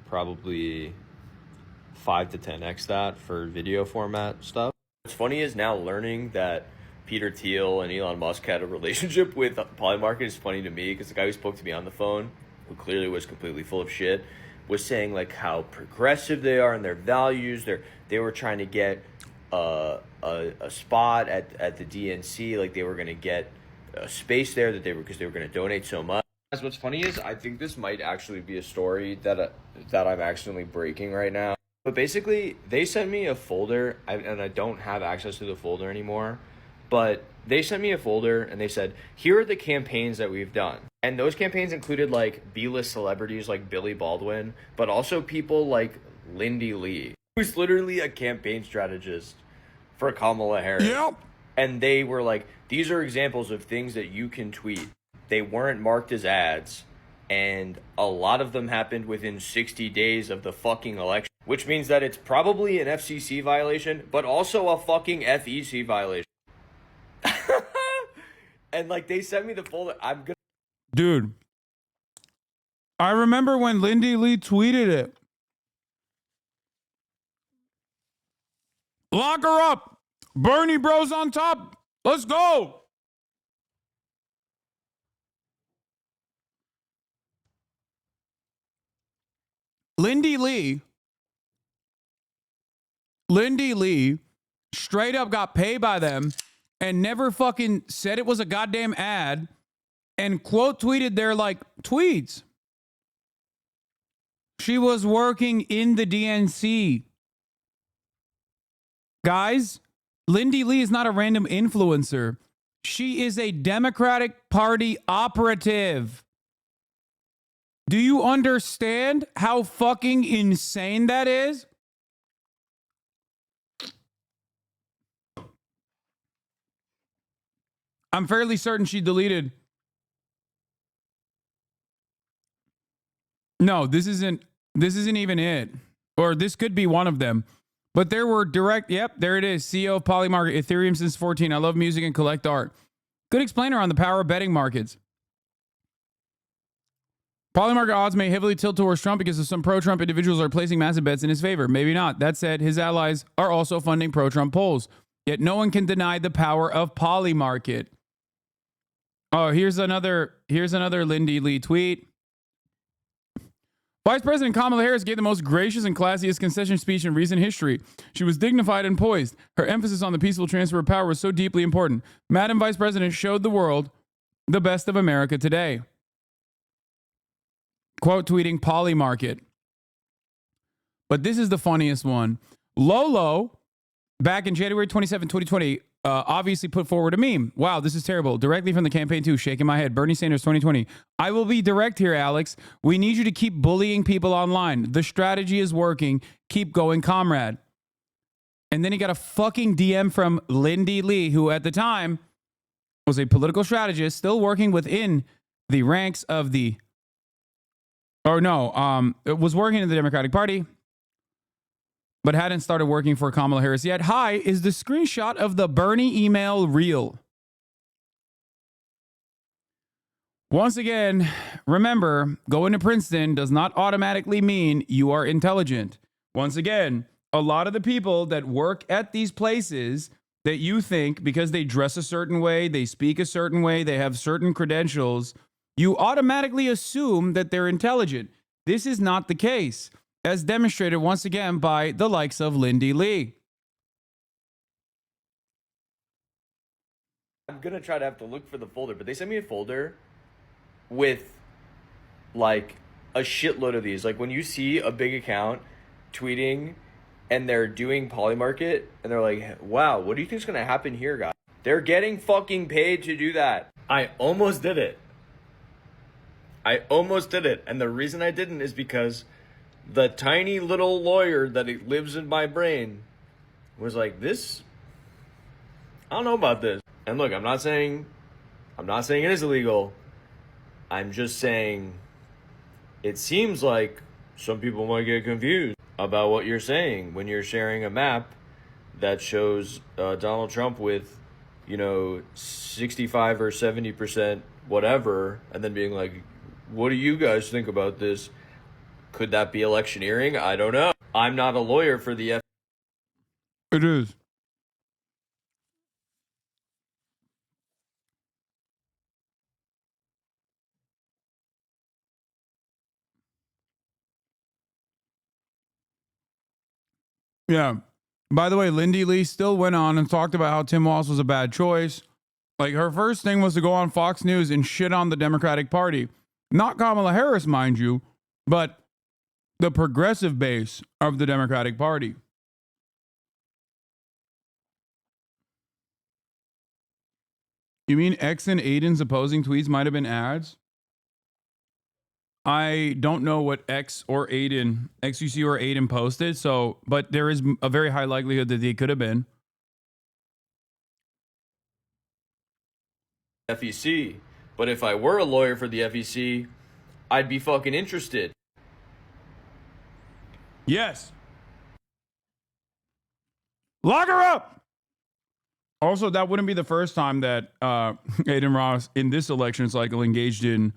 Probably 5 to 10x that for video format stuff. What's funny is now learning that Peter Thiel and Elon Musk had a relationship with Polymarket is funny to me, because the guy who spoke to me on the phone, who clearly was completely full of shit, was saying like how progressive they are in their values. They were trying to get a spot at the DNC, like they were going to get a space there because they were going to donate so much. What's funny is I think this might actually be a story that I'm accidentally breaking right now. But basically, they sent me a folder, and I don't have access to the folder anymore. But they sent me a folder, and they said, here are the campaigns that we've done. And those campaigns included, like, B-list celebrities like Billy Baldwin, but also people like Lindy Lee, who's literally a campaign strategist for Kamala Harris. Yep. And they were like, these are examples of things that you can tweet. They weren't marked as ads, and a lot of them happened within 60 days of the fucking election, which means that it's probably an FCC violation, but also a fucking FEC violation. And like they sent me the folder. Dude, I remember when Lindy Lee tweeted it. Lock her up. Bernie Bros on top. Let's go. Lindy Lee straight up got paid by them and never fucking said it was a goddamn ad and quote tweeted their like tweets. She was working in the DNC. Guys, Lindy Lee is not a random influencer. She is a Democratic Party operative. Do you understand how fucking insane that is? I'm fairly certain she deleted. No, this isn't even it. Or this could be one of them. But there were direct, yep, there it is. CEO of Polymarket, Ethereum since 14. I love music and collect art. Good explainer on the power of betting markets. Polymarket odds may heavily tilt towards Trump because of some pro-Trump individuals are placing massive bets in his favor. Maybe not. That said, his allies are also funding pro-Trump polls. Yet no one can deny the power of Polymarket. Oh, here's another Lindy Lee tweet. Vice President Kamala Harris gave the most gracious and classiest concession speech in recent history. She was dignified and poised. Her emphasis on the peaceful transfer of power was so deeply important. Madam Vice President showed the world the best of America today. Quote tweeting Polymarket. But this is the funniest one. Lolo, back in January 27, 2020, obviously put forward a meme. Wow, this is terrible. Directly from the campaign too, shaking my head. Bernie Sanders 2020. I will be direct here, Alex. We need you to keep bullying people online. The strategy is working. Keep going, comrade. And then he got a fucking DM from Lindy Lee, who at the time was a political strategist, still working within the ranks of the, it was working in the Democratic Party, but hadn't started working for Kamala Harris yet. Hi, is the screenshot of the Bernie email real? Once again, remember, going to Princeton does not automatically mean you are intelligent. Once again, a lot of the people that work at these places that you think because they dress a certain way, they speak a certain way, they have certain credentials, you automatically assume that they're intelligent. This is not the case, as demonstrated once again by the likes of Lindy Lee. I'm going to try to have to look for the folder, but they sent me a folder with like a shitload of these. Like when you see a big account tweeting and they're doing Polymarket and they're like, wow, what do you think is going to happen here, guys? They're getting fucking paid to do that. I almost did it. And the reason I didn't is because the tiny little lawyer that lives in my brain was like, this I don't know about this. And look, I'm not saying it is illegal. I'm just saying it seems like some people might get confused about what you're saying when you're sharing a map that shows Donald Trump with, 65 or 70% whatever, and then being like, what do you guys think about this? Could that be electioneering? I don't know. I'm not a lawyer for the It is. Yeah. By the way, Lindy Lee still went on and talked about how Tim Walz was a bad choice. Like, her first thing was to go on Fox News and shit on the Democratic Party. Not Kamala Harris, mind you, but the progressive base of the Democratic Party. You mean X and Aiden's opposing tweets might have been ads? I don't know what X or Aiden, XUC or Aiden posted, but there is a very high likelihood that they could have been. FEC. But if I were a lawyer for the FEC, I'd be fucking interested. Yes. Lock her up. Also, that wouldn't be the first time that Aiden Ross in this election cycle engaged in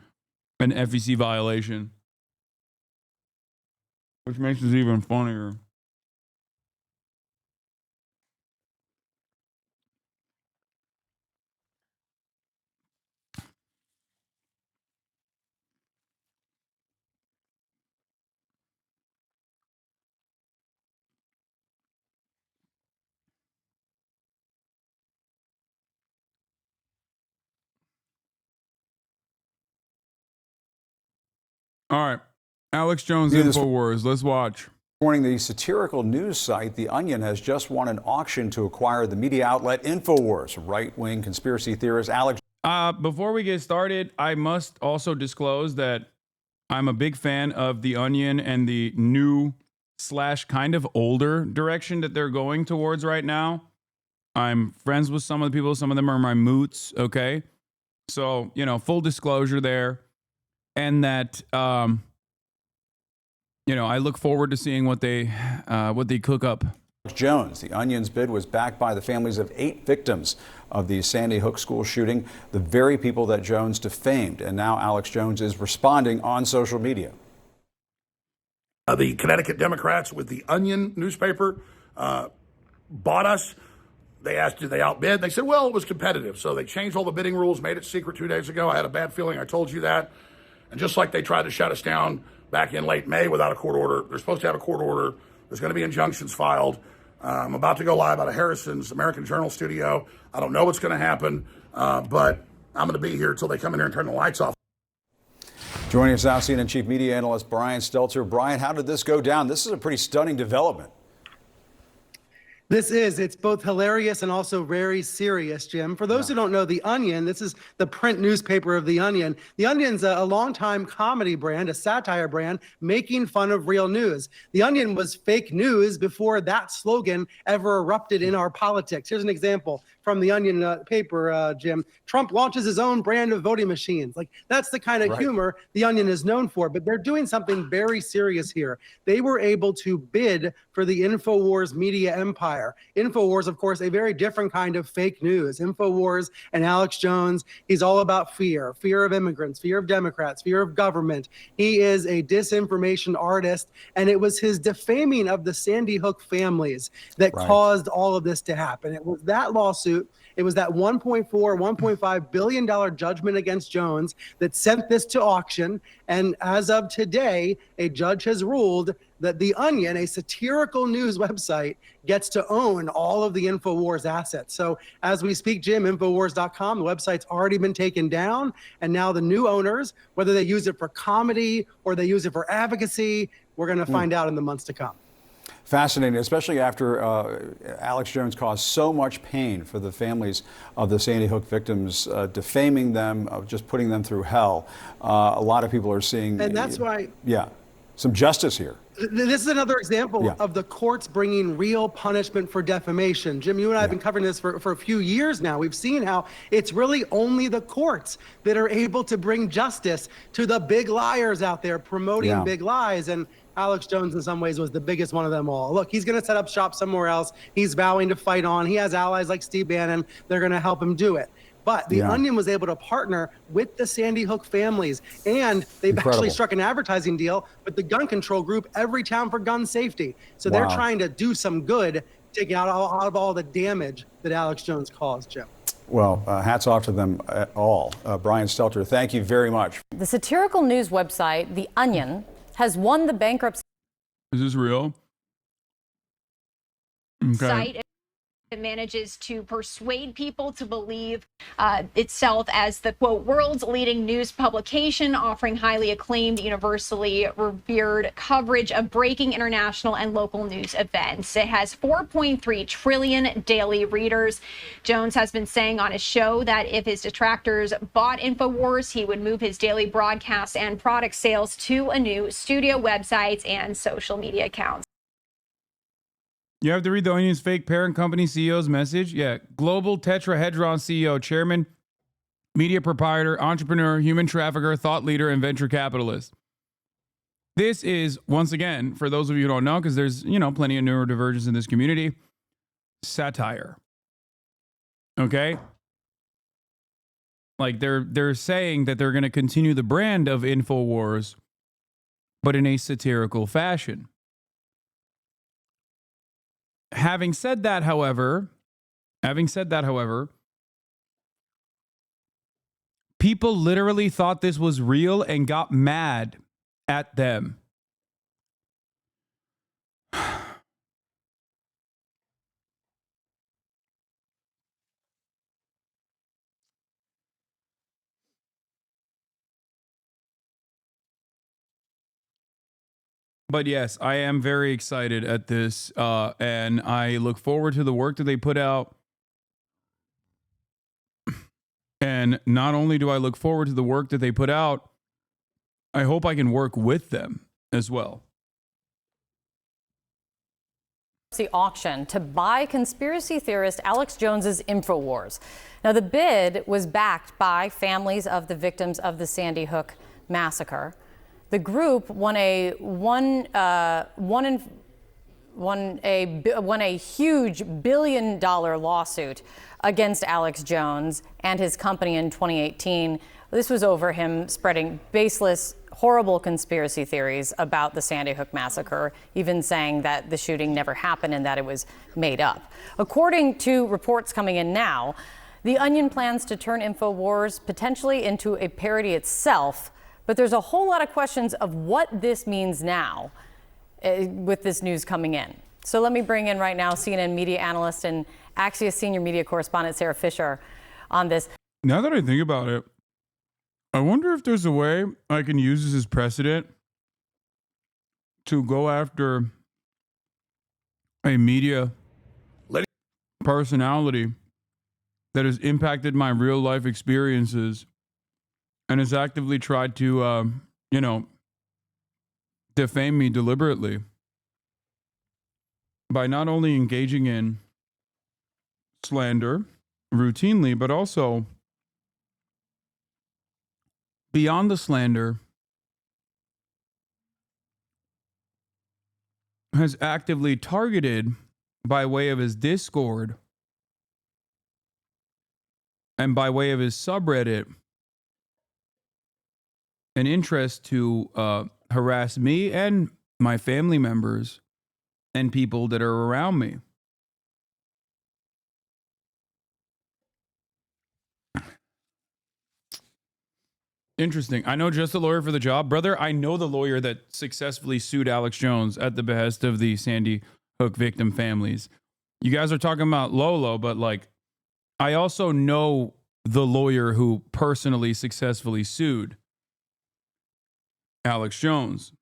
an FEC violation, which makes it even funnier. All right. Alex Jones, InfoWars. Let's watch. Morning, the satirical news site The Onion has just won an auction to acquire the media outlet InfoWars. Right-wing conspiracy theorist Alex. Before we get started, I must also disclose that I'm a big fan of The Onion and the new / kind of older direction that they're going towards right now. I'm friends with some of the people. Some of them are my moots, okay? So, full disclosure there. And that, I look forward to seeing what they cook up. Jones. The Onion's bid was backed by the families of 8 victims of the Sandy Hook school shooting, the very people that Jones defamed. And now Alex Jones is responding on social media. The Connecticut Democrats with the Onion newspaper bought us. They asked, did they outbid? They said, well, it was competitive. So they changed all the bidding rules, made it secret 2 days ago. I had a bad feeling. I told you that. And just like they tried to shut us down back in late May without a court order, they're supposed to have a court order. There's going to be injunctions filed. I'm about to go live out of Harrison's American Journal studio. I don't know what's going to happen, but I'm going to be here until they come in here and turn the lights off. Joining us now, CNN Chief Media Analyst Brian Stelter. Brian, how did this go down? This is a pretty stunning development. It's both hilarious and also very serious, Jim. For those who don't know The Onion, this is the print newspaper of The Onion. The Onion's a longtime comedy brand, a satire brand, making fun of real news. The Onion was fake news before that slogan ever erupted in our politics. Here's an example from The Onion paper, Jim. Trump launches his own brand of voting machines. Like, that's the kind of humor The Onion is known for. But they're doing something very serious here. They were able to bid for the InfoWars media empire. InfoWars, of course, a very different kind of fake news. InfoWars and Alex Jones, he's all about fear of immigrants, fear of Democrats, fear of government. He is a disinformation artist, and it was his defaming of the Sandy Hook families that caused all of this to happen. It was that lawsuit. It was that $1.5 billion judgment against Jones that sent this to auction. And as of today, a judge has ruled that The Onion, a satirical news website, gets to own all of the InfoWars assets. So as we speak, Jim, Infowars.com, the website's already been taken down. And now the new owners, whether they use it for comedy or they use it for advocacy, we're going to find out in the months to come. Fascinating, especially after Alex Jones caused so much pain for the families of the Sandy Hook victims, defaming them, just putting them through hell. A lot of people are seeing. And that's why. Yeah. some justice here. This is another example Yeah. of the courts bringing real punishment for defamation. Jim, you and I have been covering this for a few years now. We've seen how it's really only the courts that are able to bring justice to the big liars out there promoting big lies. And Alex Jones, in some ways, was the biggest one of them all. Look, he's going to set up shop somewhere else. He's vowing to fight on. He has allies like Steve Bannon. They're going to help him do it. But The Onion was able to partner with the Sandy Hook families, and they've actually struck an advertising deal with the gun control group, Every Town for Gun Safety. So they're trying to do some good, taking out all the damage that Alex Jones caused, Jim. Well, hats off to them all. Brian Stelter, thank you very much. The satirical news website, The Onion, has won the bankruptcy. Is this real? Okay. Site. It manages to persuade people to believe itself as the, quote, world's leading news publication, offering highly acclaimed, universally revered coverage of breaking international and local news events. It has 4.3 trillion daily readers. Jones has been saying on his show that if his detractors bought InfoWars, he would move his daily broadcasts and product sales to a new studio websites and social media accounts. You have to read the Onion's fake parent company CEO's message. Yeah. Global Tetrahedron CEO, chairman, media proprietor, entrepreneur, human trafficker, thought leader, and venture capitalist. This is, once again, for those of you who don't know, because there's, plenty of neurodivergence in this community, satire. Okay? Like they're saying that they're going to continue the brand of InfoWars, but in a satirical fashion. Having said that, however, people literally thought this was real and got mad at them. But yes, I am very excited at this, and I look forward to the work that they put out. And not only do I look forward to the work that they put out, I hope I can work with them as well. Auction to buy conspiracy theorist Alex Jones's InfoWars. Now, the bid was backed by families of the victims of the Sandy Hook massacre. The group won a huge $1 billion lawsuit against Alex Jones and his company in 2018. This was over him spreading baseless, horrible conspiracy theories about the Sandy Hook massacre, even saying that the shooting never happened and that it was made up. According to reports coming in now, The Onion plans to turn InfoWars potentially into a parody itself. But there's a whole lot of questions of what this means now with this news coming in. So let me bring in right now CNN media analyst and Axios senior media correspondent Sarah Fisher on this. Now that I think about it, I wonder if there's a way I can use this as precedent to go after a media personality that has impacted my real life experiences and has actively tried to, defame me deliberately by not only engaging in slander routinely, but also beyond the slander, has actively targeted by way of his Discord and by way of his subreddit an interest to harass me and my family members and people that are around me. Interesting. I know just the lawyer for the job. Brother, I know the lawyer that successfully sued Alex Jones at the behest of the Sandy Hook victim families. You guys are talking about Lolo, but I also know the lawyer who personally successfully sued Alex Jones.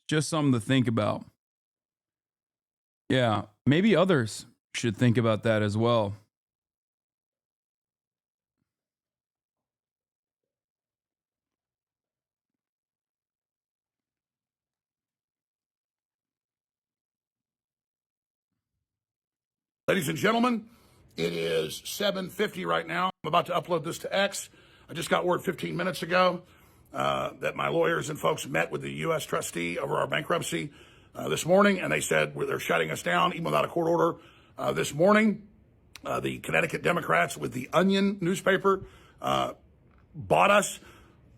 Just something to think about. Yeah, maybe others should think about that as well. Ladies and gentlemen, it is 7:50 right now. I'm about to upload this to X. I just got word 15 minutes ago that my lawyers and folks met with the U.S. trustee over our bankruptcy this morning, and they said they're shutting us down even without a court order. This morning, the Connecticut Democrats with the Onion newspaper bought us.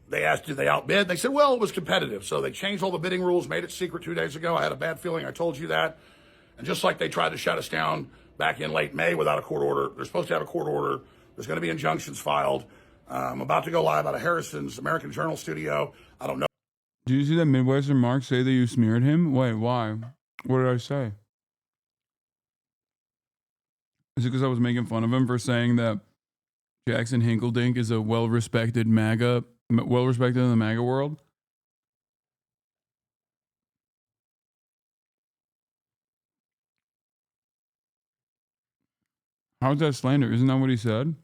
They asked, did they outbid? They said, well, it was competitive. So they changed all the bidding rules, made it secret 2 days ago. I had a bad feeling. I told you that. And just like they tried to shut us down back in late May without a court order, they're supposed to have a court order. There's going to be injunctions filed. I'm about to go live out of Harrison's American Journal studio. I don't know. Did you see that Midwestern Mark say that you smeared him? Wait, why? What did I say? Is it because I was making fun of him for saying that Jackson Hinkledink is a well-respected MAGA, well-respected in the MAGA world? How's that slander? Isn't that what he said?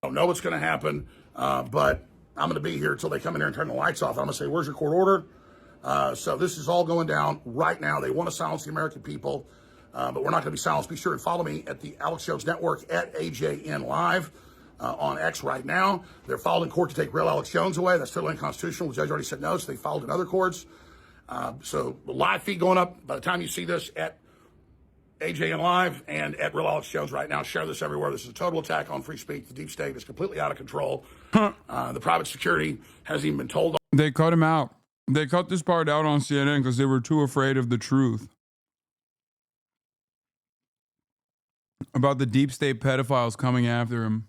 I don't know what's going to happen, but I'm going to be here until they come in here and turn the lights off. I'm going to say, where's your court order? So this is all going down right now. They want to silence the American people, but we're not going to be silenced. Be sure and follow me at the Alex Jones Network at AJN Live on X right now. They're filed in court to take real Alex Jones away. That's totally unconstitutional. The judge already said no, so they filed in other courts. So the live feed going up by the time you see this at AJN Live and at Real Alex Jones right now. Share this everywhere. This is a total attack on free speech. The deep state is completely out of control. The private security hasn't even been told. They cut him out. They cut this part out on CNN because they were too afraid of the truth about the deep state pedophiles coming after him.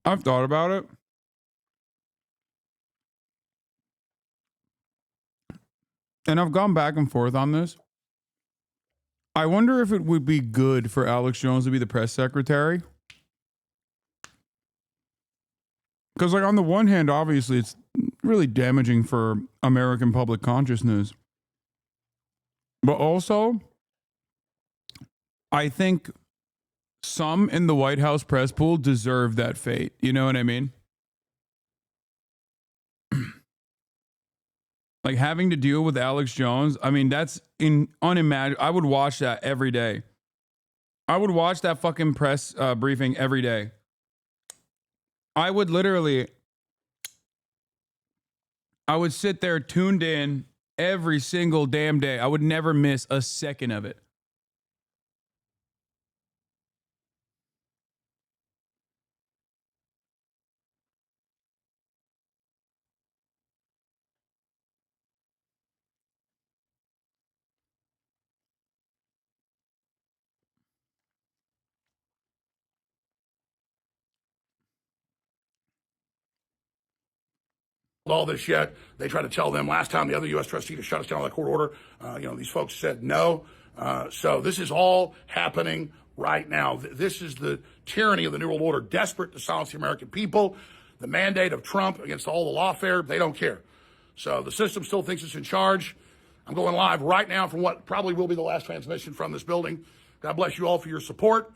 I've thought about it. And I've gone back and forth on this. I wonder if it would be good for Alex Jones to be the press secretary. Because, like, on the one hand, obviously, it's really damaging for American public consciousness. But also, I think some in the White House press pool deserve that fate. You know what I mean? Like, having to deal with Alex Jones, I mean, that's unimaginable. I would watch that every day. I would watch that fucking press briefing every day. I would literally, I would sit there tuned in every single damn day. I would never miss a second of it. All this yet. They tried to tell them last time, the other U.S. trustee, to shut us down with a court order. These folks said no. So this is all happening right now. This is the tyranny of the New World Order, desperate to silence the American people. The mandate of Trump against all the lawfare, they don't care. So the system still thinks it's in charge. I'm going live right now from what probably will be the last transmission from this building. God bless you all for your support.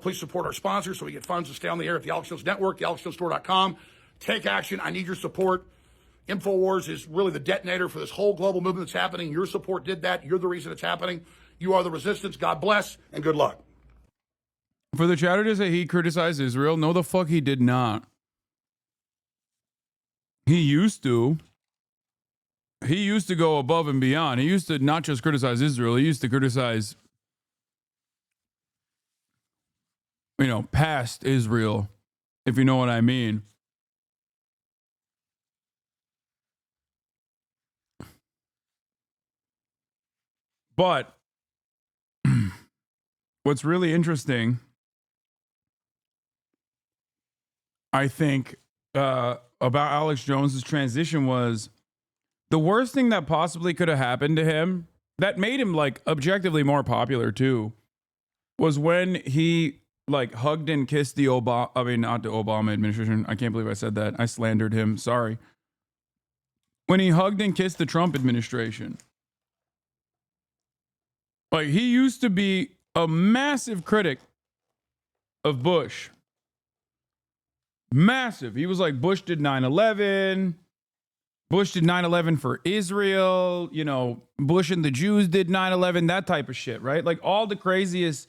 Please support our sponsors so we get funds to stay on the air at the Alex Jones Network, thealexjonestore.com. Take action. I need your support. InfoWars is really the detonator for this whole global movement that's happening. Your support did that. You're the reason it's happening. You are the resistance. God bless and good luck. For the chatter to say he criticized Israel, no, the fuck he did not. He used to. He used to go above and beyond. He used to not just criticize Israel. He used to criticize, past Israel, if you know what I mean. But what's really interesting, I think, about Alex Jones's transition was the worst thing that possibly could have happened to him, that made him, like, objectively more popular too, was when he, like, hugged and kissed not the Obama administration. I can't believe I said that. I slandered him. Sorry. When he hugged and kissed the Trump administration. Like, he used to be a massive critic of Bush. Massive. He was like, Bush did 9/11. Bush did 9/11 for Israel. You know, Bush and the Jews did 9/11, that type of shit, right? Like all the craziest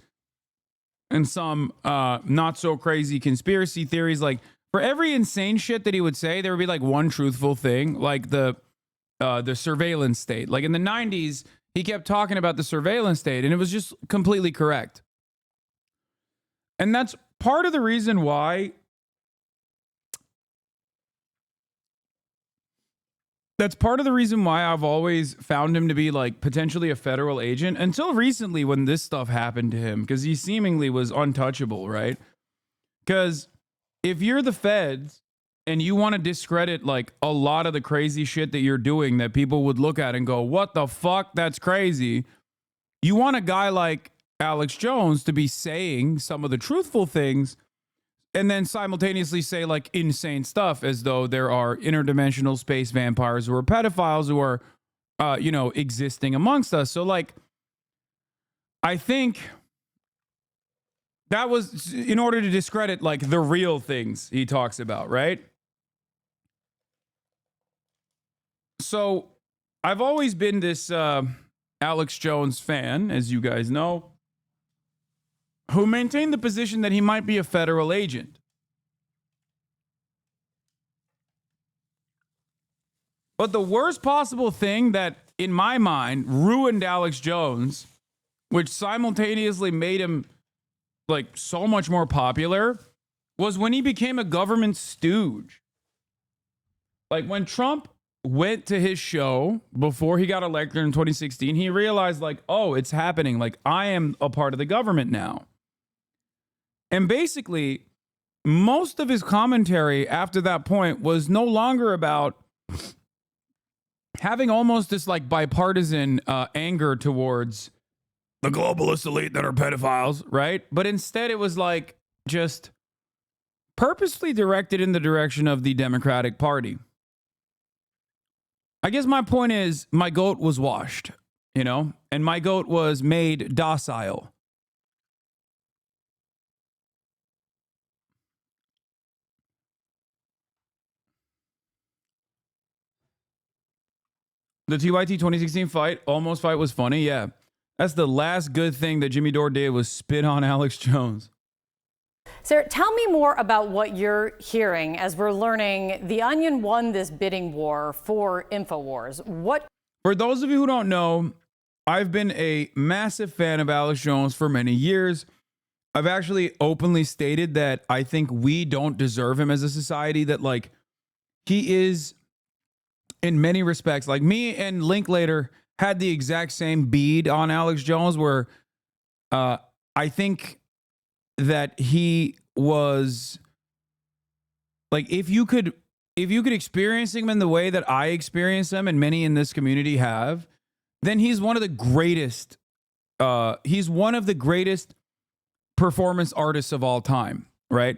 and some not so crazy conspiracy theories. Like for every insane shit that he would say, there would be like one truthful thing, like the surveillance state. Like in the 90s, he kept talking about the surveillance state and it was just completely correct. And that's part of the reason why I've always found him to be like potentially a federal agent until recently when this stuff happened to him, because he seemingly was untouchable, right? Because if you're the feds and you want to discredit like a lot of the crazy shit that you're doing that people would look at and go, what the fuck? That's crazy. You want a guy like Alex Jones to be saying some of the truthful things and then simultaneously say like insane stuff as though there are interdimensional space vampires who are pedophiles who are, existing amongst us. So like, I think that was in order to discredit like the real things he talks about, right? So I've always been this Alex Jones fan, as you guys know, who maintained the position that he might be a federal agent. But the worst possible thing that, in my mind, ruined Alex Jones, which simultaneously made him like so much more popular, was when he became a government stooge. Like when Trump went to his show before he got elected in 2016, he realized like, oh, it's happening. Like I am a part of the government now. And basically, most of his commentary after that point was no longer about having almost this like bipartisan anger towards the globalist elite that are pedophiles, right? But instead it was like just purposely directed in the direction of the Democratic Party. I guess my point is my goat was washed, and my goat was made docile. The TYT 2016 almost fight was funny. Yeah. That's the last good thing that Jimmy Dore did was spit on Alex Jones. Sarah, tell me more about what you're hearing as we're learning The Onion won this bidding war for InfoWars. For those of you who don't know, I've been a massive fan of Alex Jones for many years. I've actually openly stated that I think we don't deserve him as a society, that like he is in many respects, like me and Linklater had the exact same bead on Alex Jones where I think that he was like, if you could experience him in the way that I experience him and many in this community have, then he's one of the greatest performance artists of all time, right?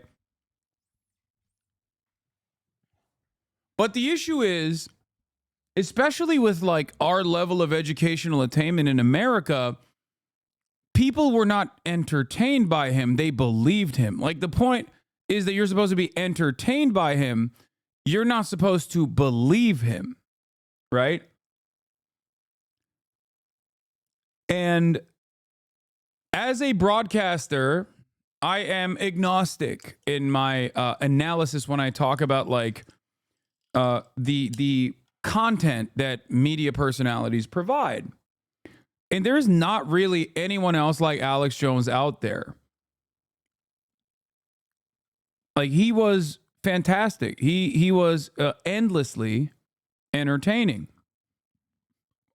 But the issue is, especially with like our level of educational attainment in America, people were not entertained by him. They believed him. Like the point is that you're supposed to be entertained by him. You're not supposed to believe him, right? And as a broadcaster, I am agnostic in my analysis when I talk about like the content that media personalities provide. And there is not really anyone else like Alex Jones out there. Like he was fantastic. He was endlessly entertaining.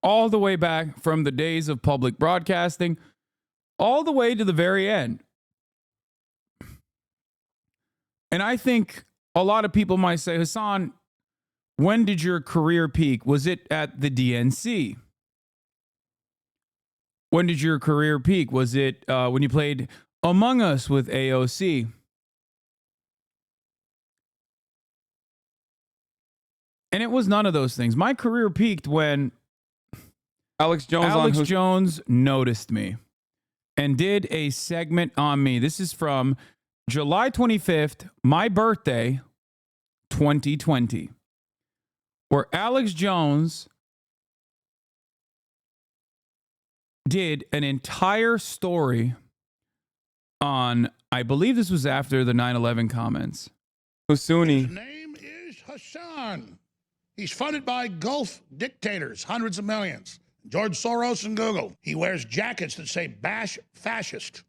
All the way back from the days of public broadcasting, all the way to the very end. And I think a lot of people might say, Hasan, when did your career peak? Was it at the DNC? When did your career peak? Was it when you played Among Us with AOC? And it was none of those things. My career peaked when Alex Jones noticed me and did a segment on me. This is from July 25th, my birthday, 2020, where Alex Jones did an entire story on, I believe this was after the 9/11 comments. Hosuni. His name is Hasan. He's funded by Gulf dictators, hundreds of millions. George Soros and Google. He wears jackets that say bash fascist.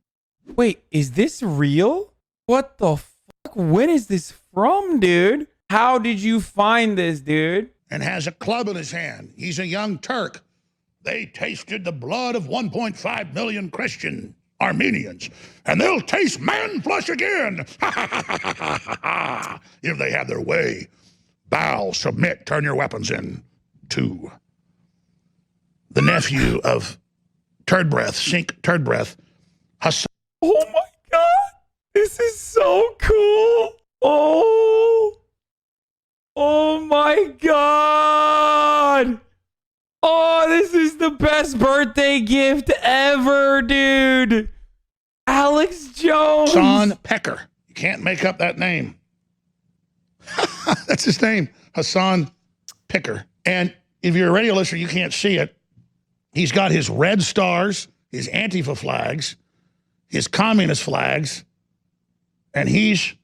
Wait, is this real? What the fuck? When is this from, dude? How did you find this, dude? And has a club in his hand. He's a young Turk. They tasted the blood of 1.5 million Christian Armenians, and they'll taste man flesh again. If they have their way. Bow, submit, turn your weapons in. 2. The nephew of Turd Breath, Sink Turd Breath, Hasan. Oh my God. This is so cool. Oh my God. Oh, this is the best birthday gift ever, dude. Alex Jones. HasanPiker. You can't make up that name. That's his name, HasanPiker. And if you're a radio listener, you can't see it. He's got his red stars, his Antifa flags, his communist flags, and he's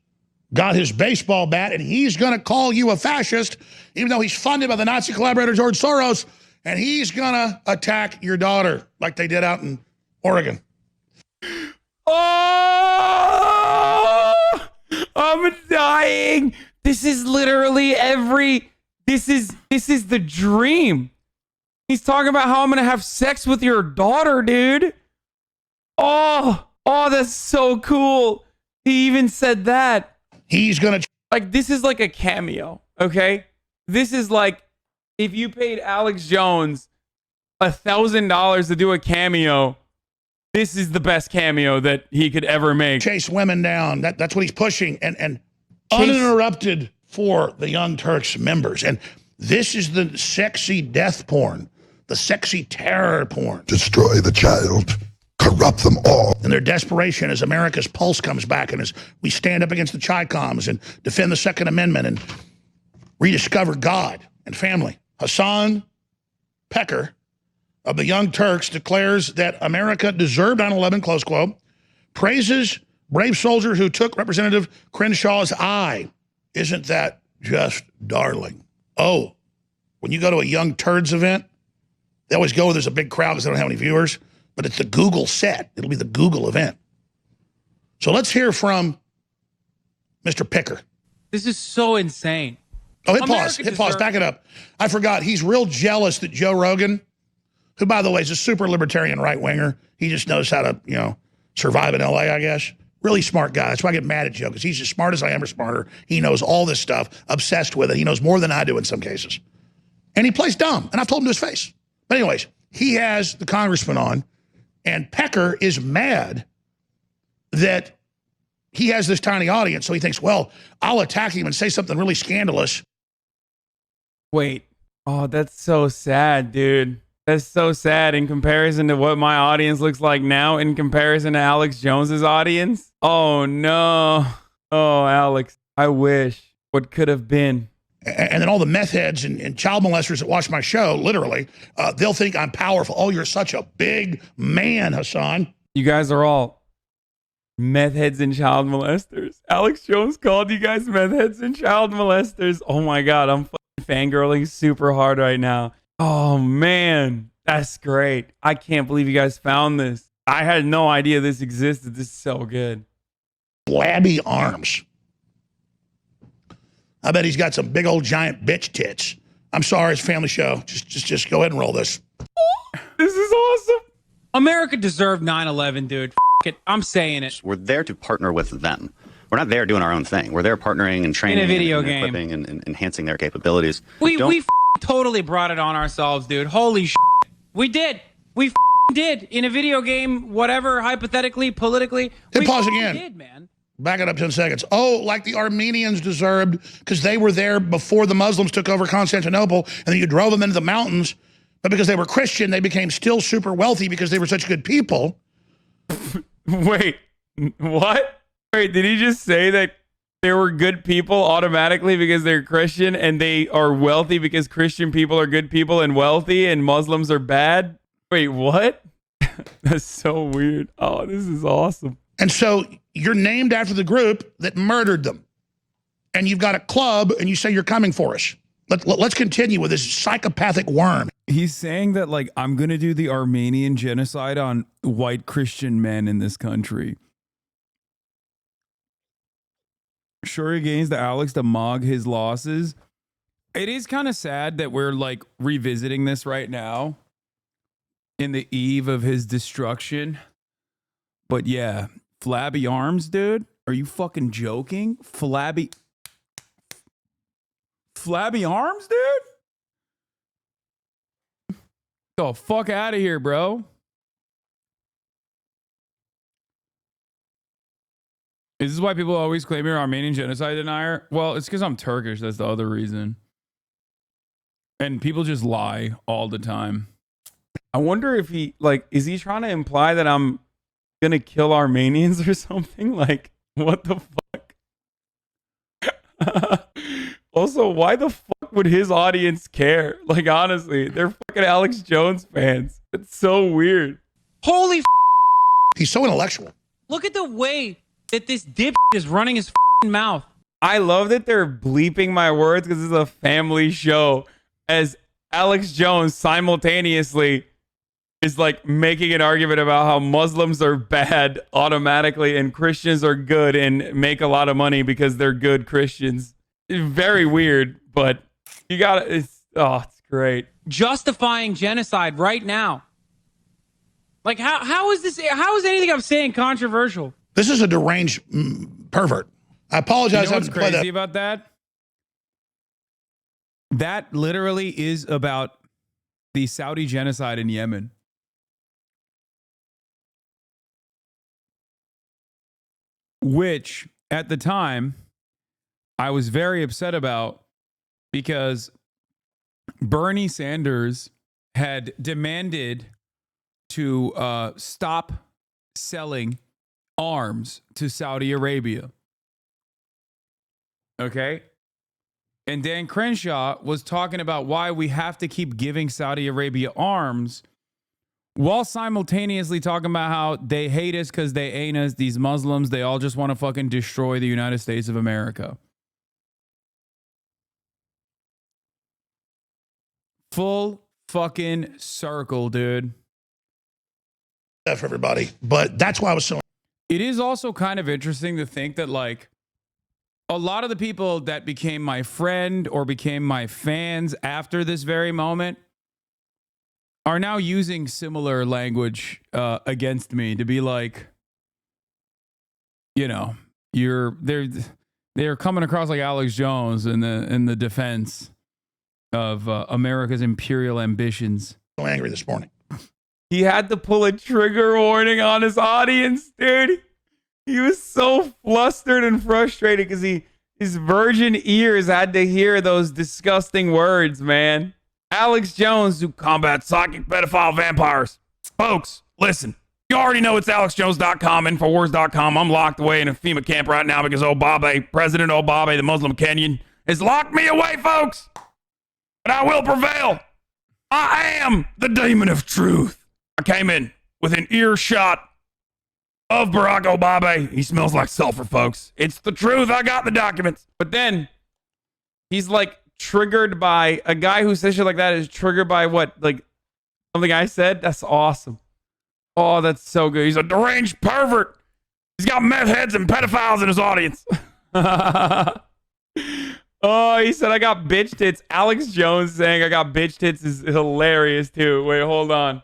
got his baseball bat, and he's going to call you a fascist, even though he's funded by the Nazi collaborator George Soros, and he's going to attack your daughter like they did out in Oregon. Oh, I'm dying. This is literally this is the dream. He's talking about how I'm going to have sex with your daughter, dude. Oh, that's so cool. He even said that. He's going to... Like, this is like a cameo, okay? This is like if you paid Alex Jones $1,000 to do a cameo, this is the best cameo that he could ever make. Chase women down. That's what he's pushing. And uninterrupted for the Young Turks members. And this is the sexy death porn. The sexy terror porn. Destroy the child. Corrupt them all. And their desperation as America's pulse comes back and as we stand up against the Chi-Coms and defend the Second Amendment and rediscover God and family. HasanPiker of the Young Turks declares that America deserved 9/11, close quote, praises brave soldier who took Representative Crenshaw's eye. Isn't that just darling? Oh, when you go to a Young Turds event, they always go where there's a big crowd because they don't have any viewers, but it's the Google set. It'll be the Google event. So let's hear from Mr. Piker. This is so insane. Oh, hit pause, back it up. I forgot, he's real jealous that Joe Rogan, who, by the way, is a super libertarian right-winger, he just knows how to, survive in LA, I guess. Really smart guy. That's why I get mad at Joe, because he's as smart as I am or smarter. He knows all this stuff, obsessed with it. He knows more than I do in some cases. And he plays dumb, and I've told him to his face. But anyways, he has the congressman on, and Piker is mad that he has this tiny audience, so he thinks, well, I'll attack him and say something really scandalous. Wait. Oh, that's so sad, dude. That's so sad in comparison to what my audience looks like now in comparison to Alex Jones's audience. Oh, no. Oh, Alex, I wish. What could have been. And then all the meth heads and child molesters that watch my show, literally, they'll think I'm powerful. Oh, you're such a big man, Hasan. You guys are all meth heads and child molesters. Alex Jones called you guys meth heads and child molesters. Oh my God, I'm fangirling super hard right now. Oh man, that's great. I can't believe you guys found this. I had no idea this existed. This is so good. Flabby arms. I bet he's got some big old giant bitch tits. I'm sorry, it's a family show. Just go ahead and roll this. This is awesome. America deserved 9/11, dude. F it. I'm saying it. We're there to partner with them. We're not there doing our own thing. We're there partnering and training in a video and game, equipping and enhancing their capabilities. We totally brought it on ourselves, dude. Holy shit. We did. We did in a video game, whatever, hypothetically, politically. Hit pause again. Did, man. Back it up 10 seconds. Oh, like the Armenians deserved because they were there before the Muslims took over Constantinople and then you drove them into the mountains but because they were Christian, they became still super wealthy because they were such good people. Wait, what? Wait, did he just say that they were good people automatically because they're Christian, and they are wealthy because Christian people are good people and wealthy, and Muslims are bad? Wait, what? That's so weird. Oh, this is awesome. And so you're named after the group that murdered them. And you've got a club and you say you're coming for us. Let's continue with this psychopathic worm. He's saying that, like, I'm going to do the Armenian genocide on white Christian men in this country. Sure, he gains the Alex to mog his losses. It is kind of sad that we're, like, revisiting this right now in the eve of his destruction. But yeah, flabby arms, dude. Are you fucking joking? Flabby arms, dude? The fuck out of here, bro. Is this why people always claim you're Armenian genocide denier? Well, it's because I'm Turkish. That's the other reason. And people just lie all the time. I wonder if he, like, is he trying to imply that I'm gonna kill Armenians or something? Like, what the fuck? Also, why the fuck would his audience care? Like, honestly, they're fucking Alex Jones fans. It's so weird. Holy f. He's so intellectual. Look at the way that this dip is running his mouth. I love that they're bleeping my words because it's a family show, as Alex Jones simultaneously is like making an argument about how Muslims are bad automatically and Christians are good and make a lot of money because they're good Christians. It's very weird, but you gotta, it's great. Justifying genocide right now. Like, how is this, how is anything I'm saying controversial? This is a deranged pervert. I apologize. You know what's crazy about that? That literally is about the Saudi genocide in Yemen. Which, at the time, I was very upset about because Bernie Sanders had demanded to stop selling arms to Saudi Arabia. Okay? And Dan Crenshaw was talking about why we have to keep giving Saudi Arabia arms while simultaneously talking about how they hate us because they ain't us, these Muslims, they all just want to fucking destroy the United States of America. Full fucking circle, dude. For everybody, but that's why I was so. It is also kind of interesting to think that, like, a lot of the people that became my friend or became my fans after this very moment are now using similar language against me to be like, you know, they're coming across like Alex Jones in the defense of America's imperial ambitions. So angry this morning. He had to pull a trigger warning on his audience, dude. He was so flustered and frustrated because his virgin ears had to hear those disgusting words, man. Alex Jones, who combats psychic pedophile vampires. Folks, listen. You already know it's AlexJones.com, Infowars.com. I'm locked away in a FEMA camp right now because President Obabe, the Muslim Kenyan, has locked me away, folks. But I will prevail. I am the demon of truth. I came in within earshot of Barack Obama. He smells like sulfur, folks. It's the truth. I got the documents. But then he's like triggered by a guy who says shit like that is triggered by what? Like something I said? That's awesome. Oh, that's so good. He's a deranged pervert. He's got meth heads and pedophiles in his audience. Oh, he said I got bitch tits. Alex Jones saying I got bitch tits is hilarious too. Wait, hold on.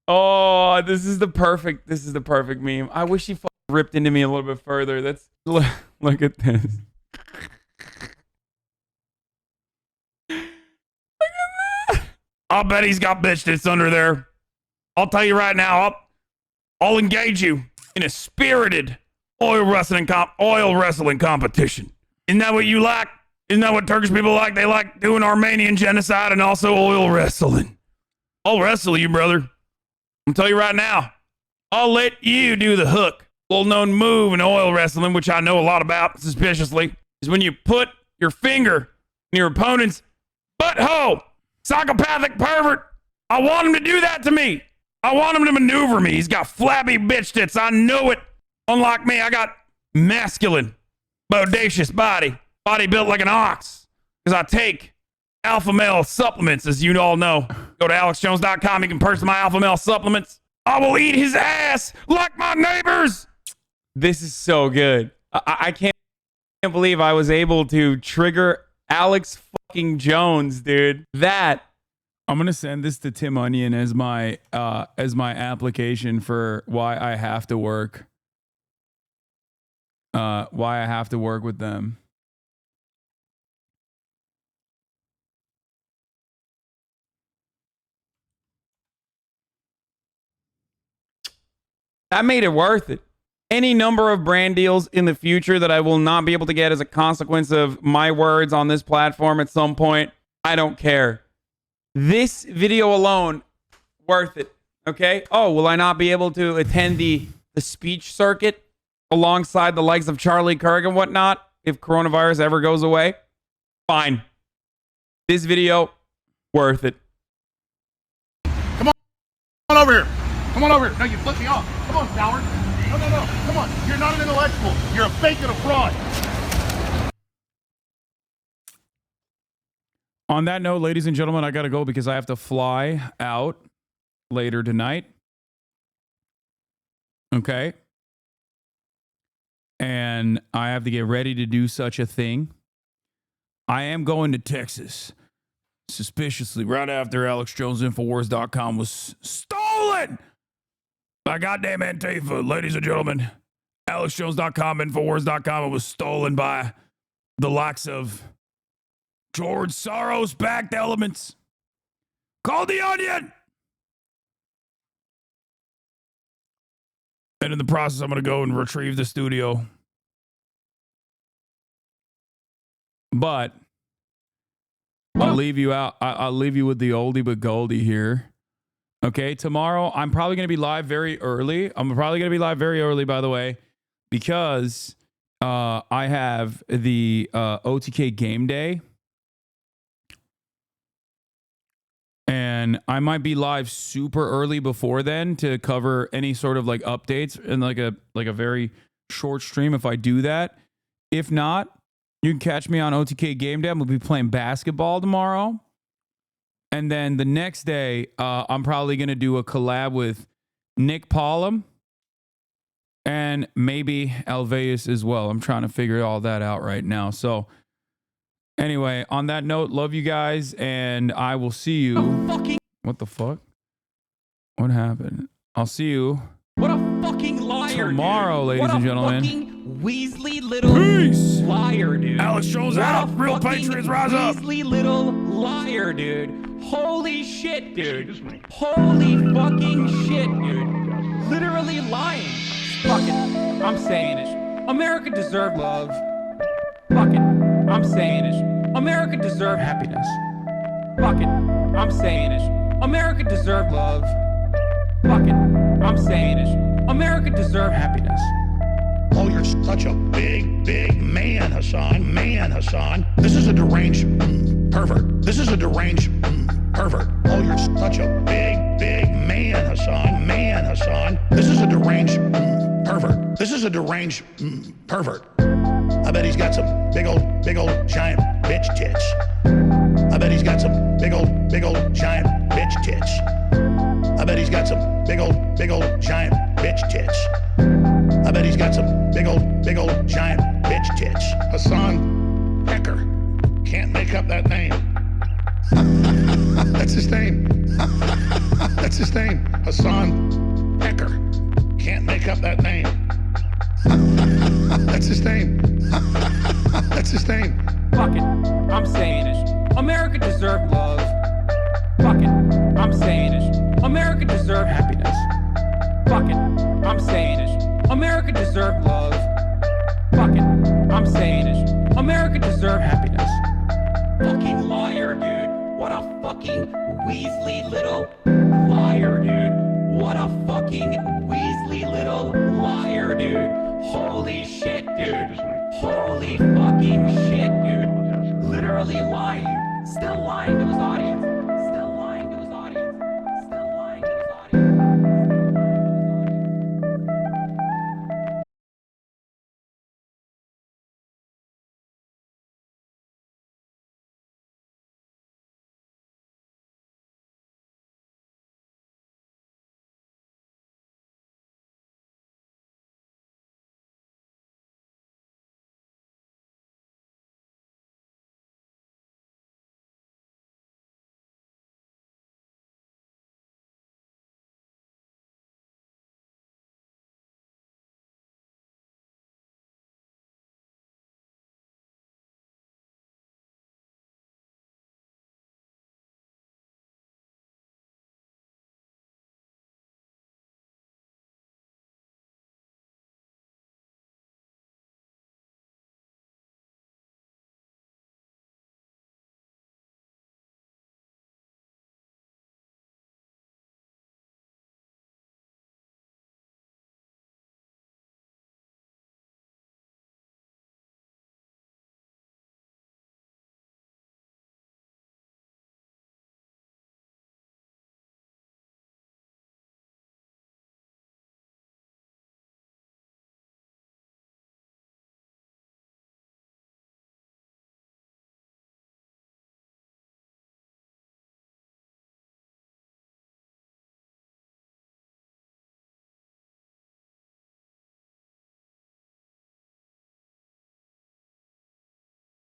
Oh, this is the perfect meme. I wish he fucking ripped into me a little bit further. Look at this. I'll bet he's got bitch tits under there. I'll tell you right now, I'll engage you in a spirited oil wrestling competition. Isn't that what you like? Isn't that what Turkish people like? They like doing Armenian genocide and also oil wrestling. I'll wrestle you, brother. I'll tell you right now. I'll let you do the hook. Little known move in oil wrestling, which I know a lot about suspiciously, is when you put your finger in your opponent's butthole. Psychopathic pervert. I want him to do that to me. I want him to maneuver me. He's got flabby bitch tits. I know it. Unlike me, I got masculine, bodacious body built like an ox. Because I take alpha male supplements, as you all know. Go to alexjones.com. You can purchase my alpha male supplements. I will eat his ass like my neighbors. This is so good. I can't believe I was able to trigger Alex fucking Jones, dude. That I'm gonna send this to Tim Onion as my application for why I have to work. Why I have to work with them. That made it worth it. Any number of brand deals in the future that I will not be able to get as a consequence of my words on this platform at some point, I don't care. This video alone, worth it. Okay? Oh, will I not be able to attend the speech circuit alongside the likes of Charlie Kirk and whatnot if coronavirus ever goes away? Fine. This video, worth it. Come on over here. Come on over here. No, you flipped me off. Come on, coward. No. Come on. You're not an intellectual. You're a fake and a fraud. On that note, ladies and gentlemen, I got to go because I have to fly out later tonight. Okay. And I have to get ready to do such a thing. I am going to Texas. Suspiciously, right after AlexJonesInfowars.com was stolen by goddamn Antifa, ladies and gentlemen. AlexJones.com, Infowars.com, it was stolen by the likes of George Soros-backed elements called The Onion. And in the process, I'm going to go and retrieve the studio. But I'll leave you out. I'll leave you with the oldie but goldie here. Okay, tomorrow I'm probably going to be live very early. I'm probably going to be live very early, by the way, because I have the OTK game day. And I might be live super early before then to cover any sort of like updates in like a very short stream if I do that. If not, you can catch me on OTK game day. I'm going to be playing basketball tomorrow. And then the next day, I'm probably going to do a collab with Nick Pollum and maybe Alveus as well. I'm trying to figure all that out right now. So anyway, on that note, love you guys, and I will see you. What the fuck? What happened? I'll see you. What a fucking liar, tomorrow, dude. ladies and gentlemen. Fucking Weasley little liar, dude. Alex shows out. Real Patriots rise up. Weasley little liar, dude. Holy shit, dude. Holy fucking shit, dude. Literally lying. Fuck it. I'm saying it. America deserves love. Fuck it. I'm saying it. America deserves happiness. Fuck it. I'm saying it. America deserves love. Fuck it. I'm saying it. America deserves happiness. Oh, you're such a big man, Hasan. Man, Hasan. This is a deranged pervert. This is a deranged pervert. Oh, you're such a big man, Hasan. Man, Hasan. This is a deranged pervert. This is a deranged pervert. I bet he's got some big old giant bitch tits. I bet he's got some big old giant bitch tits. I bet he's got some big old giant bitch tits. I bet he's got some big old giant bitch tits. HasanPiker. Can't make up that name. That's his name. That's his name. HasanPiker. Can't make up that name. That's his name. That's his name. Fuck it. I'm saying it. America deserves love. Fuck it. I'm saying it. America deserves happiness. Fuck it. I'm saying it. America deserves love. Fuck it. I'm saying it. America deserves happiness. Fucking liar, dude. What a fucking Weasley little liar, dude. What a fucking Weasley little liar, dude. Holy shit, dude. Holy fucking